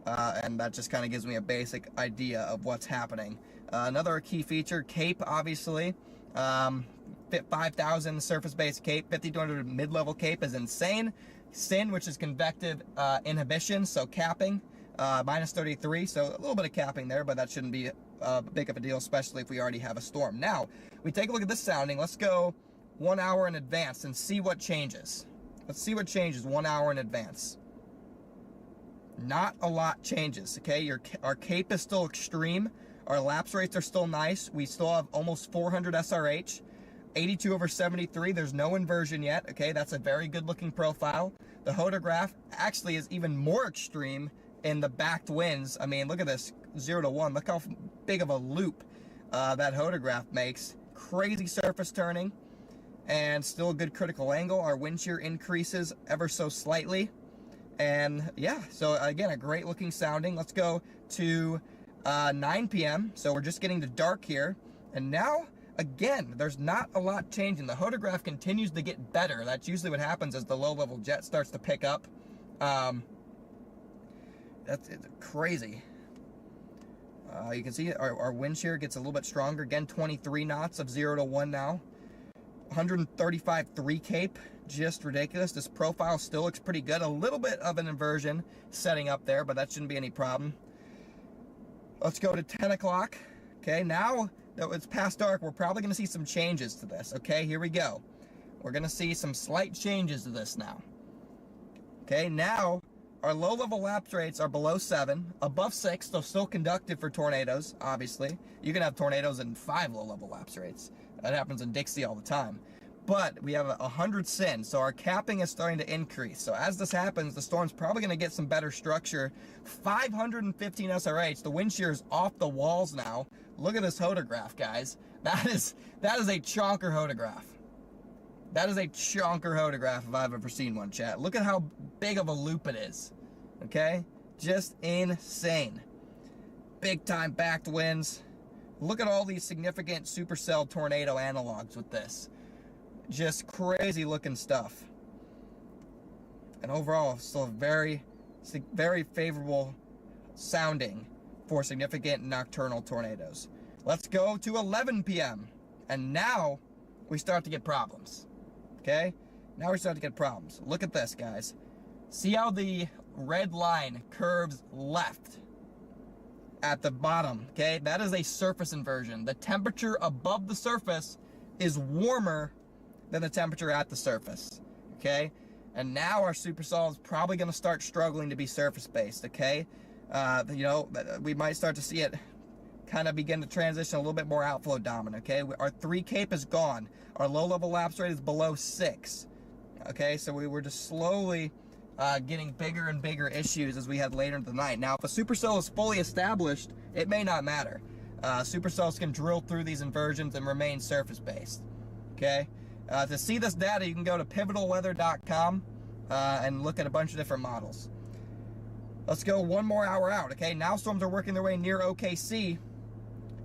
And that just kind of gives me a basic idea of what's happening. Another key feature, Cape, obviously. 5,000 surface-based Cape, 5,200 mid-level Cape is insane. SIN, which is convective inhibition, so capping, minus 33, so a little bit of capping there, but that shouldn't be big of a deal, especially if we already have a storm. Now, we take a look at this sounding. Let's go 1 hour in advance and see what changes. Let's see what changes 1 hour in advance. Not a lot changes, okay? Our Cape is still extreme. Our lapse rates are still nice. We still have almost 400 SRH. 82 over 73, there's no inversion yet, okay? That's a very good looking profile. The hodograph actually is even more extreme in the backed winds. I mean, look at this, 0 to 1. Look how big of a loop that hodograph makes. Crazy surface turning and still a good critical angle. Our wind shear increases ever so slightly. And yeah, so again, a great looking sounding. Let's go to 9 p.m. So we're just getting to dark here. And now, again, there's not a lot changing. The hodograph continues to get better. That's usually what happens as the low-level jet starts to pick up. It's crazy. You can see our wind shear gets a little bit stronger. Again, 23 knots of 0 to 1 now. 135 3 Cape, just ridiculous. This profile still looks pretty good. A little bit of an inversion setting up there, but that shouldn't be any problem. Let's go to 10 o'clock. Okay, now that it's past dark, we're probably going to see some changes to this. Okay, here we go. We're going to see some slight changes to this now. Okay, now our low-level lapse rates are below 7, above 6, so still conductive for tornadoes, obviously. You can have tornadoes in 5 low-level lapse rates. That happens in Dixie all the time. But we have 100 SIN, so our capping is starting to increase. So as this happens, the storm's probably going to get some better structure. 515 SRH, the wind shear is off the walls now. Look at this hodograph, guys. That is a chonker hodograph. That is a chonker hodograph if I've ever seen one, chat. Look at how big of a loop it is. Okay? Just insane. Big time backed winds. Look at all these significant supercell tornado analogs with this. Just crazy looking stuff. And overall, still very, very favorable sounding for significant nocturnal tornadoes. Let's go to 11 p.m. And now we start to get problems. Okay? Now we start to get problems. Look at this, guys. See how the red line curves left at the bottom, okay? That is a surface inversion. The temperature above the surface is warmer than the temperature at the surface, okay? And now our supercell is probably going to start struggling to be surface-based, okay? You know, we might start to see it kind of begin to transition a little bit more outflow dominant, okay? Our 3 CAPE is gone. Our low-level lapse rate is below 6, okay? So we were just slowly getting bigger and bigger issues as we head later into the night. Now, if a supercell is fully established, it may not matter. Supercells can drill through these inversions and remain surface-based, okay? To see this data, you can go to pivotalweather.com and look at a bunch of different models. Let's go 1 more hour out, okay? Now storms are working their way near OKC,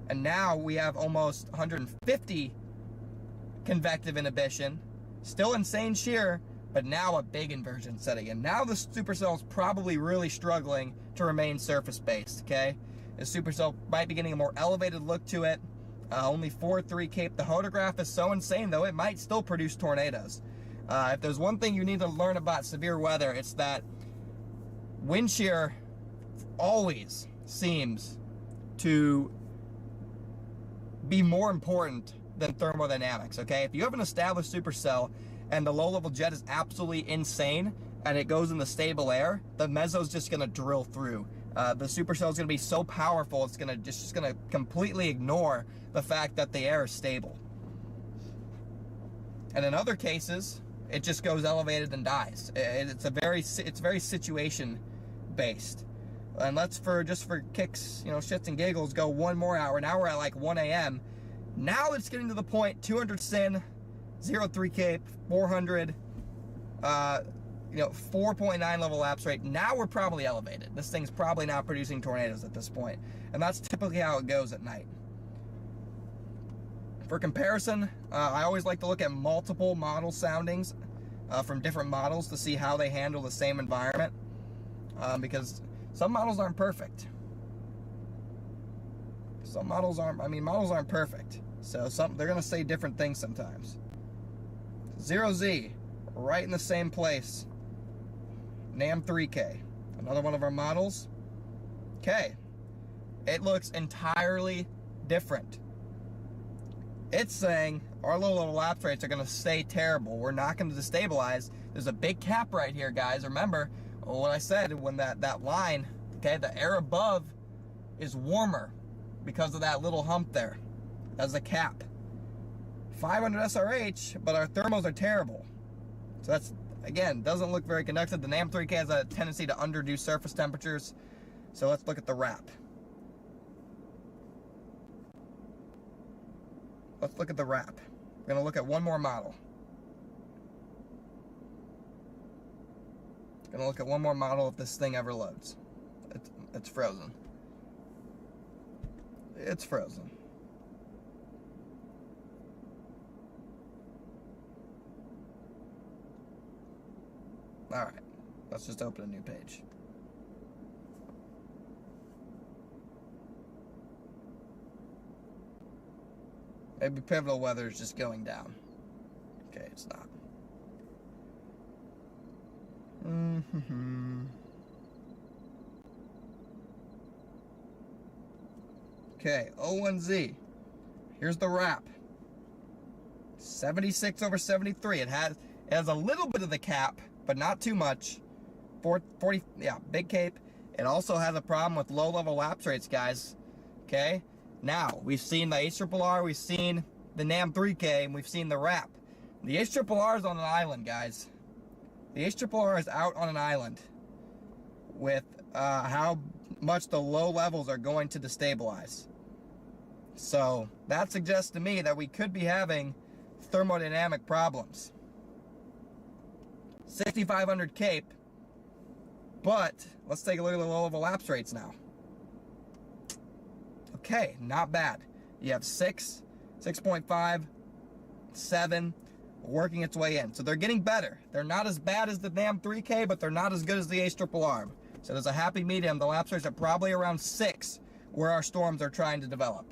and now we have almost 150 convective inhibition. Still insane shear, but now a big inversion setting in. Now the supercell is probably really struggling to remain surface-based, okay? The supercell might be getting a more elevated look to it. Only 4-3 CAPE. The hodograph is so insane, though, it might still produce tornadoes. If there's one thing you need to learn about severe weather, it's that wind shear always seems to be more important than thermodynamics, okay? If you have an established supercell and the low-level jet is absolutely insane and it goes in the stable air, the meso's just going to drill through. The supercell is going to be so powerful, it's just going to completely ignore the fact that the air is stable. And in other cases, it just goes elevated and dies. It's very situation based. And let's, just for kicks, you know, shits and giggles, go 1 more hour. Now we're at like 1 a.m. Now it's getting to the point, 200 SIN, 0.3 CAPE, 400, 4.9 level lapse rate. Now we're probably elevated. This thing's probably not producing tornadoes at this point. And that's typically how it goes at night. For comparison, I always like to look at multiple model soundings from different models to see how they handle the same environment. Because some models aren't perfect. Some models aren't perfect. So they're going to say different things sometimes. 0Z, right in the same place. NAM 3K, another one of our models. Okay, it looks entirely different. It's saying our low-level lapse rates are going to stay terrible. We're not going to destabilize. There's a big cap right here, guys. Remember what I said when that line, okay, the air above is warmer because of that little hump there as a cap. 500 SRH, but our thermals are terrible. So that's, again, doesn't look very conductive. The NAM 3K has a tendency to underdo surface temperatures. So let's look at the wrap. Let's look at the wrap. We're going to look at 1 more model. Going to look at 1 more model if this thing ever loads. It's frozen. It's frozen. All right, let's just open a new page. Maybe pivotal weather is just going down. Okay, it's not. Okay, O1Z. Here's the wrap. 76 over 73. It has a little bit of the cap, but not too much. 40, yeah, big CAPE. It also has a problem with low-level lapse rates, guys. Okay? Now, we've seen the HRRR, we've seen the NAM 3K, and we've seen the wrap. The HRRR is on an island, guys. The HRRR is out on an island with how much the low levels are going to destabilize. So, that suggests to me that we could be having thermodynamic problems. 6,500 cape. But let's take a look at the low level lapse rates now. Okay, not bad. You have 6, 6.5, 7, working its way in. So they're getting better. They're not as bad as the damn 3K, but they're not as good as the ARRR. So there's a happy medium. The lapse rates are probably around 6, where our storms are trying to develop.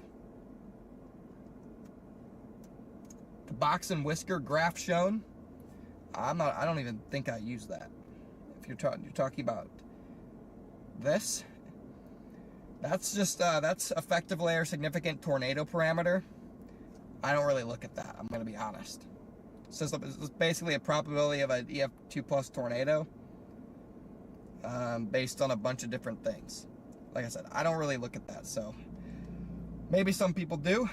The box and whisker graph shown. I don't even think I use that. If you're talking about this, that's just that's effective layer significant tornado parameter. I don't really look at that. I'm gonna be honest. So it's basically a probability of an EF2 plus tornado based on a bunch of different things. Like I said, I don't really look at that. So maybe some people do.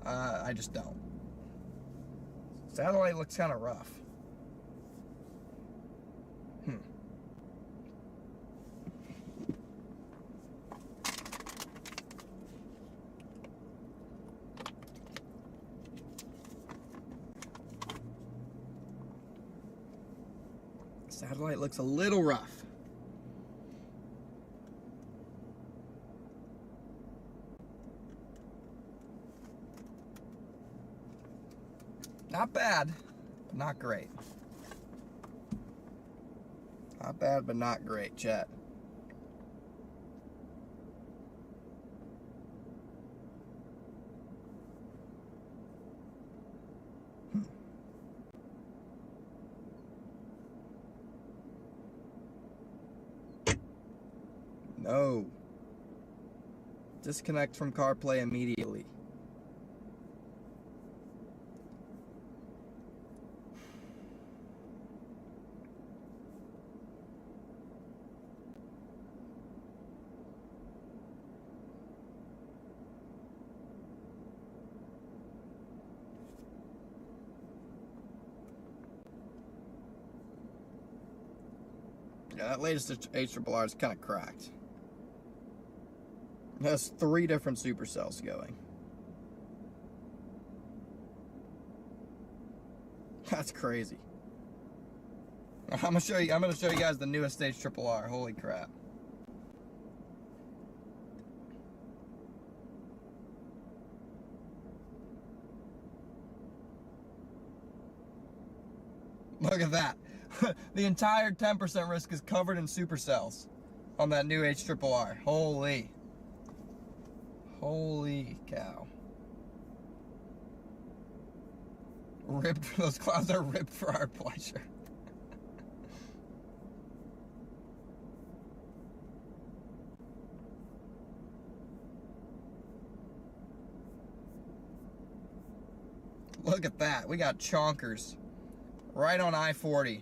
I just don't. Satellite looks kind of rough. Satellite looks a little rough. Not bad, but not great. Not bad, but not great, chat. No. Disconnect from CarPlay immediately. Yeah, that latest ARRR is kind of cracked. It has 3 different supercells going. That's crazy. I'm gonna show you guys the newest ARRR. Holy crap. Look at that. The entire 10% risk is covered in supercells on that new ARRR. Holy cow. Ripped, those clouds are ripped for our pleasure. Look at that. We got chonkers right on I-40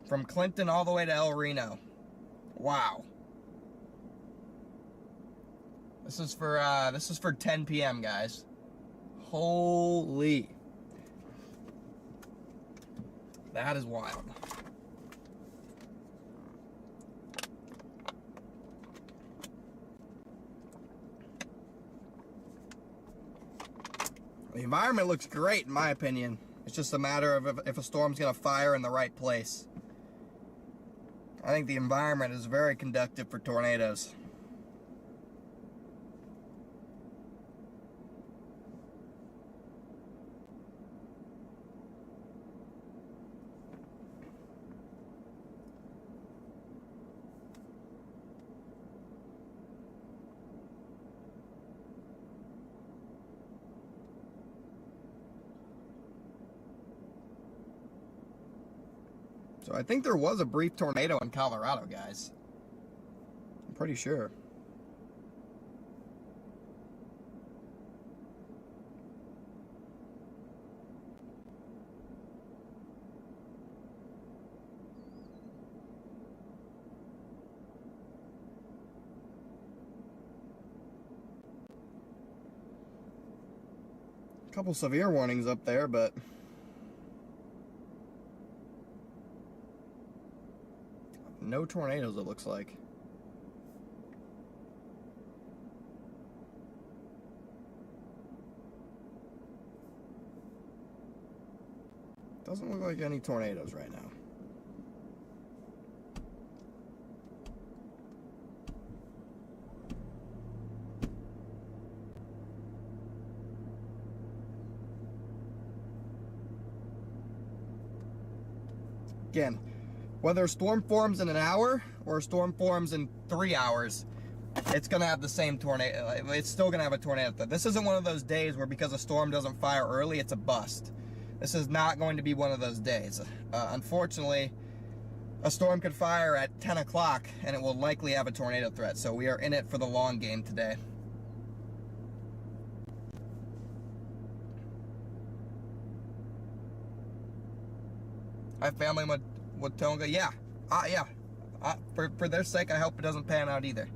from Clinton all the way to El Reno. Wow. This is for 10 p.m. guys. Holy. That is wild. The environment looks great in my opinion. It's just a matter of if a storm's gonna fire in the right place. I think the environment is very conducive for tornadoes. So I think there was a brief tornado in Colorado, guys. I'm pretty sure. A couple severe warnings up there, but no tornadoes, it looks like. Doesn't look like any tornadoes right now. Again, whether a storm forms in an hour or a storm forms in 3 hours, it's going to have the same tornado. It's still going to have a tornado threat. This isn't one of those days where because a storm doesn't fire early, it's a bust. This is not going to be one of those days. Unfortunately, a storm could fire at 10 o'clock and it will likely have a tornado threat. So we are in it for the long game today. I have family with Tonga. Yeah. Yeah. For their sake, I hope it doesn't pan out either.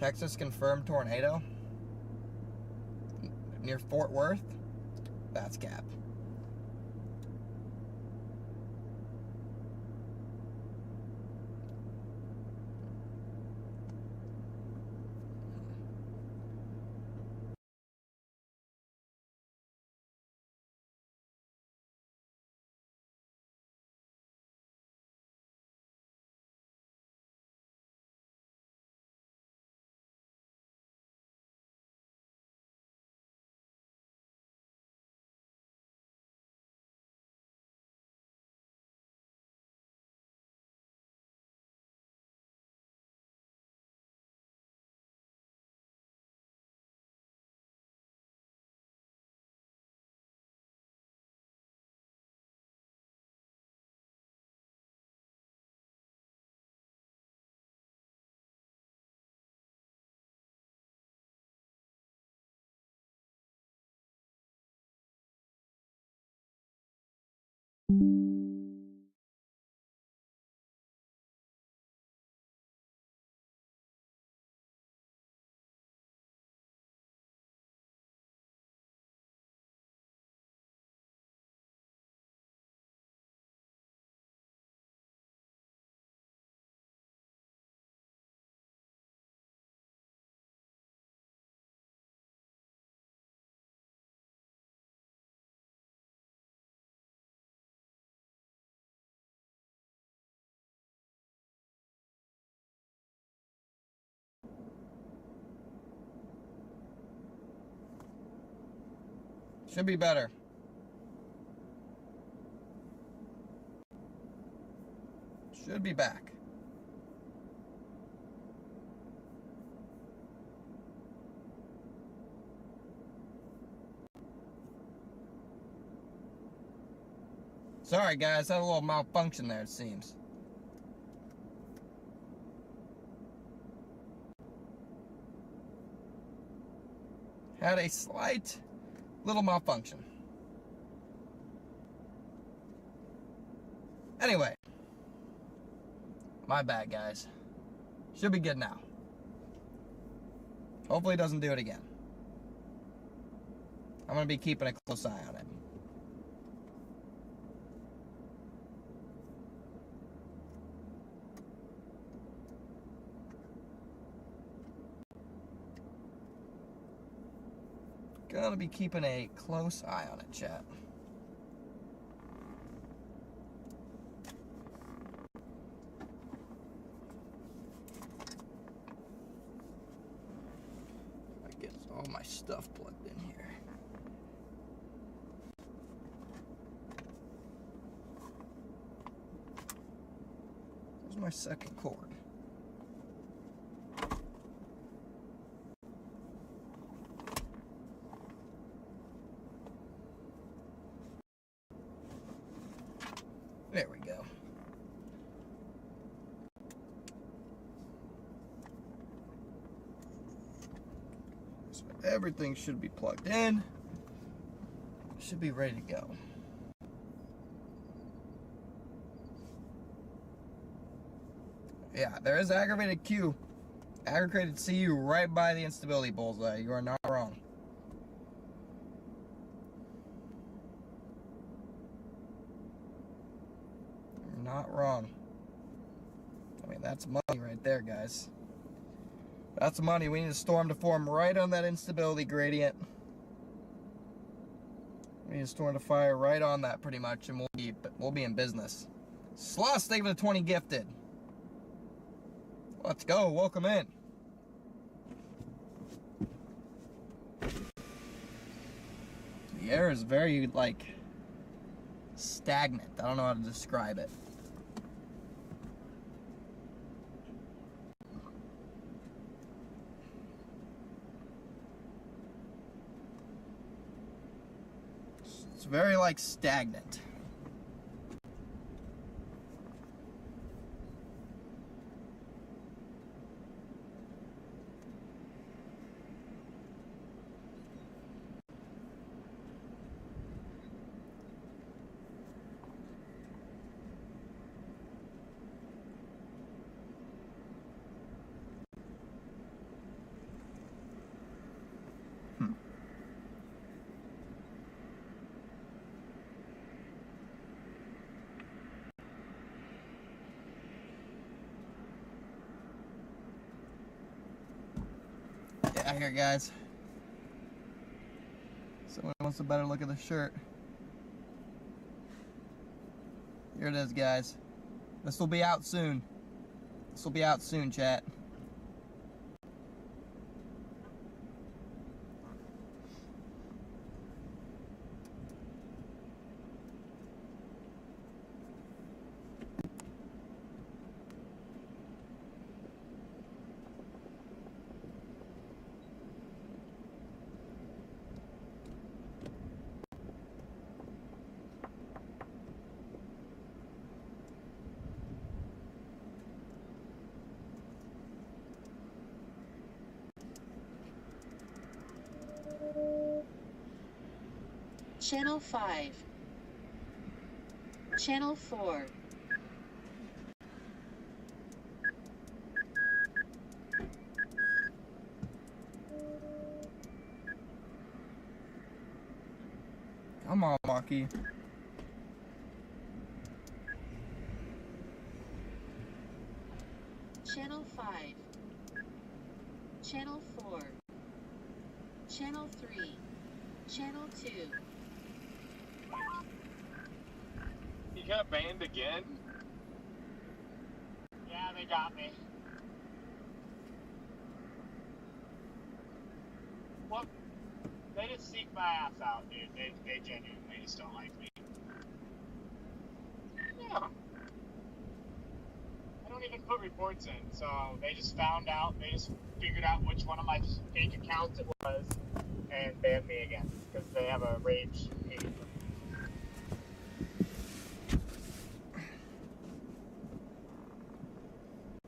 Texas confirmed tornado near Fort Worth. That's cap. Should be better. Should be back. Sorry guys, had a little malfunction there it seems. Had a slight little malfunction. Anyway, my bad guys. Should be good now. Hopefully it doesn't do it again. I'm going to be keeping a close eye on it. Gonna be keeping a close eye on it, chat. I get all my stuff plugged in here. There's my second cord. There we go. So everything should be plugged in. Should be ready to go. Yeah, there is aggravated Q. Aggravated CU right by the instability bullseye. You are not wrong. Not wrong. I mean, that's money right there, guys. That's money. We need a storm to form right on that instability gradient. We need a storm to fire right on that pretty much, and we'll be in business. Sloss, thank you for the 20 gifted. Let's go. Welcome in. The air is very, like, stagnant. I don't know how to describe it. It's very like stagnant. Yeah, here guys. Someone wants a better look at the shirt. Here it is, guys. This will be out soon. This will be out soon, chat. Channel 5. Channel 4. Come on, Marky. Channel 5. Channel 4. Channel 3. Channel 2. You got banned again? Yeah, they got me. Well, they just seek my ass out, dude. They genuinely just don't like me. Yeah. I don't even put reports in, so they just found out, they just figured out which one of my fake accounts it was, and banned me again, because they have a rage hate.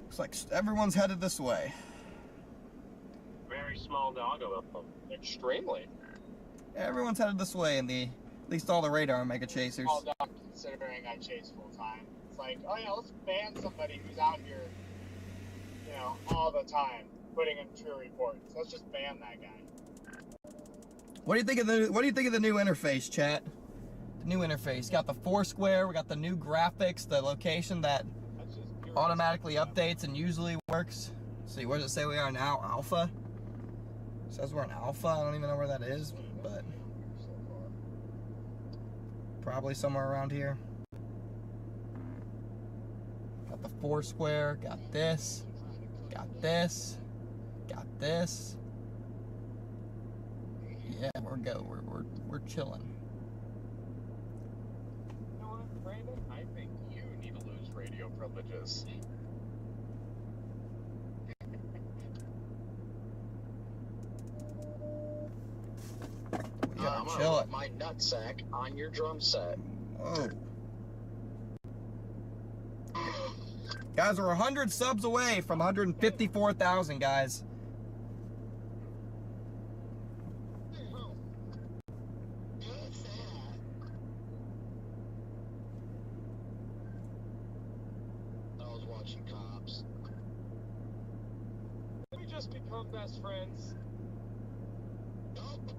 Looks like everyone's headed this way. Very small doggo of them. Extremely. Everyone's headed this way in the, at least all the radar mega chasers. All dog considering I chase full time. It's like, oh yeah, let's ban somebody who's out here, you know, all the time, putting in true reports. Let's just ban that guy. What do you think of the new interface, chat? The new interface. Got the Foursquare, we got the new graphics, the location that automatically updates and usually works. Let's see, where does it say we are now? Alpha? It says we're in alpha. I don't even know where that is, but probably somewhere around here. Got the Foursquare, got this, got this, got this. Yeah, we're chilling. You know what, Brandon? I think you need to lose radio privileges. I'm gonna put my nutsack on your drum set. Oh. Guys, we're 100 subs away from 154,000, guys. I was watching Cops. We just become best friends. Nope.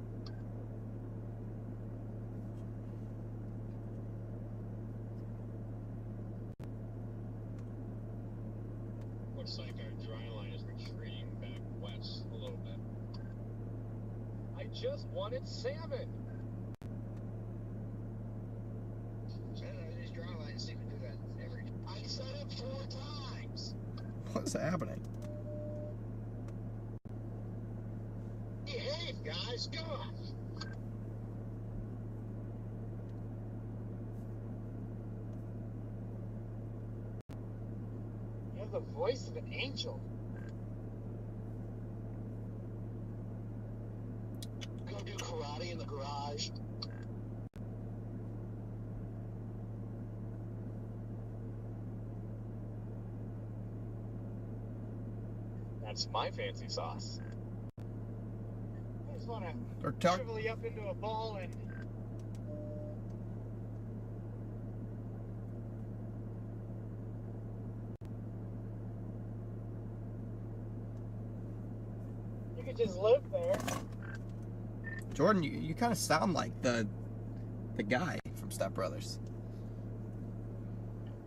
Looks like our dry line is retreating back west a little bit. I just wanted salmon. These dry lines seem to do that every. I said it 4 times. What's happening? Behave, guys. Come on. voice of an angel. Go do karate in the garage. That's my fancy sauce. I just want Or to tuck. shrivel you up into a ball and you could just live there. Jordan, you kind of sound like the guy from Step Brothers.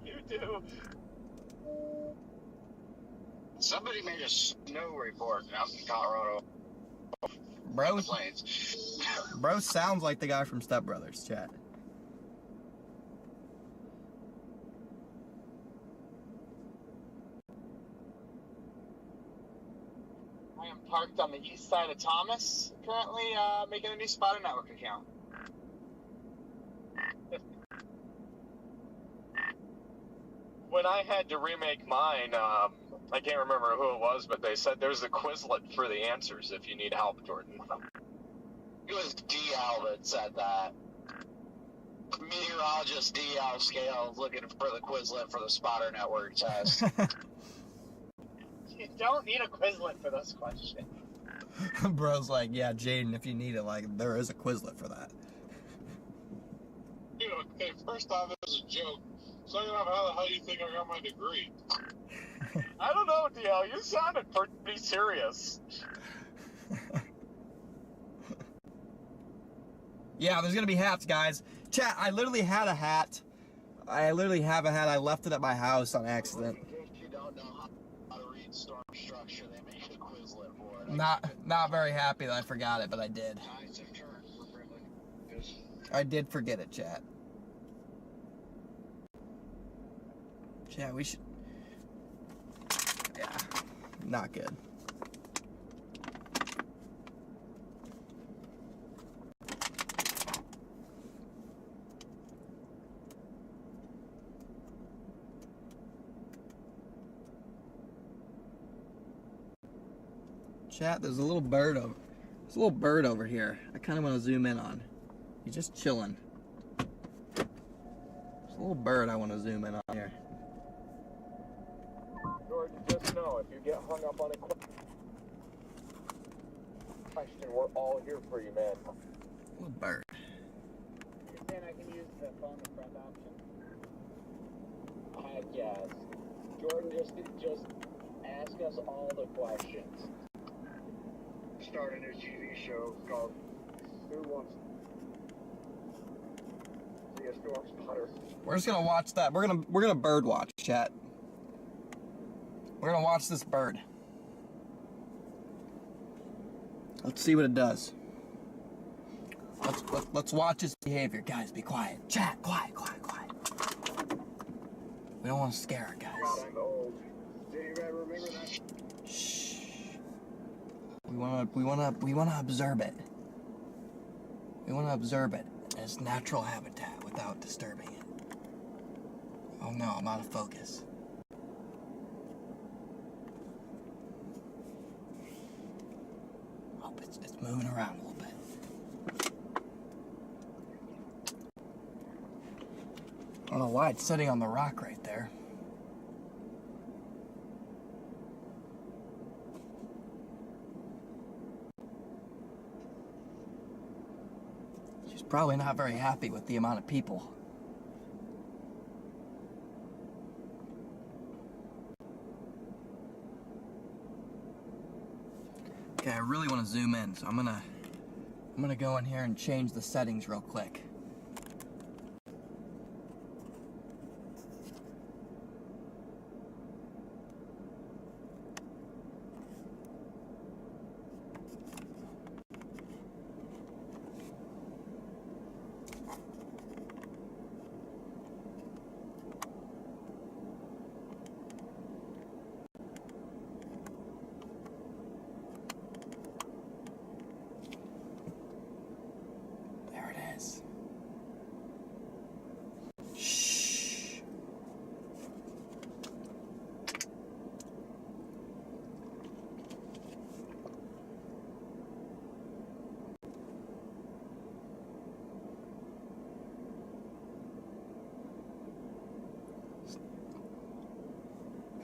You do. Somebody made a snow report out in Colorado. Bro, Plains. bro sounds like the guy from Step Brothers, chat. I am parked on the east side of Thomas, currently making a new Spotter Network account. When I had to remake mine, I can't remember who it was, but they said there's a Quizlet for the answers if you need help, Jordan. It was DL that said that. Meteorologist DL Scales looking for the Quizlet for the Spotter Network test. You don't need a Quizlet for this question. Bro's like, yeah, Jaden, if you need it, like, there is a Quizlet for that. Dude, okay, first off, it was a joke. Second off, how the hell do you think I got my degree? I don't know, DL, you sounded pretty serious. Yeah, there's gonna be hats, guys. Chat, I literally had a hat. I literally have a hat. I left it at my house on accident. In case you don't know how to read storm structure, they make a Quizlet for it. Not very happy that I forgot it, but I did. Tides have turned for privilege. I did forget it, chat. Chat, we should... Yeah, not good. Chat, there's a little bird over. There's a little bird over here. I kind of want to zoom in on. He's just chilling. There's a little bird I want to zoom in on here. Jordan, just know, if you get hung up on a question, we're all here for you, man. Little bird. You're saying I can use the phone a friend option? Heck yes. Jordan, just ask us all the questions. Start a new TV show called Who Wants to Be a Storm Spotter? We're just gonna watch that. We're gonna bird watch, chat. We're gonna watch this bird. Let's see what it does. Let's watch its behavior, guys. Be quiet. Chat, quiet. We don't want to scare it, guys. God, I'm old. Do you ever remember that? Shh. We wanna observe it. We wanna observe it in its natural habitat without disturbing it. Oh no, I'm out of focus. Oh, it's moving around a little bit. I don't know why it's sitting on the rock right there. She's probably not very happy with the amount of people. Okay, I really want to zoom in, so I'm gonna go in here and change the settings real quick.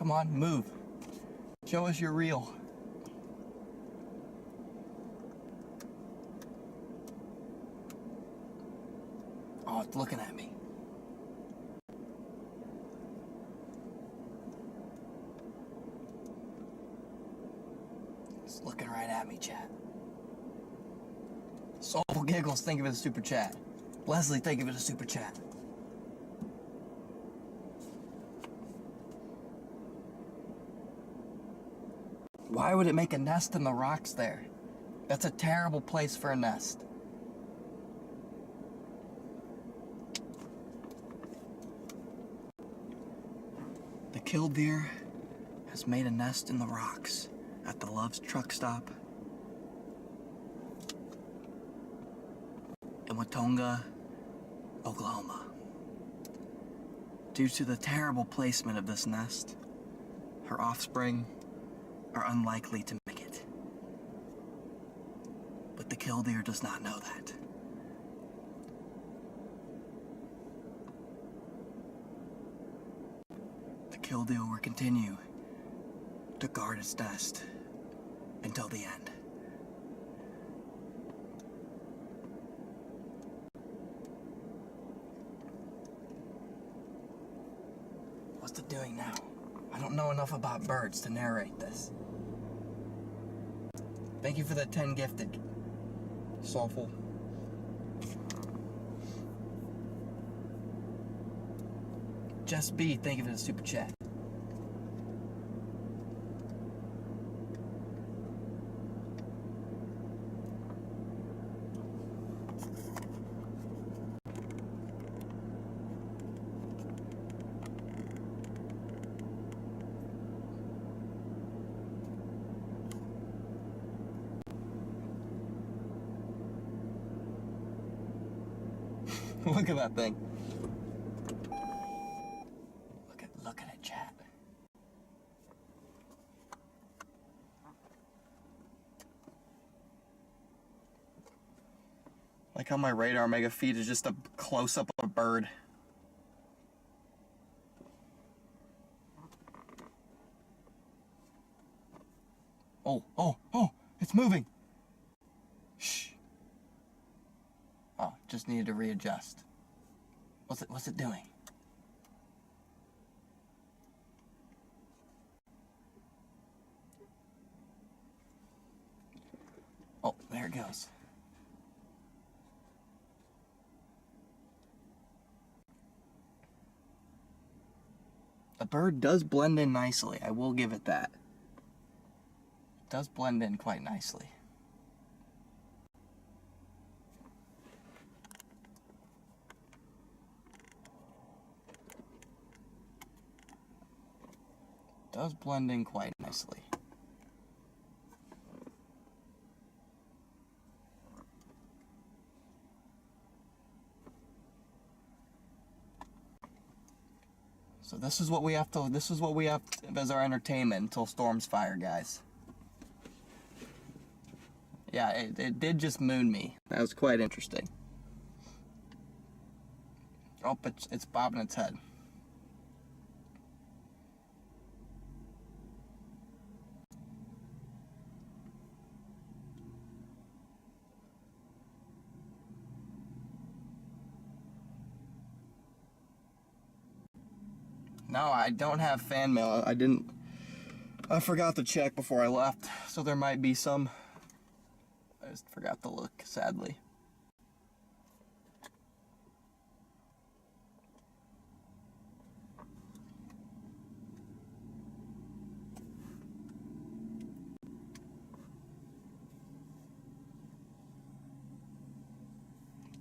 Come on, move. Show us you're real. Oh, it's looking at me. It's looking right at me, chat. Soulful Giggles, think of it as a super chat. Leslie, think of it as a super chat. Why would it make a nest in the rocks there? That's a terrible place for a nest. The killdeer has made a nest in the rocks at the Love's truck stop in Watonga, Oklahoma. Due to the terrible placement of this nest, her offspring are unlikely to make it. But the killdeer does not know that. The killdeer will continue to guard its nest until the end. What's it doing now? I don't know enough about birds to narrate this. Thank you for the 10 gifted, Soulful. Just B, thank you for the super chat. Look at that thing. Look at it, chat. Like how my radar mega feed is just a close-up of a bird. Oh, it's moving. Shh. Oh, just needed to readjust. What's it doing? Oh, there it goes. The bird does blend in nicely, I will give it that. It does blend in quite nicely. Does blend in quite nicely. So this is what we have as our entertainment until storms fire, guys. Yeah, it did just moon me. That was quite interesting. Oh, but it's bobbing its head. No, I don't have fan mail. I forgot to check before I left, so there might be some. I just forgot to look, sadly.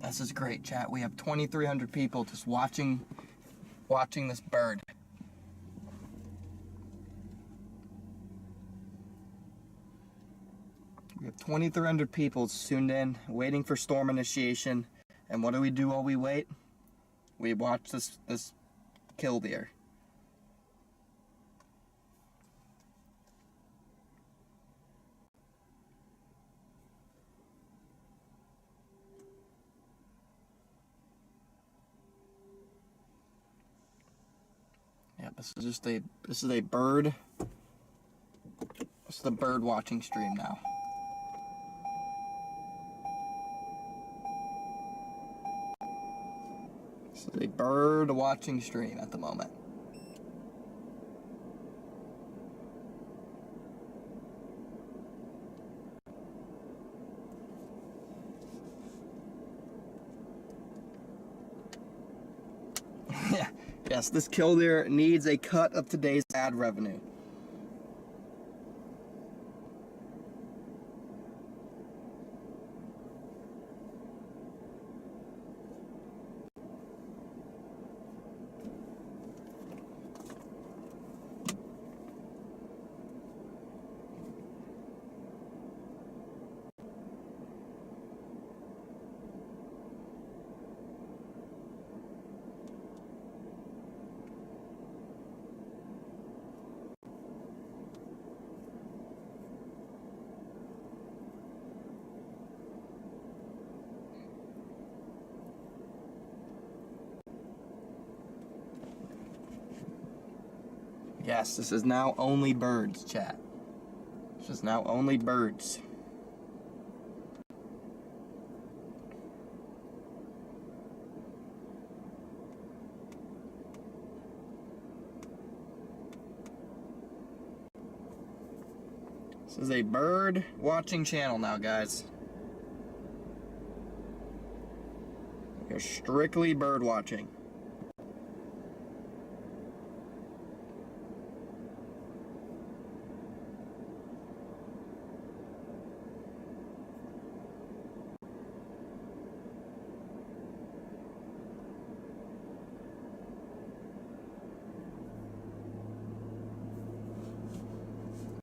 This is great, chat. We have 2,300 people just watching this bird. We have 2,300 people tuned in, waiting for storm initiation. And what do we do while we wait? We watch this killdeer. this is just a bird. This is the bird watching stream now. This is a bird watching stream at the moment. Yes, this killdeer needs a cut of today's ad revenue. Yes, this is now only birds, chat. This is now only birds. This is a bird watching channel now, guys. You're strictly bird watching.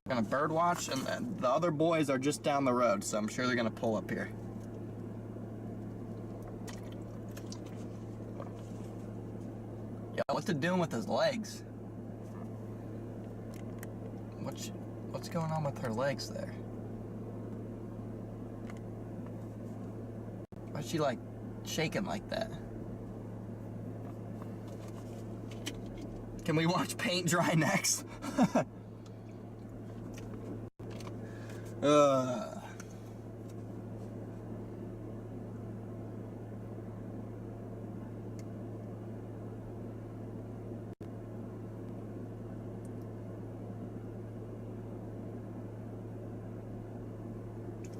Gonna bird watch, and the other boys are just down the road, so I'm sure they're gonna pull up here. Yo, what's it doing with his legs? What's going on with her legs there? Why's she like shaking like that? Can we watch paint dry next?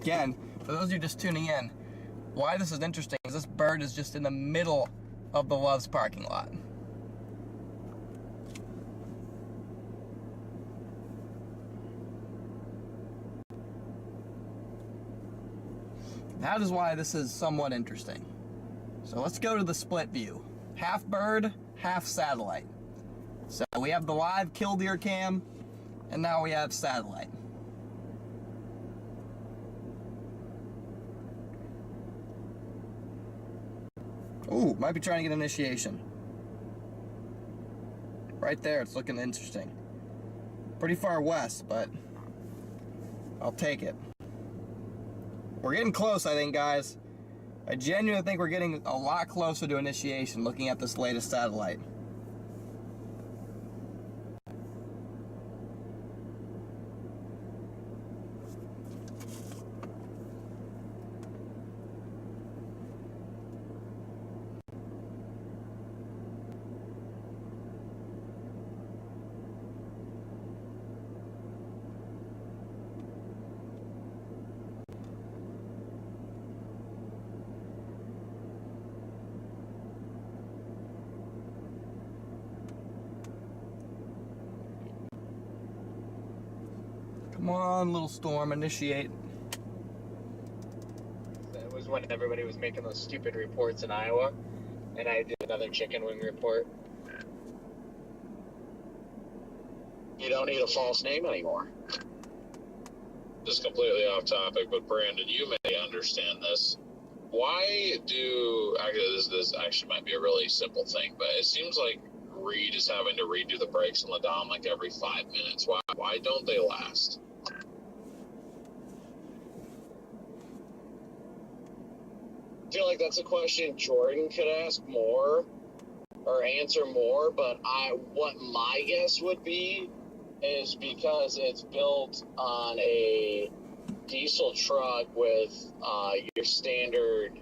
Again, for those of you just tuning in, why this is interesting is this bird is just in the middle of the Love's parking lot. That is why this is somewhat interesting. So let's go to the split view. Half bird, half satellite. So we have the live killdeer cam, and now we have satellite. Ooh, might be trying to get initiation. Right there, it's looking interesting. Pretty far west, but I'll take it. We're getting close, I think, guys. I genuinely think we're getting a lot closer to initiation looking at this latest satellite. Come on, little storm, initiate. That was when everybody was making those stupid reports in Iowa, and I did another chicken wing report. You don't need a false name anymore. Just completely off topic, but Brandon, you may understand this. Why do, actually, this actually might be a really simple thing, but it seems like Reed is having to redo the brakes on the Dom like every 5 minutes. Why don't they last? I feel like that's a question Jordan could ask more. or answer more, but what my guess would be is because it's built on a diesel truck with your standard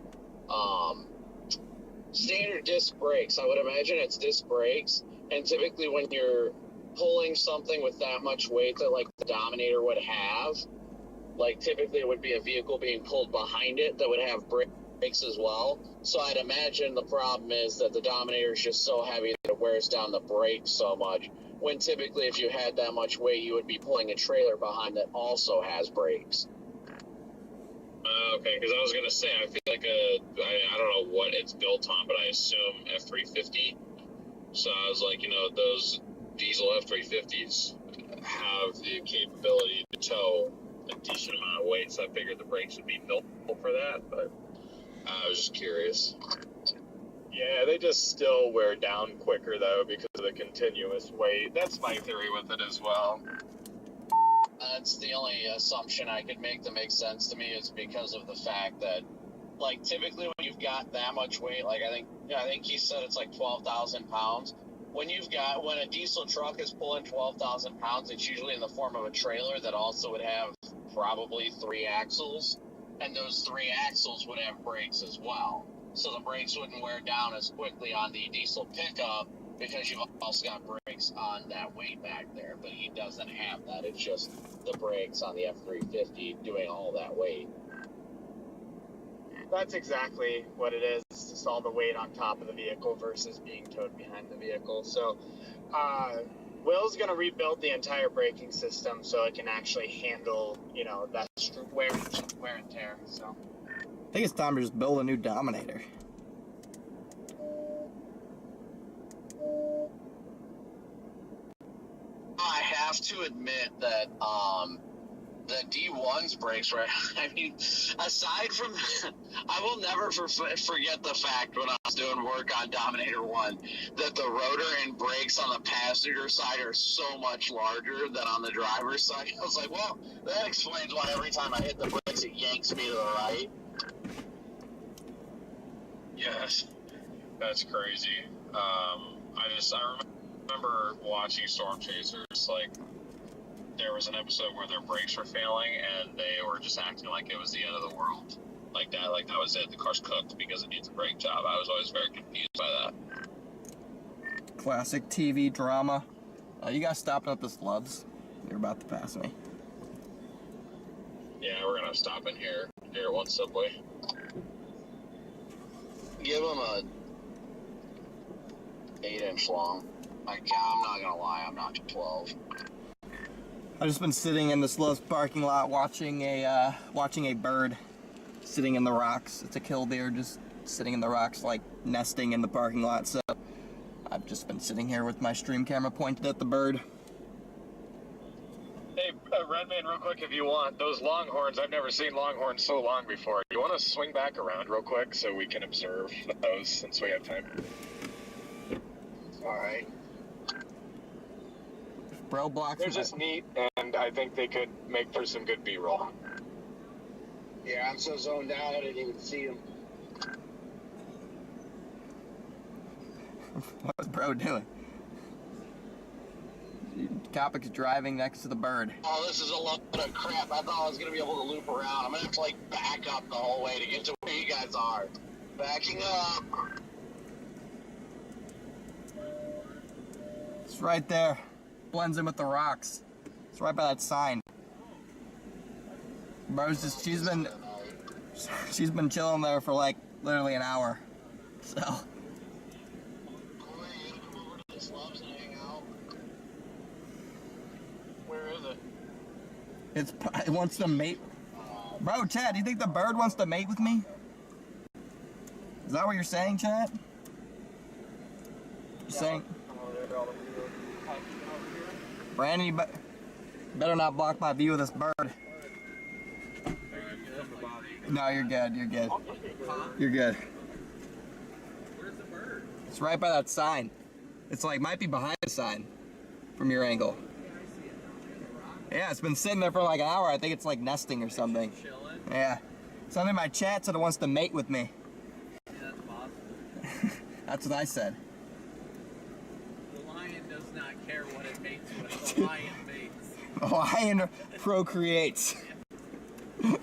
disc brakes. I would imagine it's disc brakes, and typically when you're pulling something with that much weight that like the Dominator would have, like typically it would be a vehicle being pulled behind it that would have brakes as well. So I'd imagine the problem is that the Dominator is just so heavy that it wears down the brakes so much, when typically if you had that much weight you would be pulling a trailer behind that also has brakes. Okay, because I was going to say, I feel like I don't know what it's built on, but I assume F-350. So I was like, those diesel F-350s have the capability to tow a decent amount of weight, so I figured the brakes would be built for that, but I was just curious. Yeah, they just still wear down quicker, though, because of the continuous weight. That's my theory with it as well. That's the only assumption I could make that makes sense to me, is because of the fact that, like, typically when you've got that much weight, like I think he said it's like 12,000 pounds. When a diesel truck is pulling 12,000 pounds, it's usually in the form of a trailer that also would have probably 3 axles, and those 3 axles would have brakes as well. So the brakes wouldn't wear down as quickly on the diesel pickup, because you've also got brakes on that weight back there, but he doesn't have that. It's just the brakes on the F-350 doing all that weight. That's exactly what it is. It's just all the weight on top of the vehicle versus being towed behind the vehicle. So Will's going to rebuild the entire braking system so it can actually handle, that wear and tear. So I think it's time to just build a new Dominator. I have to admit that the D1's brakes were, I mean, aside from, I will never forget the fact when I was doing work on Dominator 1 that the rotor and brakes on the passenger side are so much larger than on the driver's side. I was like, well, that explains why every time I hit the brakes it yanks me to the right. Yes, that's crazy. I remember watching Storm Chasers, like, there was an episode where their brakes were failing and they were just acting like it was the end of the world. Like that was it. The car's cooked because it needs a brake job. I was always very confused by that. Classic TV drama. You guys stopping at this Love's? You're about to pass me. Yeah, we're gonna stop in here at one Subway. Give them a 8-inch long. I'm not gonna lie, I'm not 12. I've just been sitting in this Love's parking lot watching a bird sitting in the rocks. It's a killdeer just sitting in the rocks, like nesting in the parking lot. So I've just been sitting here with my stream camera pointed at the bird. Hey, Redman, real quick, if you want, those longhorns, I've never seen longhorns so long before. You want to swing back around real quick so we can observe those since we have time? All right. Bro blocks. They're just neat, and I think they could make for some good B-roll. Yeah, I'm so zoned out I didn't even see them. What's bro doing? Topic's driving next to the bird. Oh, this is a lot of crap. I thought I was going to be able to loop around. I'm going to have to, like, back up the whole way to get to where you guys are. Backing up. It's right there. Blends in with the rocks. It's right by that sign. Bro's just, she's been chilling there for like literally an hour. So. Where is it? It wants to mate. Bro, Chad, do you think the bird wants to mate with me? Is that what you're saying, Chad? You're saying? Brandon, you better not block my view of this bird. No, you're good. You're good. You're good. Where's the bird? It's right by that sign. It's like might be behind the sign from your angle. Yeah, it's been sitting there for like an hour. I think it's like nesting or something. Yeah. Something in my chat said it wants to mate with me. Yeah, that's possible. That's what I said. care what it mates with. The lion mates. The lion procreates. The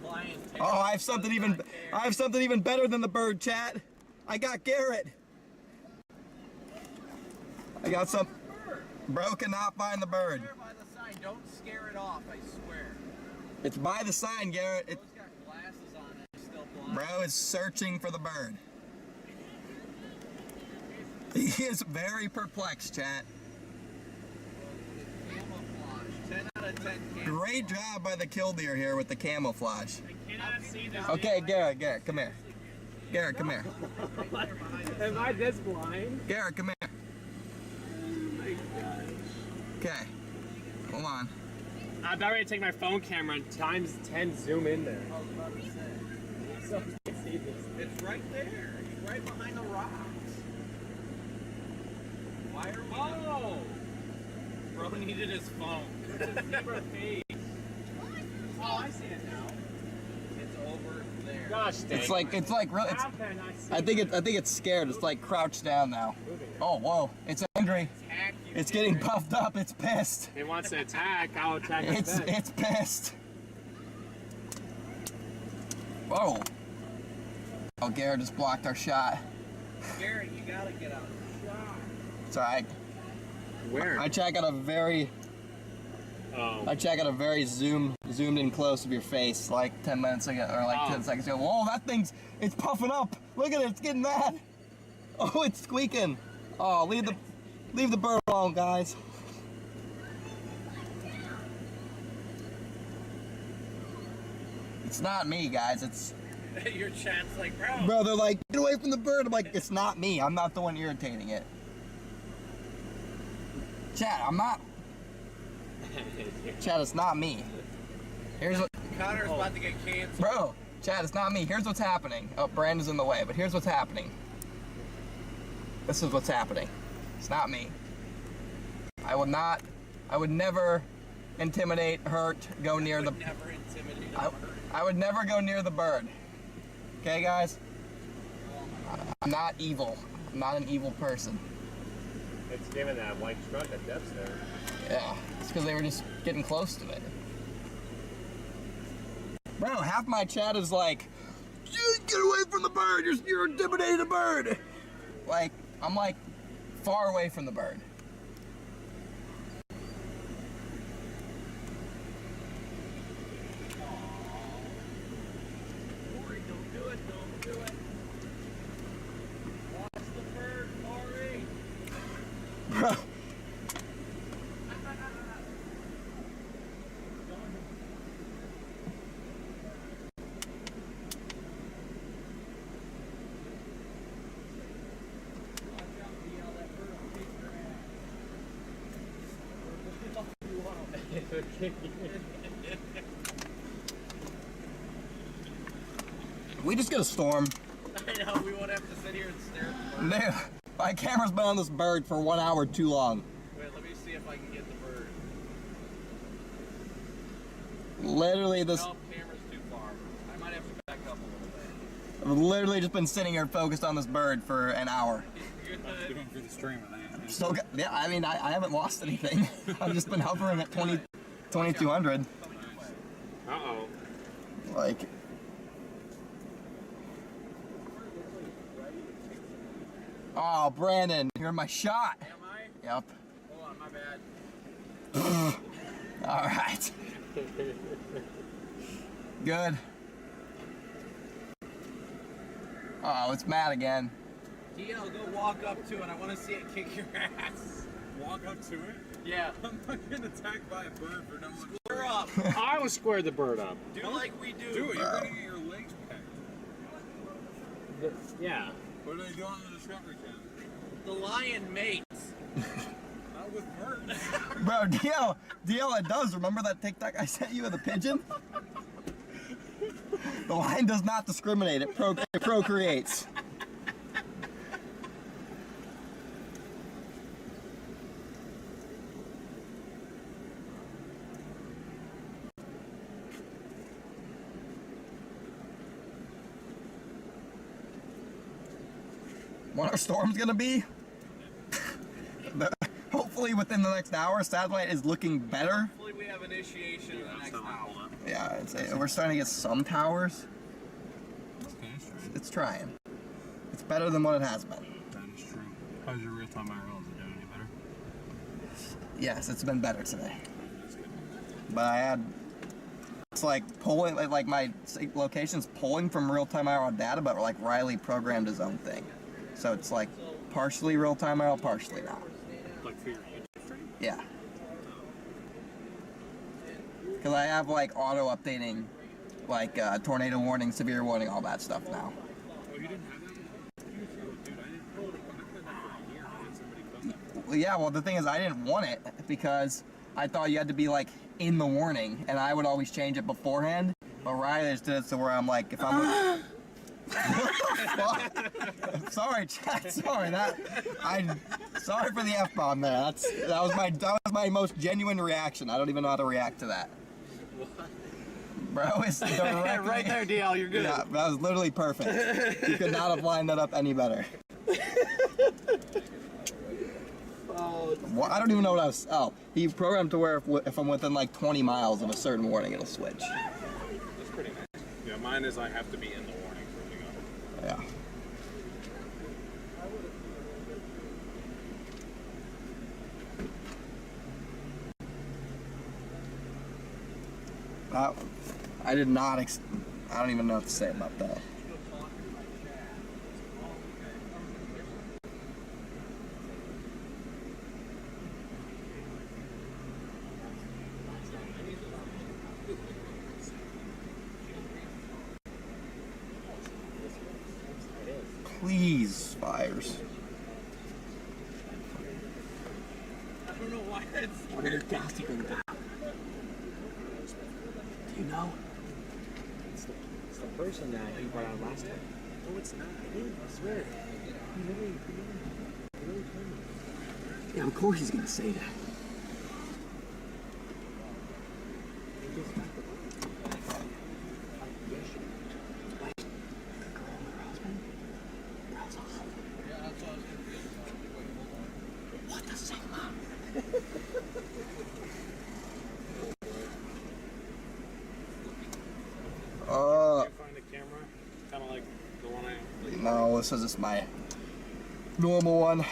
lion Oh, I have something even better than the bird, chat. I got Garrett. I got some. Bro cannot find the bird. By the sign, don't scare it off, I swear. It's by the sign, Garrett. Bro's got glasses on and he's still blind. Bro is searching for the bird. He is very perplexed, chat. Camouflage. 10 out of 10 camouflage. Great job by the killdeer here with the camouflage. I cannot see this. Okay, Garrett, come here. Garrett, come here. Am I this blind? Garrett, come here. Okay, hold on. I'm about ready to take my phone camera and times 10 zoom in there. So you see this. It's right there. It's right behind the rocks. Why are we? Oh! Bro needed his phone. It's a zebra face. Oh, I see it now. It's over there. Gosh dang. It's like really. How can I see I think it's scared. It's like crouched down now. Oh whoa! It's angry. It's getting puffed up. It's pissed. It wants to attack. I'll attack it. It's pissed. Whoa! Oh, Garrett just blocked our shot. Garrett, you gotta get out of the shot. It's alright. Where? I check out a very. Oh. I check out a very zoomed in close of your face like 10 minutes ago or like 10 seconds ago. Whoa, that thing's puffing up. Look at it, it's getting mad. Oh, it's squeaking. Oh, leave the bird alone, guys. It's not me, guys. It's Your chat's like, bro. bro. They're like, get away from the bird. I'm like, it's not me. I'm not the one irritating it. Chat, I'm not. Chat, it's not me. Here's what. Connor's about to get canceled. Bro, Chad, it's not me. Here's what's happening. Oh, Brandon's in the way, but here's what's happening. This is what's happening. It's not me. I would never intimidate, hurt, go near the... Never intimidate I would never go near the bird. Okay, guys? I'm not evil. I'm not an evil person. It's giving that white truck a death stare. Yeah, it's because they were just getting close to it. Bro, half my chat is like, get away from the bird, you're intimidating the bird. Like, I'm like far away from the bird. Corey, don't do it, don't do it. Watch the bird, Corey. Bro. We just get a storm. I know, we won't have to sit here and stare at the bird. No, my camera's been on this bird for 1 hour too long. Wait, let me see if I can get the bird. Literally this. No, camera's too far. I might have to back up a little bit. I've literally just been sitting here focused on this bird for an hour. Doing for the stream of that. Still, yeah, I mean, I haven't lost anything. I've just been hovering at 2200. Uh-oh. Like. Oh, Brandon, you're my shot. Am I? Yep. Hold on, my bad. All right. Good. Oh, it's mad again. DL, go walk up to it. I want to see it kick your ass. Walk up to it? Yeah. I'm not getting attacked by a bird for no one. Square up. I would square the bird up. Do like we do. Do it. You're going to get your legs pecked. Yeah. What are they doing on the Discovery Channel? The lion mates. Not with birds. Bro, DL, it does. Remember that TikTok I sent you of the pigeon? The lion does not discriminate. It procreates. what our storm's gonna be? Hopefully within the next hour, satellite is looking better. Hopefully we have initiation in the next hour. Yeah, we're starting to get some towers. It's trying. It's better than what it has been. That is true. How's your real-time IRL? Is it doing any better? Yes, it's been better today. But I had, it's like pulling, like my location's pulling from real-time IRL data, but like Riley programmed his own thing. So it's like partially real-time IRL, partially not. Like for your YouTube stream? Yeah. Because I have like auto-updating, like tornado warning, severe warning, all that stuff now. Oh, you didn't have that before? Dude, I didn't know. I played that for a year. I had somebody put that. Well, yeah, well the thing is I didn't want it because I thought you had to be like in the warning, and I would always change it beforehand. But Riley just did it so where I'm like, if I'm what the fuck? Sorry, chat. Sorry sorry for the F-bomb there. That was my most genuine reaction. I don't even know how to react to that. Bro, it's directly, right there, DL. You're good. Yeah, that was literally perfect. You could not have lined that up any better. Well, I don't even know what I was. Oh, he programmed to where if I'm within like 20 miles of a certain warning, it'll switch. That's pretty nice. Yeah, mine is I have to be in the warning for it to go. Yeah. I did not. I don't even know what to say about that. Please, fires. I don't know why it's. Where did Dixie go down? Do you know? It's the person that he brought out last time. No, it's not. I swear. He literally told me. Yeah, of course he's gonna say that. What the same mom? Find a camera, kind of like the one I. No, this is just my normal one.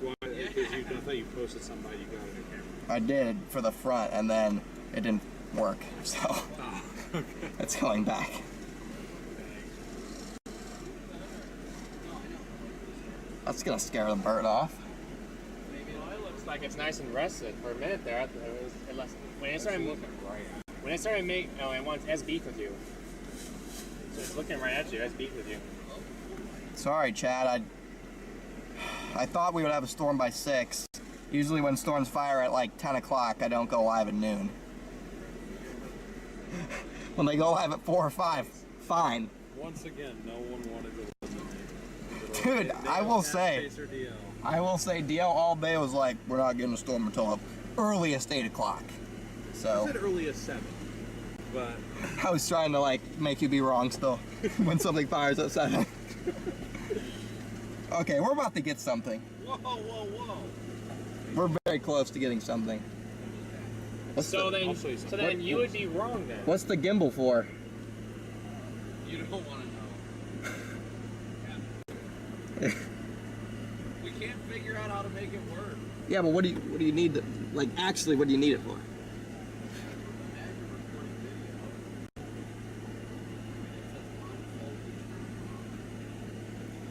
Why? Because I thought you posted somebody you got a new camera. I did for the front, and then it didn't work, so Oh, okay. it's going back. That's gonna scare the bird off. Well, it looks like it's nice and rested for a minute there. When it started making, oh, it wants S beef with you. So it's looking right at you, S beef with you. Sorry, Chad. I thought we would have a storm by 6. Usually when storms fire at like 10 o'clock, I don't go live at noon. When they go live at 4 or 5, fine. Once again, no one wanted to listen to me. Dude, I will say DL all day was like, we're not getting a storm until earliest 8 o'clock. So I said early as 7, but I was trying to like make you be wrong still when something fires at 7. Okay, we're about to get something. whoa. We're very close to getting something. So then you would be wrong then. What's the gimbal for? You don't want to know. We can't figure out how to make it work. Yeah, but what do you need to, like, actually what do you need it for?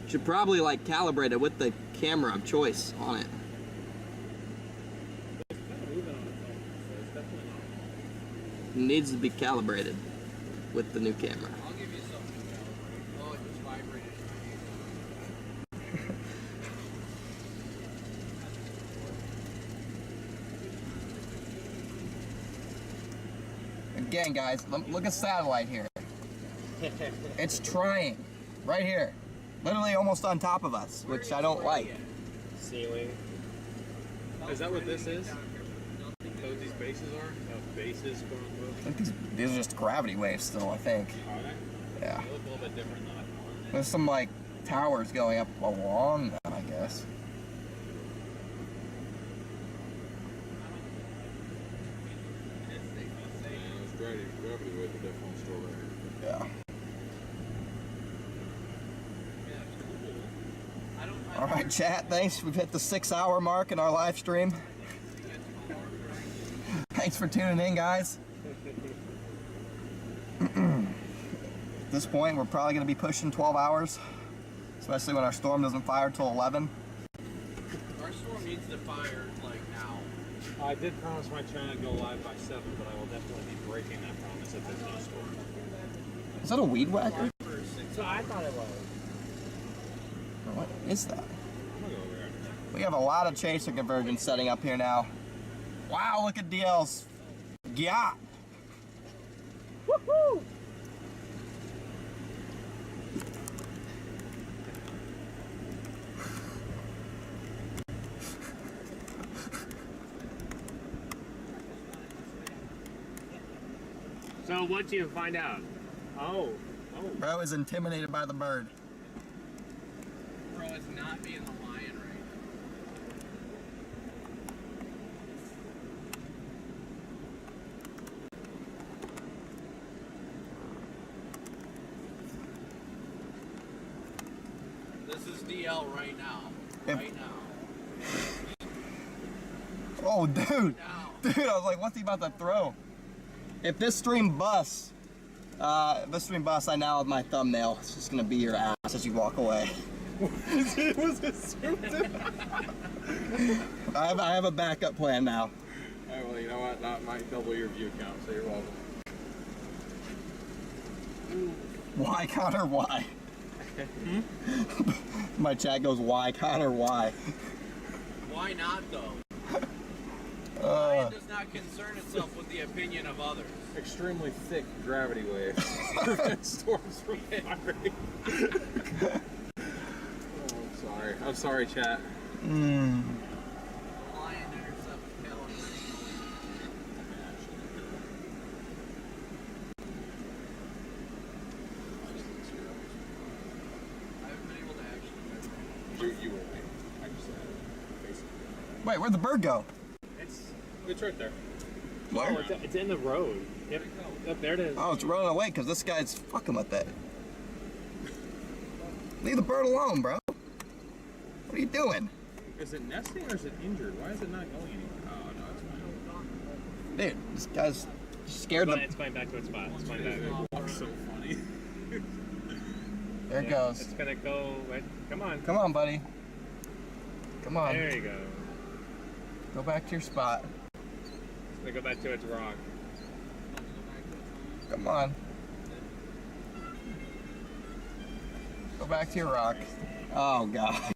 Should probably like calibrate it with the camera of choice on it. It needs to be calibrated with the new camera. I'll give you something. Oh, it just vibrated. Again, guys, look at satellite here. It's trying, right here. Literally almost on top of us, which I don't like. Ceiling. Is that what this is? Those these bases are? Bases going I think these are just gravity waves still, I think. Are they? Yeah. They look a little bit different though. There's some like tower's going up along them, I guess. Gravity with the definitely still there. Yeah. All right, chat, thanks. We've hit the 6-hour mark in our live stream. Thanks for tuning in, guys. At this point, we're probably going to be pushing 12 hours, especially when our storm doesn't fire till 11. Our storm needs to fire, like, now. I did promise my channel to go live by 7, but I will definitely be breaking that promise if there's no storm. Is that a weed whacker? So I thought it was. What is that? We have a lot of chaser conversions setting up here now. Wow, look at DL's. Yeah. Woohoo! So what'd you find out? Oh. Bro is intimidated by the bird. Bro is not being the lion right now. This is DL right now. Right now. Oh, dude. Dude, I was like, what's he about to throw? If this stream busts, I now have my thumbnail. It's just gonna be your ass as you walk away. It was assumed. I have a backup plan now. Alright, well, you know what? That might double your view count, so you're welcome. Why, Connor? Why? My chat goes, why, Connor? Why? Why not, though? Lion does not concern itself with the opinion of others. Extremely thick gravity waves. Storms from firing. I'm sorry, chat. Lion intercepts California. I haven't been able to actually. You will be. I just basically. Wait, where'd the bird go? It's right there. Where? Oh, it's in the road. Yep. Up there it is. Oh, it's running away because this guy's fucking with it. Leave the bird alone, bro. What are you doing? Is it nesting or is it injured? Why is it not going anywhere? Oh, no, it's fine. Dude, this guy's scared. It's going back to its spot. It's going back. It walks so funny. There it goes. It's gonna go. Right. Come on. Come on, buddy. Come on. There you go. Go back to your spot. It's gonna go back to its rock. Come on. Go back to your rock. Oh, gosh.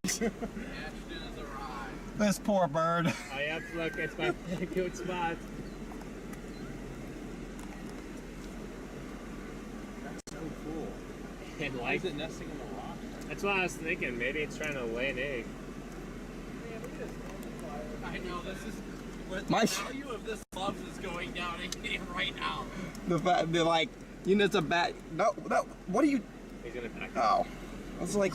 This poor bird. I have to look. It's my good spot. That's so cool. And Why is it nesting in the rock? That's what I was thinking. Maybe it's trying to lay an egg. I know this is. The value of this love is going down right now. The fact they're like, you know, it's a bat. No, what are you? He's gonna back. Oh, I was like,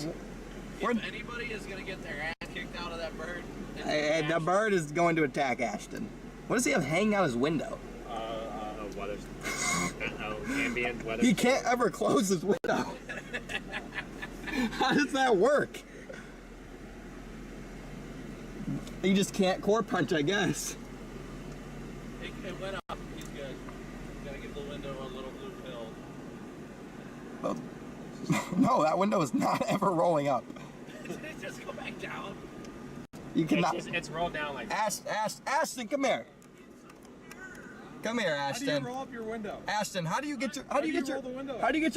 if anybody is gonna get their ass kicked out of that bird, and the bird is going to attack Ashton. What does he have hanging out his window? Weather. Ambient weather. He can't ever close his window. How does that work? He just can't core punch, I guess. It went up. He's good. Gotta give the window a little blue pill. Well, no, that window is not ever rolling up. Did it just go back down? You cannot. It's rolled down like. Ashton, come here. Come here, Ashton. How do you roll up your window? Ashton, how do you get your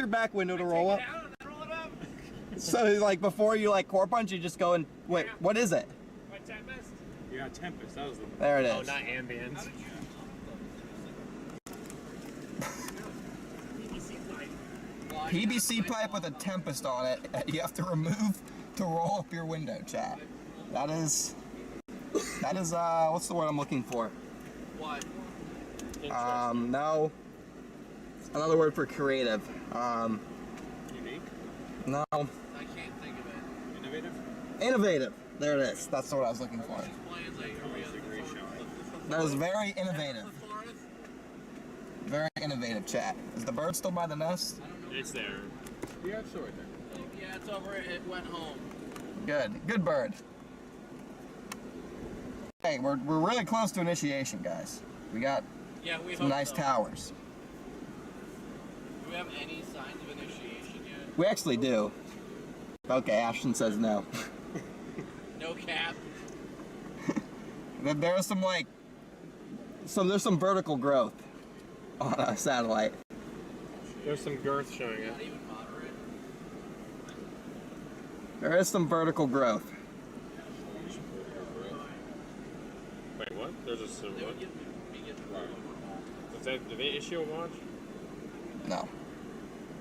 back window to Take roll up? it down and then roll it up. So like before you like core punch, you just go and wait. Yeah. What is it? My Tempest. Yeah, Tempest. That was the. There it is. Oh, not ambient. PVC pipe with a Tempest on it. You have to remove to roll up your window, chat. That is what's the word I'm looking for? What? No. Another word for creative. Unique? No. I can't think of it. Innovative. There it is. That's what I was looking for. That was very innovative. Very innovative, chat. Is the bird still by the nest? It's there. Yeah, it's still right there. Yeah, it's over. It went home. Good. Good bird. Hey, we're really close to initiation, guys. We got some nice towers. Do we have any signs of initiation yet? We actually do. Okay, Ashton says no. No cap. There's some there's some vertical growth on a satellite. There's some girth showing it. Not even moderate. There is some vertical growth. Wait, what? There's a what? Did they issue a watch? No.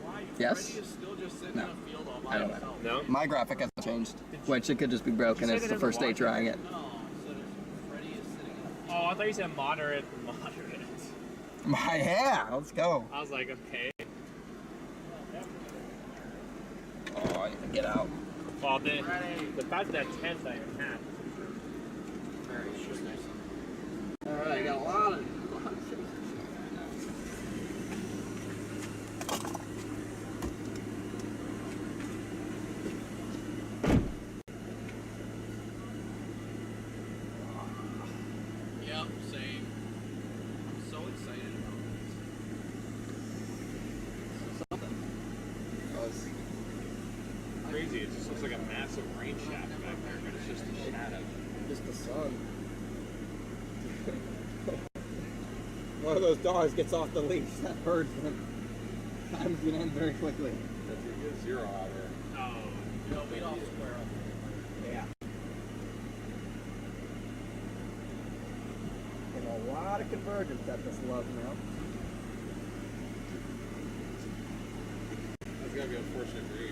Why? Yes? Freddy is still just sitting No. in a field all by I don't know. himself. No? My graphic hasn't changed. Which it could just be broken. It's the first day trying it. No, so Freddy is sitting in a Oh, I thought you said moderate. Yeah, let's go. I was like, okay. Oh, I need to get out. Well, the fact that tent's not even half. very short. Alright, got a lot of Yep, same. I'm so excited about this. Crazy, it just looks like a massive rain shaft back there, but it's just a shadow. just the sun. One of those dogs gets off the leash. That bird's time's gonna end very quickly. That's a good zero out here. Oh, no, we'd all square up. Yeah. And a lot of convergence at this love now. That's gotta be unfortunate for you.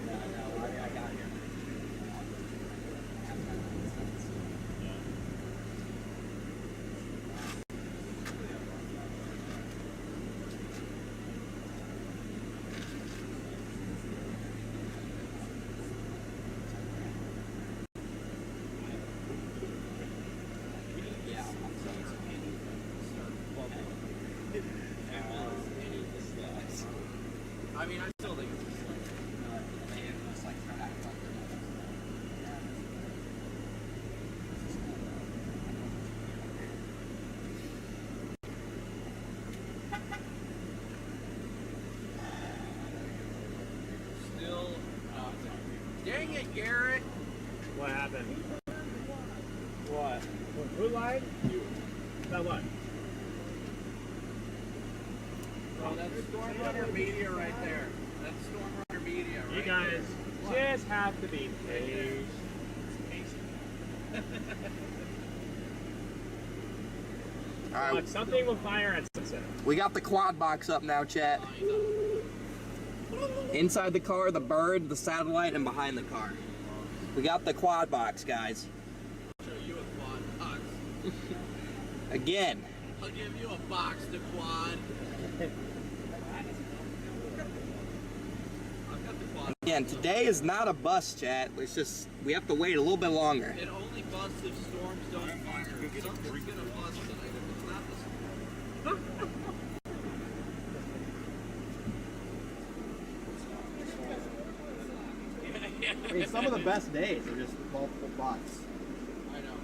No, I got here. I mean, I still think it's just like, still, dang it, Garrett. What happened? What? Who lied? You. About what? Oh, that's Stormrunner Media right there. That's Stormrunner Media right You guys just have to be patient. Alright, Look, something will fire at sunset. we got the quad box up now, chat. Inside the car, the bird, the satellite, and behind the car. We got the quad box, guys. I'll show you a quad box. Again. I'll give you a box to quad. I've got the quad. Again, today is not a bus, chat. It's just, we have to wait a little bit longer. It only busts if storms don't fire. Something's gonna bust tonight if it's not the storm. I mean, some of the best days are just multiple bots. I know.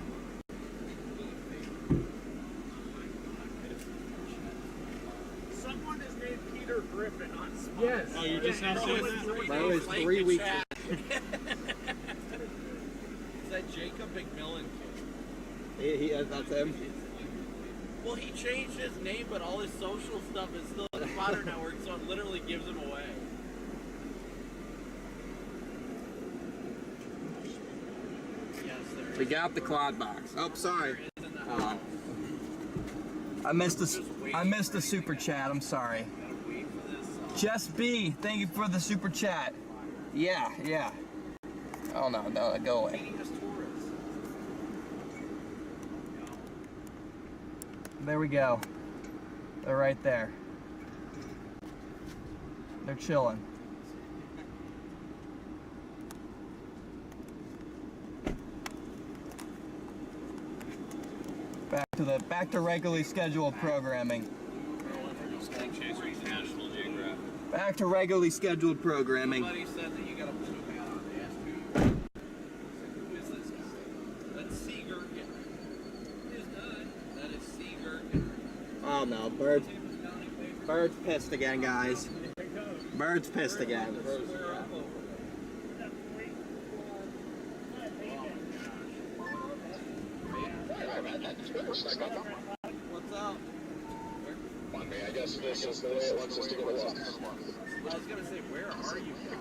Someone is named Peter Griffin on Smoothie. Yes. Oh, you just have to. Bro, it's 3 weeks. Is that Jacob McMillan kid? That's him. Well, he changed his name, but all his social stuff is still at the Spotter Network, so it literally gives him away. Yes, there is. We got the quad box. Oh, sorry. I missed the super chat. I'm sorry. Just B, thank you for the super chat. Yeah. Oh no, go away. There we go. They're right there. They're chilling. back to regularly scheduled programming. National Geographic. Back to regularly scheduled programming. Somebody said that you got a blue hat on. They asked who is this guy? That's Seagurkin. It is not. That is Seagurkin. Oh no, Bird's pissed again, guys. Bird's pissed again. What's up? Monday, I guess this is the way it wants us to go along. I was gonna say, where are you guys?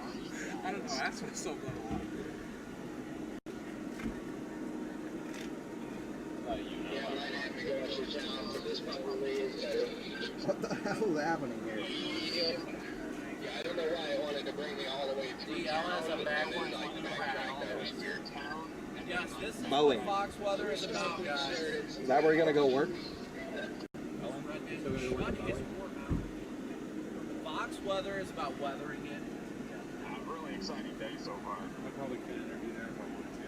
I don't know, that's what's so good. Yeah, right after go to town for this probably is What the hell is happening here? Yeah, I don't know why I wanted to bring me all the way through town. Yes, this is Boeing. what Fox weather is about, guys. Is that where you're gonna go work? Fox weather is about weathering it. Yeah, really exciting day so far. I probably could interview there if I wanted to.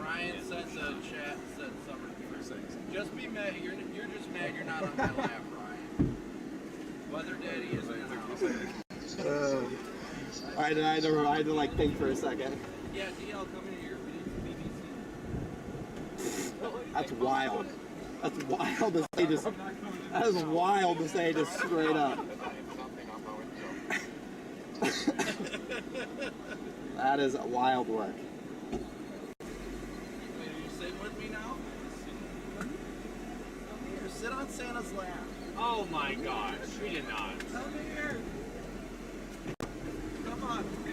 Ryan sent the chat, said summer for 6. Just be mad. You're just mad you're not on my lap, Ryan. Weather Daddy is in the house. I had to like think for a second. Yeah, DL, come in here. BBC. That's wild. That's wild to say just. That is wild to say just straight up. That is wild work. Wait, are you sitting with me now? Come here, sit on Santa's lap. Oh my gosh, we did not. Come here.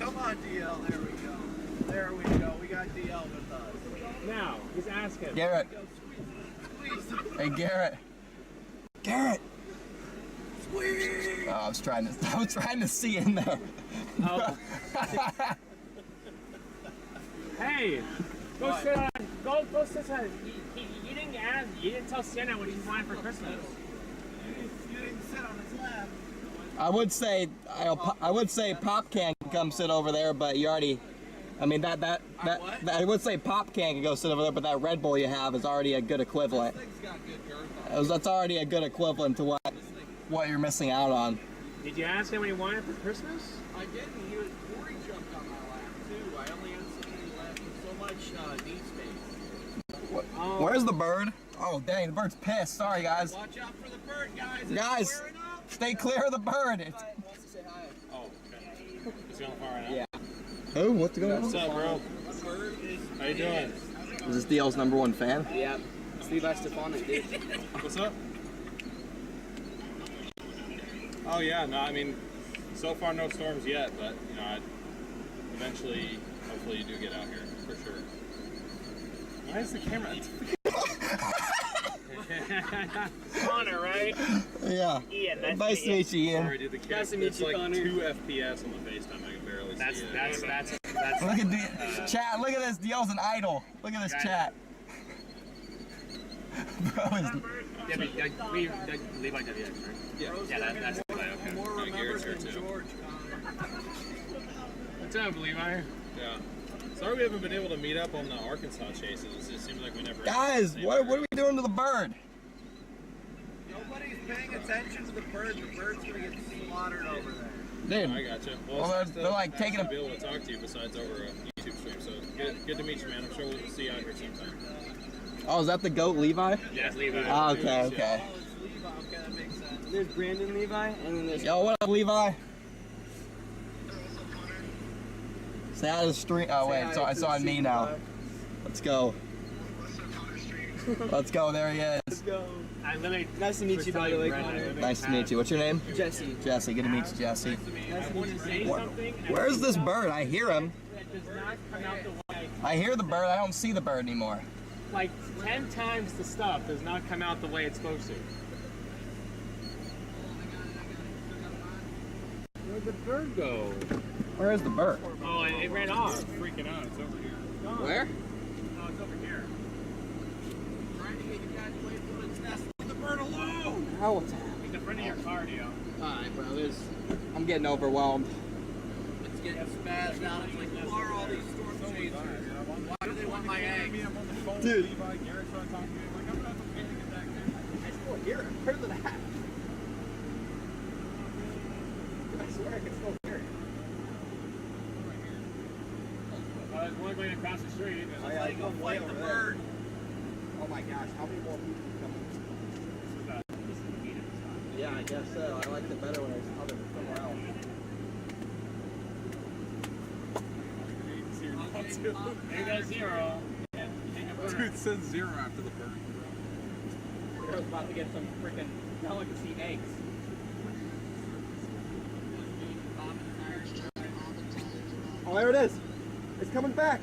Come on, DL. There we go. There we go. We got DL with us. Now, just ask him. Garrett. Squeeze. Hey, Garrett. Garrett. Squeeze. Oh, I was trying to see in there. Oh. Hey, go sit on. Go sit on. You didn't ask. You didn't tell Santa what he wanted for Christmas. You didn't sit on his lap. I would say Pop can come sit over there, but you already. I mean that I would say Pop can go sit over there, but that Red Bull you have is already a good equivalent. This thing's got good girth on it. That's already a good equivalent to what you're missing out on. Did you ask him what he wanted for Christmas? I didn't. Corey jumped on my lap too. I only had so much knee space. Where's the bird? Oh dang, the bird's pissed. Sorry guys. Watch out for the bird, guys. Guys, stay clear of the bird. Wants to say hi. Oh, okay. He's going far right now. Yeah. Oh, what's going on? What's up, bro? Bird is How you doing? Is this DL's #1 fan? Yeah. It's Levi Stefanik, dude. What's up? Oh yeah, no, I mean, so far no storms yet, but you know, eventually, hopefully you do get out here for sure. Why is the camera? Connor, right? Yeah. Ian, nice to meet you, Ian. Sorry, dude, the camera. Nice to meet you, like Connor. 2 FPS on the FaceTime. I can barely see it. That's Look at chat. Look at this. DL's an idol. Look at this chat. Bro is. Yeah, but Levi WX, right? Yeah. Yeah, that's Levi, okay. more remembered than George, Connor. What's up, Levi? Yeah. Sorry we haven't been able to meet up on the Arkansas chases. It seems like we never. Guys, what are we doing to the bird? Nobody's paying attention to the bird. The bird's gonna get slaughtered over there. Dude. I gotcha. Well, they're like taking a. Be able to talk to you besides over a YouTube stream. So good to meet you, man. I'm sure we'll see you out here sometime. Oh, is that the goat Levi? Yeah, it's Levi. Oh, okay, okay. Oh, it's Levi. Okay, that makes sense. There's Brandon Levi, and then there's... Yo, what up, Levi? Say hi to the stream. Oh, wait, it's on me now. Let's go. Let's go, there he is. Let's go. Nice to meet you, by the way, Connor. Nice to meet you. What's your name? Jesse. Jesse, good to meet you, Jesse. Nice to meet you, Jesse. Where's this bird? I hear him. That does not come out the way. I hear the bird. I don't see the bird anymore. Like 10 times the stuff does not come out the way it's supposed to. Where'd the bird go? Where is the bird? Oh, it ran off. It's freaking out. It's over here. Where? No, it's over here. Trying to get you guys away from its nest. Leave the bird alone. Hell, He's in front of your car, Dio. alright, bro. I'm getting overwhelmed. It's getting spazzed out. It's like, who are all these storm chasers? Why do they want my eggs? Dude. I still hear it. Where's it at? I swear I can still hear it. There's one going across the street. I gotta go fight the bird. Oh my gosh, how many more people coming? Yeah, I guess so. I liked it better when I saw them somewhere else. There goes 0. Dude, it says 0 after the bird. I was about to get some freaking delicacy eggs. Oh, there it is. It's coming back.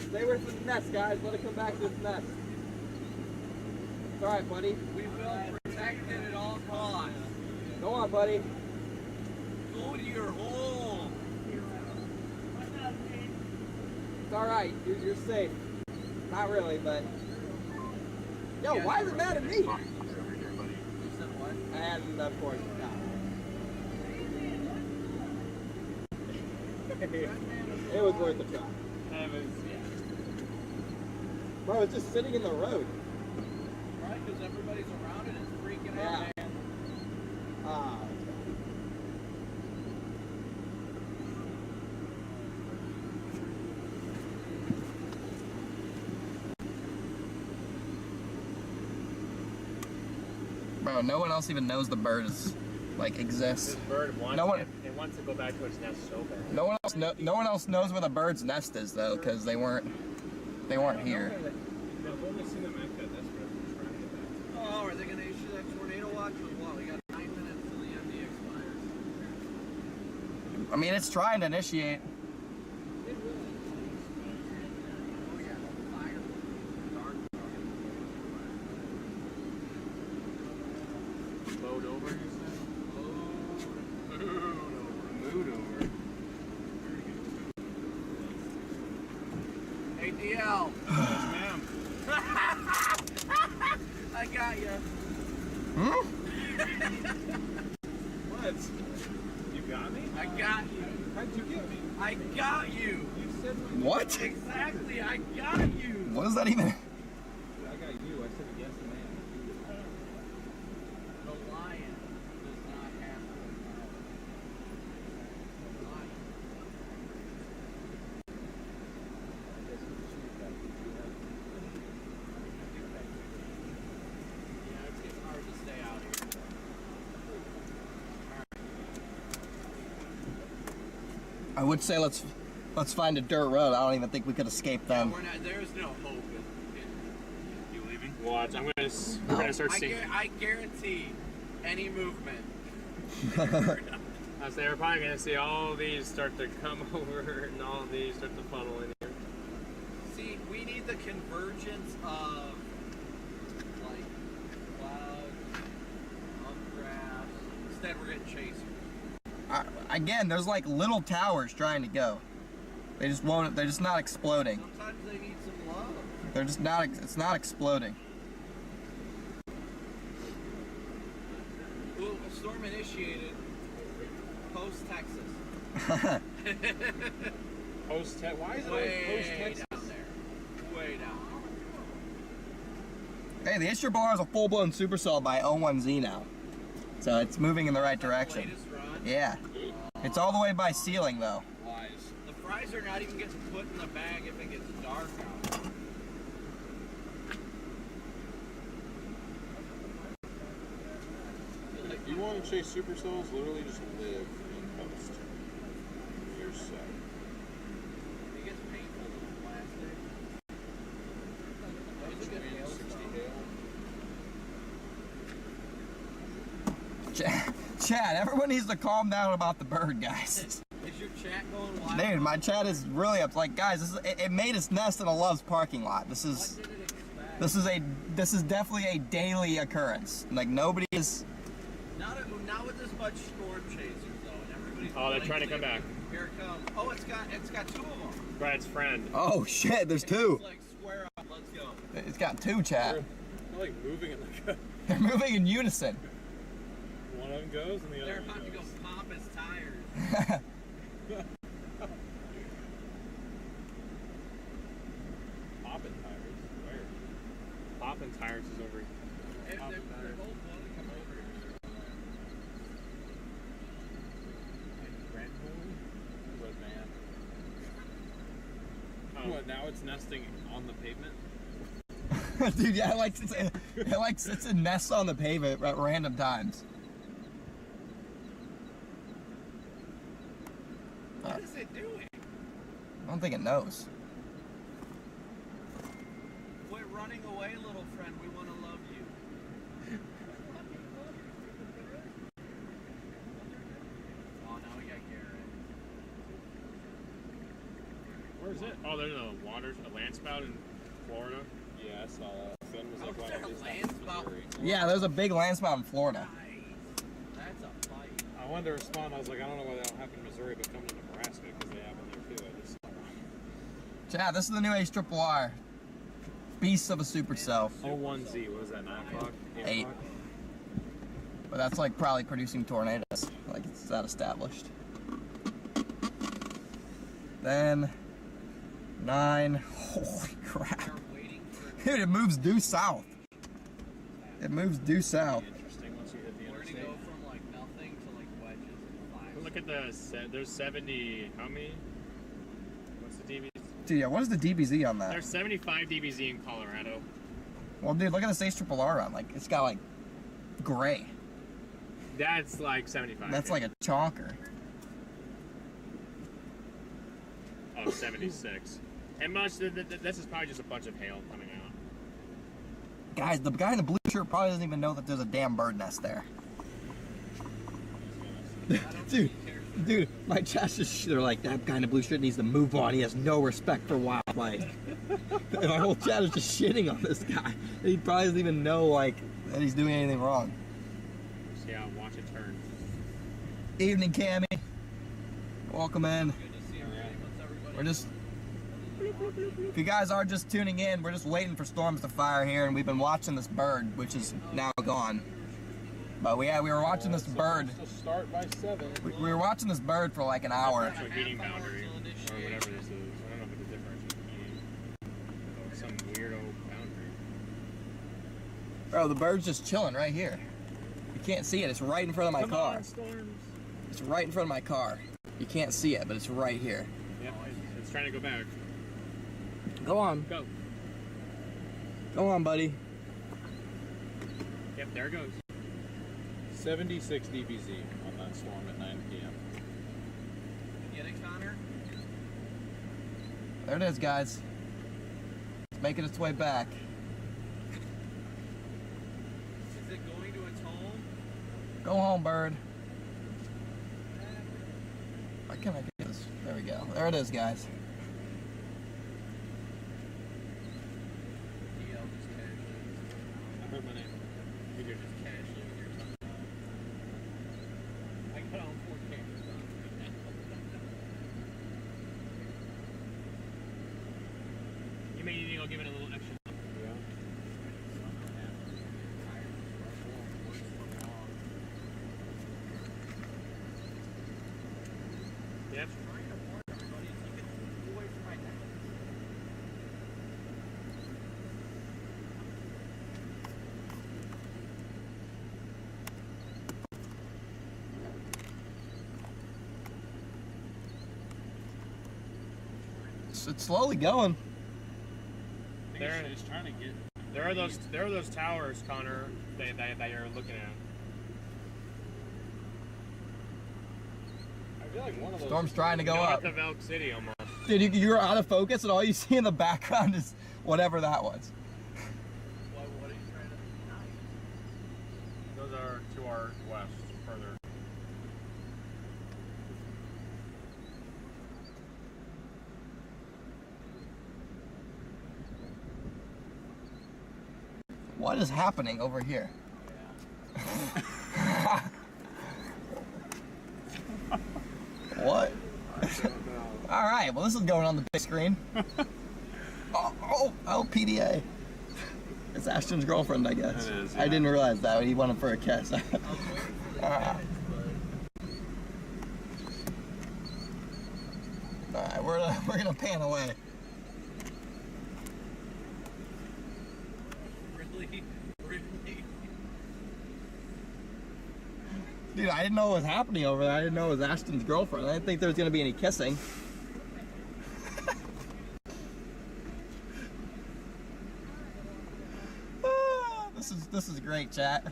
Stay away from the nest, guys. Let it come back to its nest. It's alright, buddy. We will protect it at all costs. Go on, buddy. Go to your hole. It's alright. You're safe. Not really, but... Yo, why is it mad at me? And, of course, no. It was worth a try. It was, yeah. Bro, it's just sitting in the road. Right, because everybody's around it and it's freaking Yeah. out, man. Ah, Bro, no one else even knows the bird is, like, exists. This bird wants, No one- it wants to go back to its nest so bad. No one else knows where the bird's nest is though, because they weren't here. I've only seen them act that desperate. Oh, are they going to issue that tornado watch or what? We got 9 minutes till the MD expires. I mean, it's trying to initiate. Oh, yeah, fire. Dark. Load over, you said? Mood over. Hey, DL. Yes, ma'am. I got you. Hmm? What? You got me? I got you. How'd you get me? I got you. You said What? Exactly, I got you. What does that even? I got you. I said yes, ma'am. The lion does not have to lion. Yeah, it's getting hard to stay out here. I would say let's find a dirt road. I don't even think we could escape them. We're not, there's no hope You leaving? Watch. We're gonna start seeing. I guarantee any movement. As they were probably gonna see all these start to come over and all these start to funnel in here. See, we need the convergence of like clouds, grass. Instead, we're getting chasers. Again, there's like little towers trying to go. They just won't. They're just not exploding. Sometimes they need some love. They're just not. It's not exploding. Ooh, a storm initiated. Post Texas. Post Texas. Why is it always post Texas? Down there. Way down. Hey, the issue bar is a full-blown supercell by 01Z now, so it's moving in the right direction. Latest run. Yeah, it's all the way by ceiling though. Lies. The fries are not even getting put in the bag if it gets dark out. If you want to chase supercells, literally just live in post. You're set. It gets painful with plastic. Chad, everyone needs to calm down about the bird, guys. Is your chat going wild? Dude, my chat is really up. Like, guys, it made its nest in a Love's parking lot. This is definitely a daily occurrence. Like, nobody is. Not with this much storm chasers though, and everybody's. Oh, they're trying to come back. Here it comes. Oh, it's got 2 of them. Brad's friend. Oh shit, there's 2. It's like square up. Let's go. It's got 2, Chad. They're like moving it like a... They're moving in unison. One of them goes and the other They're one about to go goes. pop his tires. Poppin' tires? Where? Poppin' tires is over here. If they're both want to come over here. What, man? What, now it's nesting on the pavement? Dude, yeah, it sits in nests on the pavement at random times. What is it doing? I don't think it knows. Quit running away, little friend. We want to love you. Oh, now we got Garrett. Where is it? Oh, there's a land spout in Florida. Yeah, I saw that. Finn was like, a land spout? Yeah, there's a big land spout in Florida. That's a fight. I wanted to respond. I was like, I don't know why that don't happen in Missouri, but come to Nebraska because they have them there too. I just saw that. Yeah, this is the new HRRR. Beast of a supercell. 01Z, what was that, 9 o'clock? 8. But that's like probably producing tornadoes. Like it's that established. Then 9. Holy crap. Dude, it moves due south. It moves due south. Interesting once you hit the We're interstate. gonna go from like nothing to like wedges and 5. Look at there's 70, how many? What's the DBZ? Dude, yeah, what is the DBZ on that? There's 75 DBZ in Colorado. Well, dude, look at this HRRR on. Like, it's got like gray. That's like 75. That's like a chonker. Oh, 76. And this is probably just a bunch of hail coming out. Guys, the guy in the blue shirt probably doesn't even know that there's a damn bird nest there. Dude, my chat's just, they're like, that guy in the blue shirt needs to move on. He has no respect for wildlife. And my whole chat is just shitting on this guy. He probably doesn't even know, like, that he's doing anything wrong. Just, yeah, watch it turn. Evening, Cammy. Welcome in. Good to see everybody. What's everybody? We're just... If you guys are just tuning in, we're just waiting for storms to fire here, and we've been watching this bird, which is now gone. But we were watching this bird. Start by 7. We were watching this bird for like an hour. It's a heating boundary, or whatever this is. I don't know if it's a difference in heating. Some weirdo boundary. Bro, the bird's just chilling right here. You can't see it. It's right in front of my car. It's right in front of my car. You can't see it, but it's right here. Yep, it's trying to go back. Go on. Go. Go on, buddy. Yep, there it goes. 76 DBZ on that storm at 9 p.m. Get it, Connor? There it is, guys. It's making its way back. Is it going to its home? Go home, bird. Why can't I do this? There we go. There it is, guys. I heard my name. You're just casually with your tongue. I got all 4 cameras on right now. You may need to go give it a little extra. Yeah. Yep. It's slowly going. There are those towers, Connor, that you're looking at. I feel like one of those Storm's trying to go up. North of Elk City, almost. Dude, you're out of focus, and all you see in the background is whatever that was. What are you trying to... Those are to our west, further. What is happening over here? What? All right, well, this is going on the big screen. Oh, PDA. It's Ashton's girlfriend, I guess. It is, yeah. I didn't realize that. He wanted for a kiss. we're gonna pan away. Really? Dude, I didn't know what was happening over there. I didn't know it was Ashton's girlfriend. I didn't think there was gonna be any kissing. This is great, chat.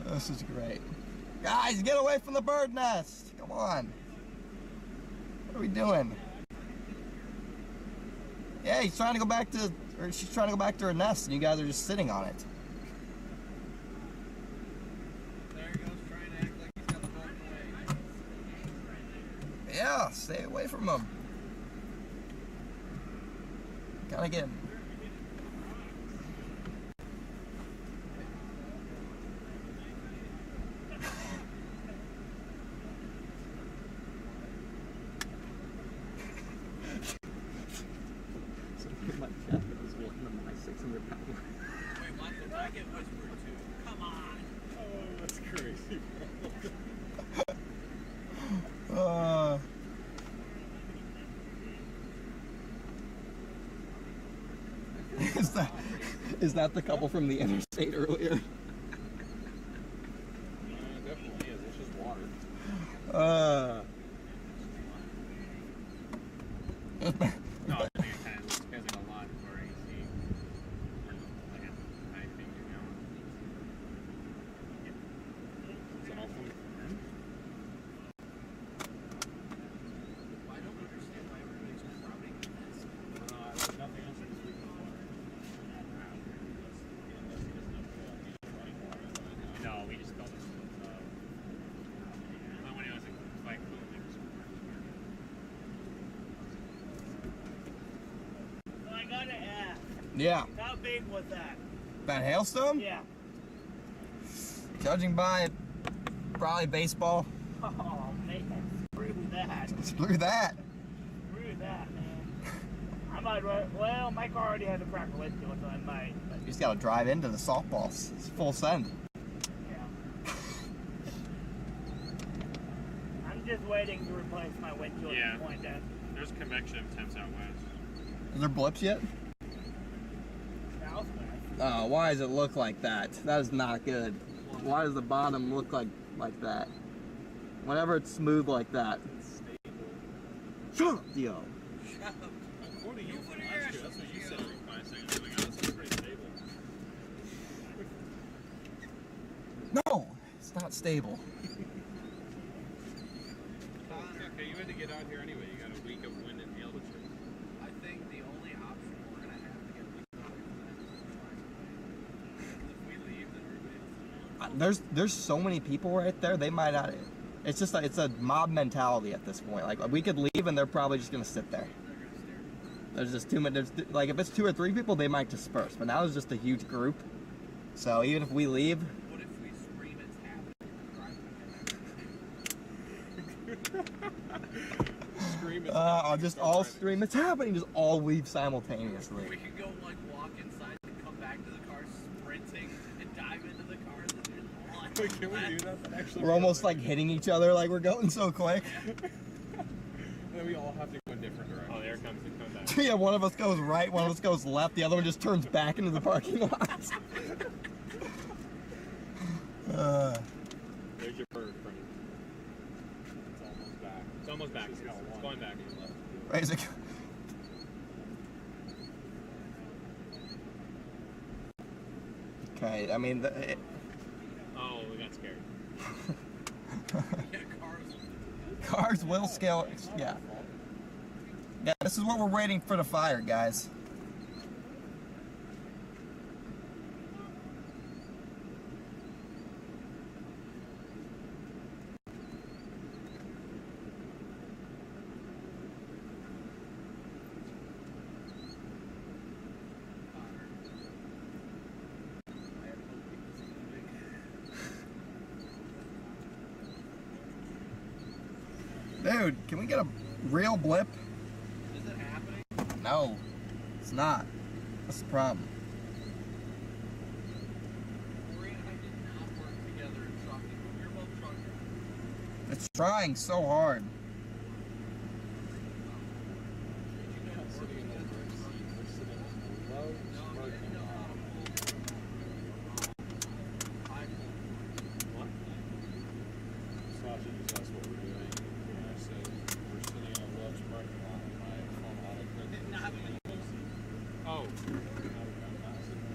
This is great. Guys, get away from the bird nest. Come on. What are we doing? Yeah, he's trying to go back to, or she's trying to go back to her nest, and you guys are just sitting on it. There he goes, trying to act like he's got the boat away. Yeah, stay away from him. Gotta get him. Wait, what? Did I get westward too? Come on! Oh, that's crazy, Is that the couple from the interstate earlier? Definitely is. It's just water. No, I think it kind of depends on a lot for AC. Like a high thing, you know. Is that all coming from them? I don't understand why everybody's crowding in this. There's nothing else in this week before. No, we just built this. When it was like food, I gotta ask. Yeah. How big was that? That hailstone? Yeah. Judging by probably baseball. Oh man, screw that. Screw that. Screw that, man. I might. Well, my car already has a cracked windshield, so I might. But You just gotta drive into the softballs. It's full send. yeah. I'm just waiting to replace my windshield Yeah. at point that. There's convection temps out west. Is there blips yet? Oh, why does it look like that? That is not good. Why does the bottom look like that? Whenever it's smooth like that. Shut up, Dio. Shut up. I'm quoting you from last year. That's what you said every 5 seconds. Like, oh, this is pretty stable. No, it's not stable. Okay, you had to get out here anyway. You got a week of wind and hail to chase. I think the only option we're gonna have to get leaked out is if we leave, then everybody else. There's so many people right there. They might not. It's just it's a mob mentality at this point. Like we could leave and they're probably just gonna sit there. There's just too many. Like if it's 2 or 3 people, they might disperse. But now it's just a huge group. So even if we leave. What if we scream it's happening? I'll just all stream. It's happening. Just all leave simultaneously. We could go like walk inside and come back to the car sprinting and dive into the car and then just run. Wait, can we do that? Actually, We're almost like hitting each other like we're going so quick. And then we all have to go in different directions. Oh, there comes the comeback. Yeah, one of us goes right, one of us goes left, the other one just turns back into the parking lot. There's your bird friend. It's almost back. It's almost back. It's going back. Where's it? Okay, I mean, Oh, we got scared. cars will scale. Yeah. Yeah, this is what we're waiting for the fire, guys. Dude, can we get a real blip? Is it happening? No, it's not. That's the problem. Corey and I did not It's trying so hard.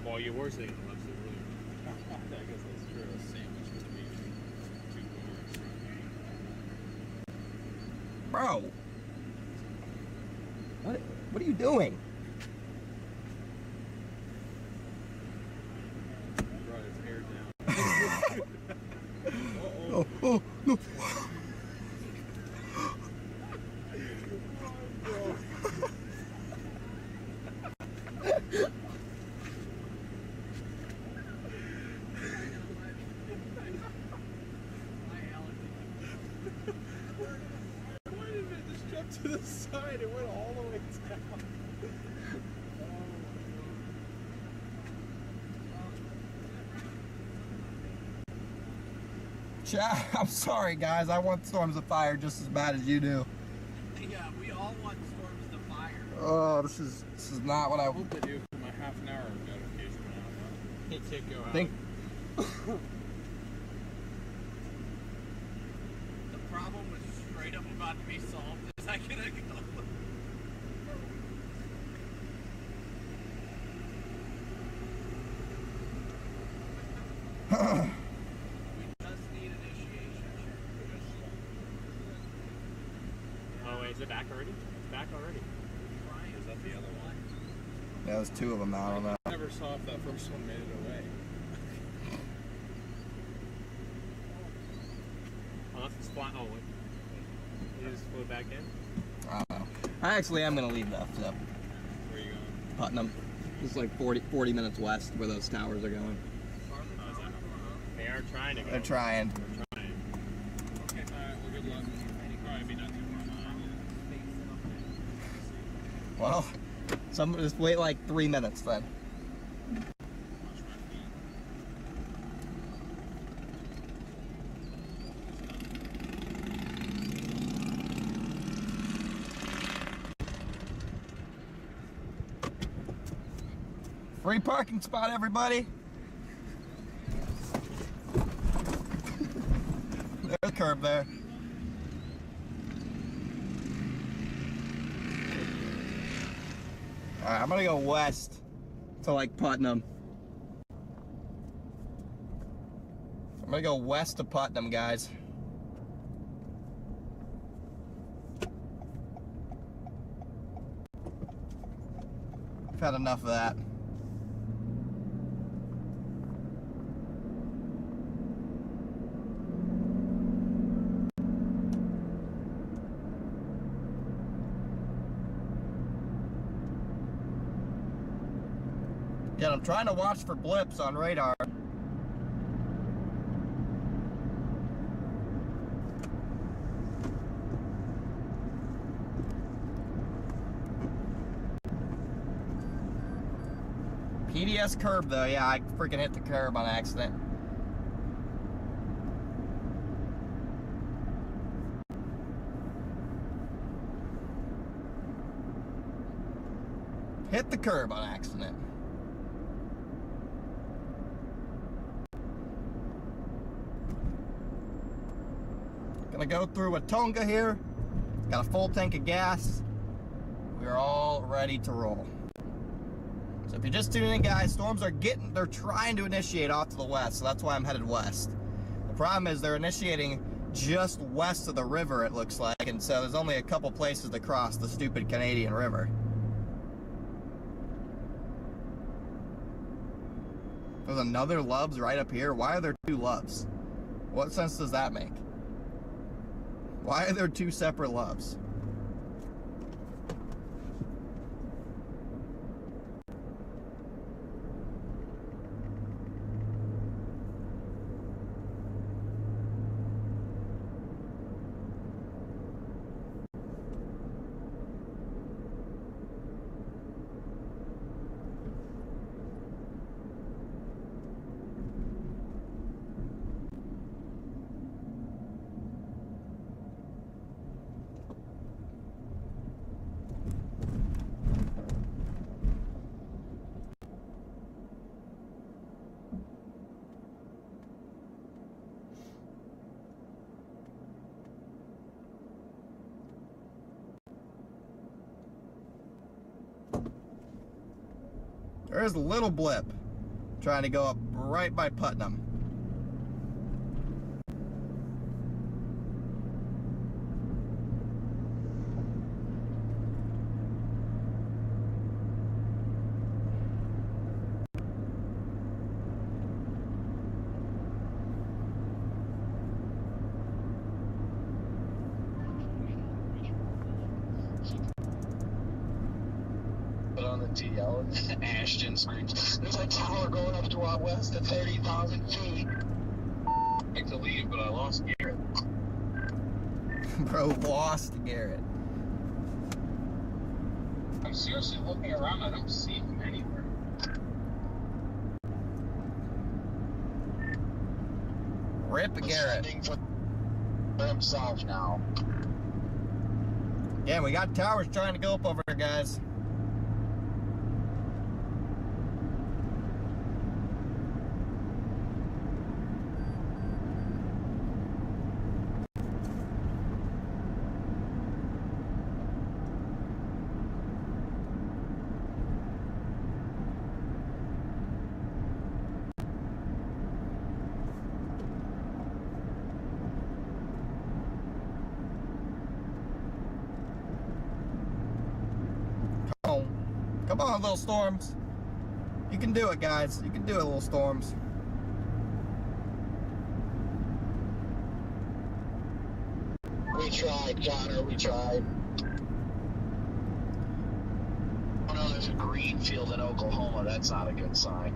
Well, you were saying the left side earlier. I guess that's true. A sandwich between two cars. Bro! What are you doing? Brought his hair down. Oh, oh, no. To the side, it went all the way down. Chat, I'm sorry guys, I want storms of fire just as bad as you do. Yeah, we all want storms of fire. Oh, this is not what I hope they do for my half an hour notification now. It can't go out. think. The problem was straight up about to be solved a second ago. We just need initiation. Oh wait, is it back already? It's back already. Is that the other one? Yeah, there's two of them now, I don't know. I never saw if that first one made it away. Unless it's flying. Oh wait. You just flew back in? I don't know. I actually am going to leave that up. Where are you going? Putnam. It's like 40 minutes west where those towers are going. They are trying to go. They're trying. They're trying. Okay, alright, well, good luck. Probably be not too far behind. Well, just wait like 3 minutes then. Free parking spot, everybody. There's a curb there. Alright, I'm gonna go west to like Putnam. I'm gonna go west to Putnam, guys. I've had enough of that. Yeah, I'm trying to watch for blips on radar. PDS curb though, yeah, I freaking hit the curb on accident. Hit the curb on accident. Gonna go through Watonga here. Got a full tank of gas. We're all ready to roll. So if you're just tuning in, guys, storms are they're trying to initiate off to the west, so that's why I'm headed west. The problem is they're initiating just west of the river, it looks like, and so there's only a couple places to cross the stupid Canadian River. There's another Loves right up here. Why are there two Loves? What sense does that make? Why are there two separate Loves? There is a little blip trying to go up right by Putnam. On the TL, Ashton screams, "There's a tower going up to our west at 30,000 feet." I like to leave, but I lost Garrett. Bro lost Garrett. I'm seriously looking around. I don't see him anywhere. Rip Garrett. For himself now. Yeah, we got towers trying to go up over there, guys. Come on, little storms. You can do it, guys. You can do it, little storms. We tried, Connor, we tried. Oh no, there's a green field in Oklahoma. That's not a good sign.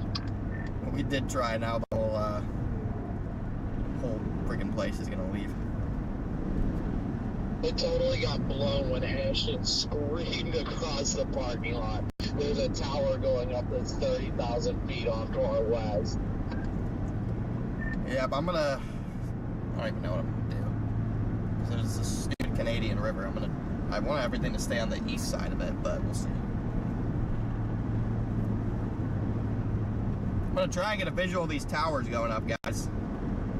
We did try. Now the whole freaking place is gonna leave. It totally got blown when Ashton screamed across the parking lot. There's a tower going up that's 30,000 feet off to our west. Yeah, but I don't even know what I'm gonna do. 'Cause there's this stupid Canadian river. I want everything to stay on the east side of it, but we'll see. I'm gonna try and get a visual of these towers going up, guys.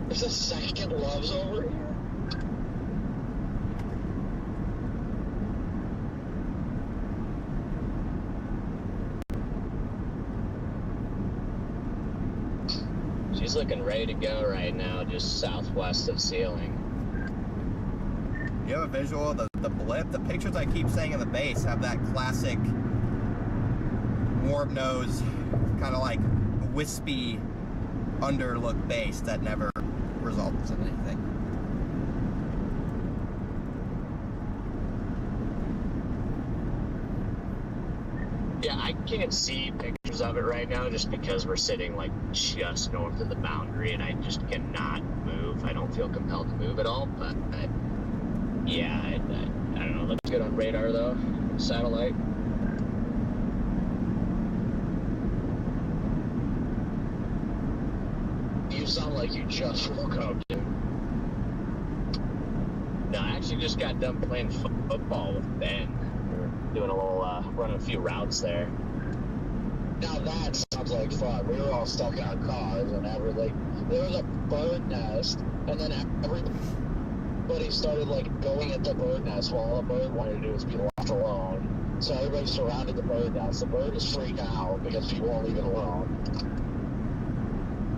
There's a Second Loves over here. She's looking ready to go right now, just southwest of Ceiling. You have a visual of the blip? The pictures I keep saying in the base have that classic warm nose, kind of like wispy underlook base that never results in anything. Yeah, I can't see pictures of it right now just because we're sitting like just north of the boundary and I just cannot move. I don't feel compelled to move at all, but yeah, I don't know. Looks good on radar though. Satellite. You sound like you just woke up, dude. No, I actually just got done playing football with Ben. We were doing a little, running a few routes there. Now that sounds like fun. We were all stuck in our cars and there was a bird nest, and then everybody started like going at the bird nest while all the bird wanted to do was be left alone. So everybody surrounded the bird nest. The bird is freaking out because people won't leave it alone.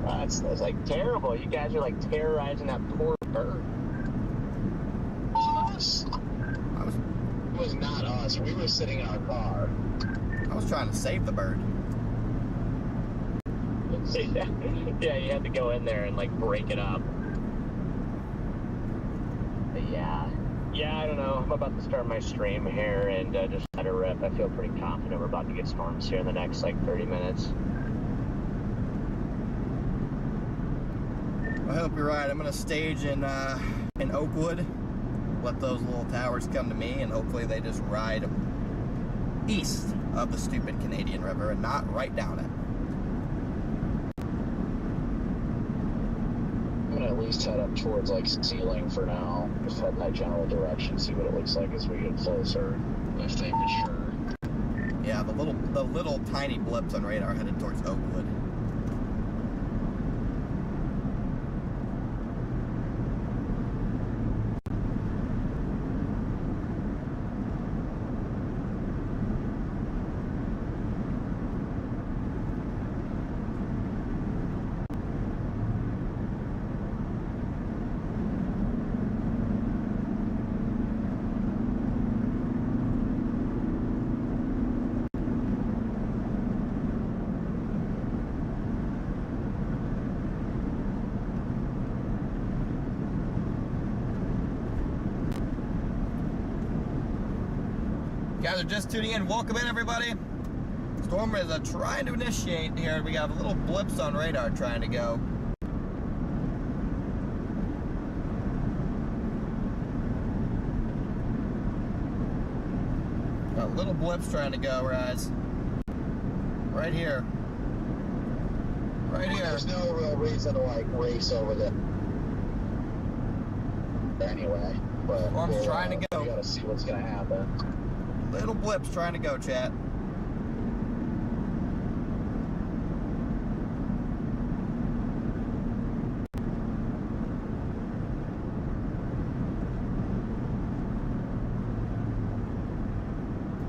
That's like terrible. You guys are like terrorizing that poor bird. It was not us. We were sitting in our car. I was trying to save the bird. Yeah, you had to go in there and like break it up. But yeah, I don't know. I'm about to start my stream here and just let it rip. I feel pretty confident we're about to get storms here in the next like 30 minutes. I hope you're right. I'm gonna stage in Oakwood. Let those little towers come to me, and hopefully they just ride east of the stupid Canadian River and not right down it. I'm gonna at least head up towards like Ceiling for now. Just head in that general direction, see what it looks like as we get closer. If they mature. Yeah, the little tiny blips on radar headed towards Oakwood. guys are just tuning in, welcome in everybody. Storm is trying to initiate here. We got little blips on radar trying to go. Got little blips trying to go, guys. Right here. Right here. There's no real reason to like race over there anyway. But Storm's trying to go. We gotta see what's gonna happen. Little blips trying to go, chat.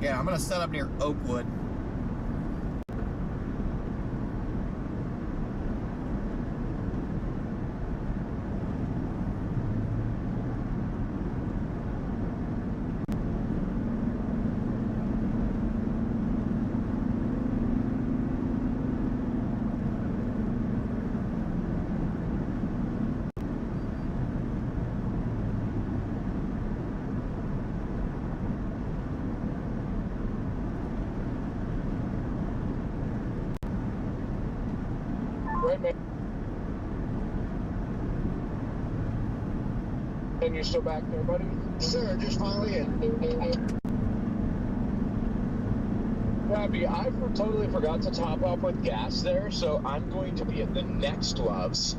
Yeah, I'm gonna set up near Oakwood. And you're still back there, buddy? Sure, just finally in. Robbie, I totally forgot to top up with gas there, so I'm going to be at the next Loves,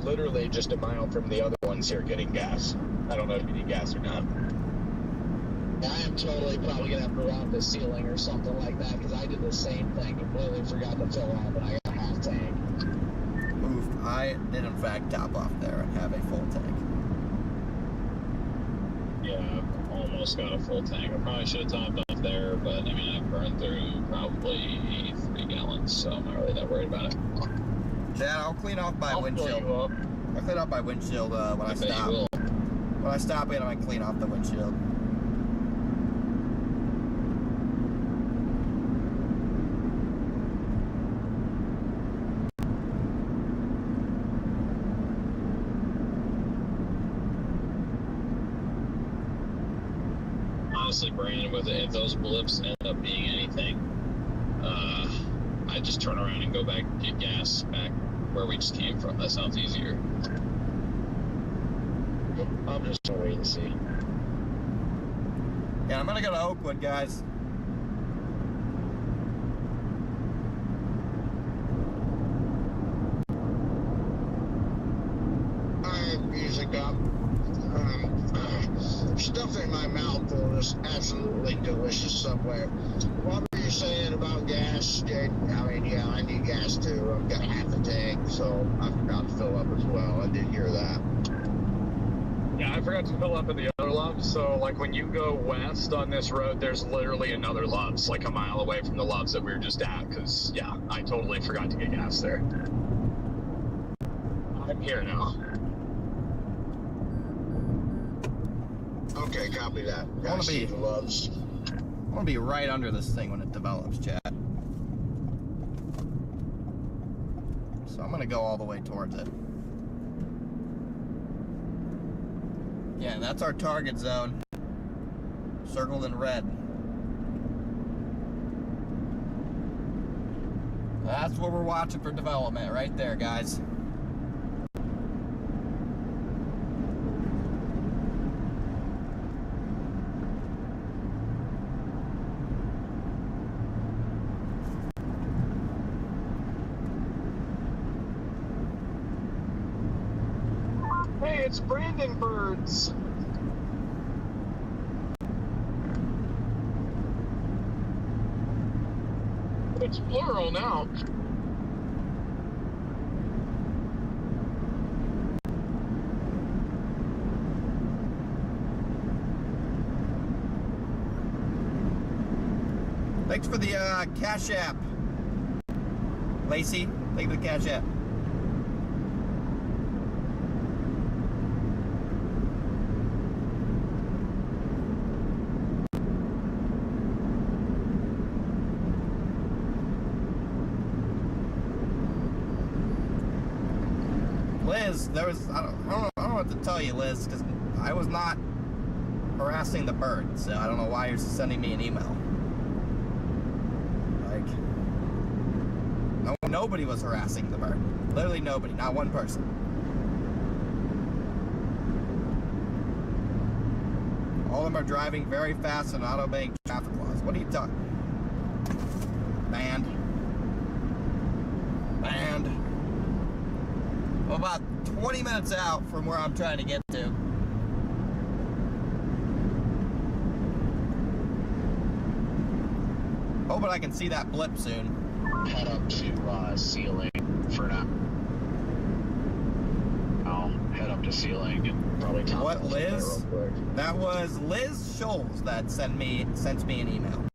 literally just a mile from the other ones here getting gas. I don't know if you need gas or not. I am totally probably gonna have to round the ceiling or something like that because I did the same thing. Completely forgot to fill up, and I got a half tank. Oof, I did in fact top off there and have a full tank. Yeah, almost got a full tank. I probably should have topped off there, but I mean, I burned through probably 3 gallons, so I'm not really that worried about it. Chad, I'll clean off my windshield. I'll clean off my windshield when I stop. When I stop in, I might clean off the windshield. Honestly, Brandon, with it, if those blips end up being anything, I just turn around and go back and get gas back where we just came from. That sounds easier. I'm just gonna wait and see. Yeah, I'm gonna go to Oakwood, guys. I have music up. Stuff in my mouth is absolutely delicious somewhere. What were you saying about gas, Jake? I mean, yeah, I need gas too. I've got half a tank, so I forgot to fill up as well. I did hear that. Yeah, I forgot to fill up at the other Loves, so like when you go west on this road, there's literally another Loves, like a mile away from the Loves that we were just at, because, yeah, I totally forgot to get gas there. I'm here now. Okay, copy that. I want to be right under this thing when it develops, chat. So I'm gonna go all the way towards it. Yeah, that's our target zone. Circled in red. That's where we're watching for development, right there, guys. Hey, it's Brandon Birds. It's plural now. Thanks for the Cash App. Lacey, thank you for the Cash App. Liz, there was, I don't know what to tell you, Liz, because I was not harassing the bird, so I don't know why you're sending me an email. break. No, nobody was harassing the bird. Literally nobody, not one person. All of them are driving very fast and not obeying traffic laws. What are you talking? Banned. Banned. Well, about 20 minutes out from where I'm trying to get to. Hoping I can see that blip soon. Head up to Ceiling for now. I'll head up to Ceiling and probably top What, Liz? That was Liz Scholes that sent me an email.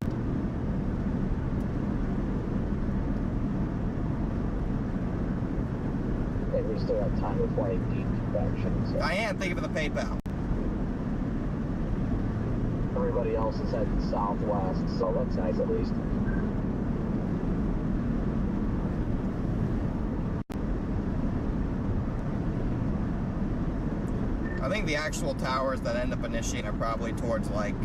We still have time before I deep convection. So. Diane, thank you for the PayPal. Everybody else is heading southwest, so that's nice at least. I think the actual towers that end up initiating are probably towards like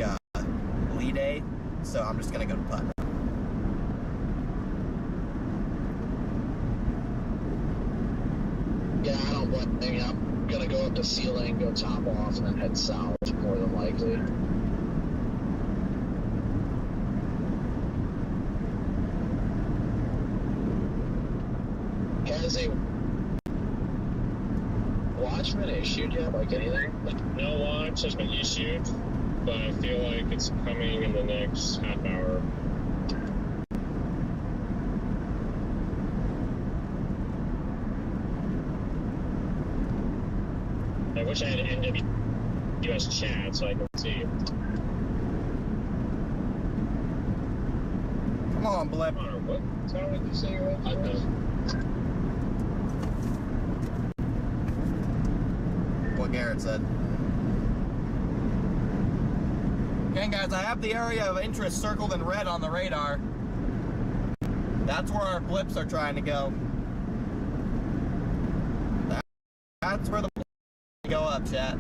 Lee Day, so I'm just gonna go to Putnam. Yeah, I don't want. I mean, I'm gonna go up to Ceiling, go top off, and then head south more than likely. Has a watch been issued yet? Like anything? No watch has been issued, but I feel like it's coming in the next half hour. I wish I had NWS chat so I can see. Come on, Blip. What tower did you say you're at? I don't know. What Garrett said. Again, guys, I have the area of interest circled in red on the radar. That's where our blips are trying to go. That's where the blips go up, chat.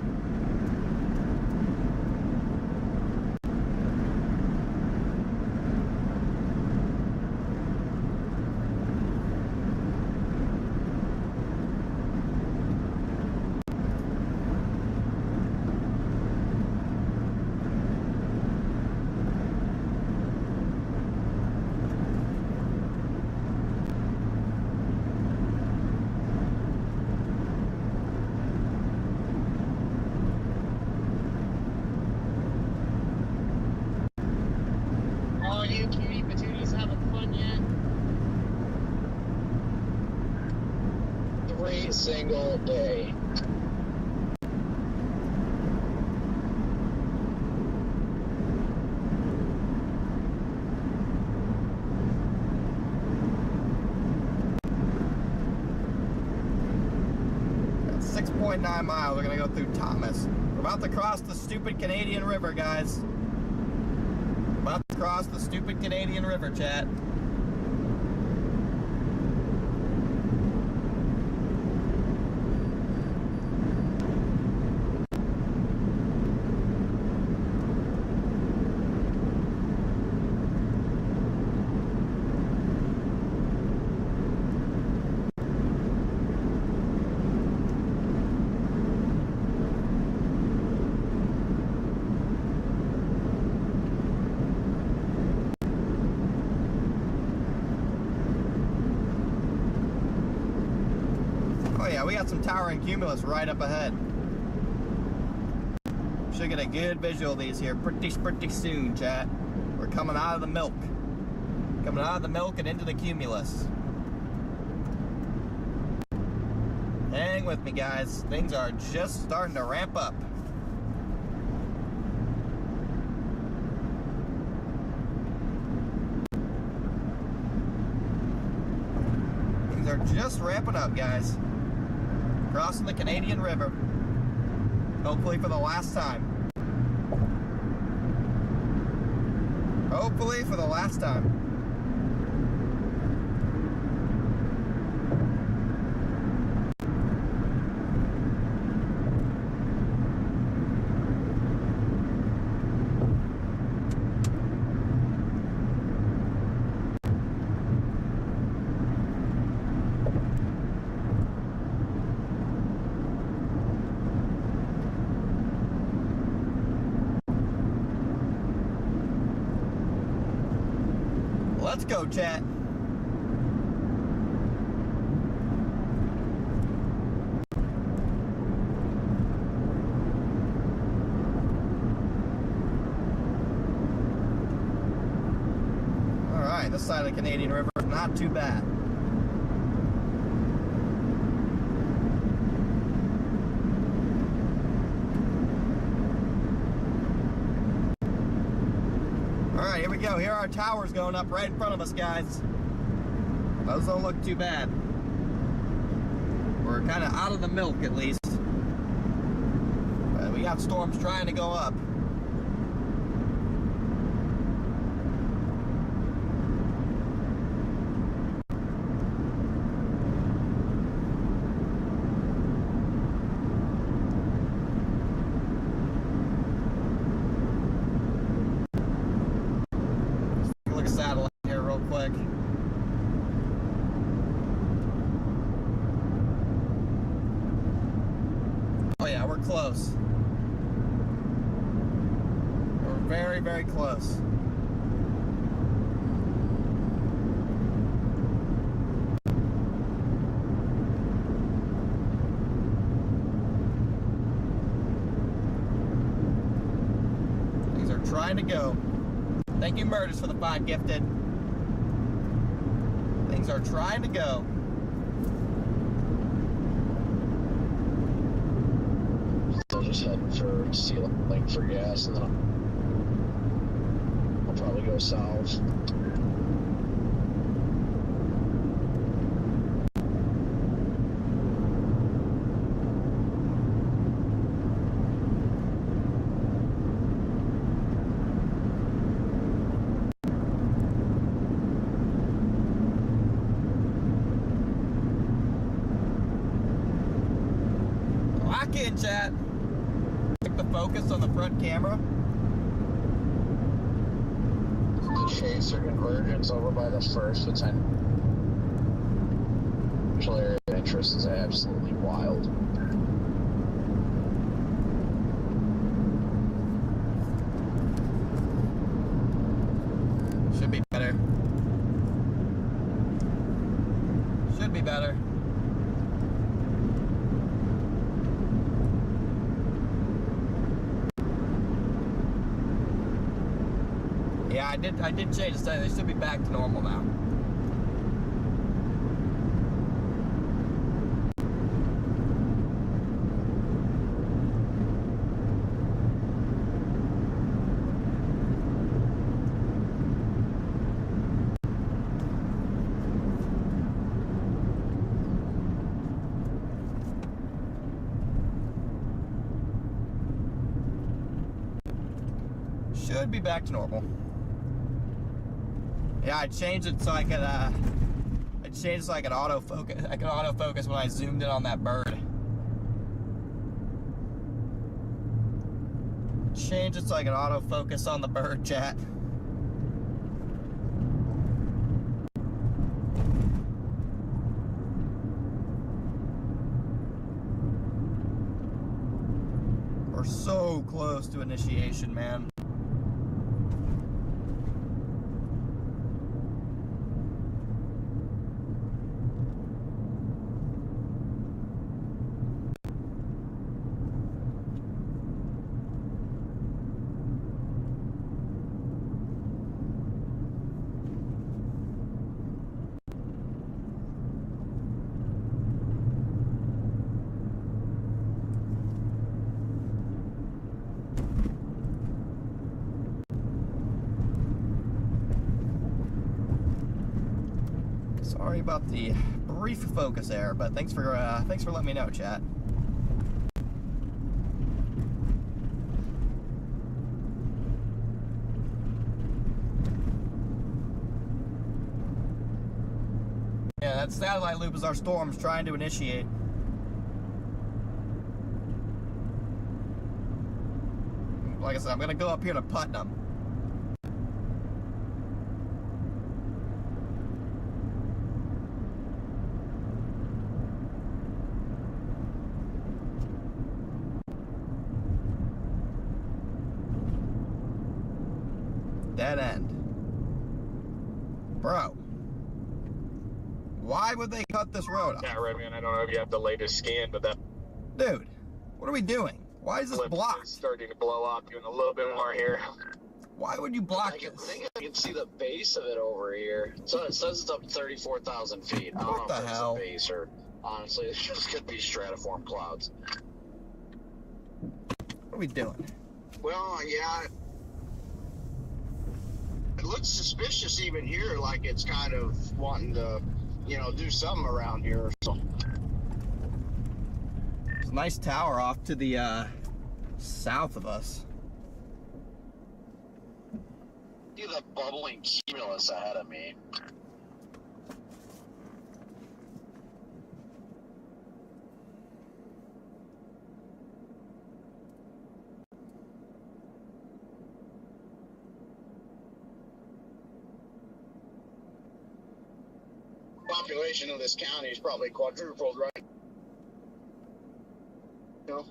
Single day. That's 6.9 miles. We're gonna go through Thomas. We're about to cross the stupid Canadian River, guys. About to cross the stupid Canadian River, chat. We got some towering cumulus right up ahead. Should get a good visual of these here pretty soon, chat. We're coming out of the milk. Coming out of the milk and into the cumulus. Hang with me, guys. Things are just starting to ramp up. Things are just ramping up, guys. Crossing the Canadian River. Hopefully for the last time. Hopefully for the last time. Let's go, chat. Alright, this side of the Canadian River is not too bad. Alright, here we go. Here are our towers going up right in front of us, guys. Those don't look too bad. We're kind of out of the milk, at least. But we got storms trying to go up. Look at satellite here real quick. Oh yeah, we're close. We're very, very close. Things are trying to go. Thank you, Murders, for the 5 gifted. Things are trying to go. I'll just head for Seal Lake for gas, and then I'll probably go south. Lock in, chat. Took the focus on the front camera. The chaser convergence over by the first potential area of interest is absolutely wild. Should be better. Should be better. Yeah, I did change the setting. They should be back to normal now. Should be back to normal. Yeah, I changed it so I could autofocus. I could autofocus when I zoomed in on that bird. Change it so I could autofocus on the bird, chat. We're so close to initiation, man. Sorry about the brief focus error, but thanks for letting me know, chat. Yeah, that satellite loop is our storms trying to initiate. Like I said, I'm gonna go up here to Putnam. Dead end. Bro, Why would they cut this road off? Yeah, Redman, I don't know if you have the latest scan, but that Dude, what are we doing? Why is this lip blocked? is starting to blow up. Doing a little bit more here. Why would you block I this? think I can see the base of it over here. So it says it's up 34,000 feet. I don't What know the if hell? it's a base or honestly, it just could be stratiform clouds. What are we doing? Well, yeah. It looks suspicious even here, like it's kind of wanting to, do something around here or something. There's a nice tower off to the south of us. See the bubbling cumulus ahead of me. Population of this county is probably quadrupled, right? I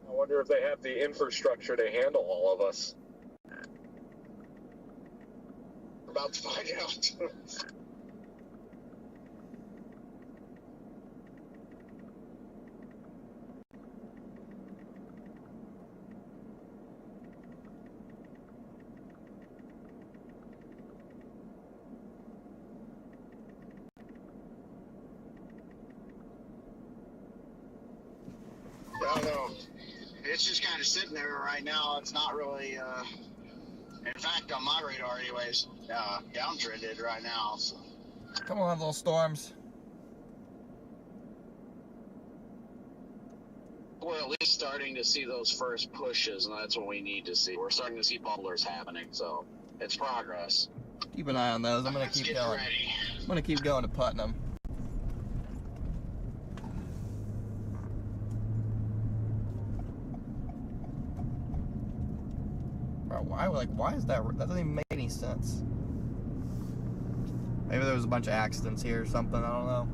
wonder if they have the infrastructure to handle all of us. We're about to find out. I don't know. It's just kind of sitting there right now. It's not really, in fact, on my radar anyways, downtrended right now. So. Come on, little storms. We're at least starting to see those first pushes, and that's what we need to see. We're starting to see bubblers happening, so it's progress. Keep an eye on those. I'm gonna Let's keep get going. ready. I'm gonna keep going to Putnam. Bro, why is that? That doesn't even make any sense. Maybe there was a bunch of accidents here or something. I don't know.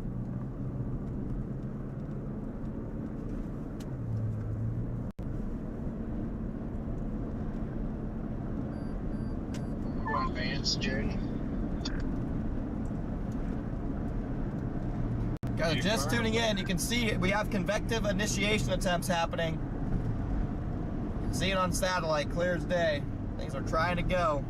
We're on Vance, Jerry. Guys, just tuning in, you can see we have convective initiation attempts happening. You can see it on satellite, clear as day. Things are trying to go.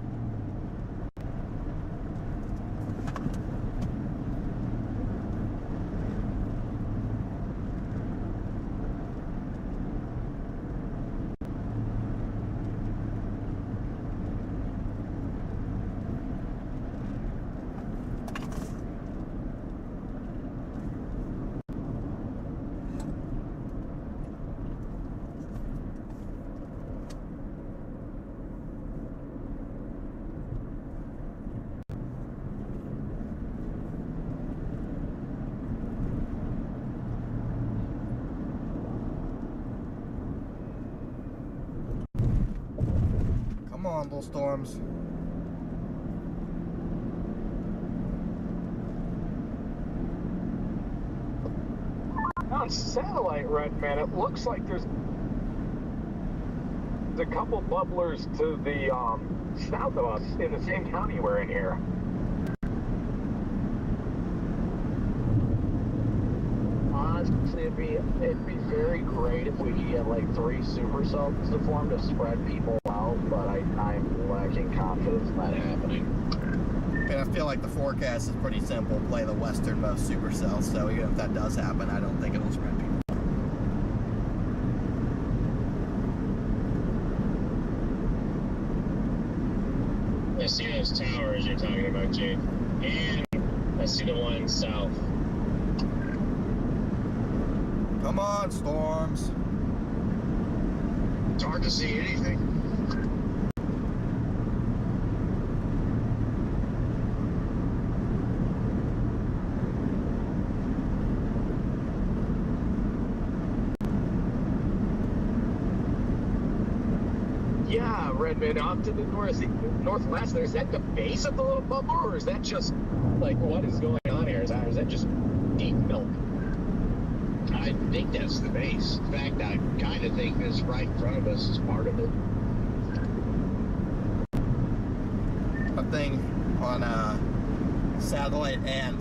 Come on, little storms. On satellite, Redman, it looks like there's a couple bubblers to the south of us in the same county we're in here. Honestly, it'd be very great if we could get like 3 supercells to form to spread people out, but I'm lacking confidence in that happening. And I feel like the forecast is pretty simple. Play the westernmost supercell, so even if that does happen, I don't think it'll spread people. I see those towers you're talking about, Jake, and I see the one south. Come on, storms. It's hard to see anything. Yeah, Redman, off to the northwest there. Is that the base of the little bubble, or is that just, like, what is going on here? Is that just deep milk? I think that's the base. In fact, I kind of think this right in front of us is part of it. That thing on satellite and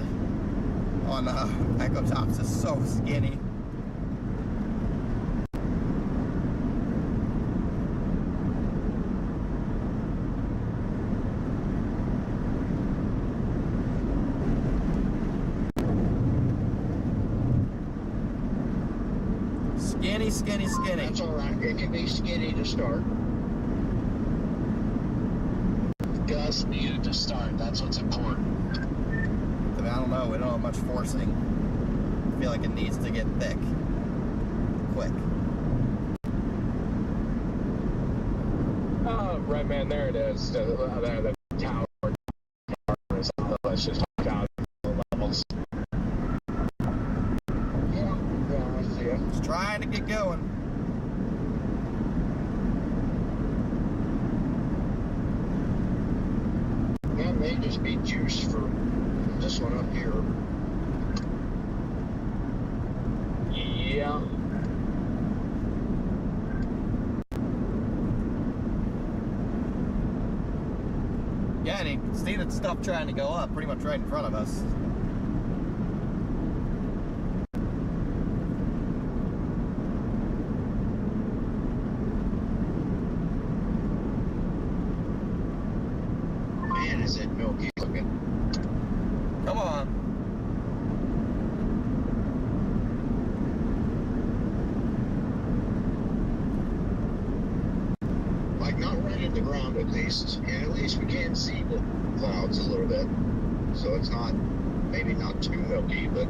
on Echo Tops is so skinny. Skinny. That's all right. It can be skinny to start. Gus needed to start. That's what's important. I don't know. We don't have much forcing. I feel like it needs to get thick. Quick. Right, man. There it is. The tower. Let's just talk about levels. Yeah, I see it. Just trying to get going. That may just be juice for this one up here. Yeah. Yeah, and you can see that stuff trying to go up pretty much right in front of us. Man, is it milky looking. Come on. Like, not right at the ground at least. And at least we can see the clouds a little bit. So it's not, maybe not too milky, but...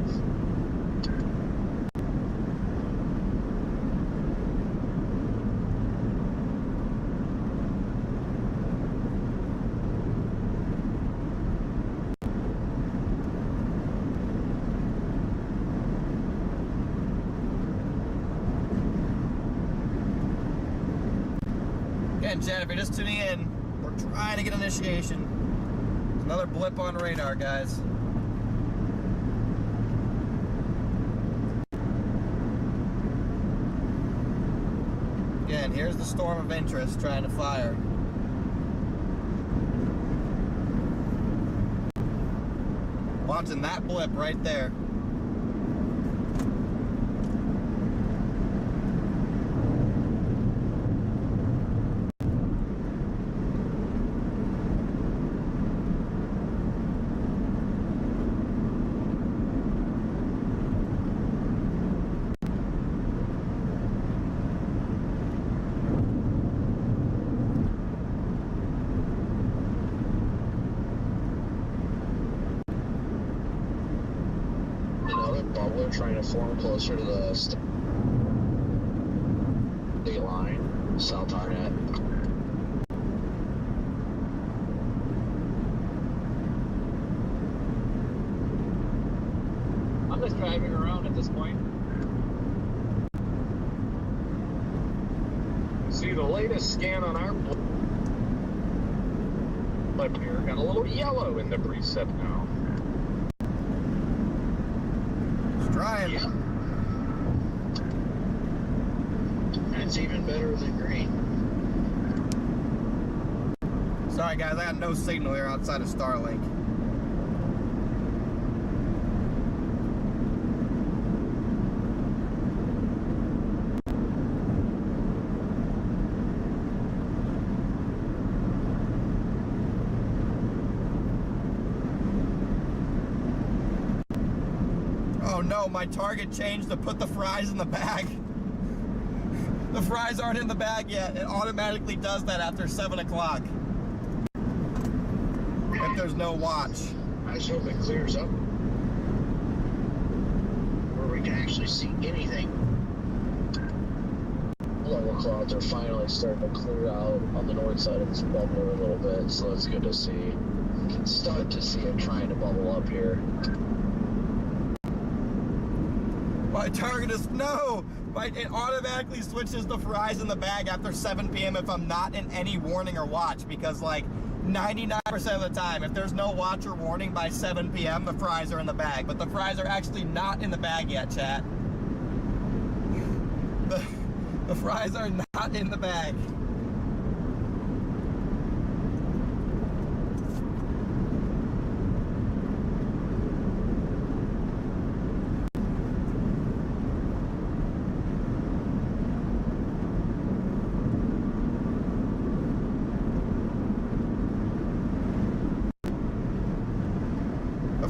Again, Jen, if you're just tuning in, we're trying to get initiation. There's another blip on radar, guys. Again, here's the storm of interest trying to fire. Watching that blip right there. Trying to form closer to the state line, South Arnett. I'm just driving around at this point. See the latest scan on our blip here. Got a little yellow in the preset now. Trying. Yeah. It's even better than green. Sorry guys, I got no signal here outside of Starlink. No, my target changed to put the fries in the bag. The fries aren't in the bag yet. It automatically does that after 7 o'clock. If there's no watch. I just hope it clears up where we can actually see anything. Level clouds are finally starting to clear out on the north side of this bubble a little bit, so that's good to see. You can start to see it trying to bubble up here. My target is, no! It automatically switches the fries in the bag after 7 p.m. if I'm not in any warning or watch, because like 99% of the time, if there's no watch or warning by 7 p.m., the fries are in the bag. But the fries are actually not in the bag yet, chat. The fries are not in the bag.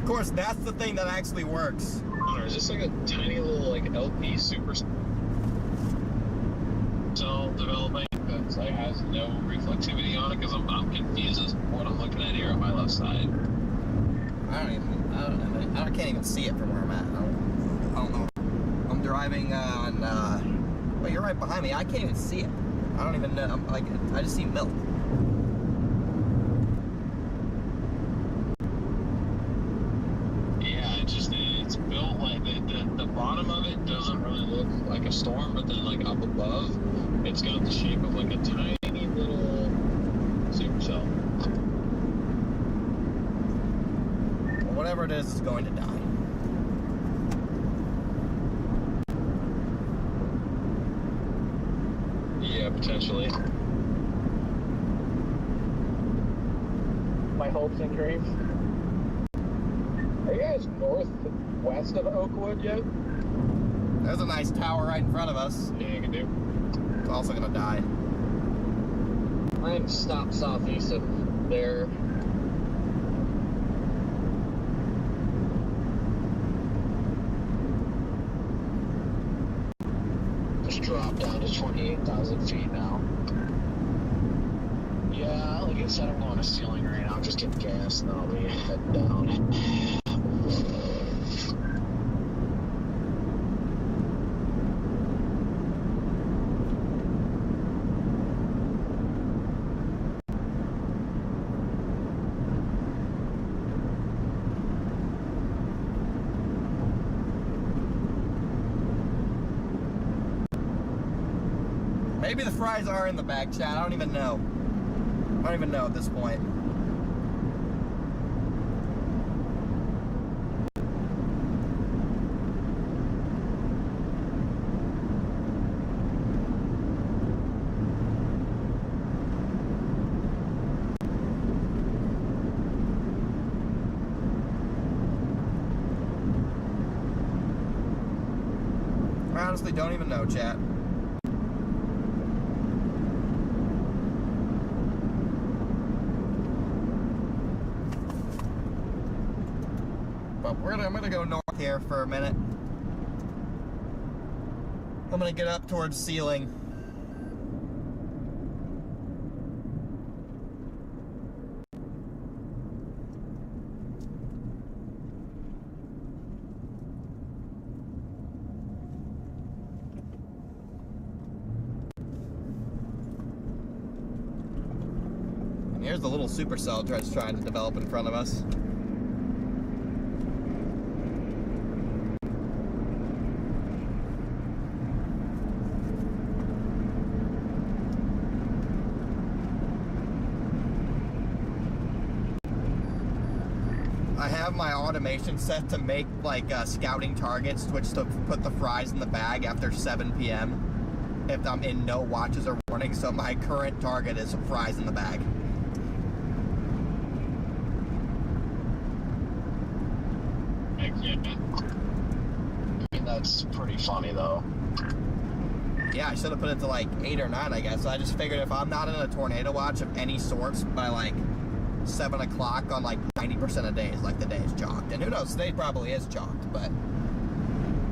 Of course, that's the thing that actually works. Is this like a tiny little like LP super cell developing that like, has no reflectivity on it? Because I'm confused as to what I'm looking at here on my left side. I can't even see it from where I'm at. I don't know. I'm driving on, well, you're right behind me. I can't even see it. I don't even know. I just see milk. Yeah, it's built like the bottom of it doesn't really look like a storm, but then like up above, it's got the shape of like a tiny little supercell. Whatever it is going to die. Yeah, potentially. My hopes and dreams. Are you guys northwest of Oakwood yet? There's a nice tower right in front of us. Yeah, you can do. It's also gonna die. I'm stopped southeast of there. Drop down to 28,000 feet now. Yeah, like I said, I'm going to ceiling right now. Just get gas and then I'll be heading down. Maybe the fries are in the bag, chat. I don't even know. I don't even know at this point. I honestly don't even know, chat. I'm gonna go north here for a minute. I'm gonna get up towards ceiling. And here's the little supercell that's trying to develop in front of us. I have my automation set to make like scouting targets, which to put the fries in the bag after 7 p.m. if I'm in no watches or warnings. So my current target is fries in the bag. Yeah. I mean, that's pretty funny though. Yeah, I should have put it to like 8 or 9, I guess. So I just figured if I'm not in a tornado watch of any sorts by like 7 o'clock on like 90% of days, like the day is chalked. And who knows, today probably is chalked, but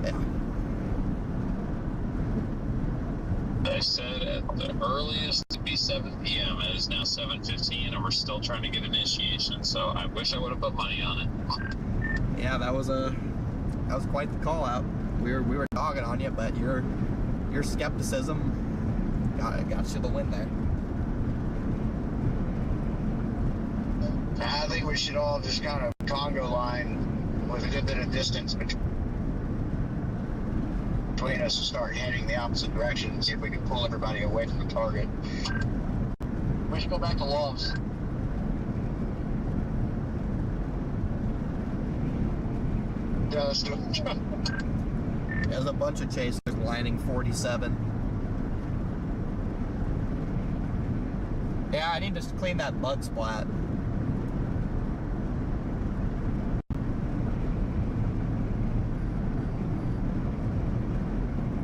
yeah. They said at the earliest to be 7 p.m. It is now 7:15, and we're still trying to get initiation. So I wish I would have put money on it. Yeah, that was quite the call out. We were dogging on you, but your skepticism got you the win there. I think we should all just kind of Congo line with a good bit of distance between us and start heading the opposite direction and see if we can pull everybody away from the target. We should go back to Loves. Yeah, let's do it. There's a bunch of chasers lining 47. Yeah, I need to clean that bug splat.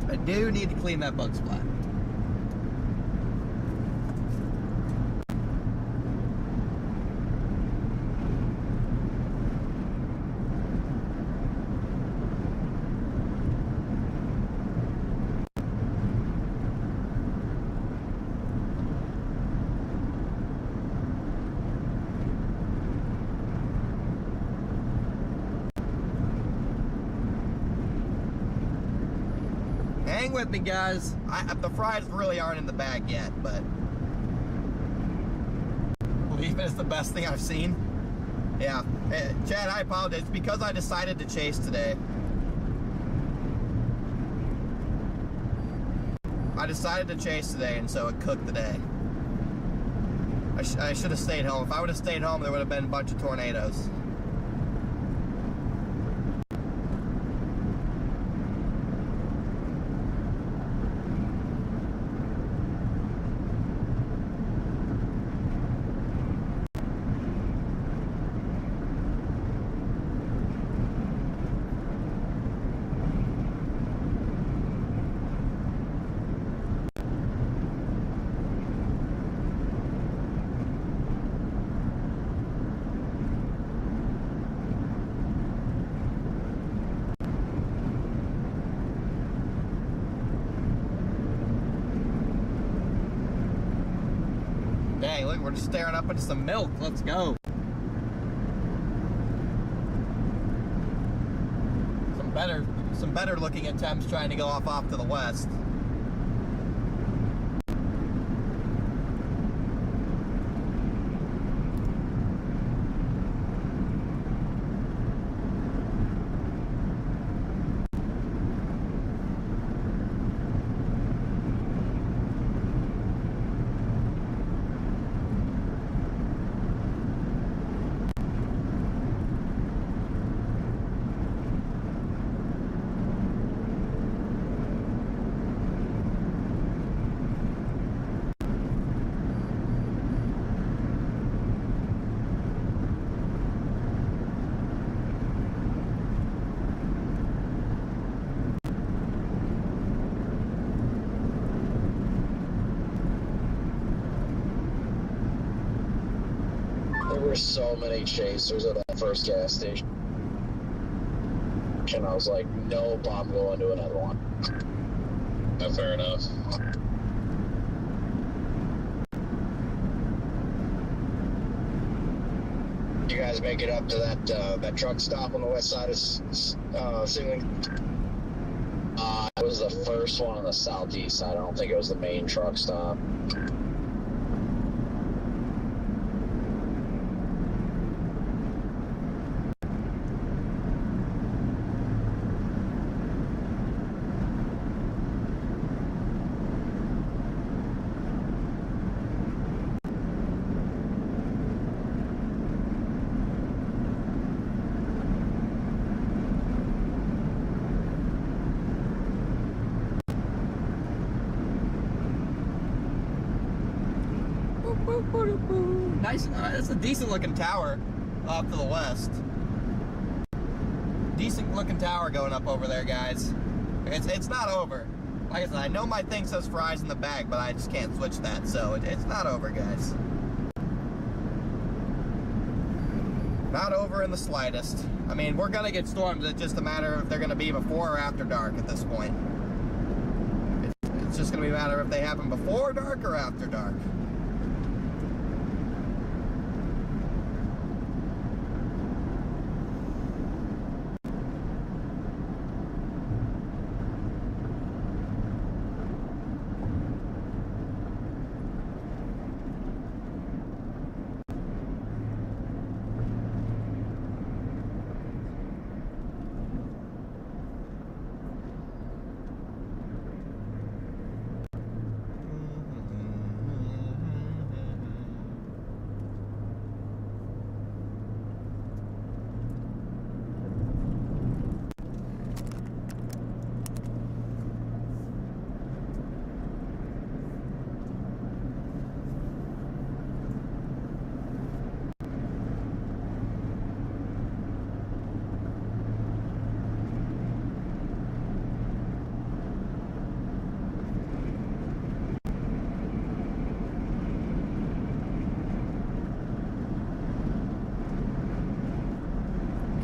I do need to clean that bug splat. hang with me, guys. The fries really aren't in the bag yet, but believe it is the best thing I've seen. Yeah, Chad, I apologize. It's because I decided to chase today. I decided to chase today, and so it cooked the day. I should have stayed home. If I would have stayed home, there would have been a bunch of tornadoes. Dang, look, we're just staring up into some milk. Let's go. Some better looking attempts trying to go off to the west. There were so many chasers at that first gas station. And I was like, nope, I'm going to another one. Yeah, fair enough. You guys make it up to that truck stop on the west side of Singling? It was the first one on the southeast side. I don't think it was the main truck stop. Nice. It's a decent looking tower off to the west. Decent looking tower going up over there, guys. It's not over. Like I said, I know my thing says fries in the bag, but I just can't switch that, so it's not over, guys. Not over in the slightest. I mean, we're gonna get storms. It's just a matter of if they're gonna be before or after dark at this point. It's just gonna be a matter of if they happen before dark or after dark.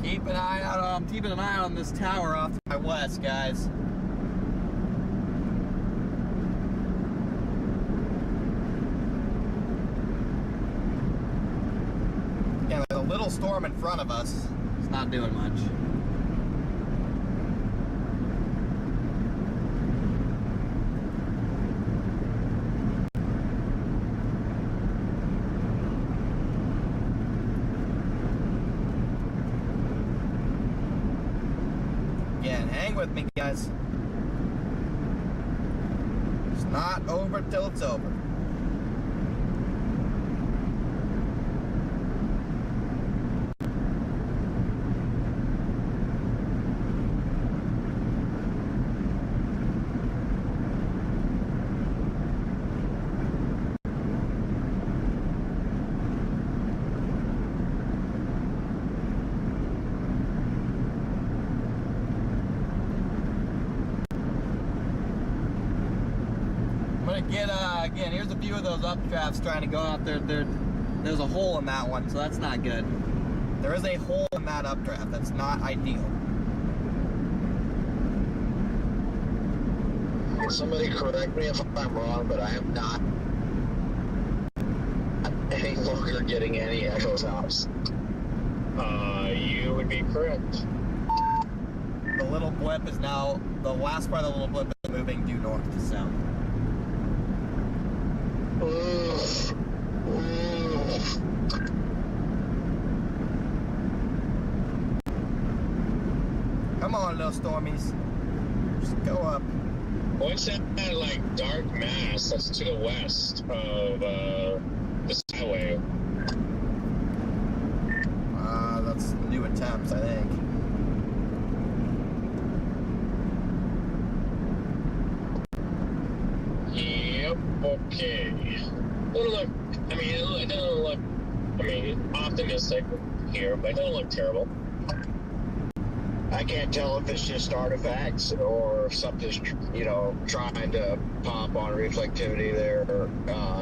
Keep an eye out. I'm keeping an eye on this tower off to my west, guys. Yeah, there's a little storm in front of us. It's not doing much. hang with me, guys. It's not over till it's over. Again, here's a few of those updrafts trying to go out there. There's a hole in that one, so that's not good. There is a hole in that updraft. That's not ideal. Somebody correct me if I'm wrong, but I am not any longer getting any echoes out. You would be correct. The little blip is now, the last part of the little blip is moving due north to south. Come on, little stormies. Just go up. What's that like dark mass that's to the west of this highway? That's new attempts, I think. Yep. Okay. Doesn't look. I mean, it doesn't look. I mean, optimistic here, but it doesn't look terrible. I can't tell if it's just artifacts or if something's, you know, trying to pop on reflectivity there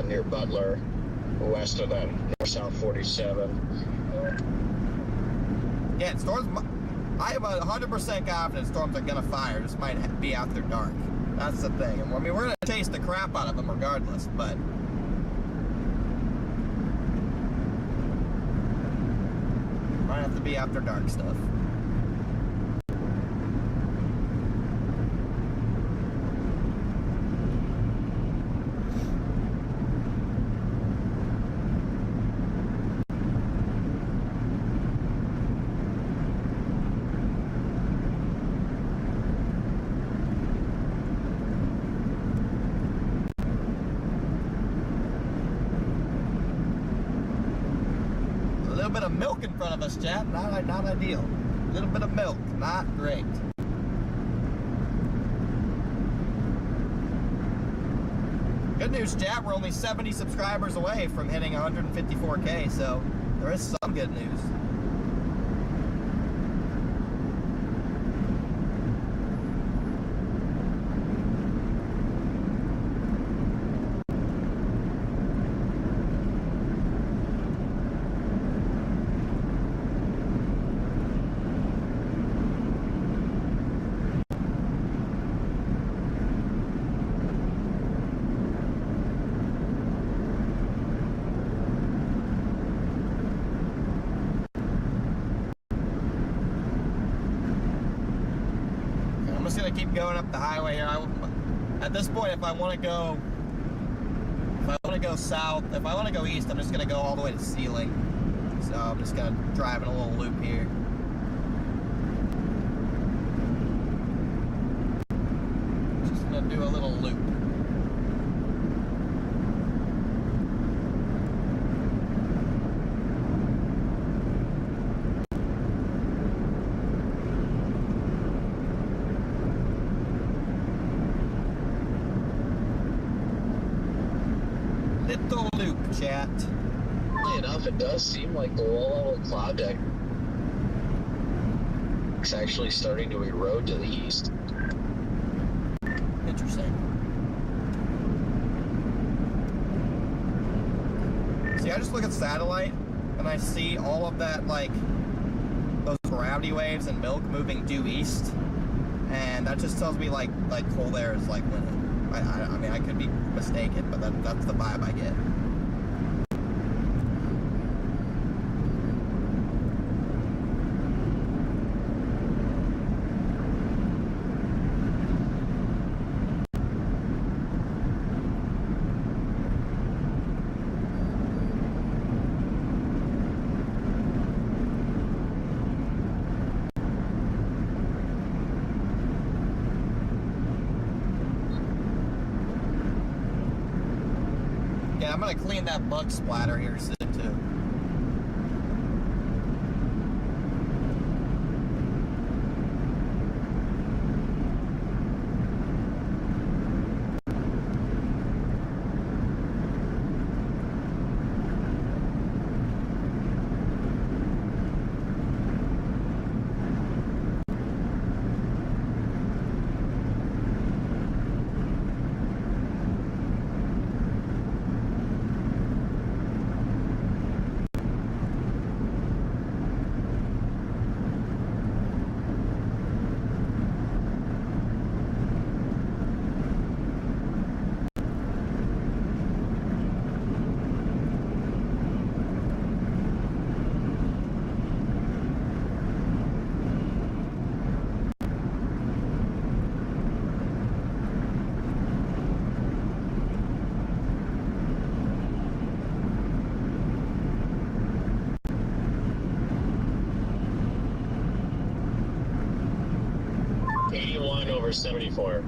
near Butler, west of that South 47. Yeah, storms. I have 100% confidence storms are gonna fire. Just might be after dark. That's the thing. I mean, we're gonna chase the crap out of them regardless, but. Might have to be after dark stuff. Bit of milk in front of us, chat. Not ideal. A little bit of milk, not great. Good news, chat. We're only 70 subscribers away from hitting 154K, so there is some good news. Keep going up the highway here. At this point, if I want to go south, if I want to go east, I'm just going to go all the way to Sealing. So I'm just going to drive in a little loop here. Just going to do a little loop. Chat. Funnily enough, it does seem like the low-level cloud deck is actually starting to erode to the east. Interesting. See, I just look at satellite and I see all of that, like, those gravity waves and milk moving due east, and that just tells me like cold air is like winning. I mean, I could be mistaken, but that's the vibe I get. I'm gonna clean that bug splatter here soon too. Over 74.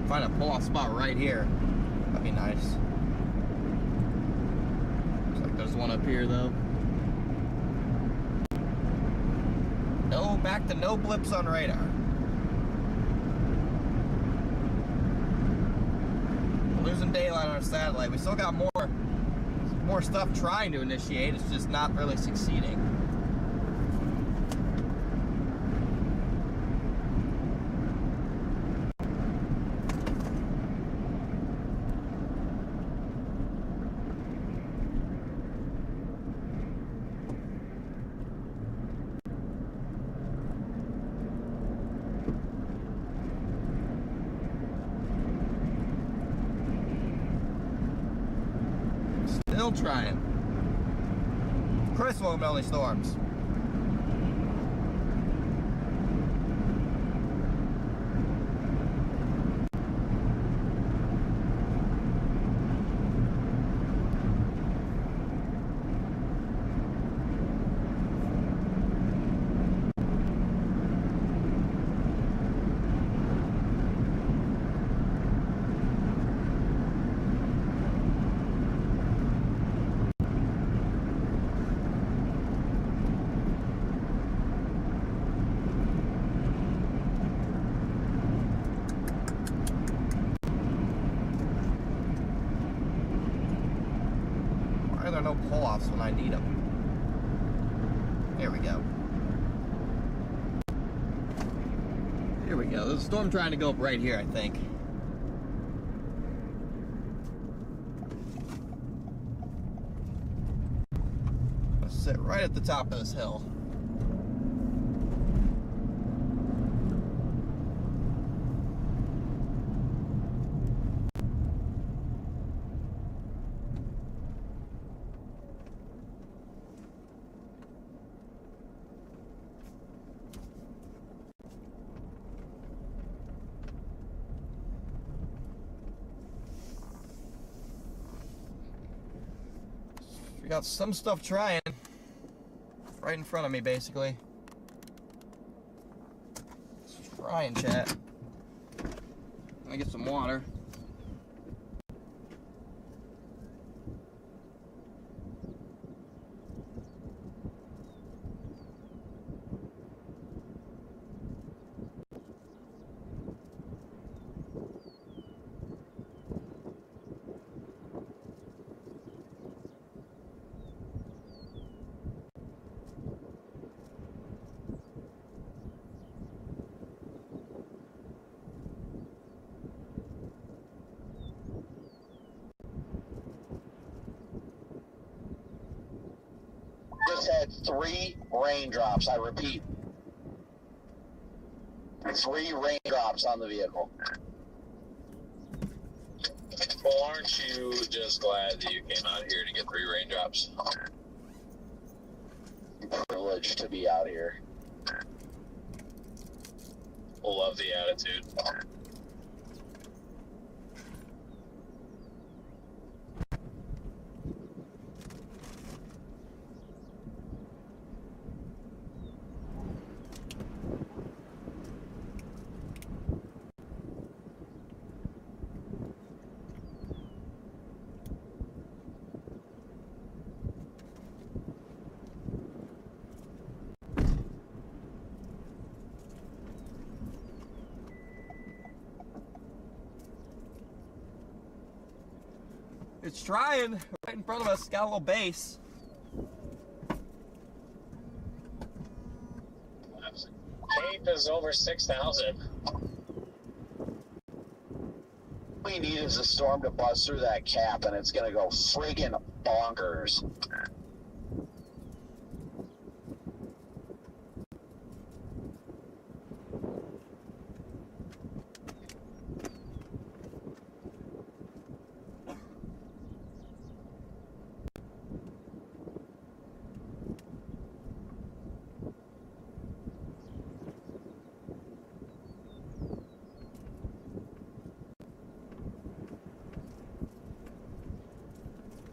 Find a pull-off spot right here. That'd be nice. Looks like there's one up here though. No, back to no blips on radar. We're losing daylight on our satellite. We still got more stuff trying to initiate. It's just not really succeeding. Still trying. Chris welcome to Only Storms. There are no pull-offs when I need them. There we go. Here we go. There's a storm trying to go up right here, I think. I'll sit right at the top of this hill. We got some stuff trying right in front of me, basically. It's trying, chat. Let me get some water. Just had 3 raindrops. I repeat, 3 raindrops on the vehicle. Well, aren't you just glad that you came out here to get 3 raindrops? Privileged to be out here. Love the attitude. It's trying right in front of us. Got a little base. Cape is over 6,000. All we need is a storm to bust through that cap, and it's gonna go friggin' bonkers.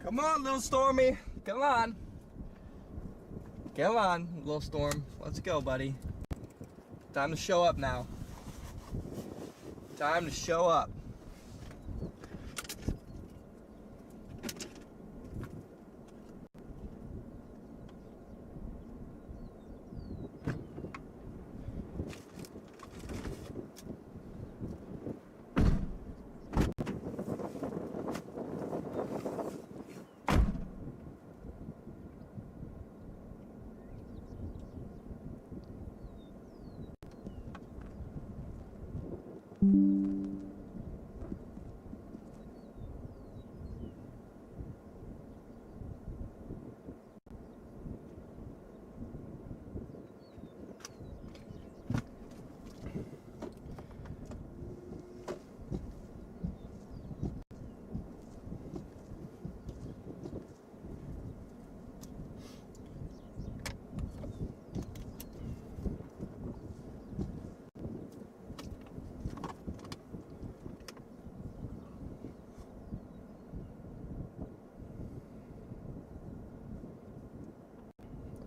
Come on, little Stormy. Come on. Come on, little storm. Let's go, buddy. Time to show up now. Time to show up.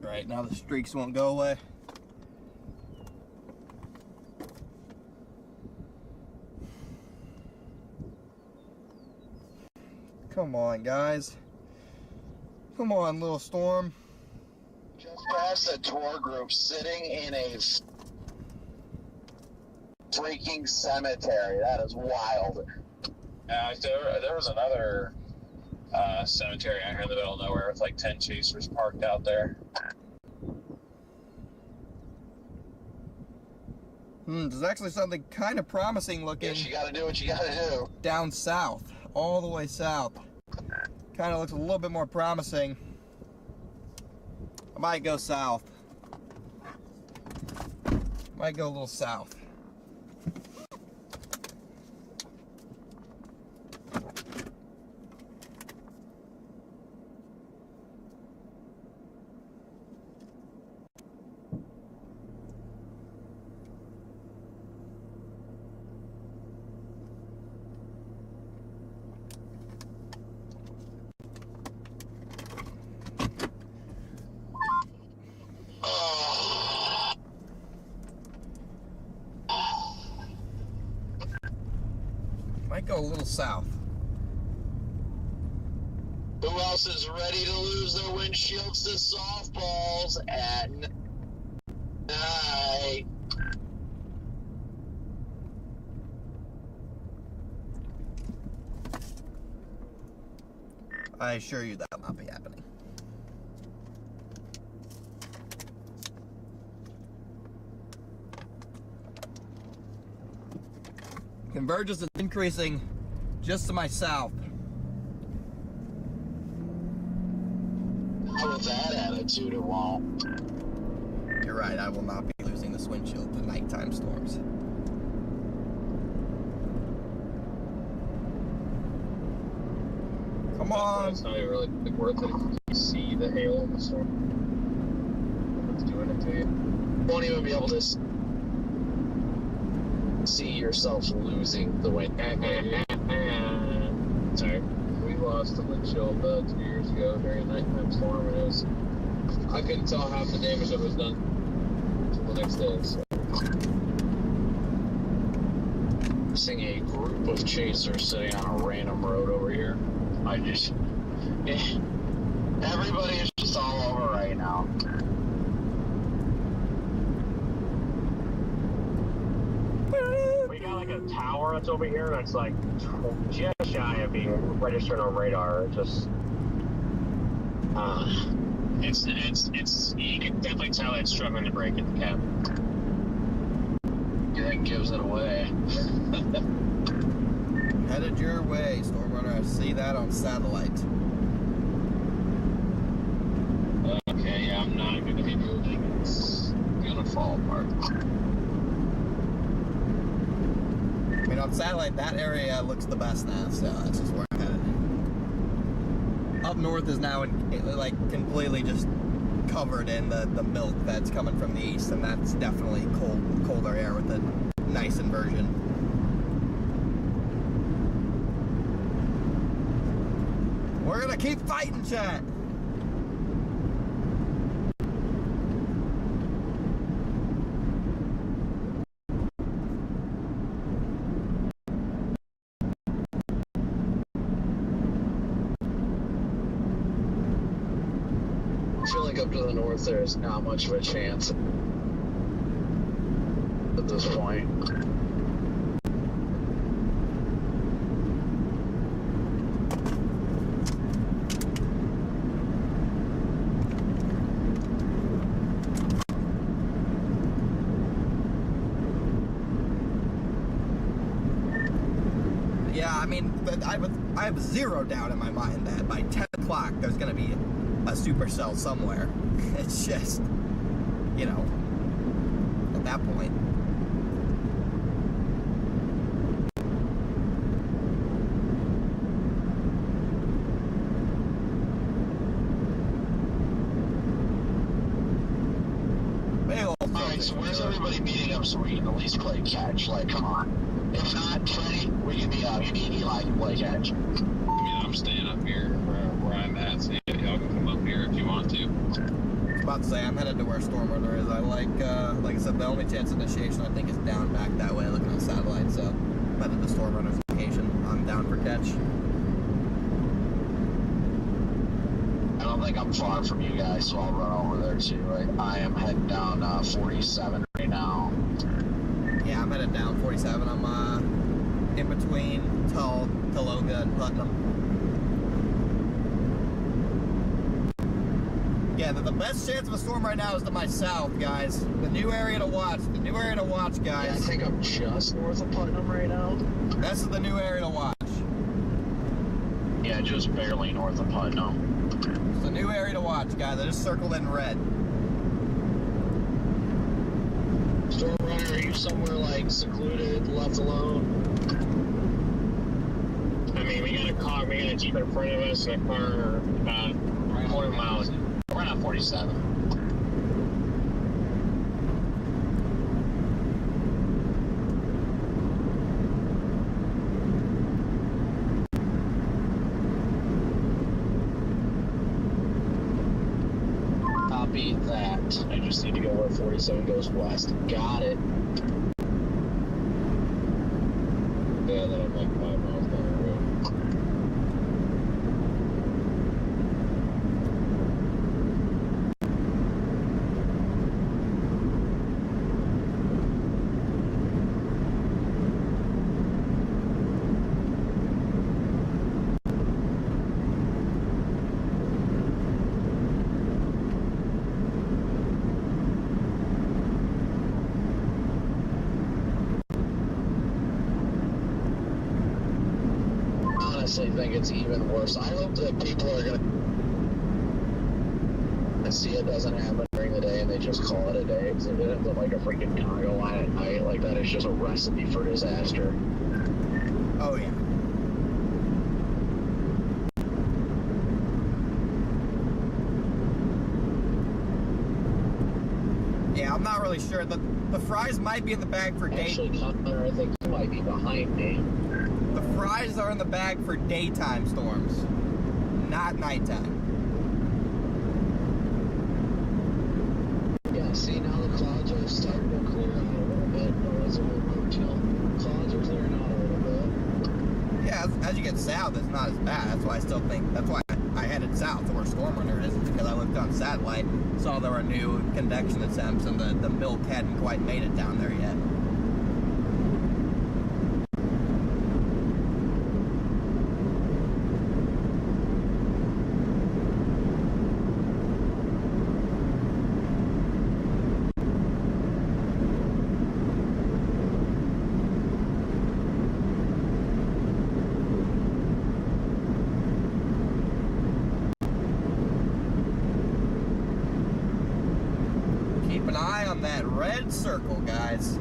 Right now the streaks won't go away. Come on, guys. Come on, little storm. Just past the tour group sitting in a freaking cemetery. That is wild. Yeah, there was another cemetery out here in the middle of nowhere with like 10 chasers parked out there. There's actually something kind of promising looking. Yes, you gotta do what you gotta do. Down south, all the way south. Kind of looks a little bit more promising. I might go south. Might go a little south. Might go a little south. Who else is ready to lose their windshields to softballs at night? I assure you that will not be happening. Convergence is increasing just to my south. With that attitude, it won't. You're right, I will not be losing this windshield to nighttime storms. Come on. It's not even really worth it if you see the hail in the storm. It's doing it to you. You won't even be able to see yourself losing the wind. Sorry. We lost the windshield 2 years ago during a nighttime storm, and it was, I couldn't tell half the damage that was done until the next day. So. Seeing a group of chasers sitting on a random road over here. Everybody is just all over right now. We got like a tower Kouts over here, and it's like just shy of being registered on radar. Just it's you can definitely tell it's struggling to break in the cab. That gives it away. Headed your way, Stormrunner. I see that on satellite. Okay, yeah, I'm not going to be moving. It's going to fall apart. I mean, on satellite, that area looks the best now, so that's just where I'm headed. Up north is now like completely just covered in the milk that's coming from the east, and that's definitely colder air with a nice inversion. We're gonna keep fighting, chat. I feel like up to the north there's not much of a chance at this point. Yeah, I mean, I have zero doubt in my mind that by 10 o'clock there's gonna be a supercell somewhere. It's just, you know, at that point. Alright, so where's everybody meeting up so we can at least play catch? Like, come on. If not, Freddy, we can be out. You need Eli to play catch. I mean, I'm staying up here where I'm at, so y'all can come up here if you want to. I was about to say, I'm headed to where Stormrunner is. I like I said, the only chance of initiation I think is down back that way, looking on satellite, so I'm headed to Stormrunner's location. I'm down for catch. I don't think I'm far from you guys, so I'll run over there too. Right? I am heading down 47 right now. Yeah, I'm headed down 47. I'm in between Taloga and Putnam. Yeah, the best chance of a storm right now is to my south, guys. The new area to watch. The new area to watch, guys. Yeah, I think I'm just north of Putnam right now. That's the new area to watch. Yeah, just barely north of Putnam. It's the new area to watch, guys. I just circled in red. Stormrunner, are you somewhere like secluded, left alone? I mean, we got a car, we got a Jeep in front of us, and a car about 40 miles. We're not 47. Copy that. I just need to go where 47 goes west. Got it. Yeah, then I'm like 5 miles down the road. I think it's even worse. I hope that people are gonna see it doesn't happen during the day and they just call it a day, because if it ends up like a freaking cargo line at night like that, it's just a recipe for disaster. Oh yeah. Yeah, I'm not really sure. The fries might be in the bag for day. Actually, Connor, I think you might be behind me. The fries are in the bag for daytime storms, not nighttime. Yeah, see, now the clouds are starting to clear out a little bit. No, it's a little roadkill. Clouds are clearing out a little bit. Yeah, as you get south, it's not as bad. That's why I still think, that's why I headed south to where Stormrunner is, because I looked on satellite, saw there were new convection attempts, and the milk hadn't quite made it down there yet. an eye on that red circle, guys.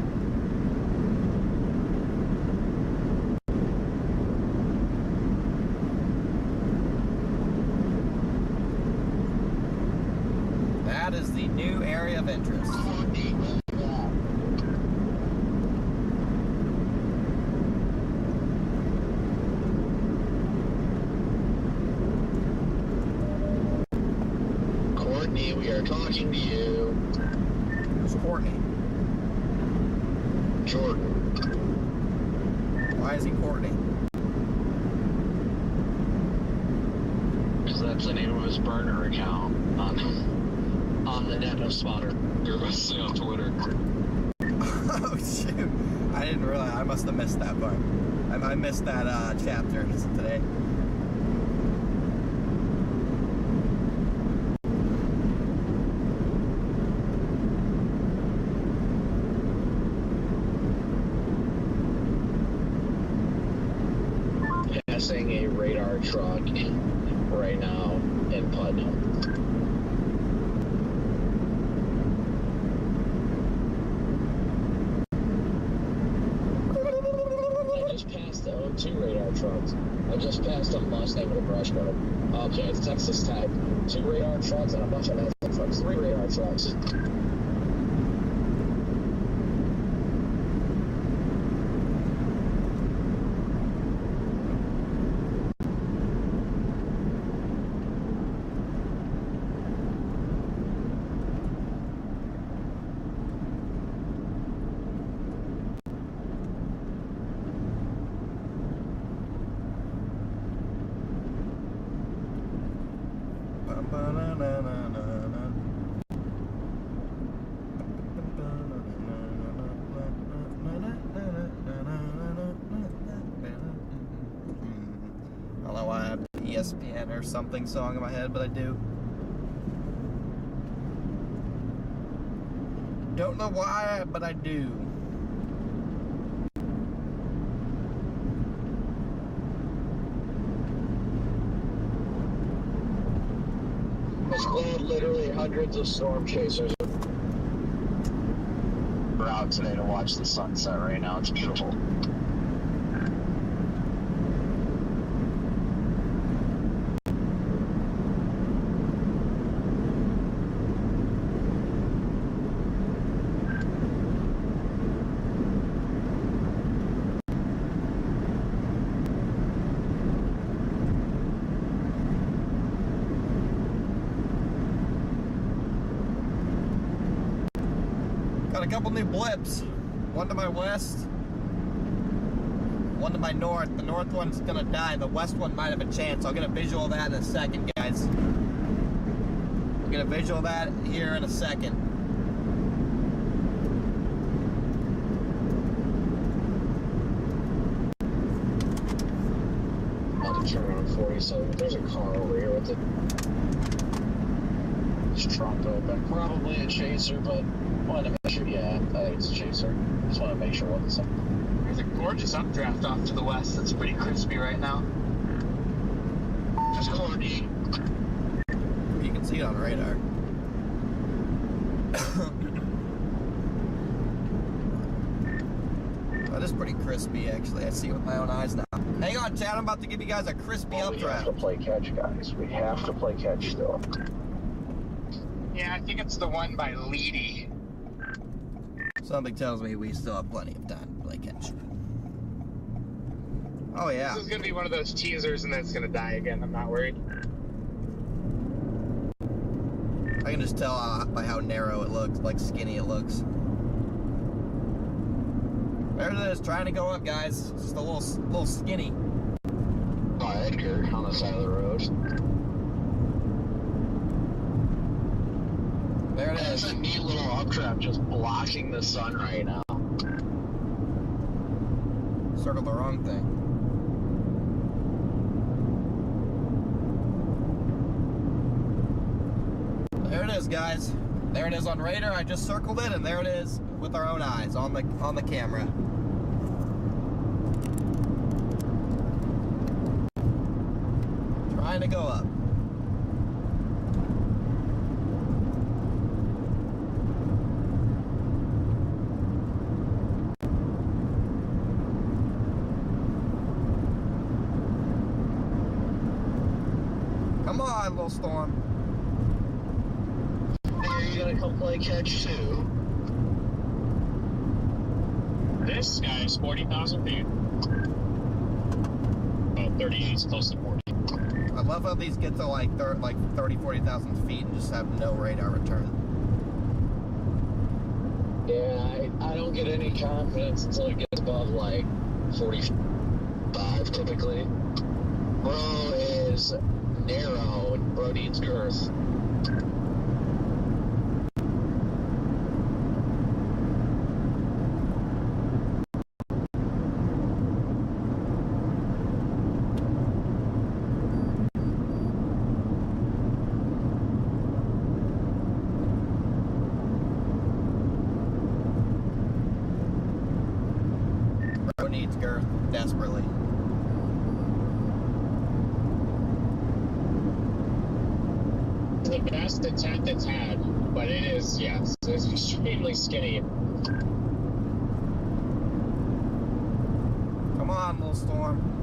That is the new area of interest. Courtney, we are talking to you. Who's Courtney? Jordan. Why is he Courtney? Because that's the name of his burner account on the net of Spotter. Or mostly on Twitter. Oh shoot! I didn't realize. I must have missed that part. I missed that chapter today. Passing a radar truck right now in Putnam. I just passed two radar trucks. I just passed a Mustang with a brush guard. Okay, it's Texas Tech. 2 radar trucks and a bunch of Mazda trucks. 3 radar trucks. I don't know why I have the ESPN or something song in my head, but I do. Don't know why, but I do. It's called literally hundreds of storm chasers. We're out today to watch the sunset right now. It's beautiful. Got a couple new blips. One to my west, one to my north. The north one's gonna die. The west one might have a chance. I'll get a visual of that in a second, guys. We'll get a visual of that here in a second. About to turn on 47. There's a car over here with its trunk open. Probably a chaser, but wanted to make sure. Yeah, I think it's a chaser. Just want to make sure what it's up. There's a gorgeous updraft off to the west that's pretty crispy right now. Just Courtney. You can see it on radar. That is pretty crispy, actually. I see it with my own eyes now. Hang on, Chad. I'm about to give you guys a crispy updraft. We have to play catch, guys. We have to play catch still. Yeah, I think it's the one by Leedy. Something tells me we still have plenty of time to play catch. Oh, yeah. This is going to be one of those teasers and then it's going to die again. I'm not worried. I can just tell by how narrow it looks, like skinny it looks. There it is, trying to go up, guys. It's just a little skinny. Oh, Edgar on the side of the road. There it is. That's a neat little updraft just blocking the sun right now. Circled the wrong thing. There it is, guys. There it is on radar. I just circled it, and there it is with our own eyes on the camera. Trying to go up. Come on, little storm. Are you gonna come play catch too? This guy is 40,000 feet. Oh, 38 is close to 40. I love how these get to like 30, 40,000 feet and just have no radar return. Yeah, I don't get any confidence until it gets above like 45 typically. Bro is narrow and bro needs girth. Bro needs girth desperately. The best attempt it's had, but it is, yes, it's extremely skinny. Come on, little storm.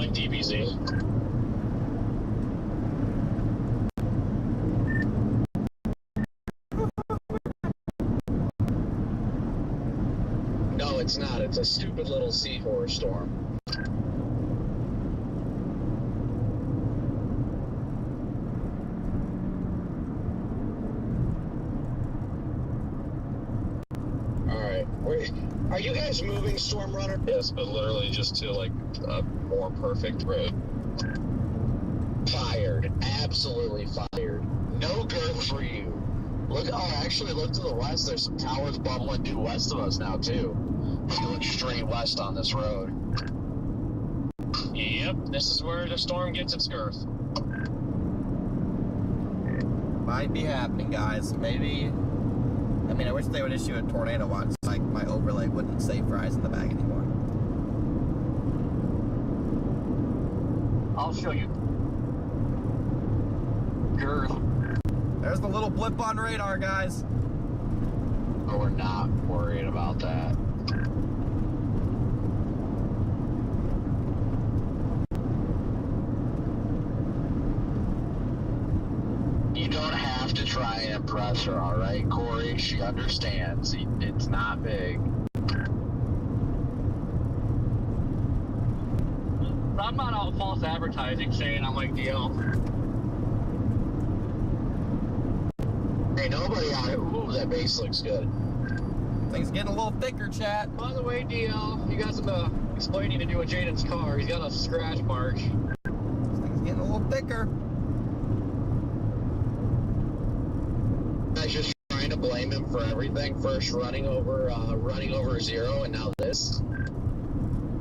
DBZ. No, it's not. It's a stupid little seahorse storm. Alright, are you guys moving, Storm Runner? Yes, but literally just to like a more perfect road. Fired. Absolutely fired. No girth for you. Look, oh, actually, look to the west. There's some towers bubbling due west of us now, too. If you look straight west on this road. Yep, this is where the storm gets its girth. Might be happening, guys. Maybe. I mean, I wish they would issue a tornado watch. Like my overlay wouldn't say fries in the bag anymore. I'll show you. Girth. There's the little blip on radar, guys. Oh, we're not worried about that. You don't have to try and impress her, all right, Corey? She understands. It's not big. I'm not out false advertising saying I'm like DL. Hey, nobody out here. Ooh, that base looks good. Things getting a little thicker, chat. By the way, DL, you guys have explaining to do with Jaden's car. He's got a scratch mark. Things getting a little thicker. I was just trying to blame him for everything. First running over zero, and now this.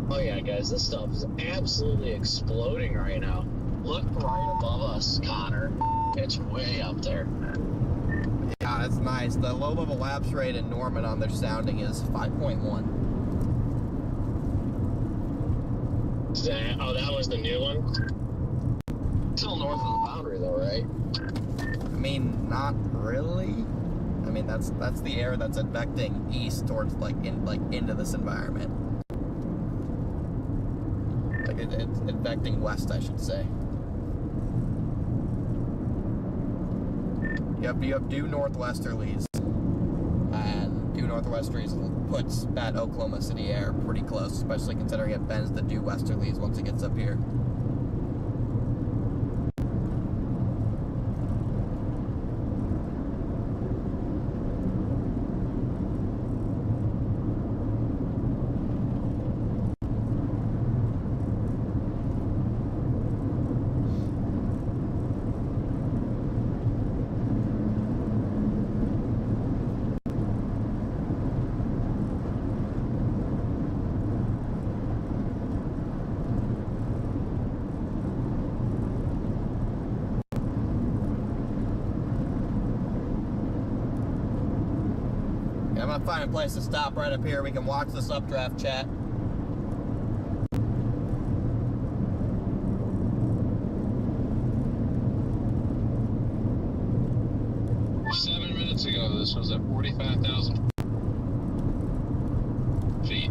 Oh yeah, guys, this stuff is absolutely exploding right now. Look right above us, Connor. It's way up there. Yeah, that's nice. The low-level lapse rate in Norman on their sounding is 5.1. Oh, that was the new one? Still north of the boundary, though, right? I mean, not really. I mean, that's the air that's advecting east towards into this environment. Like it's advecting west, I should say. You have due northwesterlies, and due northwesterlies puts that Oklahoma City air pretty close, especially considering it bends the due westerlies once it gets up here. want to find a place to stop right up here. We can watch this updraft chat. Ago, this was at 45,000 feet.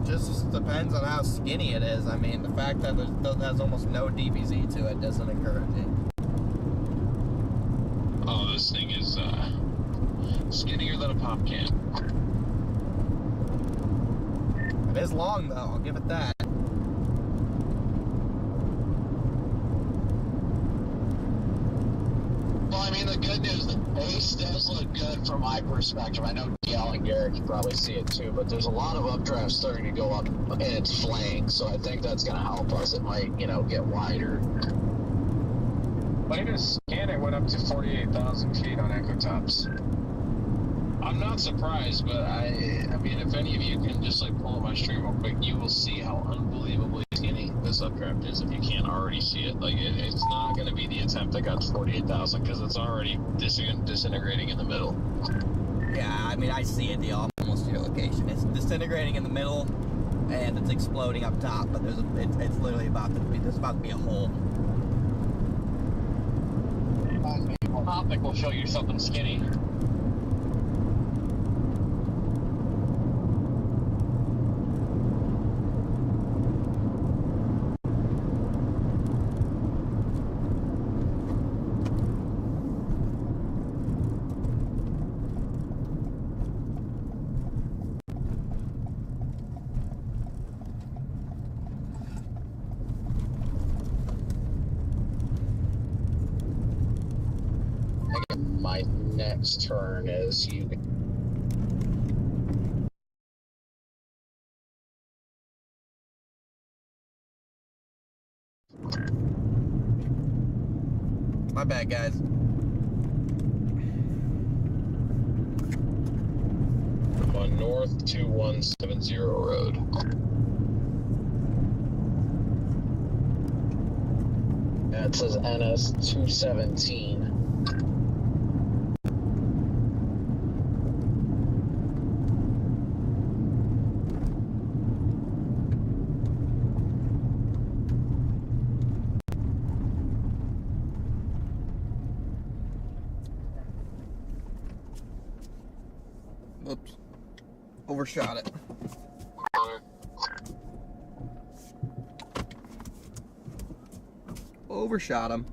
Just depends on how skinny it is. I mean, the fact that it has almost no DBZ to it doesn't encourage it. Oh, this thing is skinnier than a pop can. It is long though, I'll give it that. Well, I mean, the good news, the base does look good from my perspective. I know DL and Garrett can probably see it too, but there's a lot of updraft starting to go up in its flank, so I think that's going to help us. It might, you know, get wider. Latest scan, it went up to 48,000 feet on Echo Tops. I'm not surprised, but I mean, if any of you can just like pull up my stream real quick, you will see how unbelievably skinny this updraft is. If you can't already see it, like it's not going to be the attempt that got to 48,000 because it's already disintegrating in the middle. Yeah, I mean, I see it almost to your location. It's disintegrating in the middle, and it's exploding up top. But it's literally about to be a hole. Topic will show you something skinny. My next turn is you. My bad, guys. I'm on North 2170 Road. That says NS 217. Oops. Overshot it. Overshot him.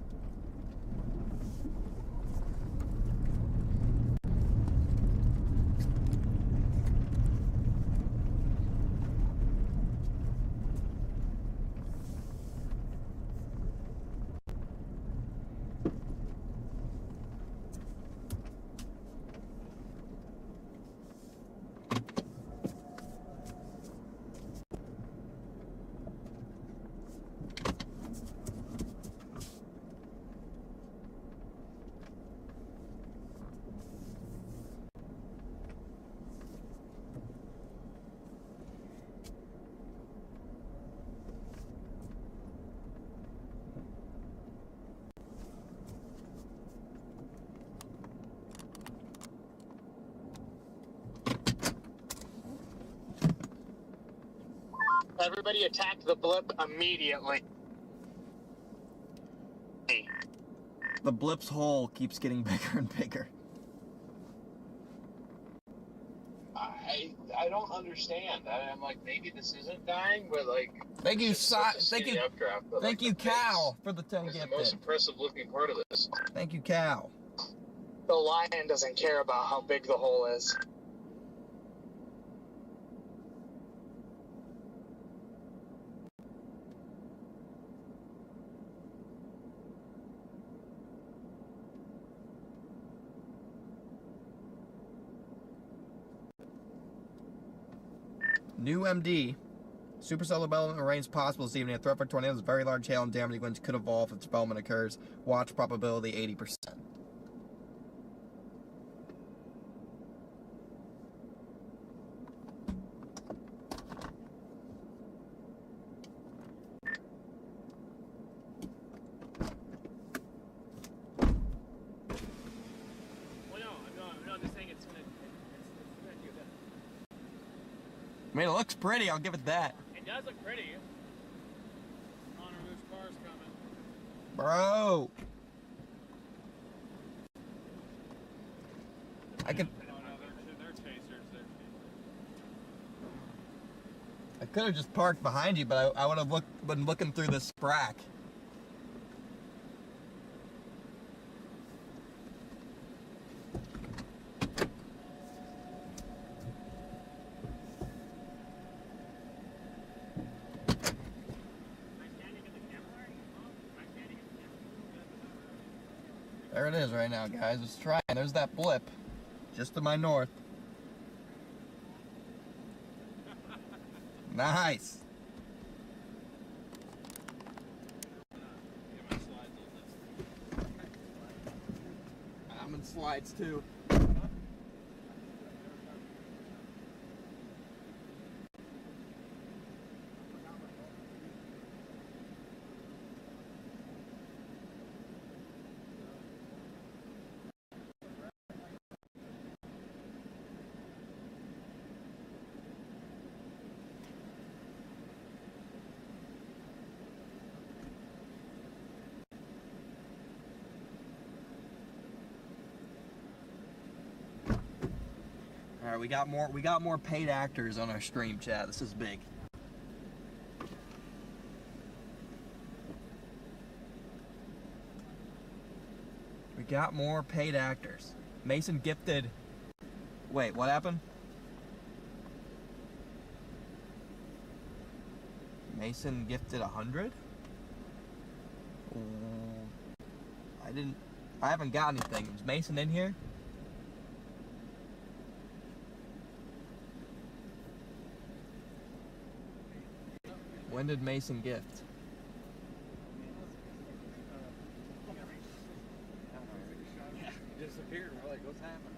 Everybody attack the blip immediately. The blip's hole keeps getting bigger and bigger. I don't understand. I'm like, maybe this isn't dying, but like. Thank you, thank you, Cal, for the 10 gifted. gifted. The most impressive looking part of this. Thank you, Cal. The lion doesn't care about how big the hole is. New MD. Supercell development remains possible this evening. A threat for tornadoes, very large hail and damaging winds could evolve if development occurs. Watch probability 80%. Well, no, I'm just saying it's gonna. I mean, it looks pretty, I'll give it that. It does look pretty. Connor, whose car's coming? Bro! I could... Oh, no, they're chasers. I could have just parked behind you, but I would have been looking through this sprack. There it is right now, guys. Let's try. There's that blip just to my north. Nice. I'm in slides too. All right, we got more paid actors on our stream, chat. This is big. We got more paid actors. Mason gifted. Wait, what happened? Mason gifted 100? I haven't got anything. Is Mason in here? When did Mason gift? Disappeared. We're like, what's happening?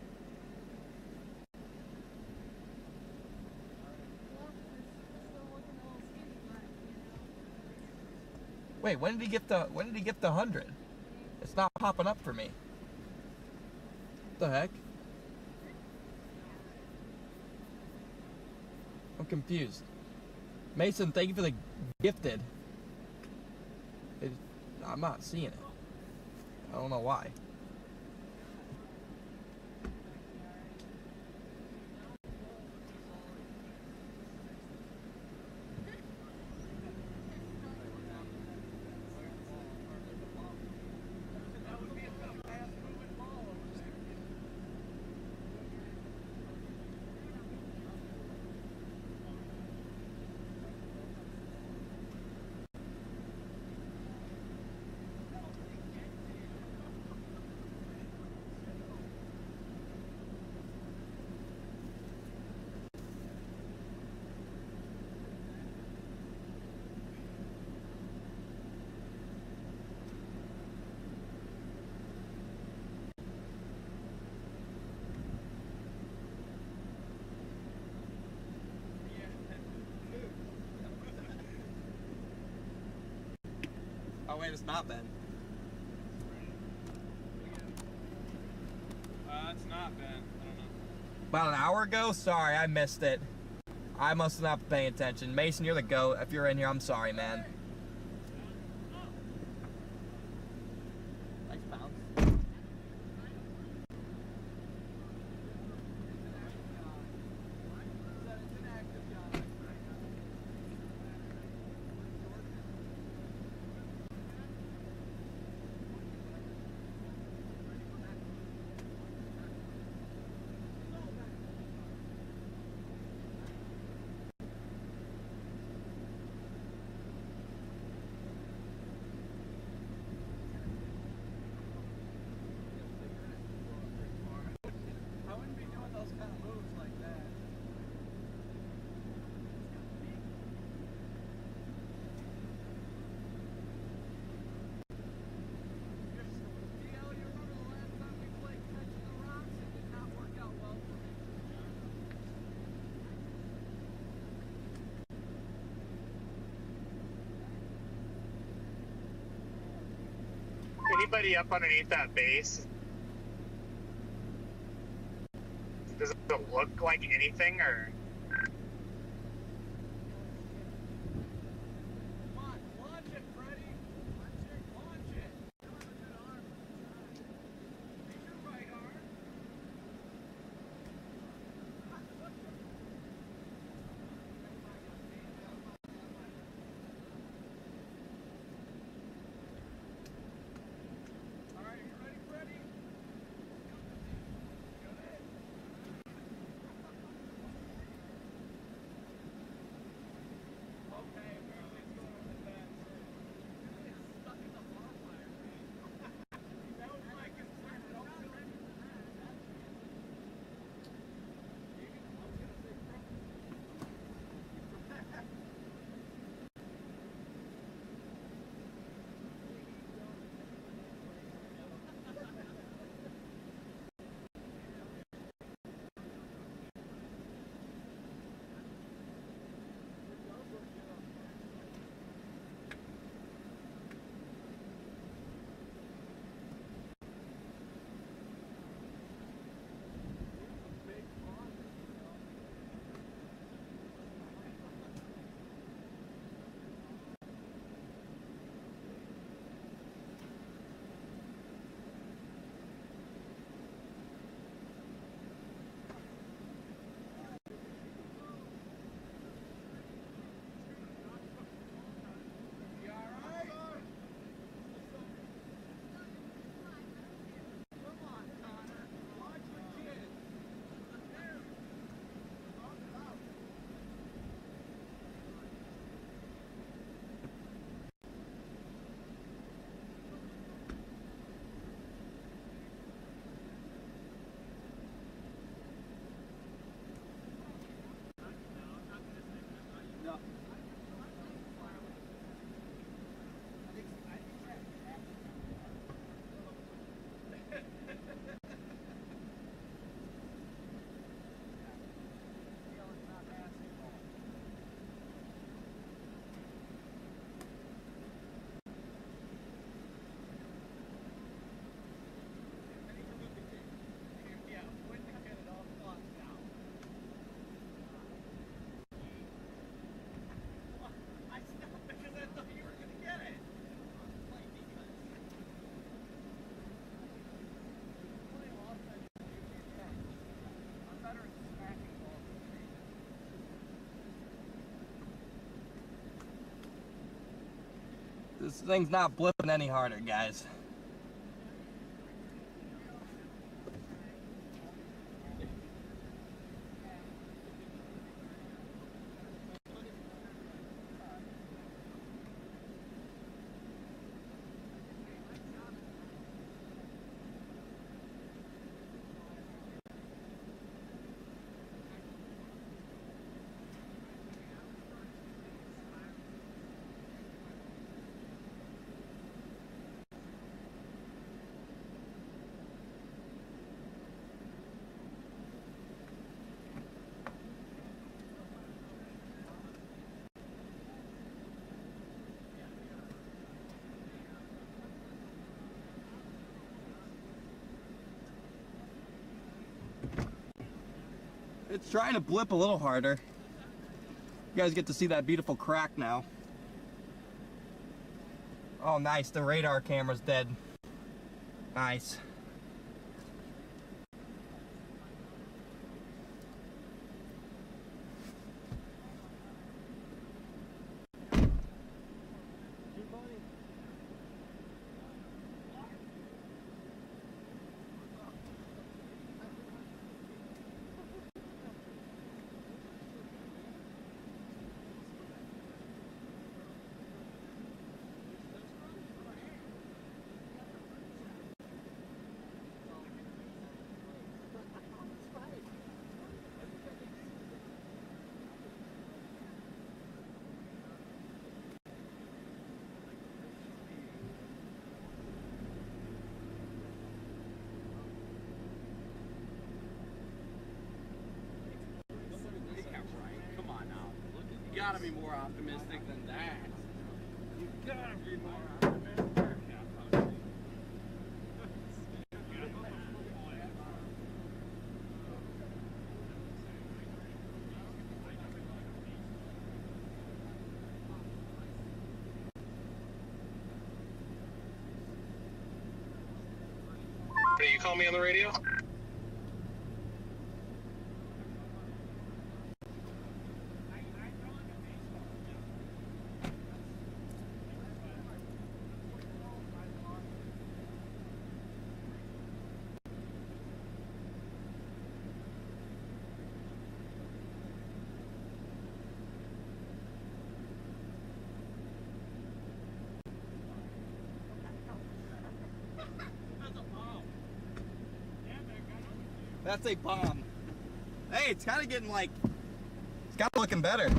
Wait, when did he gift the 100? It's not popping up for me. What the heck? I'm confused. Mason, thank you for the gifted. I'm not seeing it. I don't know why. Oh wait, it's not Ben. It's not Ben. I don't know. About an hour ago? Sorry, I missed it. I must have not been paying attention. Mason, you're the GOAT. If you're in here, I'm sorry, man. Thanks, Pounds. Anybody up underneath that base? Does it look like anything, or? This thing's not blipping any harder, guys. It's trying to blip a little harder. You guys get to see that beautiful crack now. Oh, nice. The radar camera's dead. Nice. You gotta be more optimistic than that. You gotta be more optimistic. Hey, you call me on the radio? That's a bomb. Hey, it's kind of getting like, it's kind of looking better.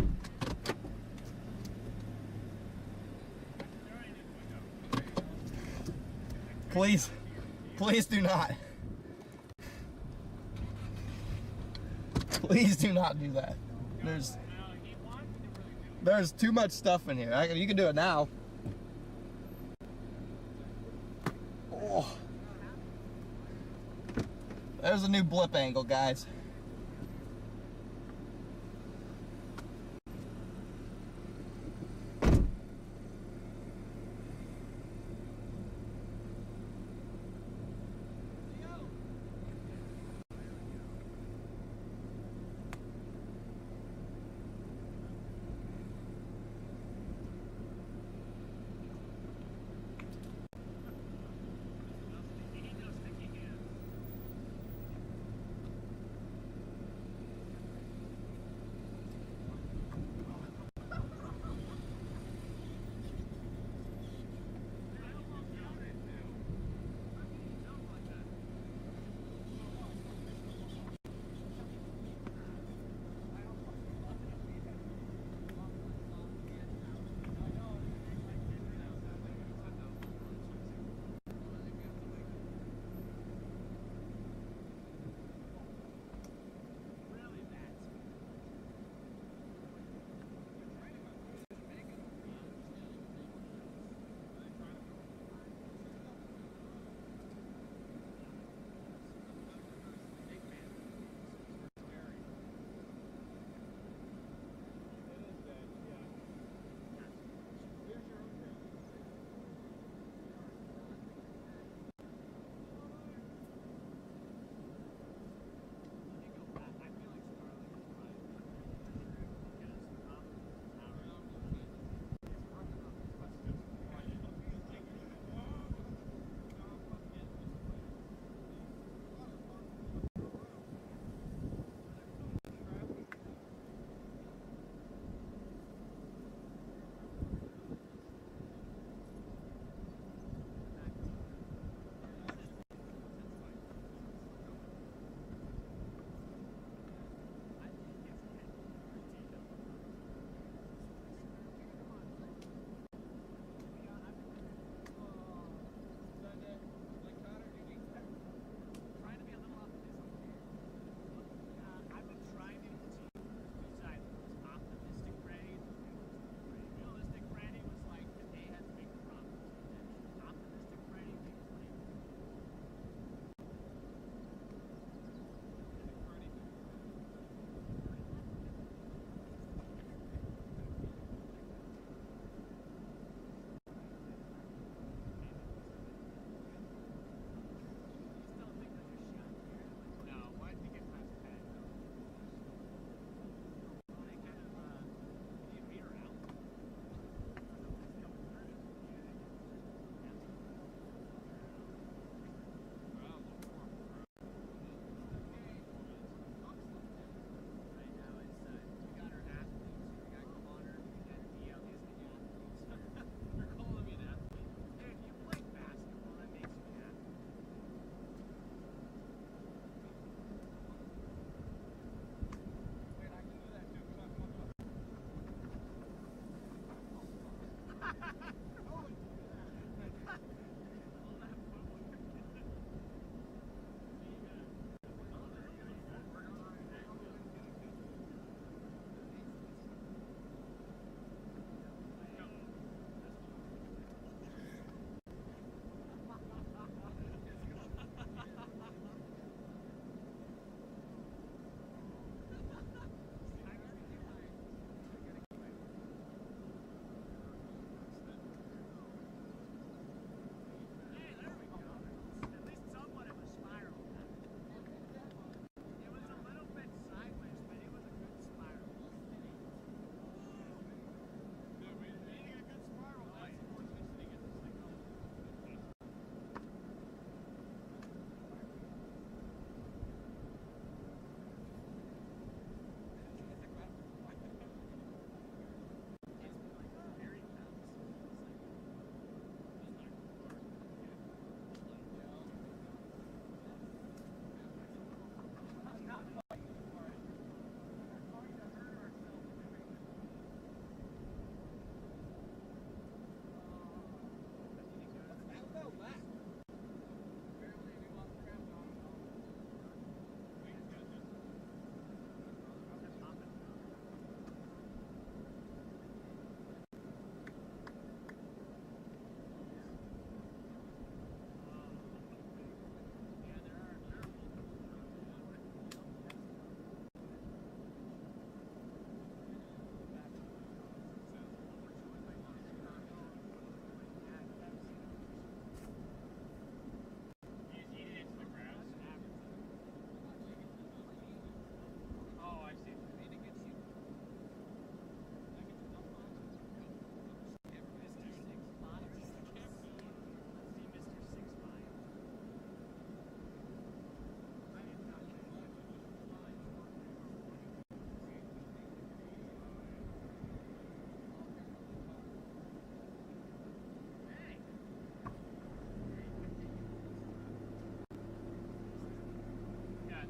Please, please do not. Please do not do that. There's too much stuff in here. You can do it now. Oh. There's a new blip angle, guys.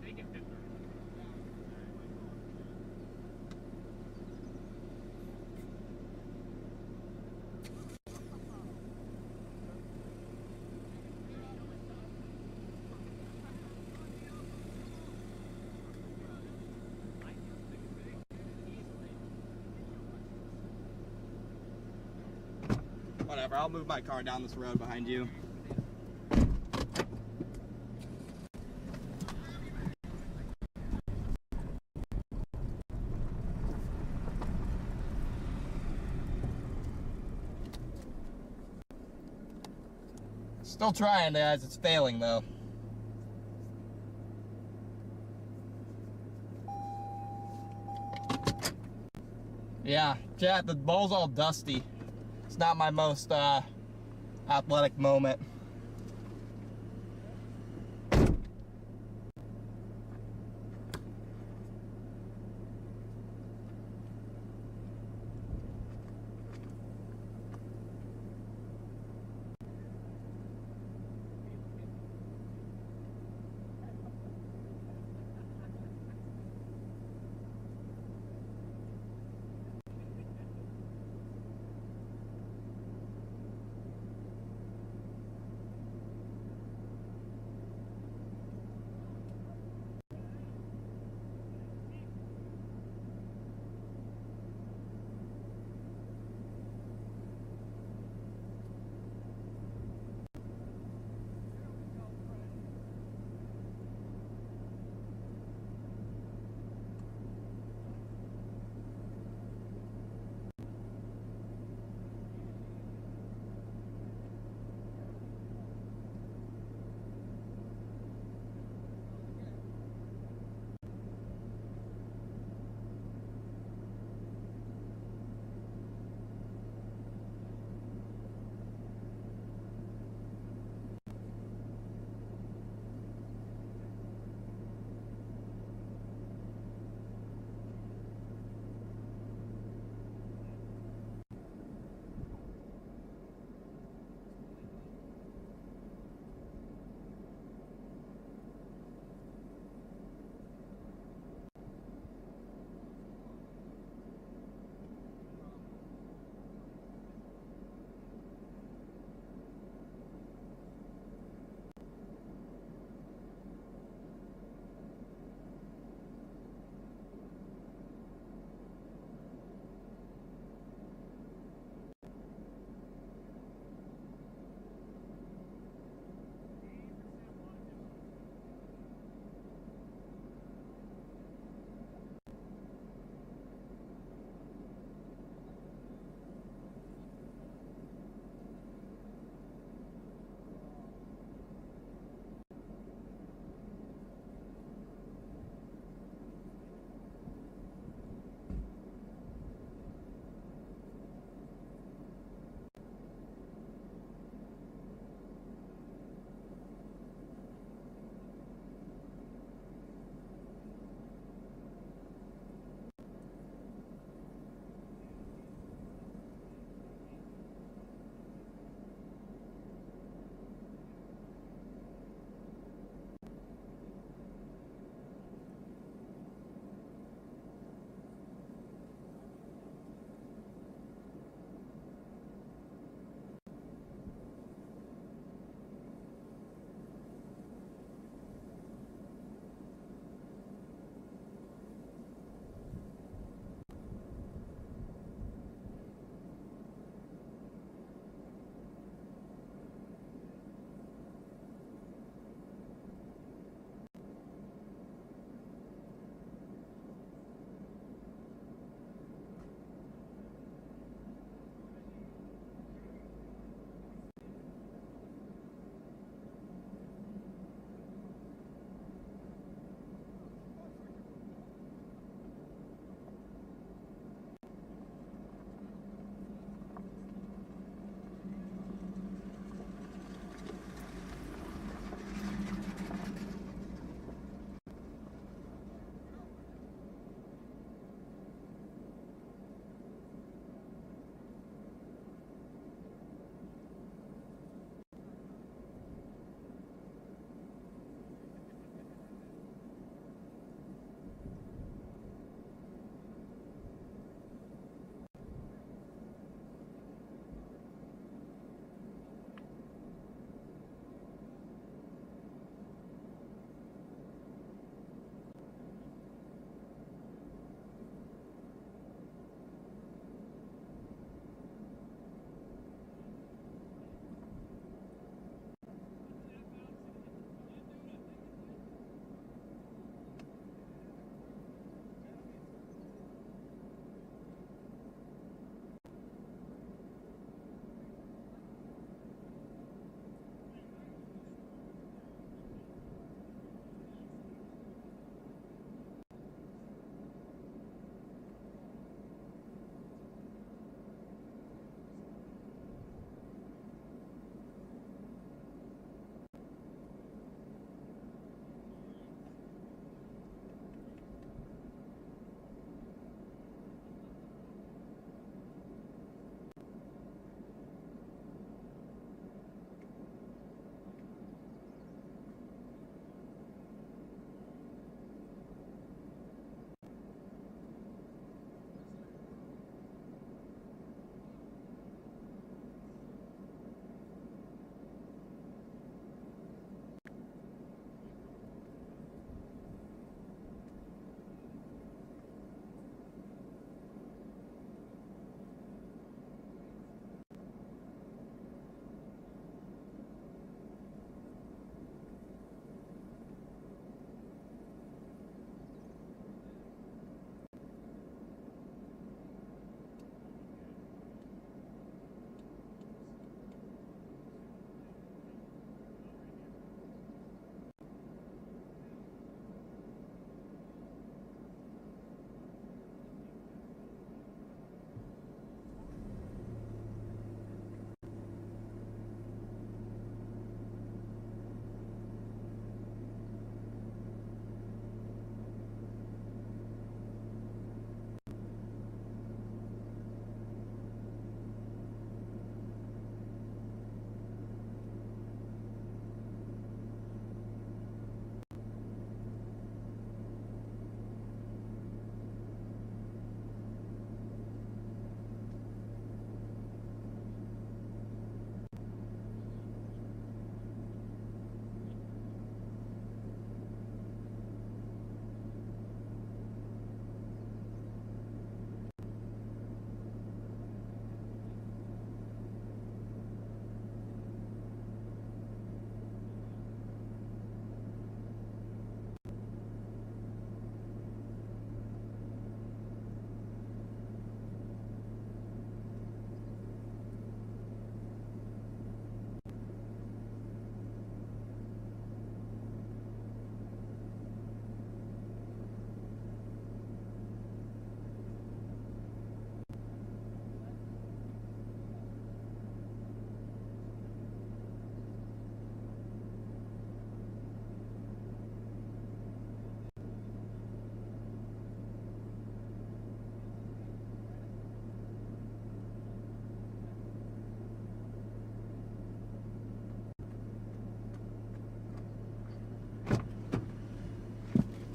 they can fit through. Whatever, I'll move my car down this road behind you. Still trying, guys. It's failing, though. Yeah, chat, the ball's all dusty. It's not my most athletic moment.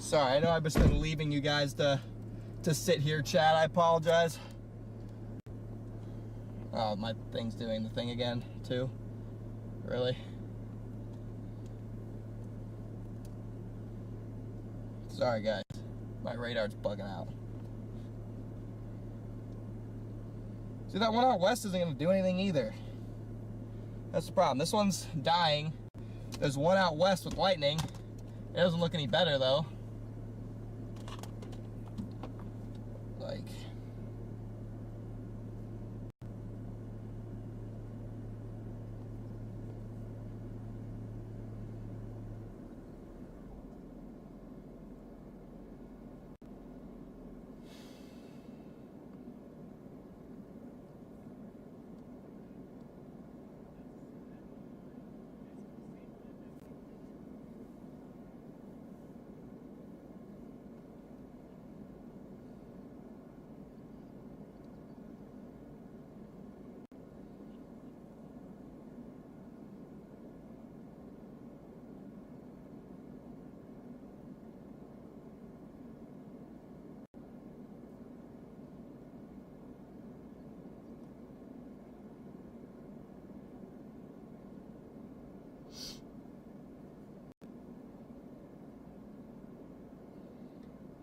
Sorry, I know I've just been leaving you guys to sit here, chat. I apologize. Oh, my thing's doing the thing again, too. Really? Sorry, guys. My radar's bugging out. See, that one out west isn't going to do anything either. That's the problem. This one's dying. There's one out west with lightning. It doesn't look any better, though. Like...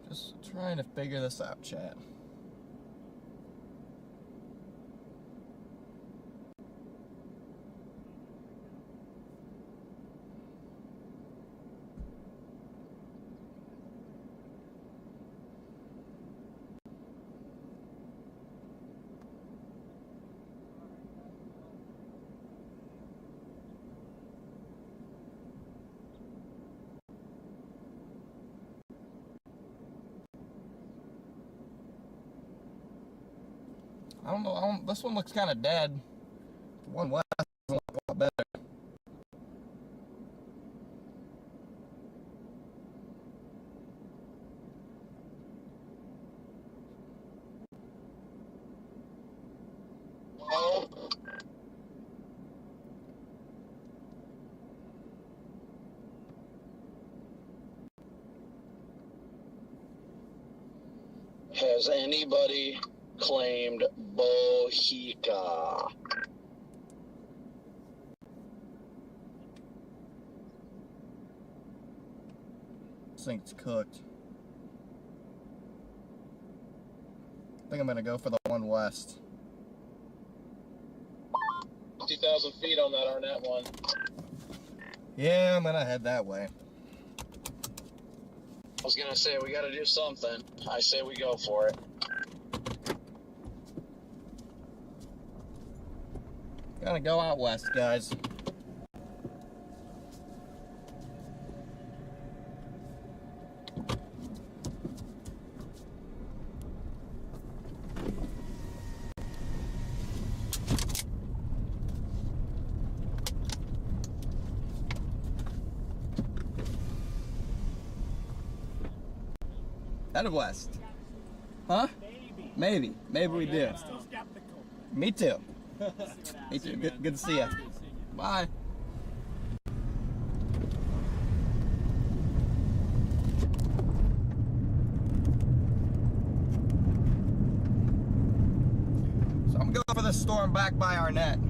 Just trying to figure this out, chat. I don't know, this one looks kind of dead. The one west doesn't look a lot better. Has anybody claimed Bohica? This thing's cooked. I think I'm gonna go for the one west. 50,000 feet on that Arnett one. Yeah, I'm gonna head that way. I was gonna say, we gotta do something. I say we go for it. Gotta go out west, guys. Out of west. Huh? Maybe. Maybe we do. Me too. Me too. Good to see you. Bye. So I'm going for the storm back by Arnett.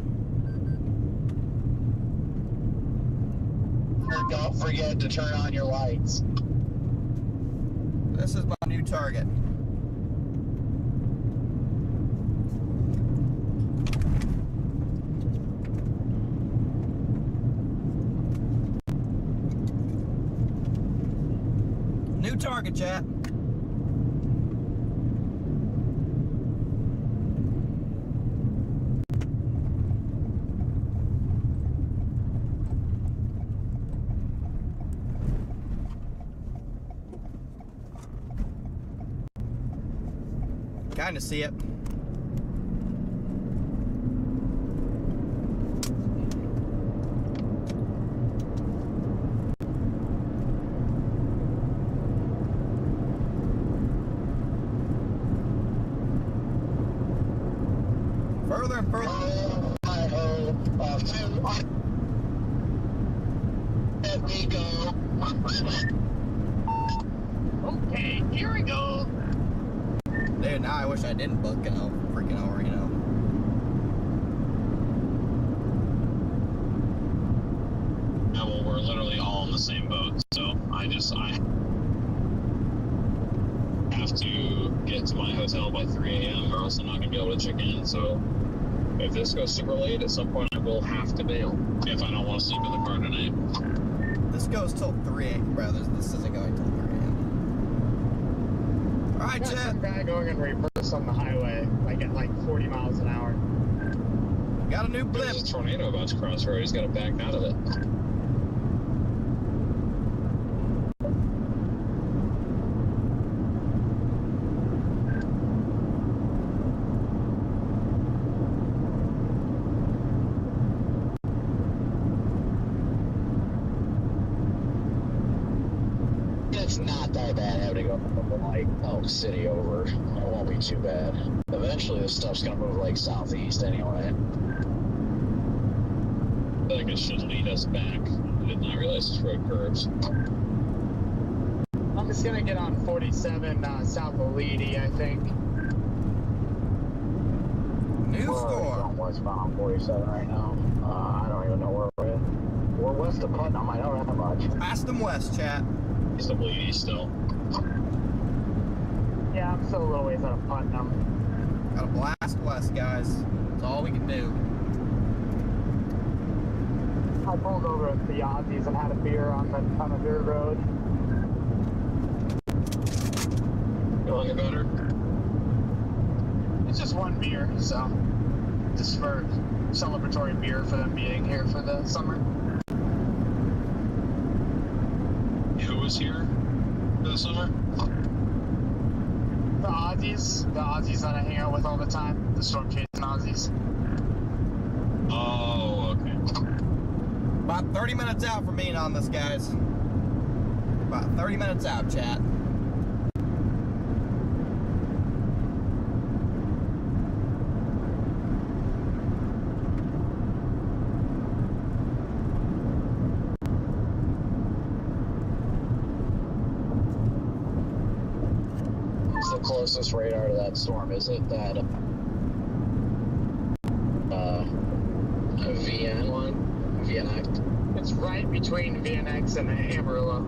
Don't forget to turn on your lights. This is my new target. New target, chat. Kind of see it. Further and further. Let me go. Hey, here we go. Dude, now I wish I didn't book in a freaking El Reno. Yeah, well, we're literally all in the same boat, so I have to get to my hotel by 3 a.m. or else I'm not going to be able to check in, so if this goes super late, at some point I will have to bail if I don't want to sleep in the car tonight. This goes till 3 a.m. Brothers, this isn't going till 3 a.m. Alright, Got chat. some guy going in reverse on the highway, like at like 40 miles an hour. Got a new blip. There's a tornado about to cross the road. He's got to back out of it. It's not that bad having to go from like Elk City over. It won't be too bad. Eventually this stuff's gonna move like southeast anyway. I feel like it should lead us back. I did not realize this road curves. I'm just gonna get on 47 south of Leedy, I think. New We're storm. westbound on 47 right now. I don't even know where we're at. We're west of Putnam. I don't know that much. Past them west, chat. He's the bleedy still. Yeah, I'm still a little ways out of Putnam. Got a blast west, guys. That's all we can do. I pulled over at the Aussies and had a beer on the dirt road. Feeling any better? It's just one beer, so just for celebratory beer for them being here for the summer. Who was here for the summer? The Aussies that I hang out with all the time, the storm chasing Aussies. Oh, okay. About 30 minutes out from being on this, guys. About 30 minutes out, chat. What's the closest radar to that storm? Is it that VN one? VNX? It's right between VNX and Amarillo.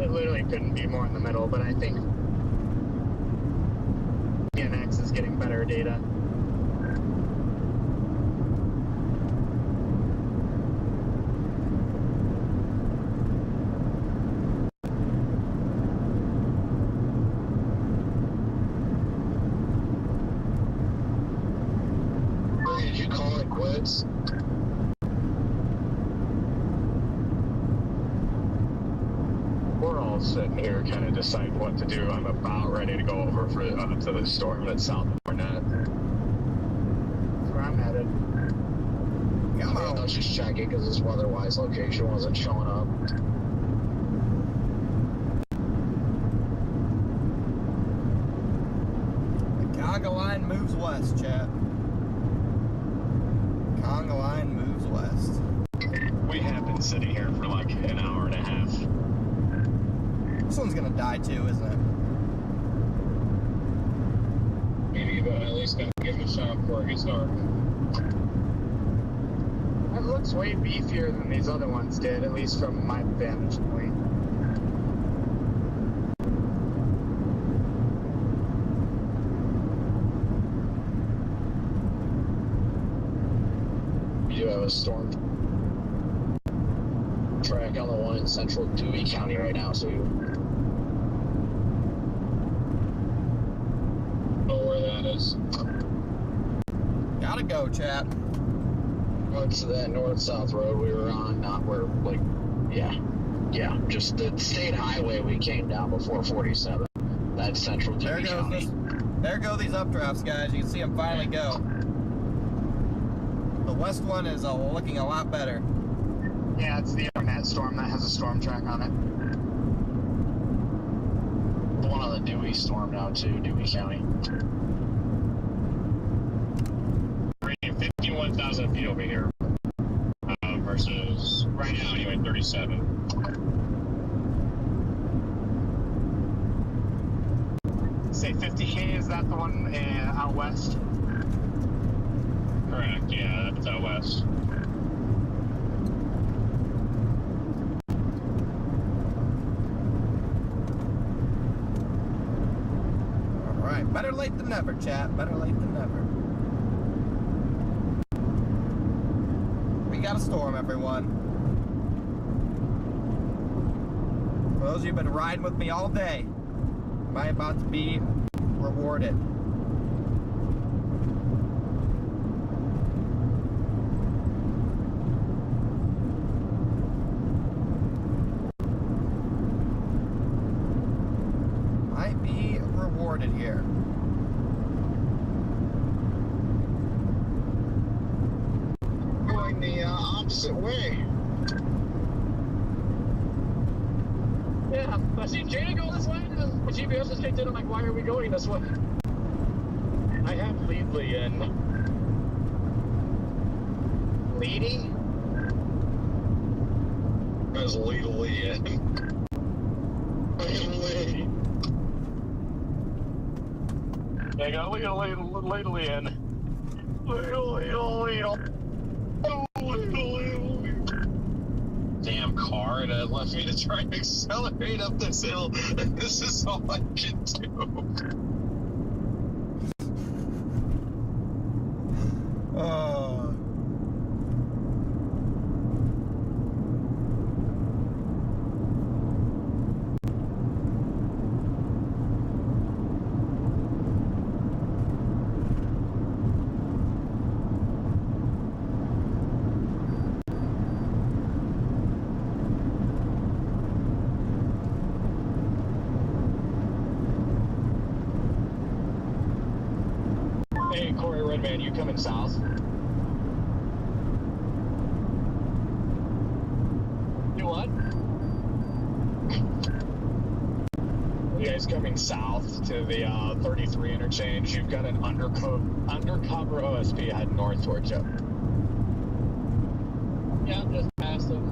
It literally couldn't be more in the middle, but I think VNX is getting better data. Did you call it quits? We're all sitting here kind of deciding what to do. I'm about ready to go over for to the storm that's south of Barnett. That's where I'm headed. Come I was just checking because this weather-wise location wasn't showing up. The conga line moves west, chat. Conga line moves west. We have been sitting here for like an hour and a half. This one's gonna die too, isn't it? Maybe, but at least gonna give it a shot before it gets dark. It looks way beefier than these other ones did, at least from my vantage point. We do have a storm track on the one in central Dewey County right now, so we Know where that is. Gotta go, chat. What's that north-south road we were on? Not where, like, yeah, just the state highway we came down before 47. That's central Dewey County. There go these updrafts, guys. You can see them finally go. The west one is looking a lot better. Yeah, it's the Barnett storm that has a storm track on it. The one on the Dewey storm now, too, Dewey County. 51 1,000 feet over here versus right now anyway 37. Say 50K, is that the one out west? Correct, yeah, that's out west. Alright, better late than never, chat. Better late than never. We got a storm, everyone. For those of you who've been riding with me all day, am I about to be rewarded? Might be rewarded here. Going the opposite way. Yeah, I see Jada go this way, and the GPS is kicked in. I'm like, why are we going this way? I have Leadley in. Leady? That's legally in. Legally. There you go, legally in. Damn car, and it left me to try and accelerate up this hill. This is all I can do. Hey, Corey Redman, you coming south? You what? You guys coming south to the 33 interchange? You've got an undercover OSP heading north towards you. Yeah, just past him.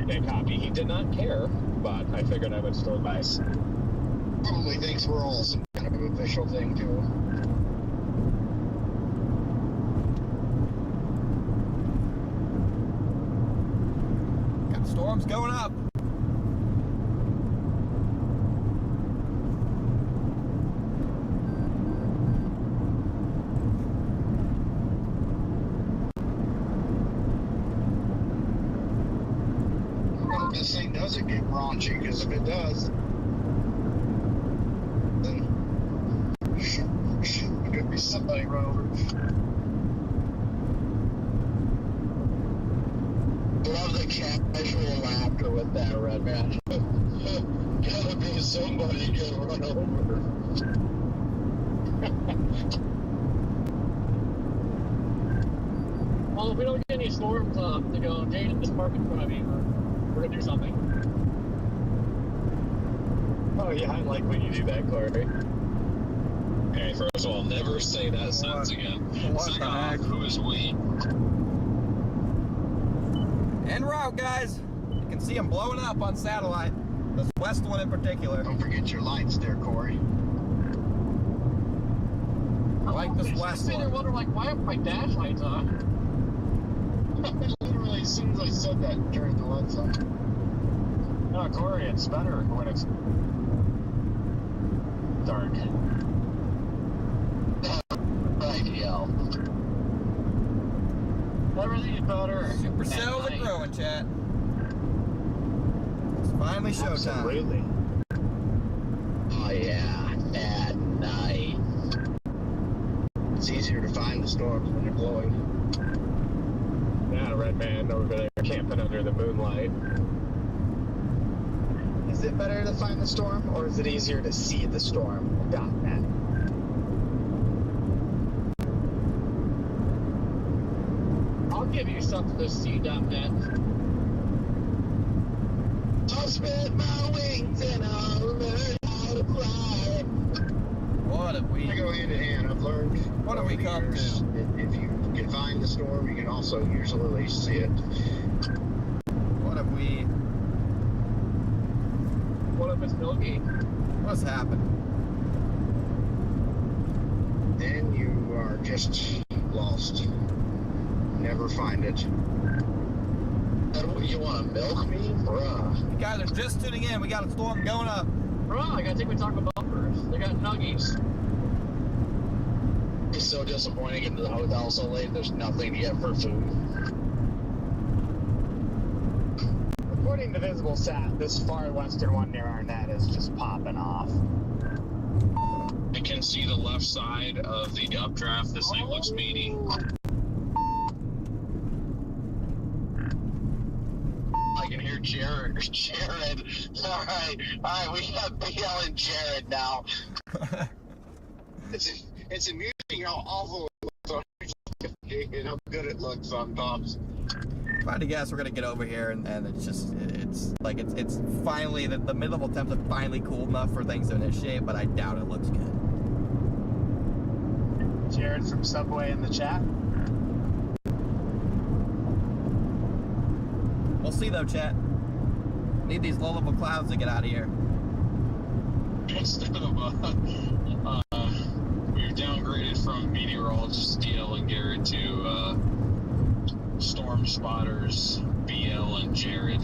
Okay, copy. He did not care, but I figured I would still advise. Probably thinks we're all some kind of official thing, too. Got storms going up. I hope this thing doesn't get raunchy, because if it does, then could be somebody run over. Love the casual laughter with that, Red Man. Gotta be somebody getting run over. Well, if we don't get any storms to go, Jaden, just park in front of me. We're gonna do something. Oh yeah, I like when you do that, Corey. Okay, first of all, never say that sentence again. Second off, who is we? En route, guys. You can see them blowing up on satellite. This west one in particular. Don't forget your lights there, Corey. I like this west west one. one. They're wondering, like, why aren't my dash lights on? Literally, as soon as I said that, turned the lights on. No, Corey, it's better when it's dark. Ideal. Everything's better. Supercells are growing, chat. It's finally showtime. Absolutely. Oh yeah, at night. It's easier to find the storms when they're blowing. Yeah, Red Man over there camping under the moonlight. Is it better to find the storm, or is it easier to see the storm? .net. I'll give you something to see, .net. I'll spread my wings and I'll learn how to fly. What have we? They go hand in hand. I've learned. What have we come to? If you can find the storm, you can also usually see it. What have we? What if it's milky? What's happened? Then you are just lost. Never find it. You want to milk me? Bruh. You guys are just tuning in. We got a storm going up. Bruh, I gotta take my taco bumpers. They got nuggies. It's so disappointing. Getting to the hotel so late, there's nothing to get for food. According to Visible Sat, this far western one near Arnett is just popping off. I can see the left side of the updraft. This thing looks meaty. I can hear Jared. All right, we got BL and Jared now. It's amusing how awful it looks and how good it looks sometimes. If I had to guess, we're gonna get over here and it's finally the mid-level temps have finally cooled enough for things to initiate, but I doubt it looks good. Jared from Subway in the chat. We'll see though, chat. Need these low-level clouds to get out of here. Instead of we've downgraded from meteorologist DL and Garrett to storm spotters BL and Jared.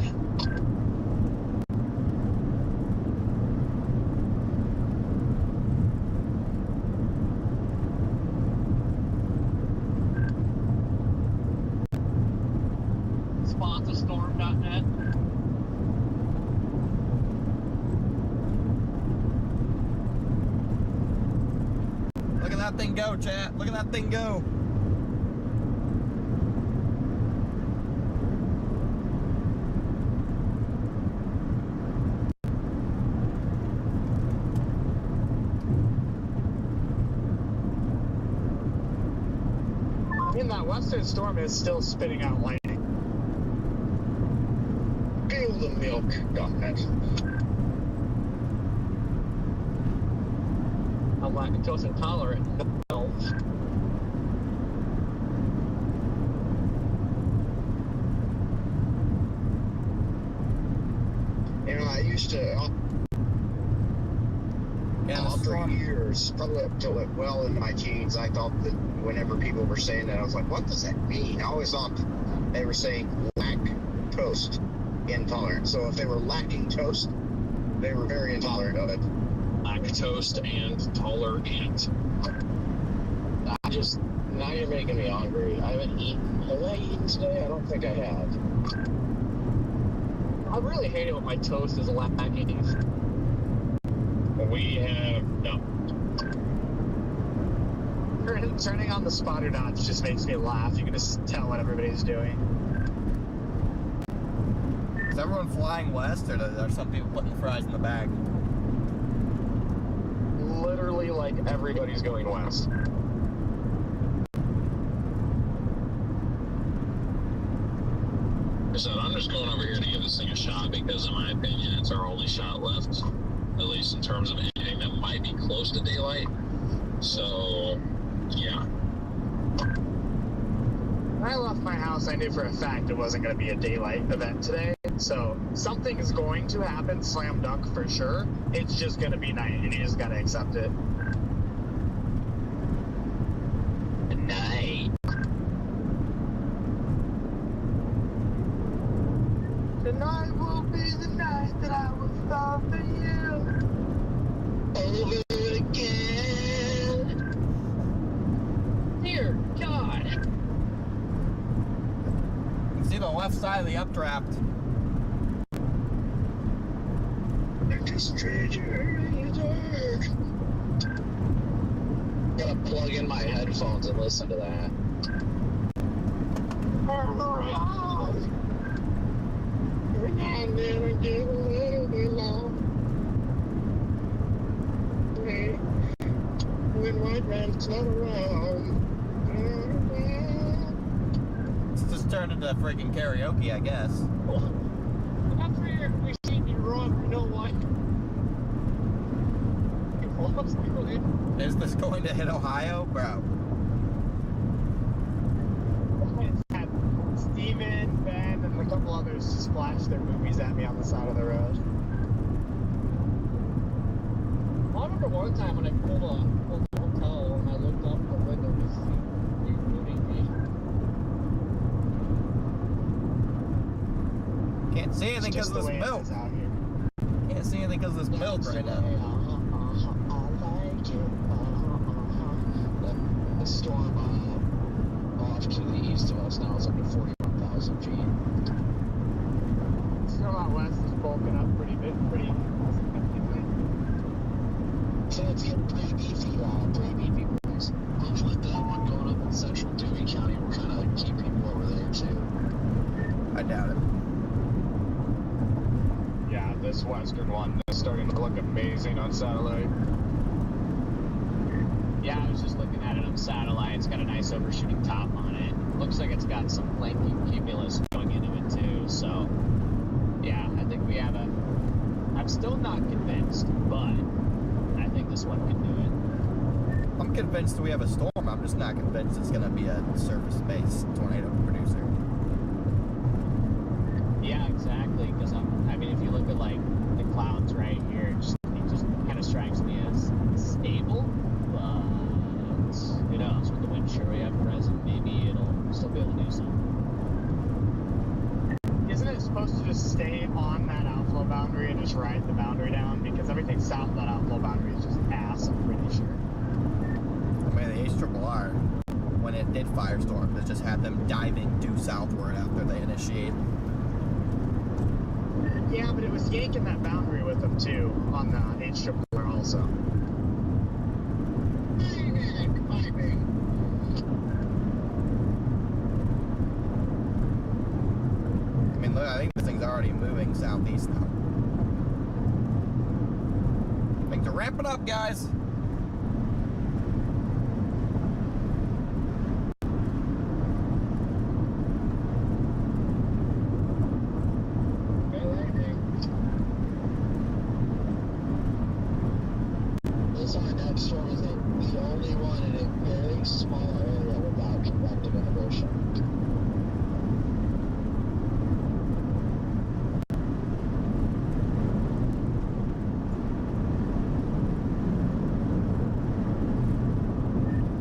Spotthestorm.net. Look at that thing go, chat. Look at that thing go. I mean, that western storm is still spitting out lightning. Feel the milk, .net. I'm lactose intolerant. No. You know, I used to, for years, probably up till well in my teens, I thought that whenever people were saying that, I was like, what does that mean? I always thought they were saying lactose intolerant. So if they were lacking toast, they were very intolerant of it. Lactose and tolerant. Now you're making me hungry. I haven't eaten. Have I eaten today? I don't think I have. I really hate it when my toast is lacking. We have no. Turning on the spotter dots just makes me laugh. You can just tell what everybody's doing. Is everyone flying west, or are some people putting the fries in the bag? Literally, like, everybody's going west. I said, I'm just going over here to give this thing a shot because, in my opinion, it's our only shot left, at least in terms of anything that might be close to daylight. So, yeah. When I left my house, I knew for a fact it wasn't going to be a daylight event today. So something is going to happen, slam dunk for sure. It's just going to be night, and you just got to accept it. Night. Tonight will be the night that I will fall for you. Over again. Dear God. You can see the left side of the updraft. Gotta plug in my headphones and listen to that. Every now and then I get a little bit lost. When white man's not around. It's just turned into freaking karaoke, I guess. After we see me wrong, you know what? Is this going to hit Ohio? Bro. It's had Steven, Ben, and a couple others splash their movies at me on the side of the road. I remember one time when I pulled a hotel and I looked up the window to see you moving me. Can't see anything because of this milk. Can't see anything because of this milk right now. The storm off to the east of us now is up to 41,000 feet. Storm out west is bulking up pretty significantly. So it's getting pretty beefy boys. Hopefully that one going up in central Dewey County will kind of keep people over there too. I doubt it. Yeah, this western one is starting to look amazing on satellite. Yeah, I was just looking at it on satellite. It's got a nice overshooting top on it. Looks like it's got some lanky cumulus going into it too. So, yeah, I think we have a... I'm still not convinced, but I think this one can do it. I'm convinced we have a storm. I'm just not convinced it's going to be a surface-based tornado producer. Yeah, exactly. Because I mean, if you look at like the clouds right here, it just kind of strikes me as stable. But who knows? With the wind shear we have present, maybe it'll still be able to do something. Isn't it supposed to just stay on that outflow boundary and just ride the boundary down? Because everything south of that outflow boundary is just ass, I'm pretty sure. I mean, the HRRR, when it did firestorm, it just had them diving due southward after they initiate. Yeah, but it was yanking that boundary with them too on the HRRR also. I mean, look, I think this thing's already moving southeast now. Things are ramping up, guys. This next storm is the only one in a very small area without convective inhibition.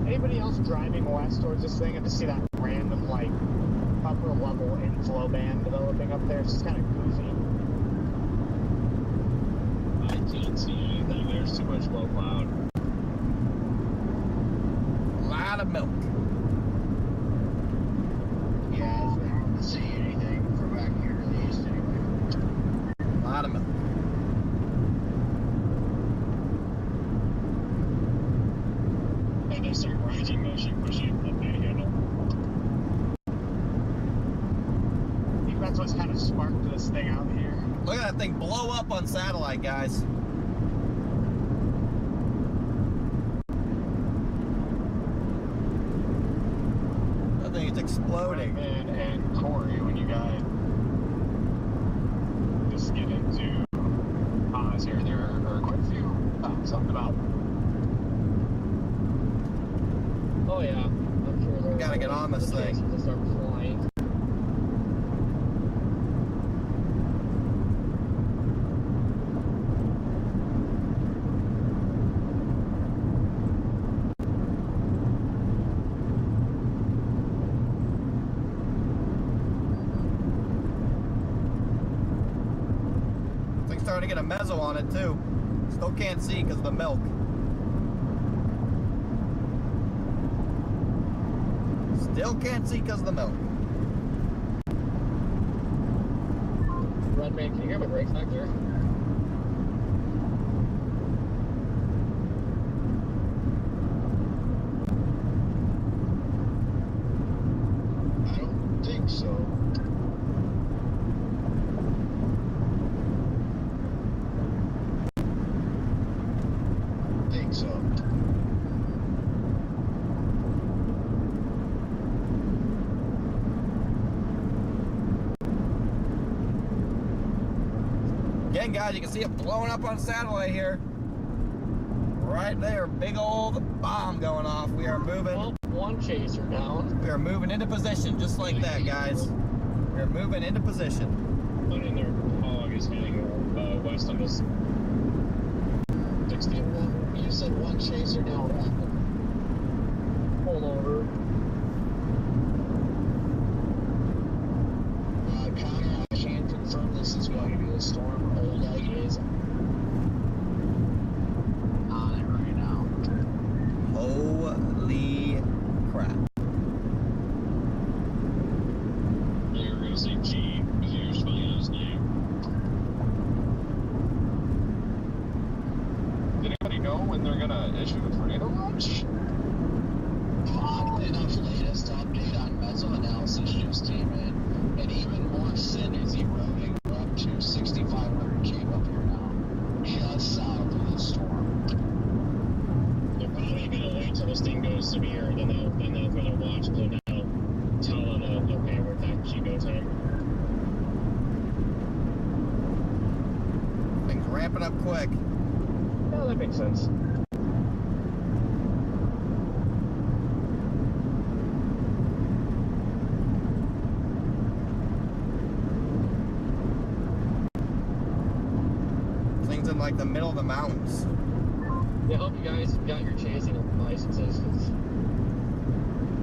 Anybody else driving west towards this thing and to see that random, like, upper level inflow band developing up there? It's just kind of goofy. I can't see anything. There's too much low cloud. A lot of milk. Yeah, it's been hard to see anything from back here to the east anyway. A lot of milk. And they start rising motion pushing the panhandle. I think that's what's kind of sparked this thing out here. Look at that thing blow up on satellite, guys. That thing is exploding. And Corey, when you guys just get into pause here, there are quite a few something about. Oh yeah, I'm sure We gotta get on this thing. To start flying. Thing's starting to get a mezzo on it too. Still can't see because of the milk. Still can't see because of the milk. Red man, can you hear my brakes back there? I don't think so. Think so. Again, guys, you can see it blowing up on satellite here. right there, big old bomb going off. We are moving. Well, one chaser down. We are moving into position just like that, guys. We are moving into position. But in their hog is heading west on this 61. You said one chaser down. Pull over. Connor, I can confirm this is going to be a storm. Old Egg is on it right now. Holy crap. You're going to say G because you're spelling out his name. Did anybody know when they're going to issue the tornado watch? Oddly enough, latest update on meso-analysis just came in. And even more sin is eroding. We're up to 6,500 Cape up here now. Just south of the storm. They're probably going to wait till this thing goes severe, then they'll throw their watch, so now tell them, okay, we're back to go time. Things ramping up quick. Yeah, that makes sense. Things in like the middle of the mountains. Yeah, I hope you guys got your chasing licenses.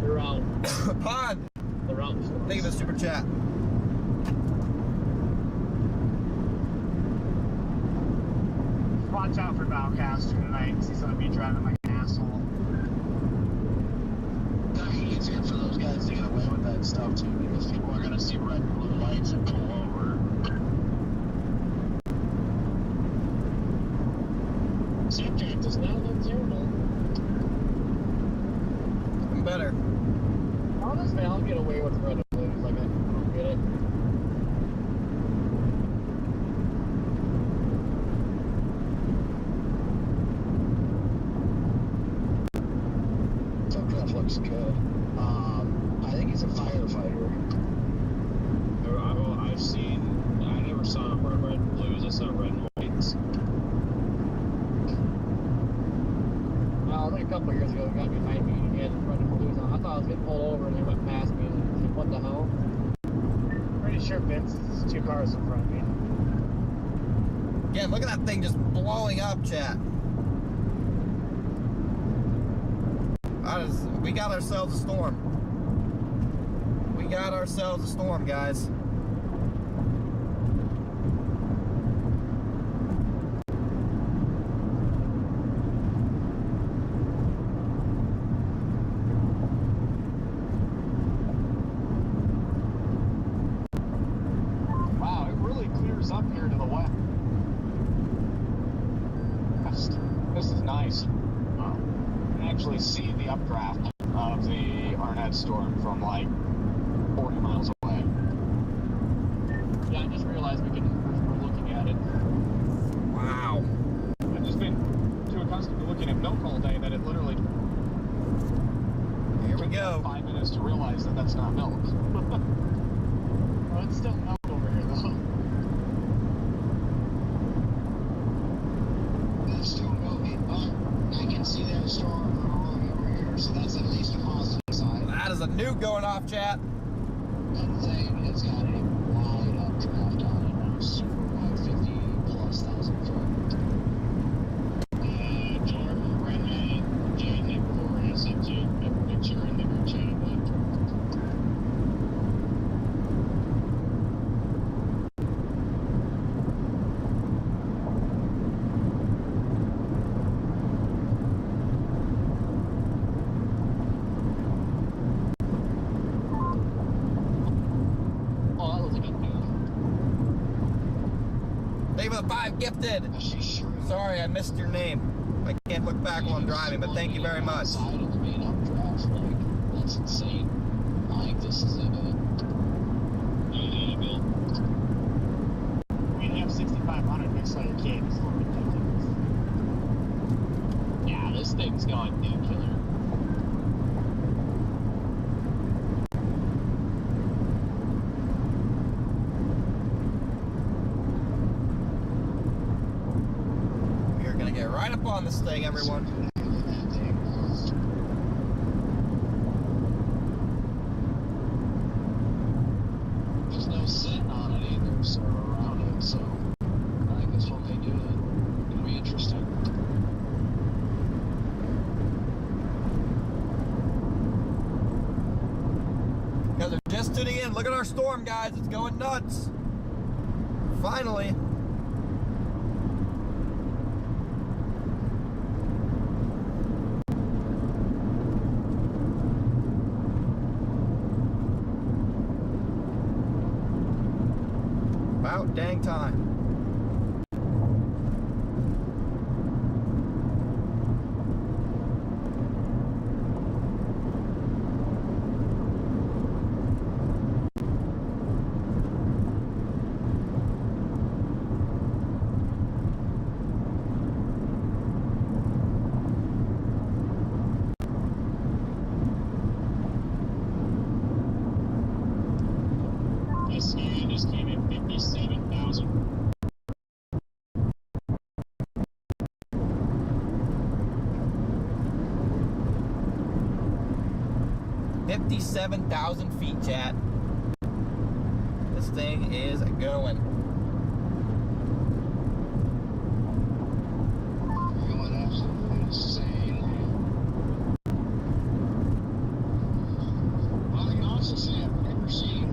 You're out. Pond! They're out. Think of the super chat. Watch out for Valcaster tonight, because he's going to be driving like an asshole. I mean, it's easier for those guys to get away with that stuff too, because people are going to see red and blue lights and pull over. Subject is not observable. I'm better. How does Val get away with red and blues? Like, I don't get it. That looks good. I think he's a firefighter. I never saw him wear red and blues, I saw red and whites. Well, I think a couple years ago, he got behind me and he had red and blues on. I thought I was getting pulled over and he went past me. And I was like, what the hell? Pretty sure Vince is 2 cars in front of me. Again, look at that thing just blowing up, chat. We got ourselves a storm. We got ourselves a storm, guys. Wow, it really clears up here to the west. This is nice. Wow. You can actually see the updraft of the Arnett storm from like 40 miles away. Yeah, I just realized we're looking at it. Wow. I've just been too accustomed to looking at milk all day that it literally Here we took go. 5 minutes to realize that that's not milk. Well, it's still milk over here though. It's still moving, but I can see that storm rolling over here, so that's at least a positive side. That is a nuke going off, chat. That thing has got a wide updraft on it now, super wide, 50,000+ foot. Jordan, Brendan, Jay, Nick, Corey, I sent you a picture in the group chat of that. Oh, that was a good news. Thank you for the 5 gifted. Sorry, I missed your name. I can't look back while I'm driving, but thank you very much. Side of the main updraft, like, that's insane. I think this is it. We have 6,500 next to your kid. It's a little ridiculous. Yeah, this thing's going nuclear. We are going to get right up on this thing, everyone. There's no sitting on it either, so around it, so I guess when they do it, it'll be interesting. Because they're just tuning in. Look at our storm, guys. It's going nuts. Finally. About dang time. This scan just came in 57,000. $57,000 feet, chat. This thing is going. Going absolutely insane. Well, I can also say I've never seen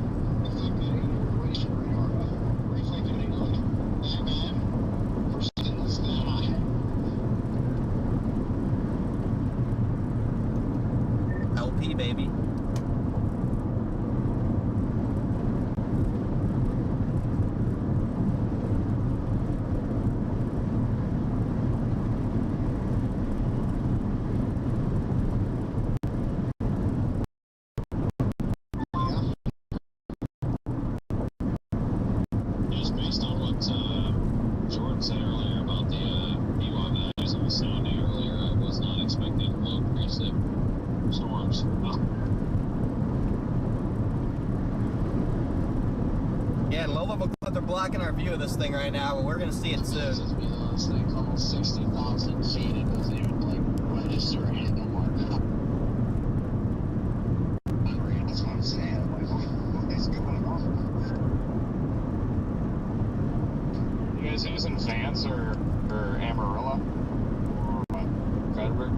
a thing getting equation radar briefly getting like, hey man, we're sitting this guy. LP, baby. Just based on what Jordan said earlier about the EWA values that was sounding earlier, I was not expecting low precip storms. Yeah, low-level clouds are blocking our view of this thing right now, but we're going to see it soon. This thing's almost 60,000 feet. It doesn't even like register anything like that. That's what I'm saying. Like, what is going on? You guys using Vance or Amarillo or Frederick?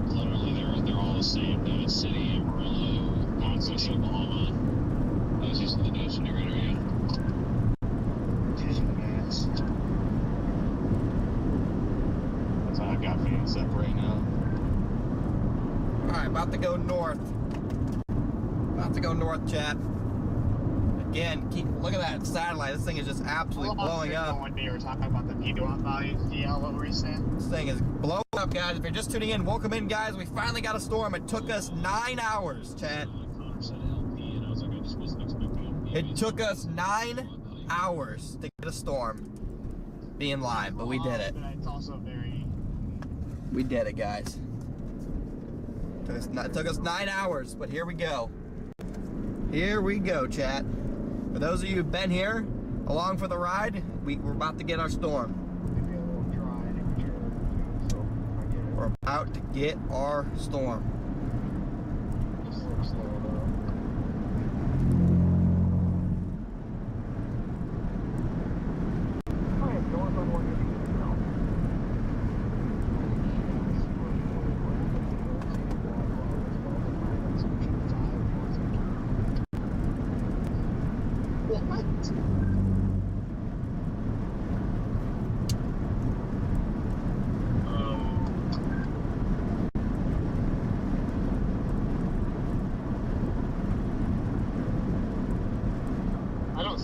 Literally, they're all the same. David City, Amarillo, Kouts, Oklahoma. I was using the Dutch integrator, yeah. Using Vance. That's how I've got Vance up right now. Alright, about to go north. About to go north, chat. Again, look at that satellite. This thing is just absolutely blowing up. When you were talking about the PWA values, DL, what were you saying? This thing is blowing up, guys. If you're just tuning in, welcome in, guys. We finally got a storm. It took us 9 hours, chat. It took us 9 hours to get a storm being live, but we did it. It's also very... We did it, guys. It took us 9 hours, but here we go. Here we go, chat. For those of you who've been here, along for the ride, we're about to get our storm. We're about to get our storm.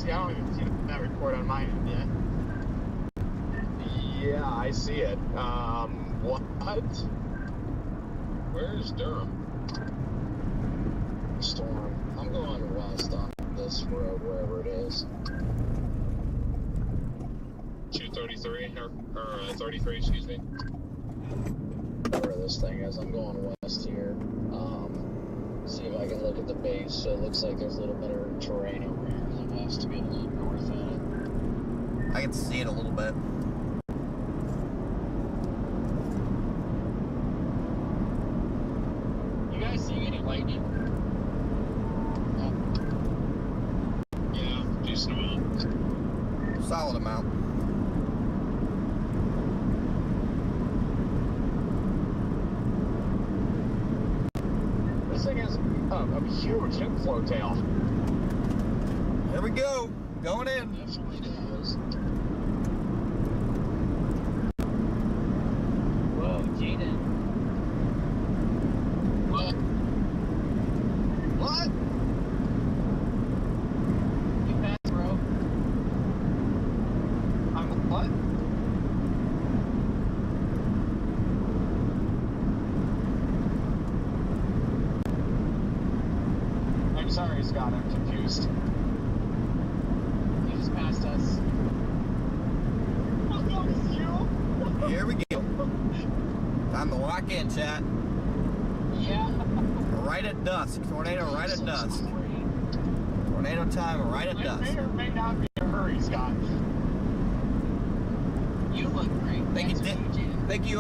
I don't even see that report on my end yet. Yeah, I see it. What? Where's Durham? Storm. I'm going west on this road, wherever it is. 233 or 33, excuse me. Where this thing is, I'm going west here. See if I can look at the base. So it looks like there's a little better terrain over here to the west to be able to look north at it. I can see it a little bit. out. This thing has a huge inflow tail. There we go. Going in. Definitely does. Whoa, Jaden. What? What? You fast, bro. I'm what? I'm sorry, Scott. I'm confused. You just passed us. Oh, no, it's you. Here we go. Time to lock in, chat. Yeah. Right at dusk. Tornado right at dusk. Tornado time right at I dusk. may or may not be in a hurry, Scott. You look great. Thank you, thank you,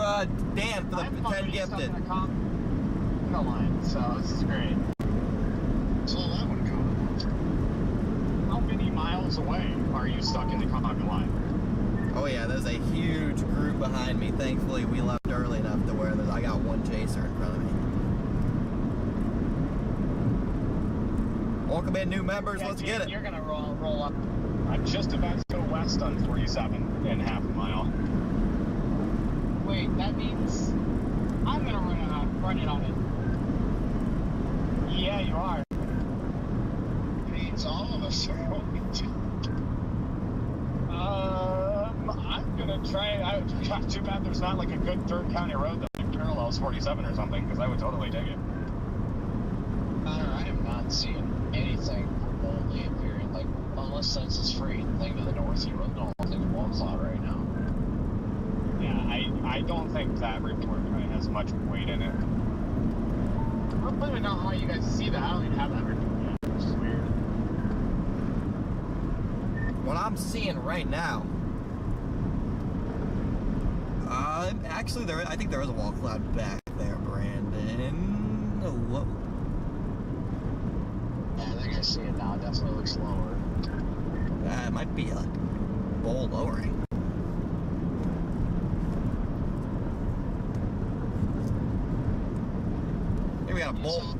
Dan, for the I'm 10 already gifted. stuck in a line, so this is great. So that one coming. How many miles away are you stuck in the conga line? Oh yeah, there's a huge group behind me. Thankfully, we left early enough to where I got one chaser in front of me. Welcome in, new members. Yeah, Let's Jim, get it. You're gonna roll up. I'm just about to go west on 47 in half a mile. Wait, that means I'm gonna run it on it. Yeah, you are. Means all of us are going to. I'm gonna try. Too bad there's not like a good third county road that like, parallels 47 or something, because I would totally dig it. I am not seeing anything remotely appearing, like, unless that's this freaking thing to the north, you really don't think of wall cloud right now. Yeah, I don't think that report has much weight in it. I don't even know how you guys see that. I don't even have that report yet, which is weird. What I'm seeing right now, actually, I think there is a wall cloud back there, Brandon. Oh, whoa. Yeah, I think I see it now. It definitely looks lower. It might be a bowl lowering. Here we got a bowl.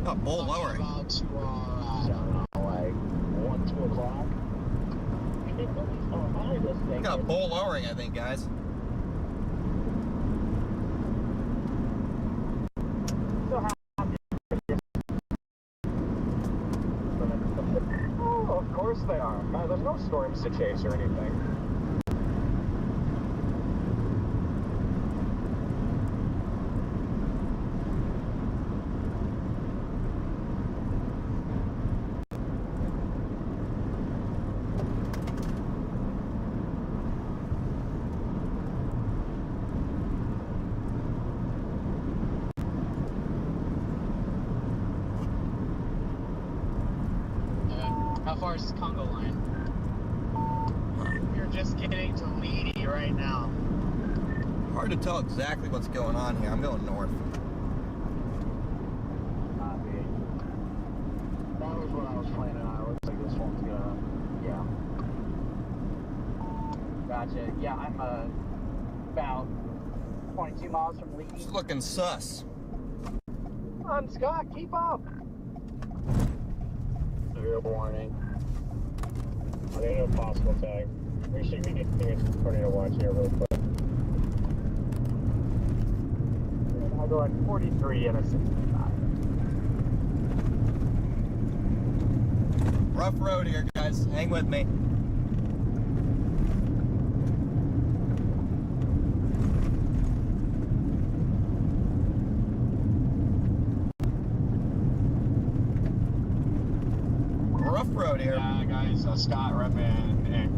Got a bowl lowering. About to, I don't know, like 1, 2 o'clock. We got a bowl lowering, I think, guys. Oh, of course they are. There's no storms to chase or anything. How far is this Congo line? You're just getting to Leedy right now. Hard to tell exactly what's going on here. I'm going north. That was what I was planning on. It looks like this one's gonna, yeah. Gotcha. Yeah, I'm about 22 miles from Leedy. It's looking sus. Come on, Scott, keep up. Severe warning. I need a possible tag. We should be getting a tornado watch here real quick. I'll go at 43 and a 65. Rough road here, guys. Hang with me. Rough road here. Yeah, guys, Scott, Redman, and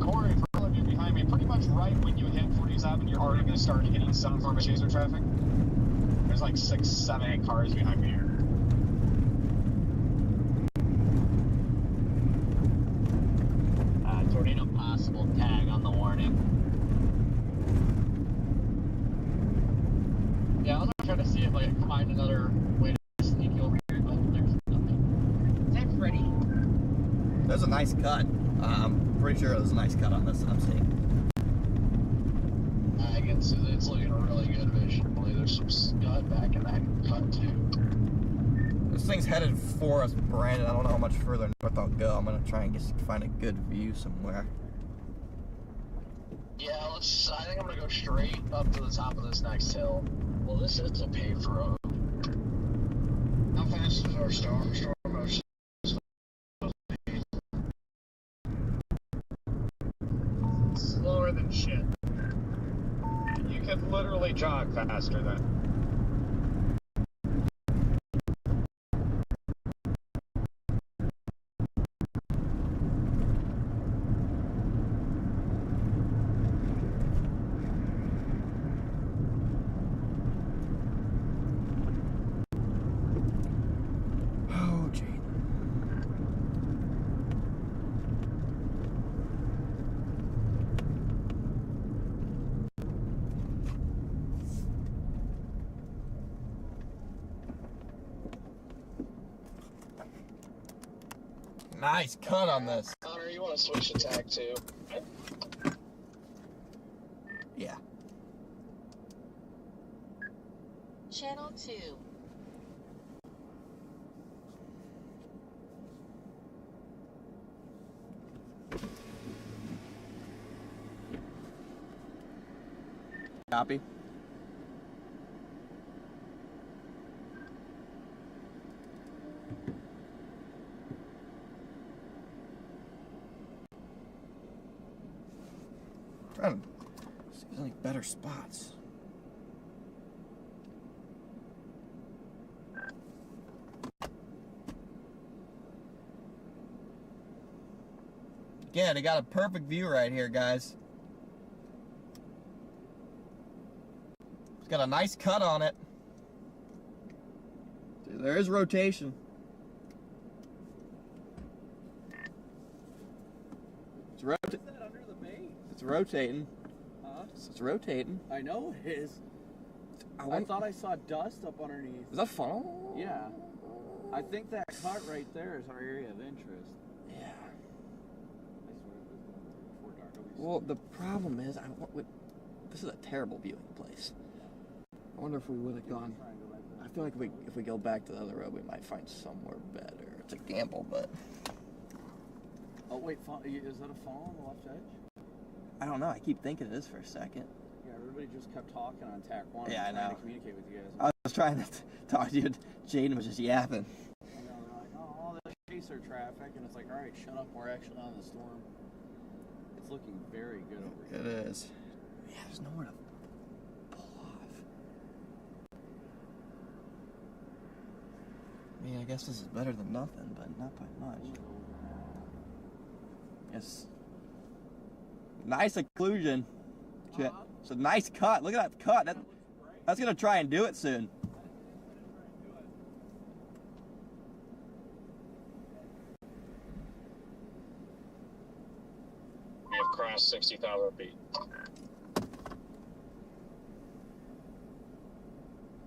Corey, for all of you behind me, pretty much right when you hit 47, you're already going to start hitting some form of chaser traffic. There's like 6, 7, 8 cars behind me here. Tornado possible tag on the warning. Yeah, I'm trying to see if I can find another way to sneak over here, but there's nothing. Is that Freddy? There's a nice nice cut. I'm pretty sure there's a nice cut on this that I'm seeing. I can see that it's looking really good visually. There's some scud back in that cut too. This thing's headed for us, Brandon. I don't know how much further north I'll go. I'm gonna try and find a good view somewhere. Yeah, I think I'm gonna go straight up to the top of this next hill. Well, this is a paved road. How fast is our storm motion? Slower than shit. You could literally jog faster than. Nice cut on this. Connor, you want to switch to tag 2? Yeah. Channel 2. Copy. Trying to see any better spots. Again, I got a perfect view right here, guys. It's got a nice cut on it. There is rotation. It's rotating. It's rotating. Huh? It's rotating. I know it is. I thought I saw dust up underneath. Is that funnel? Yeah. I think that cut right there is our area of interest. Yeah. I swear if it's going before dark, Well, the problem is, this is a terrible viewing place. I wonder if we would have gone. I feel like if we go back to the other road, we might find somewhere better. It's a gamble, but. Oh wait, is that a fall on the left edge? I don't know. I keep thinking it is for a second. Yeah, everybody just kept talking on tack 1. Yeah, I know. Trying to communicate with you guys. I was trying to talk to you. Jaden was just yapping. I know, they're like, oh, all this chaser traffic, and it's like, all right, shut up. We're actually on the storm. It's looking very good over here. It is. Yeah, there's nowhere to pull off. I mean, I guess this is better than nothing, but not by much. Yes. Nice occlusion. It's a nice cut. Look at that cut. That's going to try and do it soon. We have crossed 60,000 feet.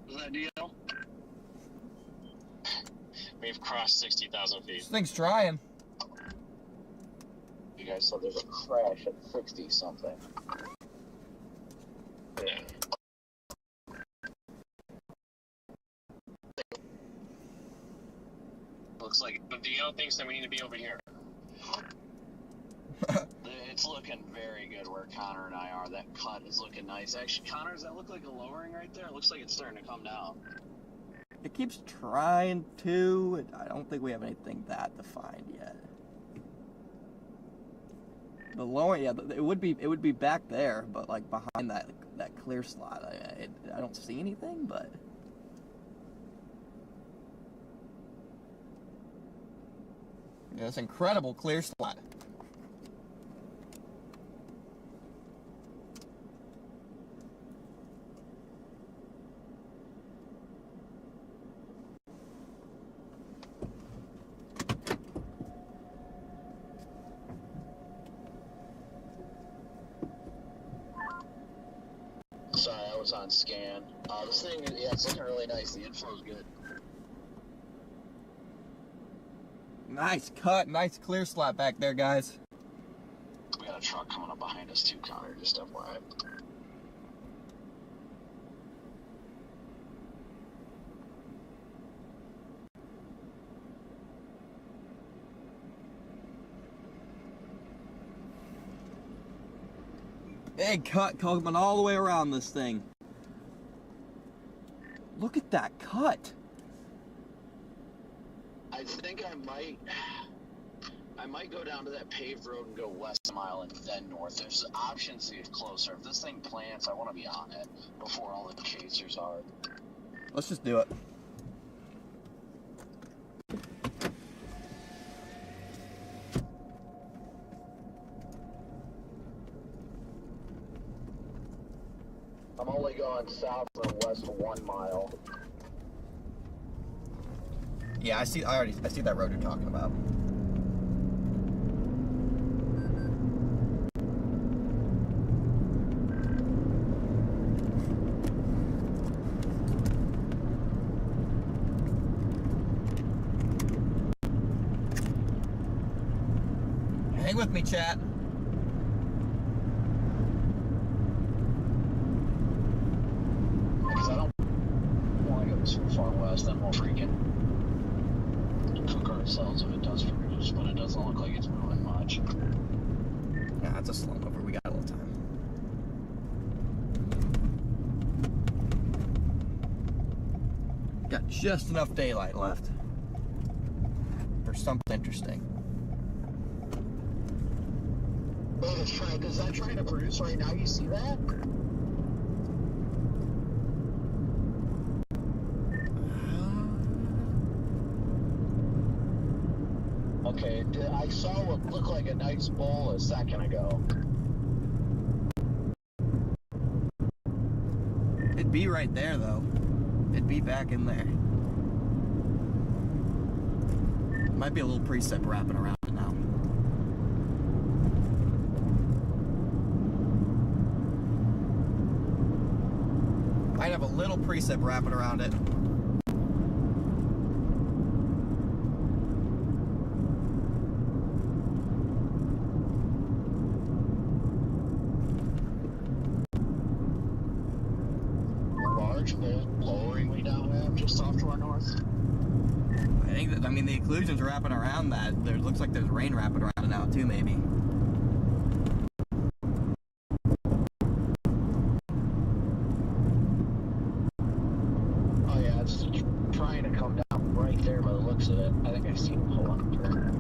Is that deal? We've crossed 60,000 feet. This thing's trying. You guys said there's a crash at 60 something. Yeah. Looks like, But DL thinks that we need to be over here. it's looking very good where Connor and I are. That cut is looking nice. Actually, Connor, does that look like a lowering right there? It looks like it's starting to come down. It keeps trying to. I don't think we have anything that defined yet. The lower, yeah, it would be back there, but like behind that clear slot, I don't see anything, but. Yeah, this incredible clear slot. Sorry, I was on scan. This thing, yeah, it's looking really nice. The info's good. Nice cut, nice clear slot back there, guys. We got a truck coming up behind us too, Connor, just FYI. Big cut coming all the way around this thing. Look at that cut. I think I might go down to that paved road and go west a mile and then north. There's options to get closer. If this thing plants, I want to be on it before all the chasers are. Let's just do it. I'm only going south and west 1 mile. Yeah, I see that road you're talking about. Hang with me, chat. Because I don't want to go too far west, then we'll freaking cook ourselves if it does produce, but it doesn't look like it's moving much. Yeah, it's a slow mover. We got a little time. Got just enough daylight left for something interesting. Is that trying to produce right now? You see that? Okay, I saw what looked like a nice bowl a second ago. It'd be right there, though. It'd be back in there. Might be a little precip wrapping around it now. Might have a little precip wrapping around it. Large bowl lowering way down there, just off to our north. I think that, I mean, the occlusion's wrapping around that. There looks like there's rain wrapping around it now, too, maybe. Trying to come down right there by the looks of it. I think I've seen him pull on a turn.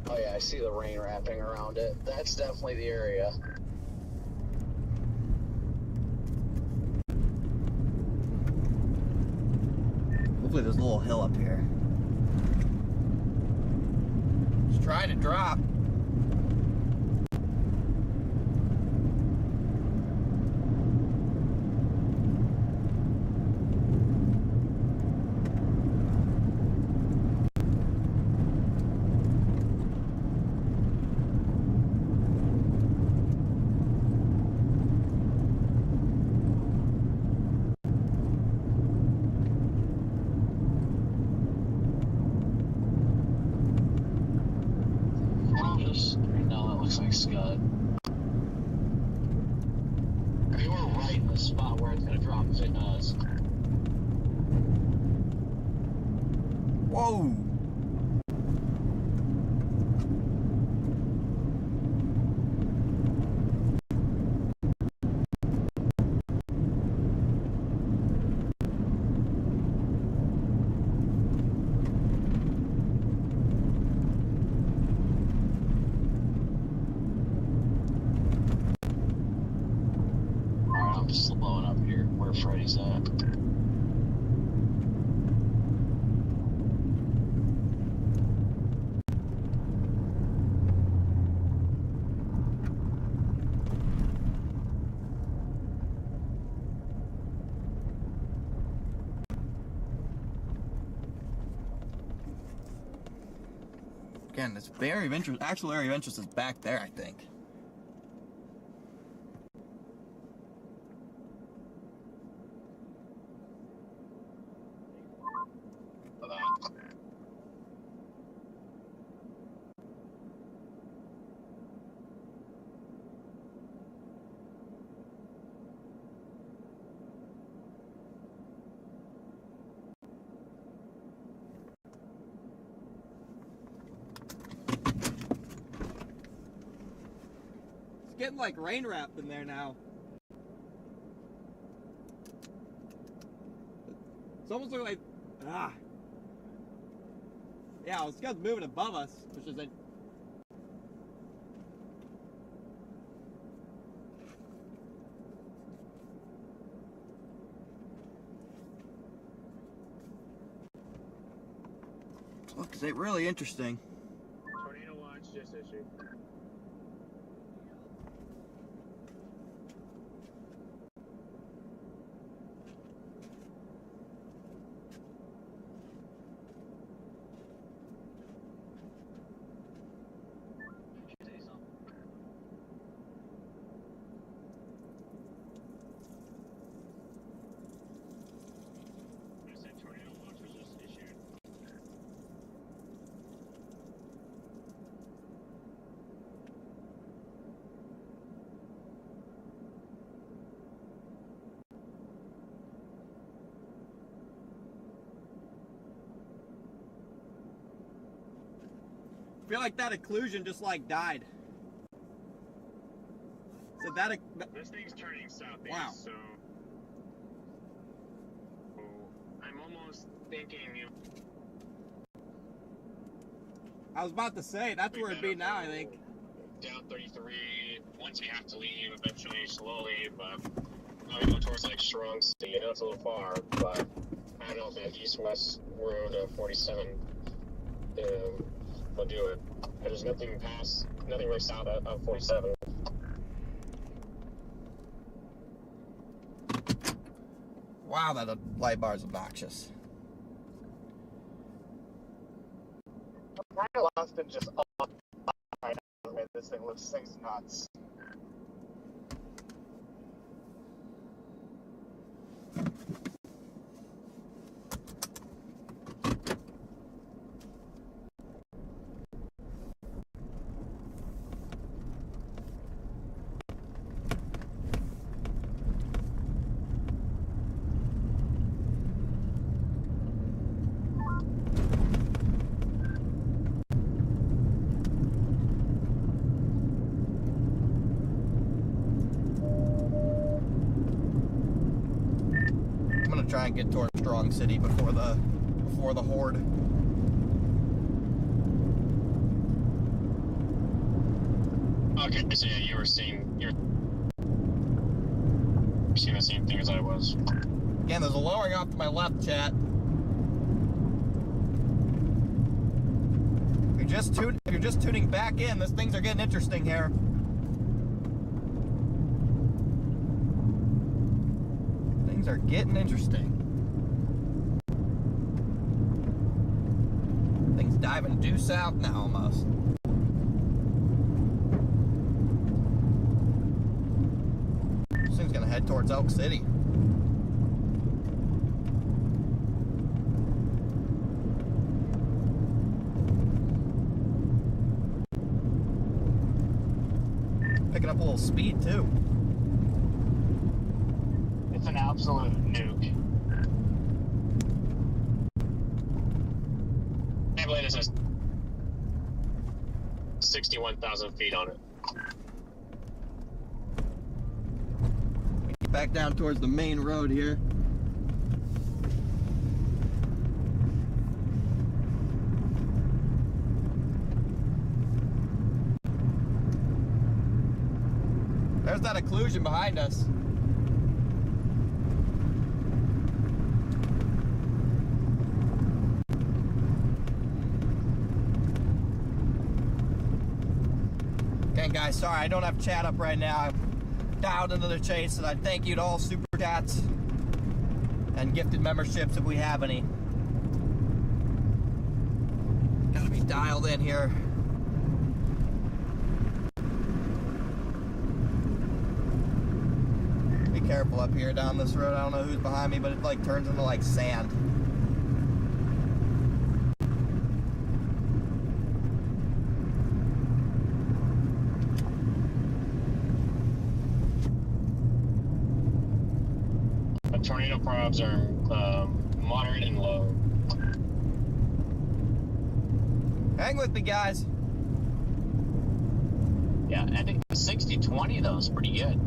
Oh yeah, I see the rain wrapping around it. That's definitely the area. Hopefully there's a little hill up here. Just trying to drop. No, that looks like Scud. I mean, we're right in the spot where it's going to drop if it does. Whoa! I'm slowing up here where Freddy's at. Again, this area of interest, actual area of interest is back there, I think. getting like rain wrapped in there now. It's almost like, yeah, it's just moving above us, which is a... Looks really interesting. Tornado watch just issued. I feel like that occlusion just like died. So that this thing's turning southeast. Wow. So I'm almost thinking I was about to say that's where it'd be now. I think down 33. Once we have to leave, eventually slowly, but we go towards like Strong City. I know it's a little far, but I don't know if that east-west road of 47 will do it. There's nothing right south of 47. Wow, that light bar is obnoxious. I'm kind of lost in just all right now. Man, this thing's nuts. Try and get towards Strong City before the horde. Okay, so yeah, you're seeing the same thing as I was. Again, there's a lowering off to my left, chat. If you're just tuning back in, things are getting interesting here. Things are getting interesting. Things diving due south now almost. This thing's gonna head towards Elk City. Picking up a little speed too. It's an absolute nuke. I believe it says 61,000 feet on it. Get back down towards the main road here. There's that occlusion behind us. Again, guys, sorry I don't have chat up right now. I've dialed into the chase, and I thank you to all super chats and gifted memberships if we have any. Gotta be dialed in here. Be careful up here down this road. I don't know who's behind me, but it like turns into like sand. Tornado probs are moderate and low. Hang with me, guys. Yeah, I think the 60-20 though is pretty good.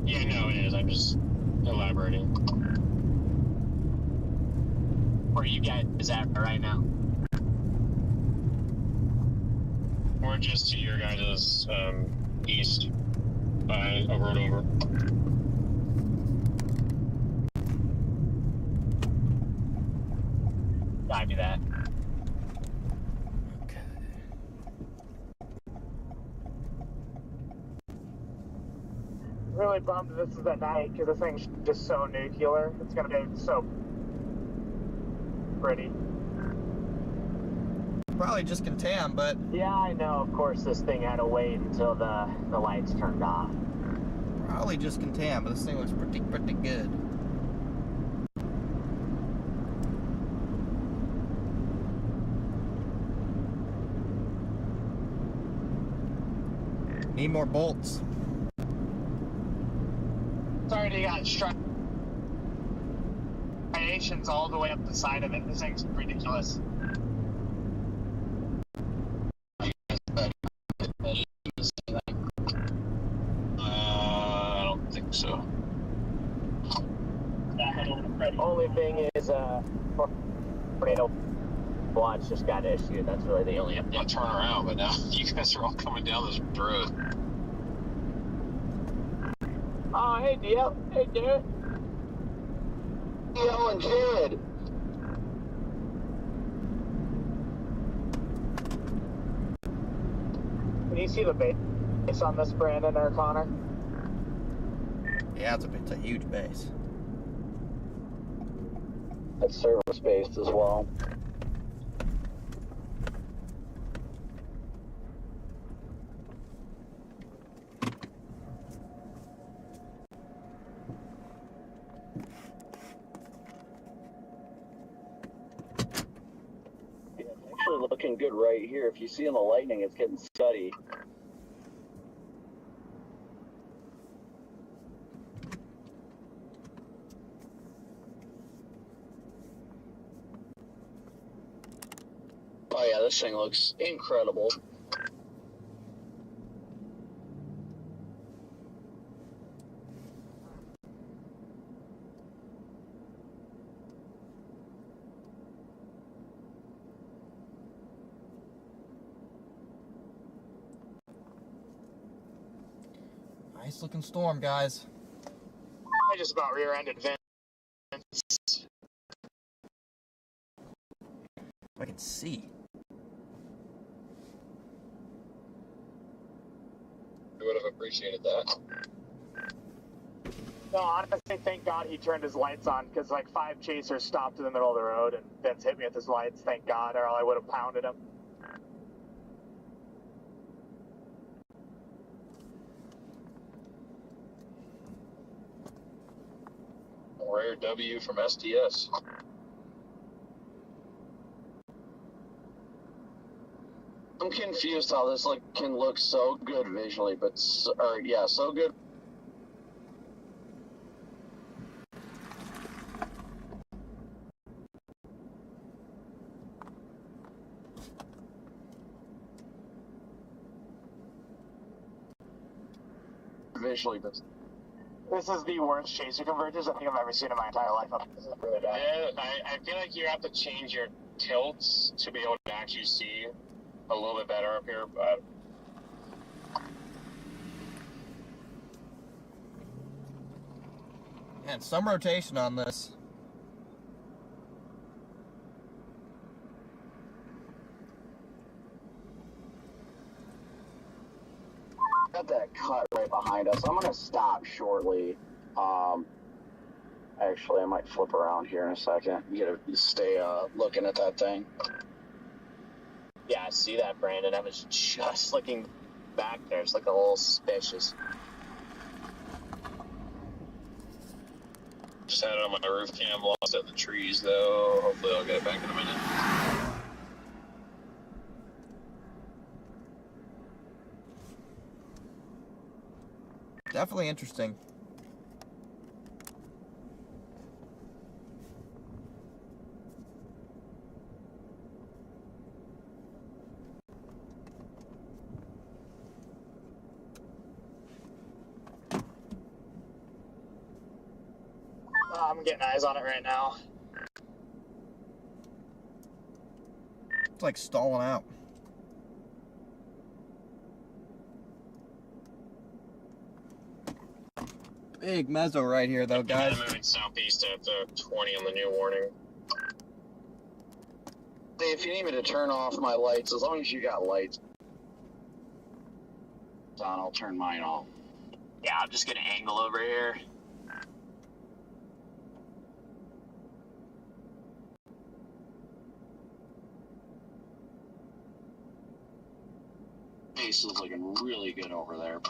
Yeah, no, it is. I'm just elaborating. Where you guys at right now? We're just to your guys' east by a road over. Copy that. Really bummed this is at night because this thing's just so nuclear. It's gonna be so pretty. Probably just contam, but yeah, I know. Of course, this thing had to wait until the lights turned off. Probably just contam, but this thing looks pretty good. Need more bolts. Sorry, you got striations all the way up the side of it. This thing's ridiculous. I don't think so. Only thing is, tornado watch just got issued. That's really the only update. Yeah, turn around, but now you guys are all coming down this road. Oh, hey, Dio. Hey, Jared. Dio and Jared. Can you see the base on this, Brandon or Connor? Yeah, it's a huge base. That's service-based as well. Actually looking good right here. If you see in the lightning, it's getting steady. Oh yeah, this thing looks incredible. Nice looking storm, guys. I just about rear-ended Vince. I can see. We would have appreciated that. No, honestly, thank God he turned his lights on, because like 5 chasers stopped in the middle of the road, and Vince hit me with his lights. Thank God, or I would have pounded him. Rare W from STS. I'm confused how this can look so good visually, but so good. Visually, but this is the worst chaser convergence I think I've ever seen in my entire life. This is really bad. Yeah, I feel like you have to change your tilts to be able to actually see a little bit better up here, but And some rotation on this. Got that cut right behind us. I'm gonna stop shortly. Actually, I might flip around here in a second. You gotta stay looking at that thing. Yeah, I see that, Brandon. I was just looking back there. It's like a little suspicious. just had it on my roof cam, lost it in the trees though. Hopefully I'll get it back in a minute. Definitely interesting. I'm getting eyes on it right now. It's like stalling out. Big mezzo right here, though, guys. Yeah, moving southeast at 20 on the new warning. If you need me to turn off my lights, as long as you got lights on, I'll turn mine off. Yeah, I'm just gonna angle over here. Base is looking really good over there.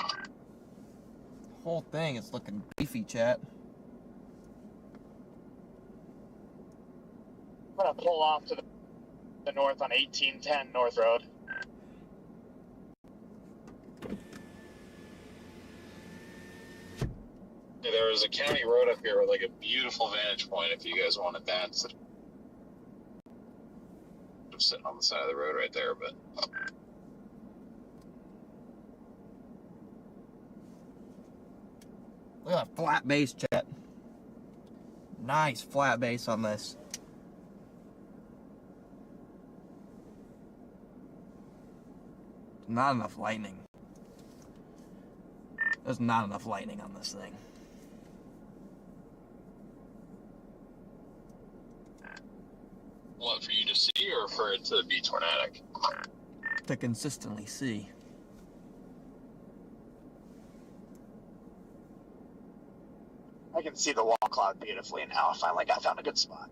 Whole thing is looking beefy, chat. I'm gonna pull off to the north on 1810 North Road. There was a county road up here with like a beautiful vantage point if you guys wanted that. I'm sitting on the side of the road right there, but Look at that flat base, chat. Nice flat base on this. Not enough lightning. There's not enough lightning on this thing. what, for you to see or for it to be tornadic? To consistently see. I can see the wall cloud beautifully now. I finally found a good spot.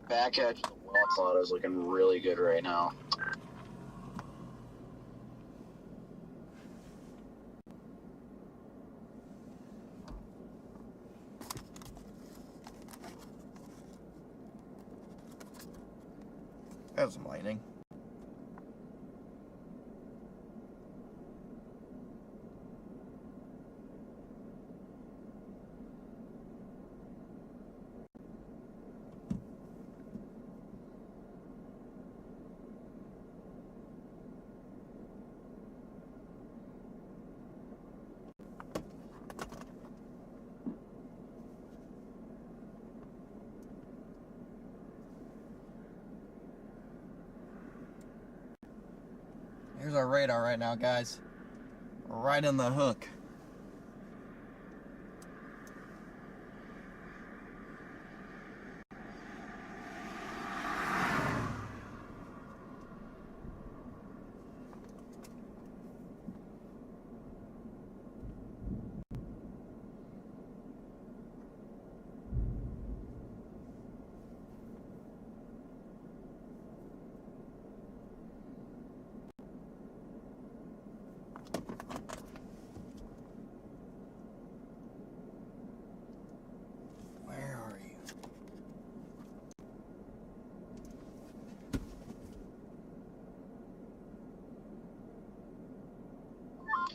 Back edge of the wall cloud is looking really good right now. Got some lightning. Here's our radar right now, guys. We're right in the hook.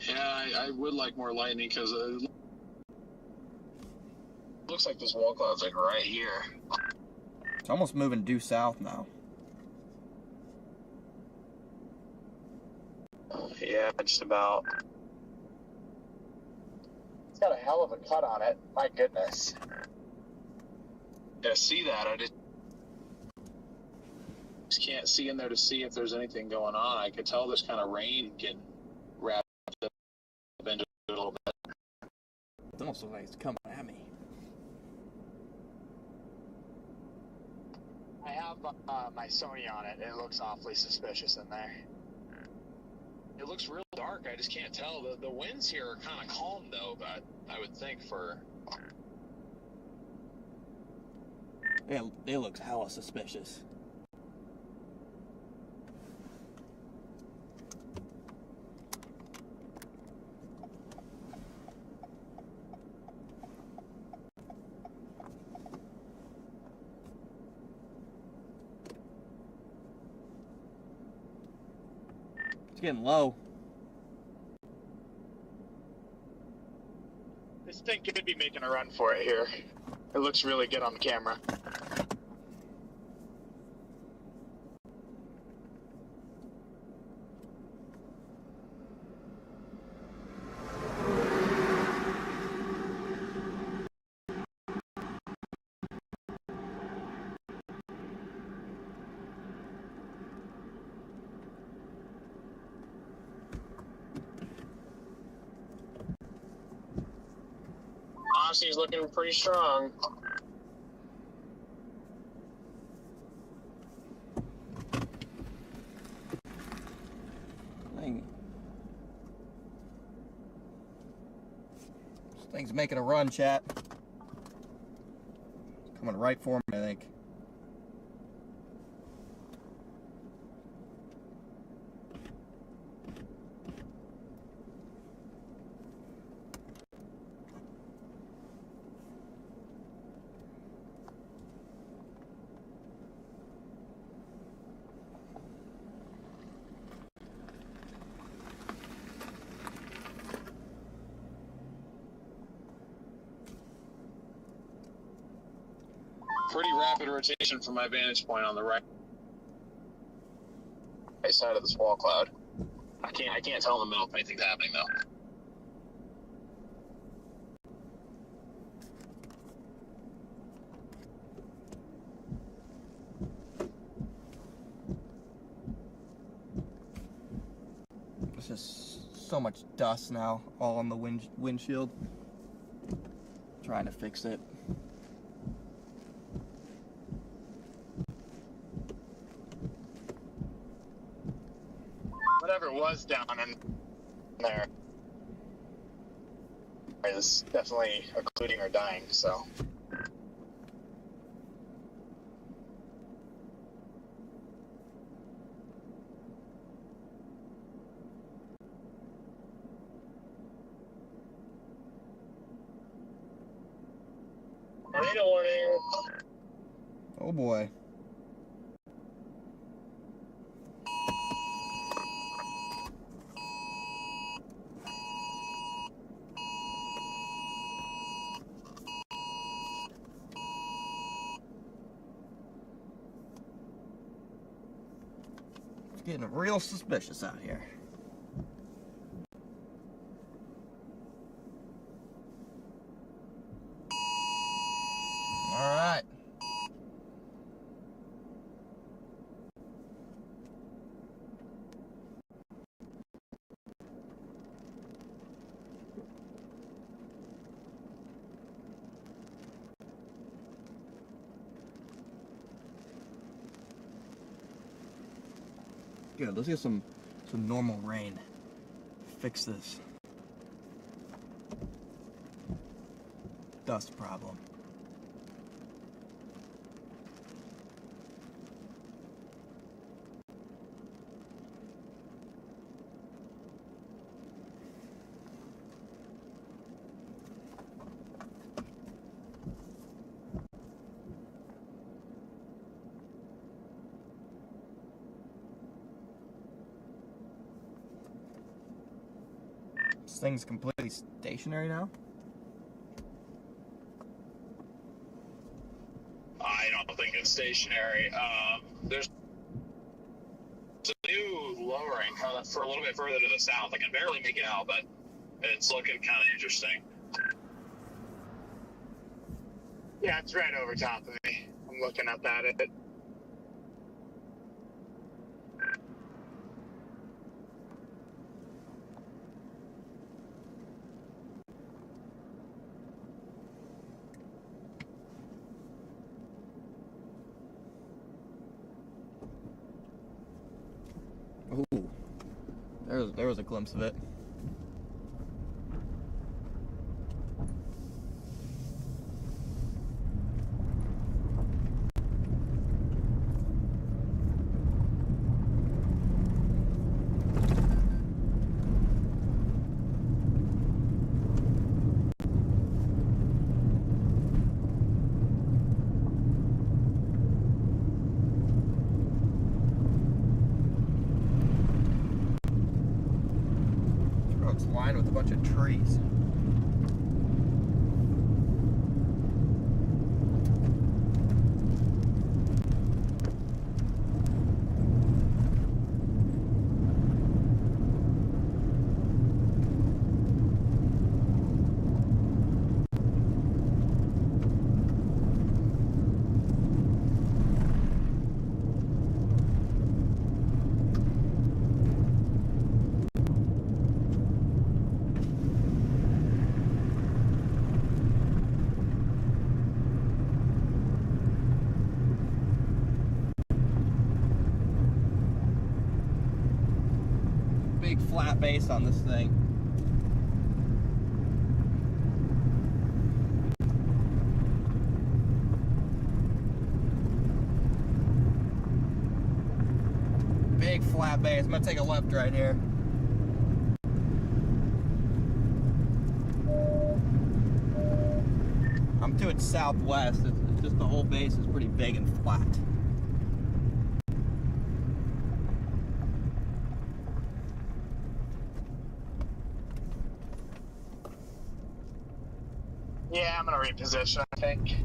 Yeah, I would like more lightning because it looks like this wall cloud's like right here. It's almost moving due south now. Yeah, just about. It's got a hell of a cut on it. My goodness. Yeah, see that? I just can't see in there to see if there's anything going on. I could tell there's kind of rain getting wrapped up into it a little bit. It almost looks like it's coming at me. I have my Sony on it. It looks awfully suspicious in there. It looks real dark. I just can't tell. The winds here are kind of calm, though, but I would think for... Yeah, it looks hella suspicious. It's getting low. This thing could be making a run for it here. It looks really good on the camera. Aussie's looking pretty strong. This thing's making a run, chat. It's coming right for me, I think. Pretty rapid rotation from my vantage point on the right side of this wall cloud. I can't tell in the middle if anything's happening though. It's just so much dust now, all on the windshield. Trying to fix it. Whatever was down in there is definitely occluding or dying, so. Tornado warning. Oh boy. Getting real suspicious out here. All right. Good, let's get some normal rain. Fix this dust problem. This thing's completely stationary now? I don't think it's stationary. There's a new lowering for a little bit further to the south. I can barely make it out, but it's looking kind of interesting. Yeah, it's right over top of me. I'm looking up at it. Ooh, there was a glimpse of it. Lined with a bunch of trees. flat base on this thing. Big flat base. I'm gonna take a left right here. I'm to its southwest. It's just the whole base is pretty big and flat. Yeah, I'm gonna reposition, I think.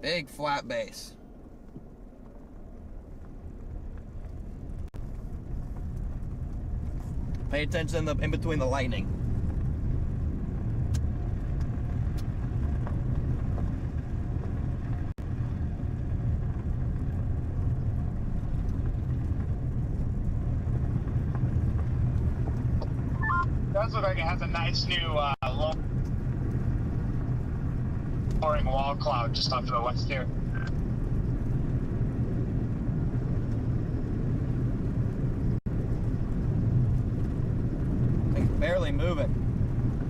Big flat base. Pay attention in between the lightning. Does look like it has a nice new lowering wall cloud just off to the west here. Thing's barely moving.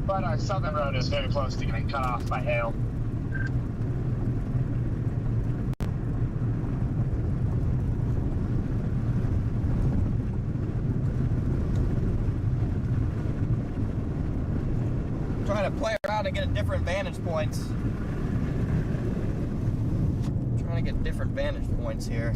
But our southern road is very close to getting cut off by hail. Trying to play around and get different vantage points. Trying to get different vantage points here.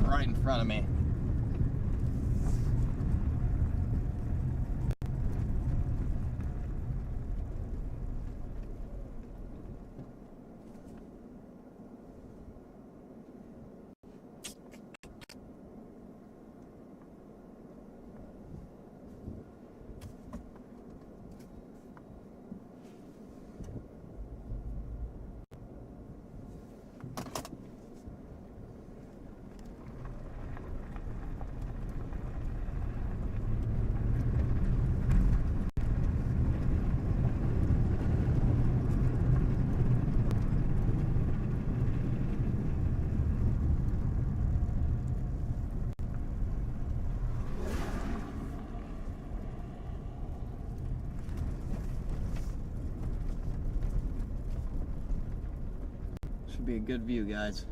Right in front of me. Should be a good view, guys.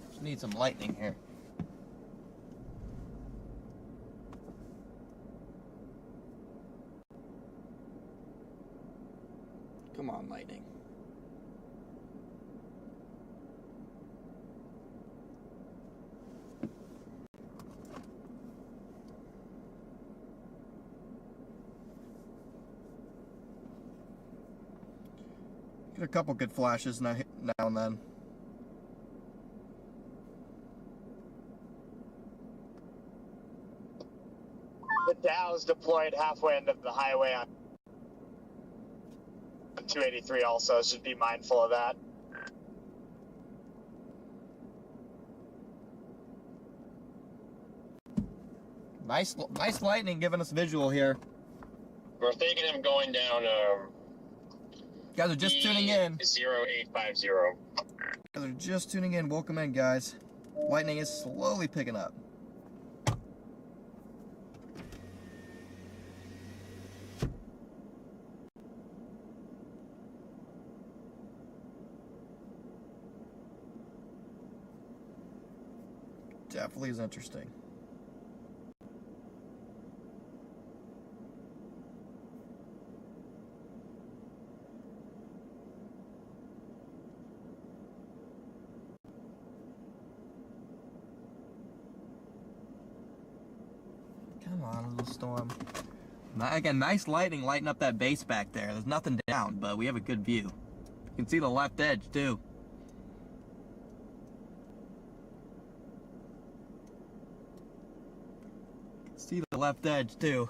Just need some lightning here. Come on, lightning. Get a couple good flashes now and then. The Dow's deployed halfway into the highway on 283 also, should be mindful of that. Nice lightning giving us visual here. We're thinking of going down Guys are just tuning in. 0850. Guys are just tuning in. Welcome in, guys. Lightning is slowly picking up. Definitely is interesting. Come on, little storm. Again, nice lightning lighting up that base back there. There's nothing down, but we have a good view. You can see the left edge, too. You can see the left edge, too.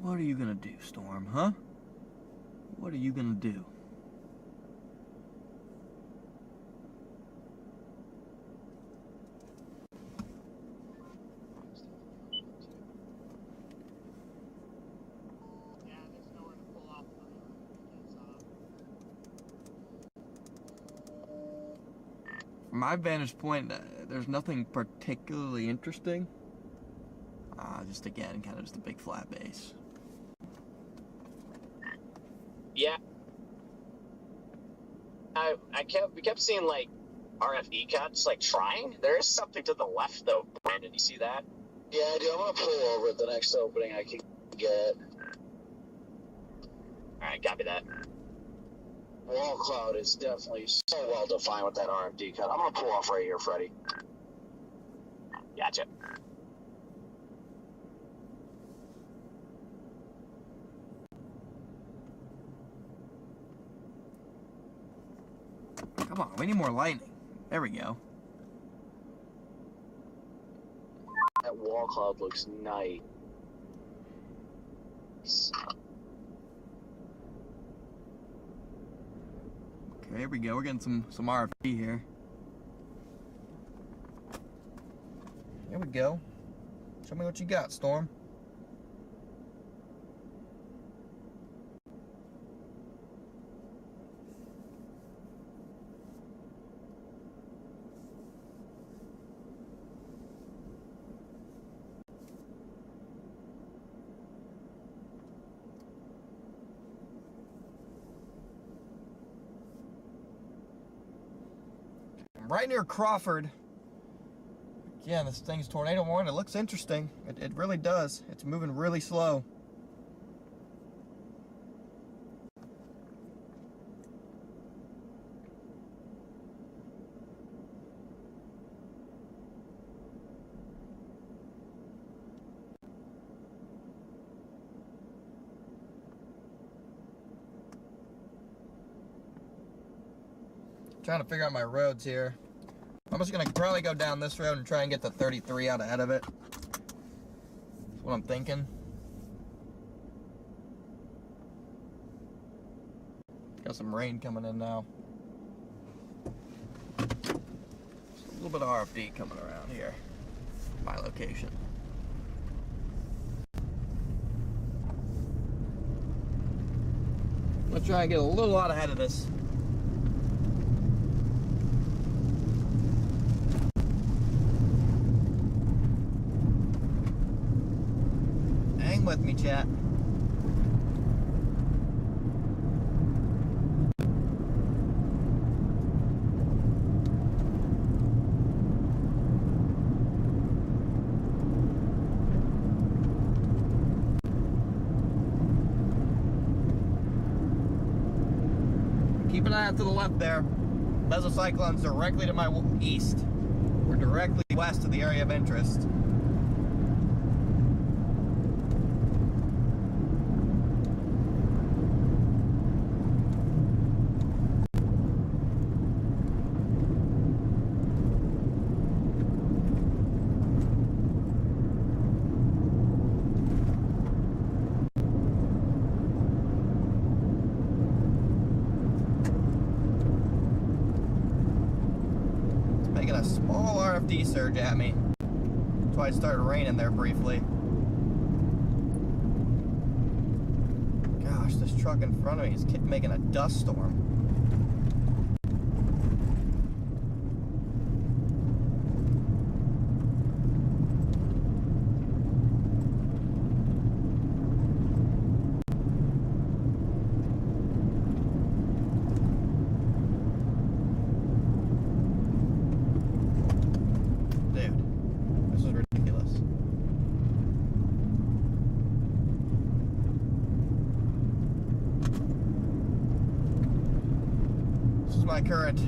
What are you gonna do, Storm, huh? What are you gonna do? From my vantage point, there's nothing particularly interesting. Just again, kind of just a big flat base. Yeah. We kept seeing like RFE cuts like trying. There is something to the left though, Brandon. You see that? Yeah, dude, I'm gonna pull over at the next opening I can get. Alright, copy that. Wall cloud is definitely so well defined with that RFD cut. I'm gonna pull off right here, Freddie. Gotcha. Come on, we need more lightning. There we go. That wall cloud looks nice. Okay, here we go. We're getting some RFD here. Here we go. Show me what you got, Storm. Right near Crawford. Again, this thing's tornado warning. It looks interesting. It really does. It's moving really slow. Trying to figure out my roads here. I'm just gonna probably go down this road and try and get the 33 out ahead of it. That's what I'm thinking. Got some rain coming in now. Just a little bit of RFD coming around here. My location. I'm gonna try and get a little out ahead of this. With me, chat. Keep an eye out to the left there. Mesocyclone's directly to my east. We're directly west of the area of interest. Surge at me. That's why it started raining there briefly. Gosh, this truck in front of me is making a dust storm. my current.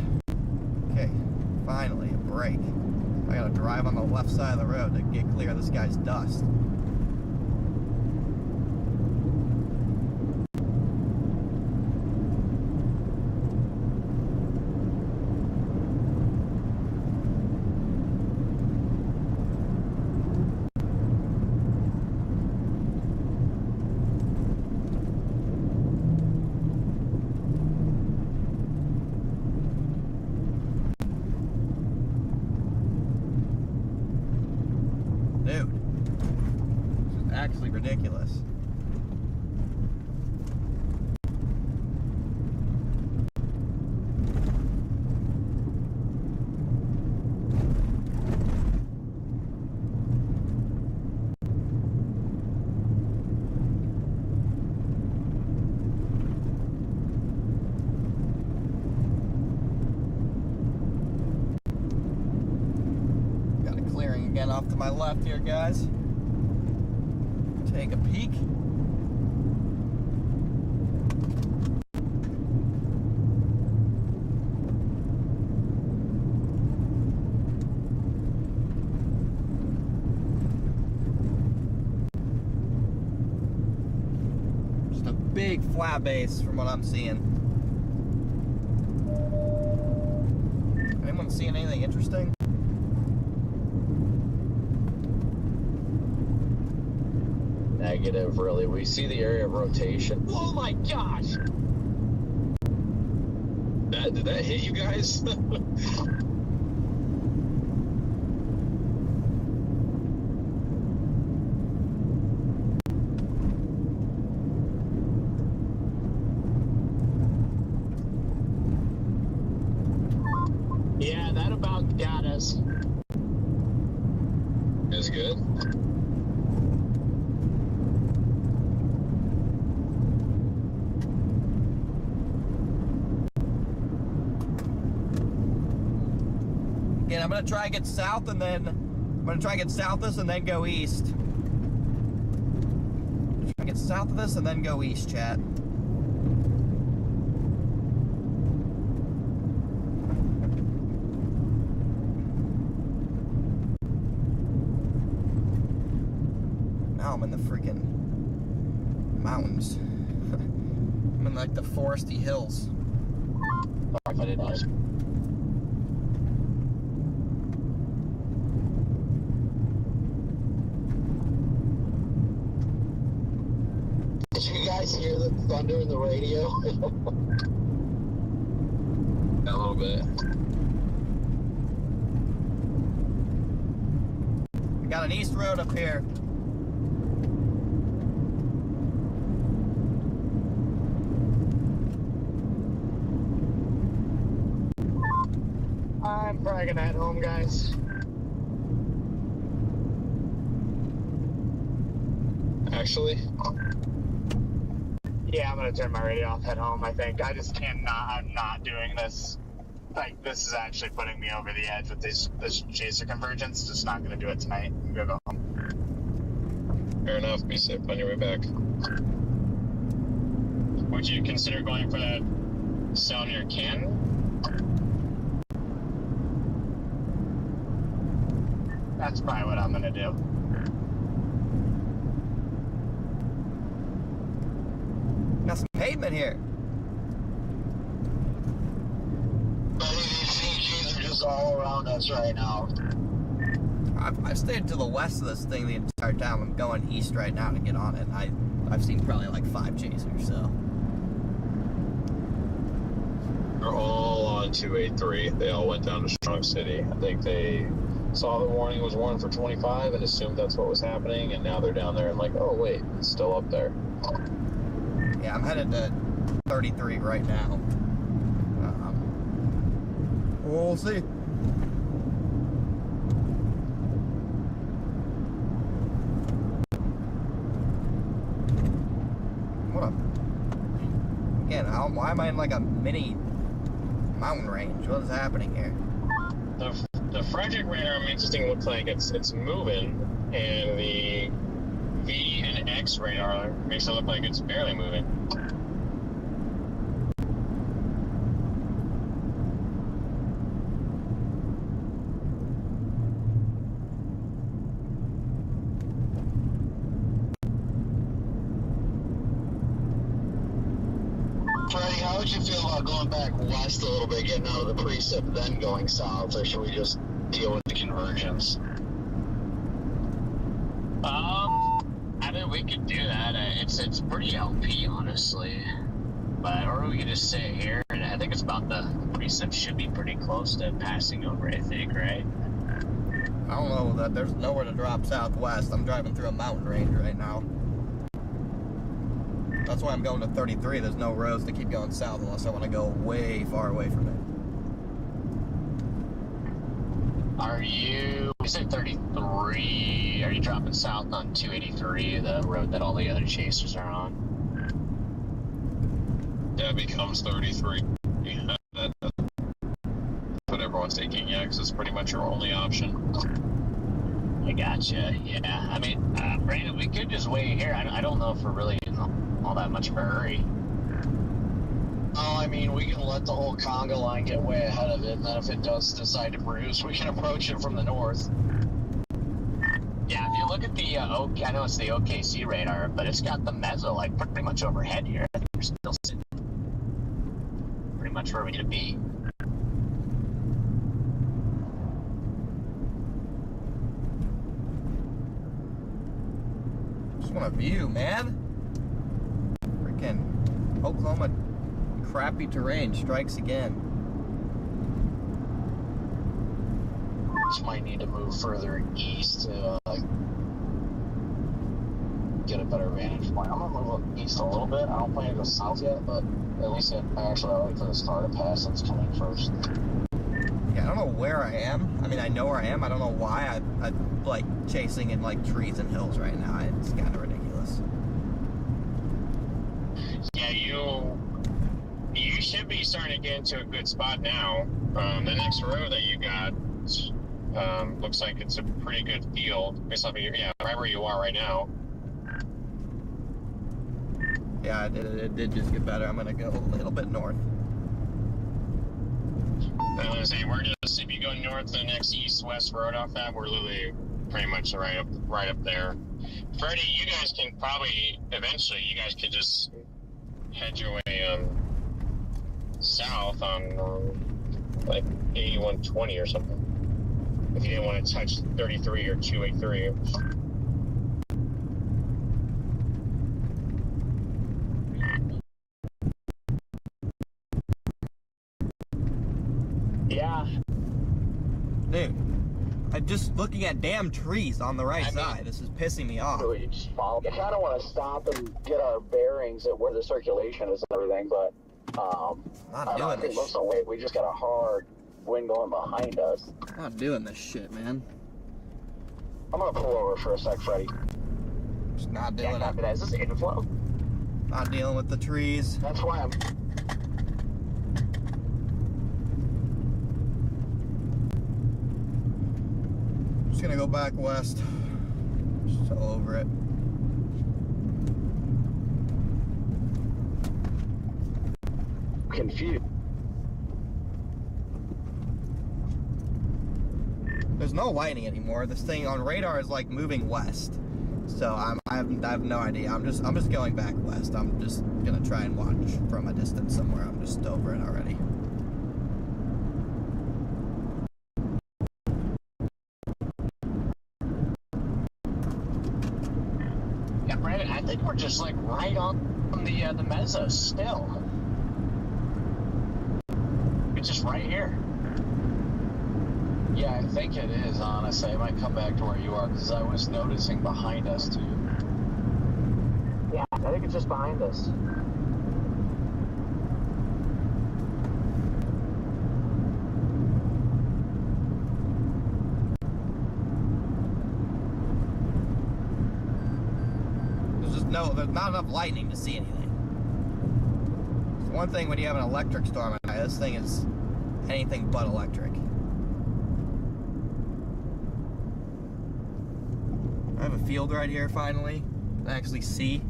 Okay, finally a break. I gotta drive on the left side of the road to get clear of this guy's dust. Dude, this is actually ridiculous. Got a clearing again off to my left here, guys. Take a peek. Just a big flat base from what I'm seeing. Anyone seeing anything interesting? Negative, really. We see the area of rotation. Oh my gosh! Did that hit you guys? Yeah, that about got us. Is good. Again, I'm gonna try and get south and then this and then go east. Try and get south of this and then go east, chat. Now I'm in the freaking mountains. I'm in like the foresty hills. I didn't know. Did you guys hear the thunder in the radio? A little bit. We got an east road up here. I'm probably gonna head home, guys. Actually? Yeah, I'm gonna turn my radio off, head home, I think. I just cannot, I'm not doing this. Like, this is actually putting me over the edge with this chaser convergence. Just not gonna do it tonight. I'm gonna go home. Fair enough. Be safe on your way back. Would you consider going for that zone near Canton? That's probably what I'm gonna do. Got some pavement here. These CGs are just all around us right now. I've stayed to the west of this thing the entire time. I'm going east right now to get on it. And I've seen probably like 5 chasers, so. They're all on 283. They all went down to Strong City. I think they saw the warning was 1 for 25 and assumed that's what was happening, and now they're down there and like, oh wait, it's still up there. Yeah, I'm headed to 33 right now. We'll see. What a... Again, why am I in like a mini mountain range? What is happening here? The Frederick radar makes this thing look like it's moving, and the V and X radar makes it look like it's barely moving. would you feel about going back west a little bit, getting out of the precip, then going south, or should we just deal with the convergence? I mean, we could do that. It's pretty LP, honestly. But, or we could just sit here, and I think it's about the precip should be pretty close to passing over, I think, right? I don't know, that there's nowhere to drop southwest. I'm driving through a mountain range right now. That's why I'm going to 33. There's no roads to keep going south unless I want to go way far away from it. Are you said 33, are you dropping south on 283, the road that all the other chasers are on? That becomes 33. Yeah, that's what everyone's taking, yeah, because it's pretty much your only option. I gotcha, yeah. I mean, Brandon, we could just wait here. I don't know if we're really in all that much of a hurry. Oh, I mean, we can let the whole conga line get way ahead of it, and then if it does decide to bruise, we can approach it from the north. Yeah, if you look at the, I know it's the OKC radar, but it's got the mezzo, like, pretty much overhead here. I think we're still sitting pretty much where we need to be. Just want a view, man. Freaking Oklahoma crappy terrain strikes again. Just might need to move further east to get a better vantage point. I'm gonna move east a little bit. I don't plan to go south yet, but at least I wait for the star to pass and it's coming first. Yeah, I don't know where I am. I mean, I know where I am. I don't know why I'm like chasing in like trees and hills right now. It's kind of ridiculous. Yeah, you should be starting to get into a good spot now. The next row that you got looks like it's a pretty good field. Based off of right where you are right now. Yeah, it did just get better. I'm gonna go a little bit north. I was gonna say, we're just, if you go north to the next east-west road off that, we're literally pretty much right up there. Freddie, you guys can probably, eventually, you guys could just head your way south on like 8120 or something. If you didn't want to touch 33 or 283. Yeah. Dude, I'm just looking at damn trees on the right side. This is pissing me off. We just follow. I kind of want to stop and get our bearings at where the circulation is and everything, but I think most of the way we just got a hard wind going behind us. I'm not doing this shit, man. I'm gonna pull over for a sec, Freddie. Just not doing it. Is this inflow? Not dealing with the trees. That's why I'm. Just gonna go back west. Just so over it. Confused. There's no lightning anymore. This thing on radar is like moving west. So I have no idea. I'm just going back west. I'm just gonna try and watch from a distance somewhere. I'm just over it already. Yeah, Brandon, I think we're just like right on the mezzo still. It's just right here. Yeah, I think it is, honestly. I might come back to where you are, because I was noticing behind us, too. Yeah, I think it's just behind us. There's not enough lightning to see anything. It's one thing when you have an electric storm. This thing is anything but electric. I have a field right here finally. I can actually see.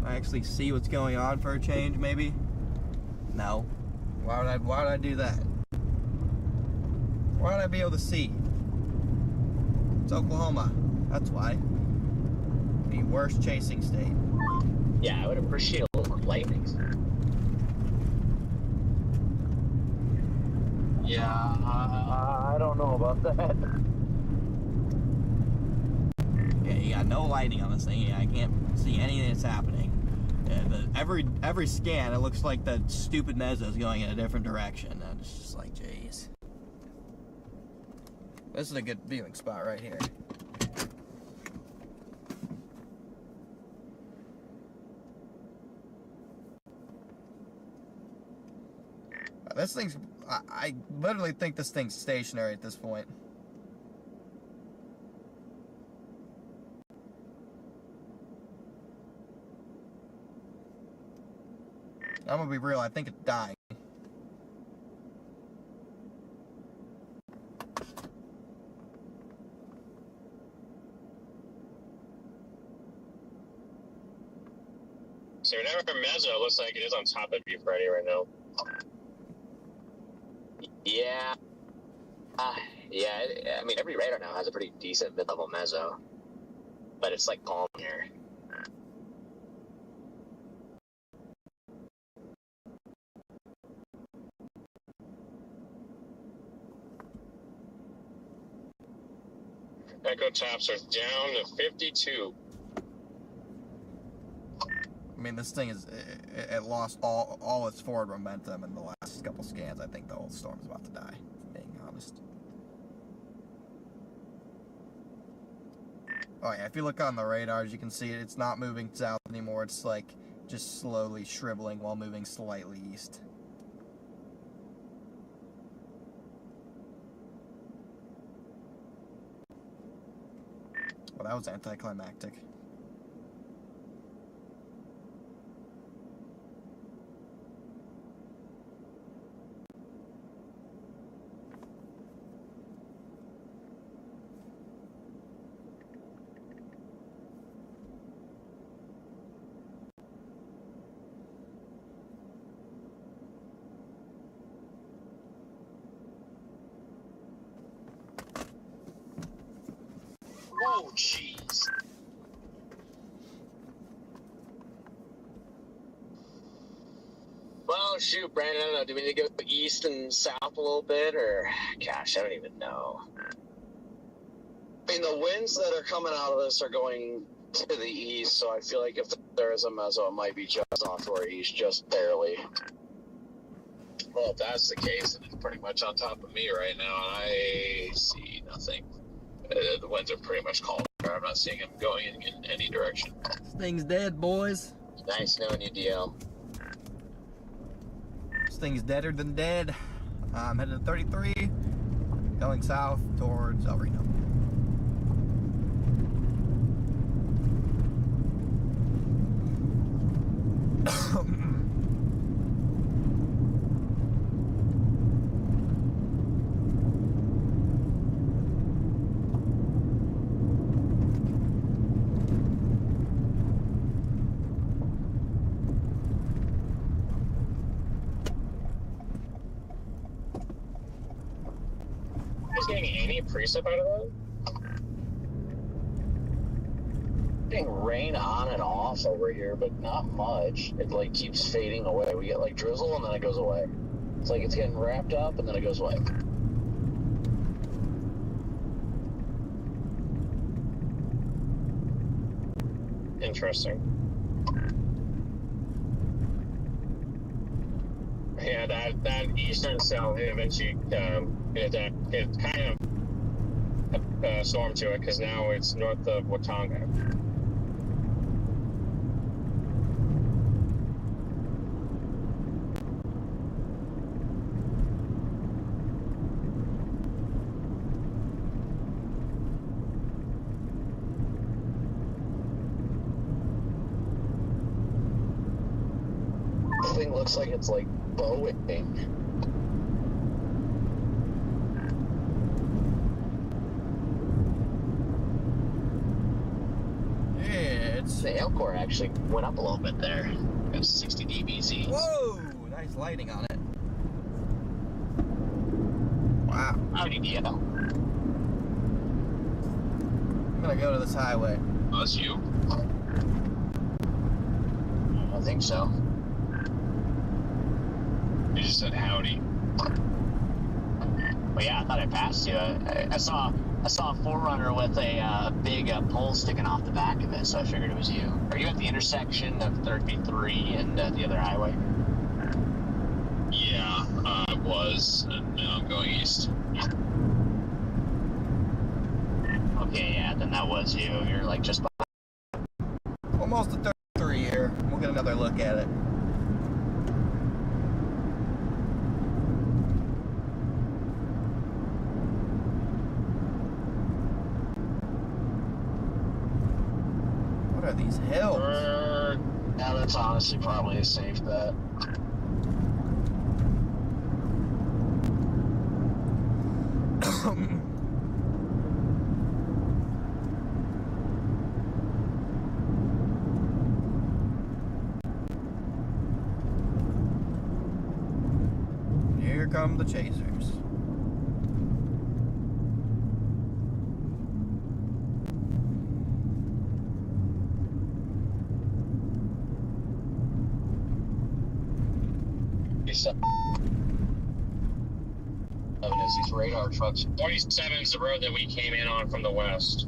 I actually see what's going on for a change, maybe? No. Why would I do that? Why would I be able to see? It's Oklahoma. That's why. The worst chasing state. Yeah, I would appreciate a little more lightning. Yeah, I don't know about that. Yeah, you got no lighting on this thing. I can't see anything that's happening. Every scan, it looks like the stupid Mezzo is going in a different direction. And it's just like, jeez. This is a good viewing spot right here. This thing's, I literally think this thing's stationary at this point. I'm gonna be real, I think it's dying. So whenever Mezzo looks like it is on top of you, Freddy, right now. Yeah. Yeah, I mean, every radar now has a pretty decent mid-level Mezzo. But it's like calm here. Echo taps are down to 52. I mean, this thing is, it lost all its forward momentum in the last couple scans. I think the whole storm's about to die, if being honest. Oh yeah, if you look on the radars, you can see it's not moving south anymore. It's like just slowly shriveling while moving slightly east. Well, that was anticlimactic. Oh, jeez. Well, shoot, Brandon, I don't know. Do we need to go east and south a little bit, or... Gosh, I don't even know. I mean, the winds that are coming out of this are going to the east, so I feel like if there is a mezzo, it might be just off to our east, just barely. Well, if that's the case, then it's pretty much on top of me right now, and I see nothing. The winds are pretty much calm. I'm not seeing them going in any direction. This thing's dead, boys. Nice knowing you, DL. This thing's deader than dead. I'm headed to 33, going south towards El Reno. Getting any precip out of that? Getting rain on and off over here, but not much. It like keeps fading away. We get like drizzle and then it goes away. It's like it's getting wrapped up and then it goes away. Interesting. Yeah, that eastern cell eventually it kind of stormed to it because now it's north of Watanga. The thing looks like it's like bowing. The hail core actually went up a little bit there. Got 60 dBz. Whoa! Nice lighting on it. Wow. Howdy, DL. I'm gonna go to this highway. That's you. think so. You just said howdy. Well, yeah, I thought I passed you. I saw a 4Runner with a big pole sticking off the back of it, so I figured it was you. Are you at the intersection of 33 and the other highway? Yeah, I was, and now I'm going east. Okay, yeah, then that was you. You're like just Almost to 33 here. We'll get another look at it. What are these hills? Now that's honestly probably a safe bet. Here come the chasers. Is these radar trucks. 47 is the road that we came in on from the west.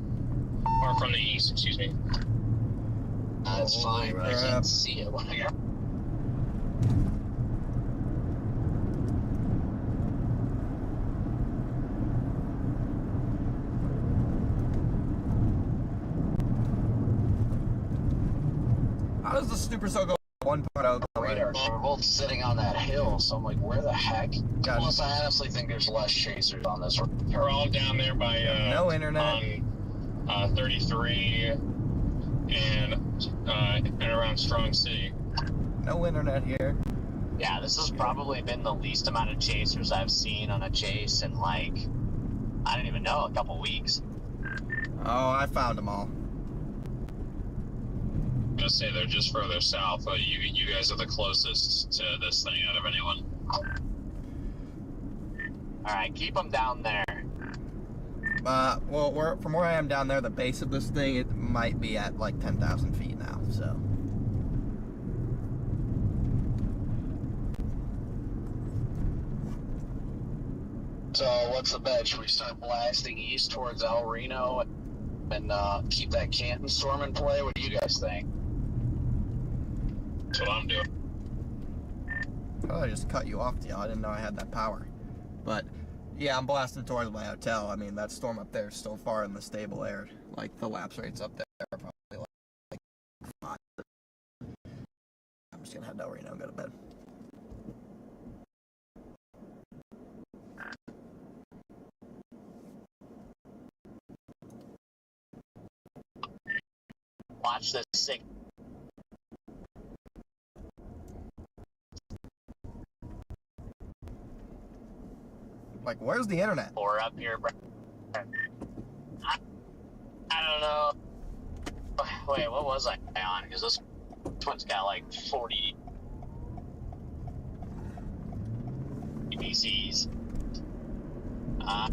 Or from the east, excuse me. That's fine. I can't see it when I got. How does the supercell go 1.0? Radar. We're both sitting on that hill, so I'm like, where the heck? Plus, I honestly think there's less chasers on this road. We're all down there by no internet. On 33 and around Strong City. No internet here. Yeah, this has probably been the least amount of chasers I've seen on a chase in like, I don't even know, a couple weeks. Oh, I found them all. I'm gonna say they're just further south. You guys are the closest to this thing out of anyone. Alright, keep them down there. Well, from where I am down there, the base of this thing, it might be at like 10,000 feet now, so. So, what's the bet? Should we start blasting east towards El Reno and keep that Canton storm in play? What do you guys think? That's what I'm doing. Oh, I just cut you off, Deal. I didn't know I had that power. But, yeah, I'm blasting towards my hotel. I mean, that storm up there is so far in the stable air. Like, the lapse rates up there are probably like 5. I'm just gonna head to El Reno and go to bed. Watch this sick. Like, where's the internet? Or up here, I don't know. Wait, what was I on? Because this one's got like 40 DBCs. I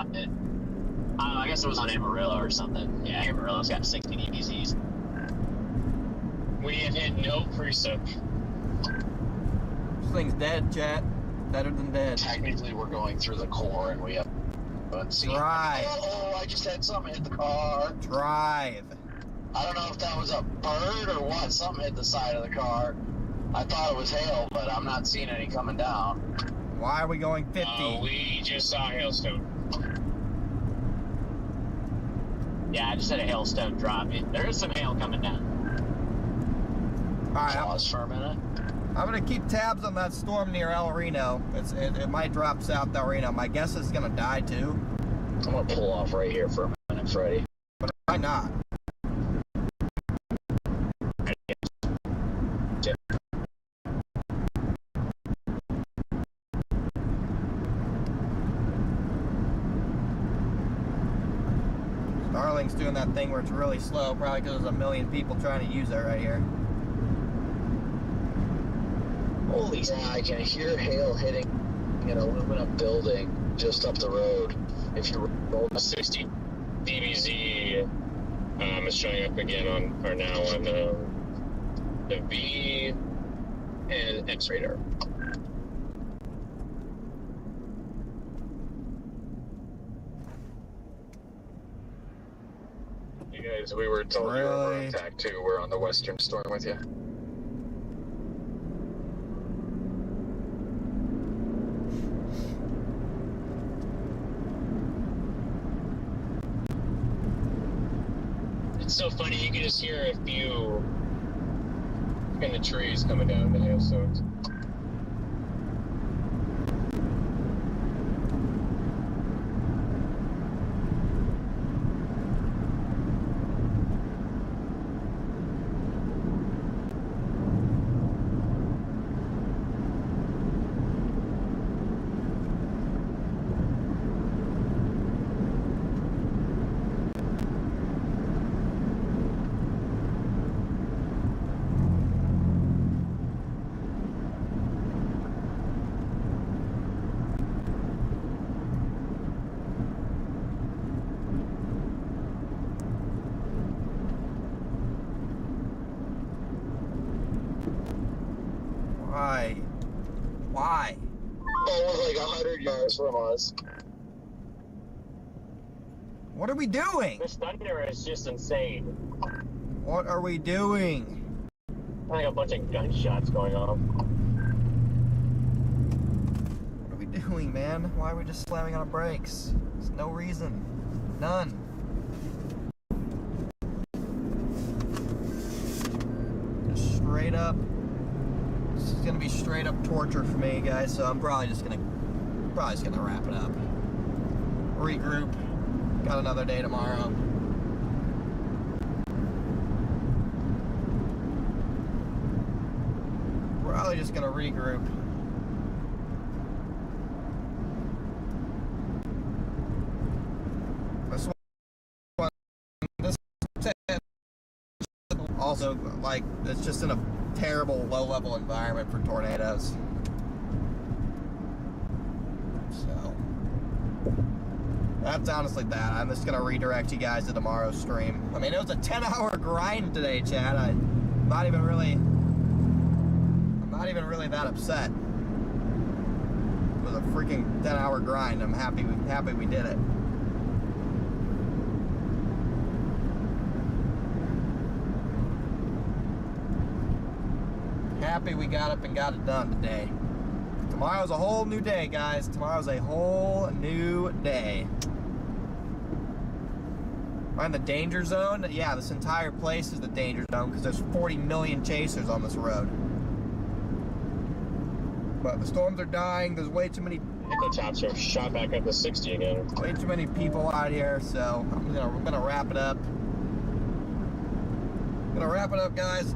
don't know, I guess it was on Amarillo or something. Yeah, Amarillo's got 60 DBCs. We have hit no precip. This thing's dead, chat. Better than dead. Technically, we're going through the core and we have. Drive. Oh, I just had something hit the car. Drive. I don't know if that was a bird or what. Something hit the side of the car. I thought it was hail, but I'm not seeing any coming down. Why are we going 50? We just saw hailstone. Yeah, I just had a hailstone drop. There is some hail coming down. Alright, pause for a minute. I'm gonna keep tabs on that storm near El Reno. It might drop south El Reno. My guess is it's gonna die too. I'm gonna pull off right here for a minute, Freddie. But why not? Starlink's doing that thing where it's really slow, probably because there's a million people trying to use it right here. Holy cow, I can hear hail hitting an aluminum building just up the road. If you roll 60 DBZ is showing up again on, or now on the V and X radar. You guys, we were told you were over on TAC 2. We're on the Western Storm with you. It's so funny, you can just hear a few in the trees coming down the hailstones. Why? That was like 100 yards from us. What are we doing? This thunder is just insane. What are we doing? Like a bunch of gunshots going off. What are we doing, man? Why are we just slamming on our brakes? There's no reason. None. Just straight up. This is gonna be straight up torture for me, guys, so I'm probably just gonna wrap it up. Regroup. Got another day tomorrow. Probably just gonna regroup. This also, like, it's just in a terrible low-level environment for tornadoes. So that's honestly that. I'm just gonna redirect you guys to tomorrow's stream. I mean, it was a 10-hour grind today, Chad. I'm not even really that upset. It was a freaking 10-hour grind. I'm happy we did it. Happy we got up and got it done today. Tomorrow's a whole new day, guys. Tomorrow's a whole new day. Am I in the danger zone? Yeah, this entire place is the danger zone because there's 40 million chasers on this road. But the storms are dying. There's way too many. The tops are shot back up to 60 again. Way too many people out here, so I'm gonna wrap it up. Guys.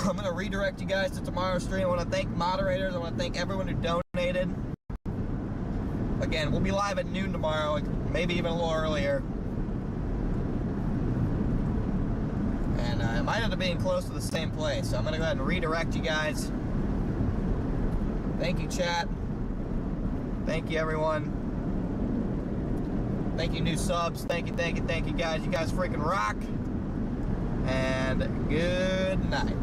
I'm gonna redirect you guys to tomorrow's stream. I want to thank moderators. I want to thank everyone who donated. Again, we'll be live at noon tomorrow, maybe even a little earlier. And it might end up being close to the same place. So I'm gonna go ahead and redirect you guys. Thank you, chat. Thank you, everyone. Thank you, new subs. Thank you, guys. You guys freaking rock. And good night.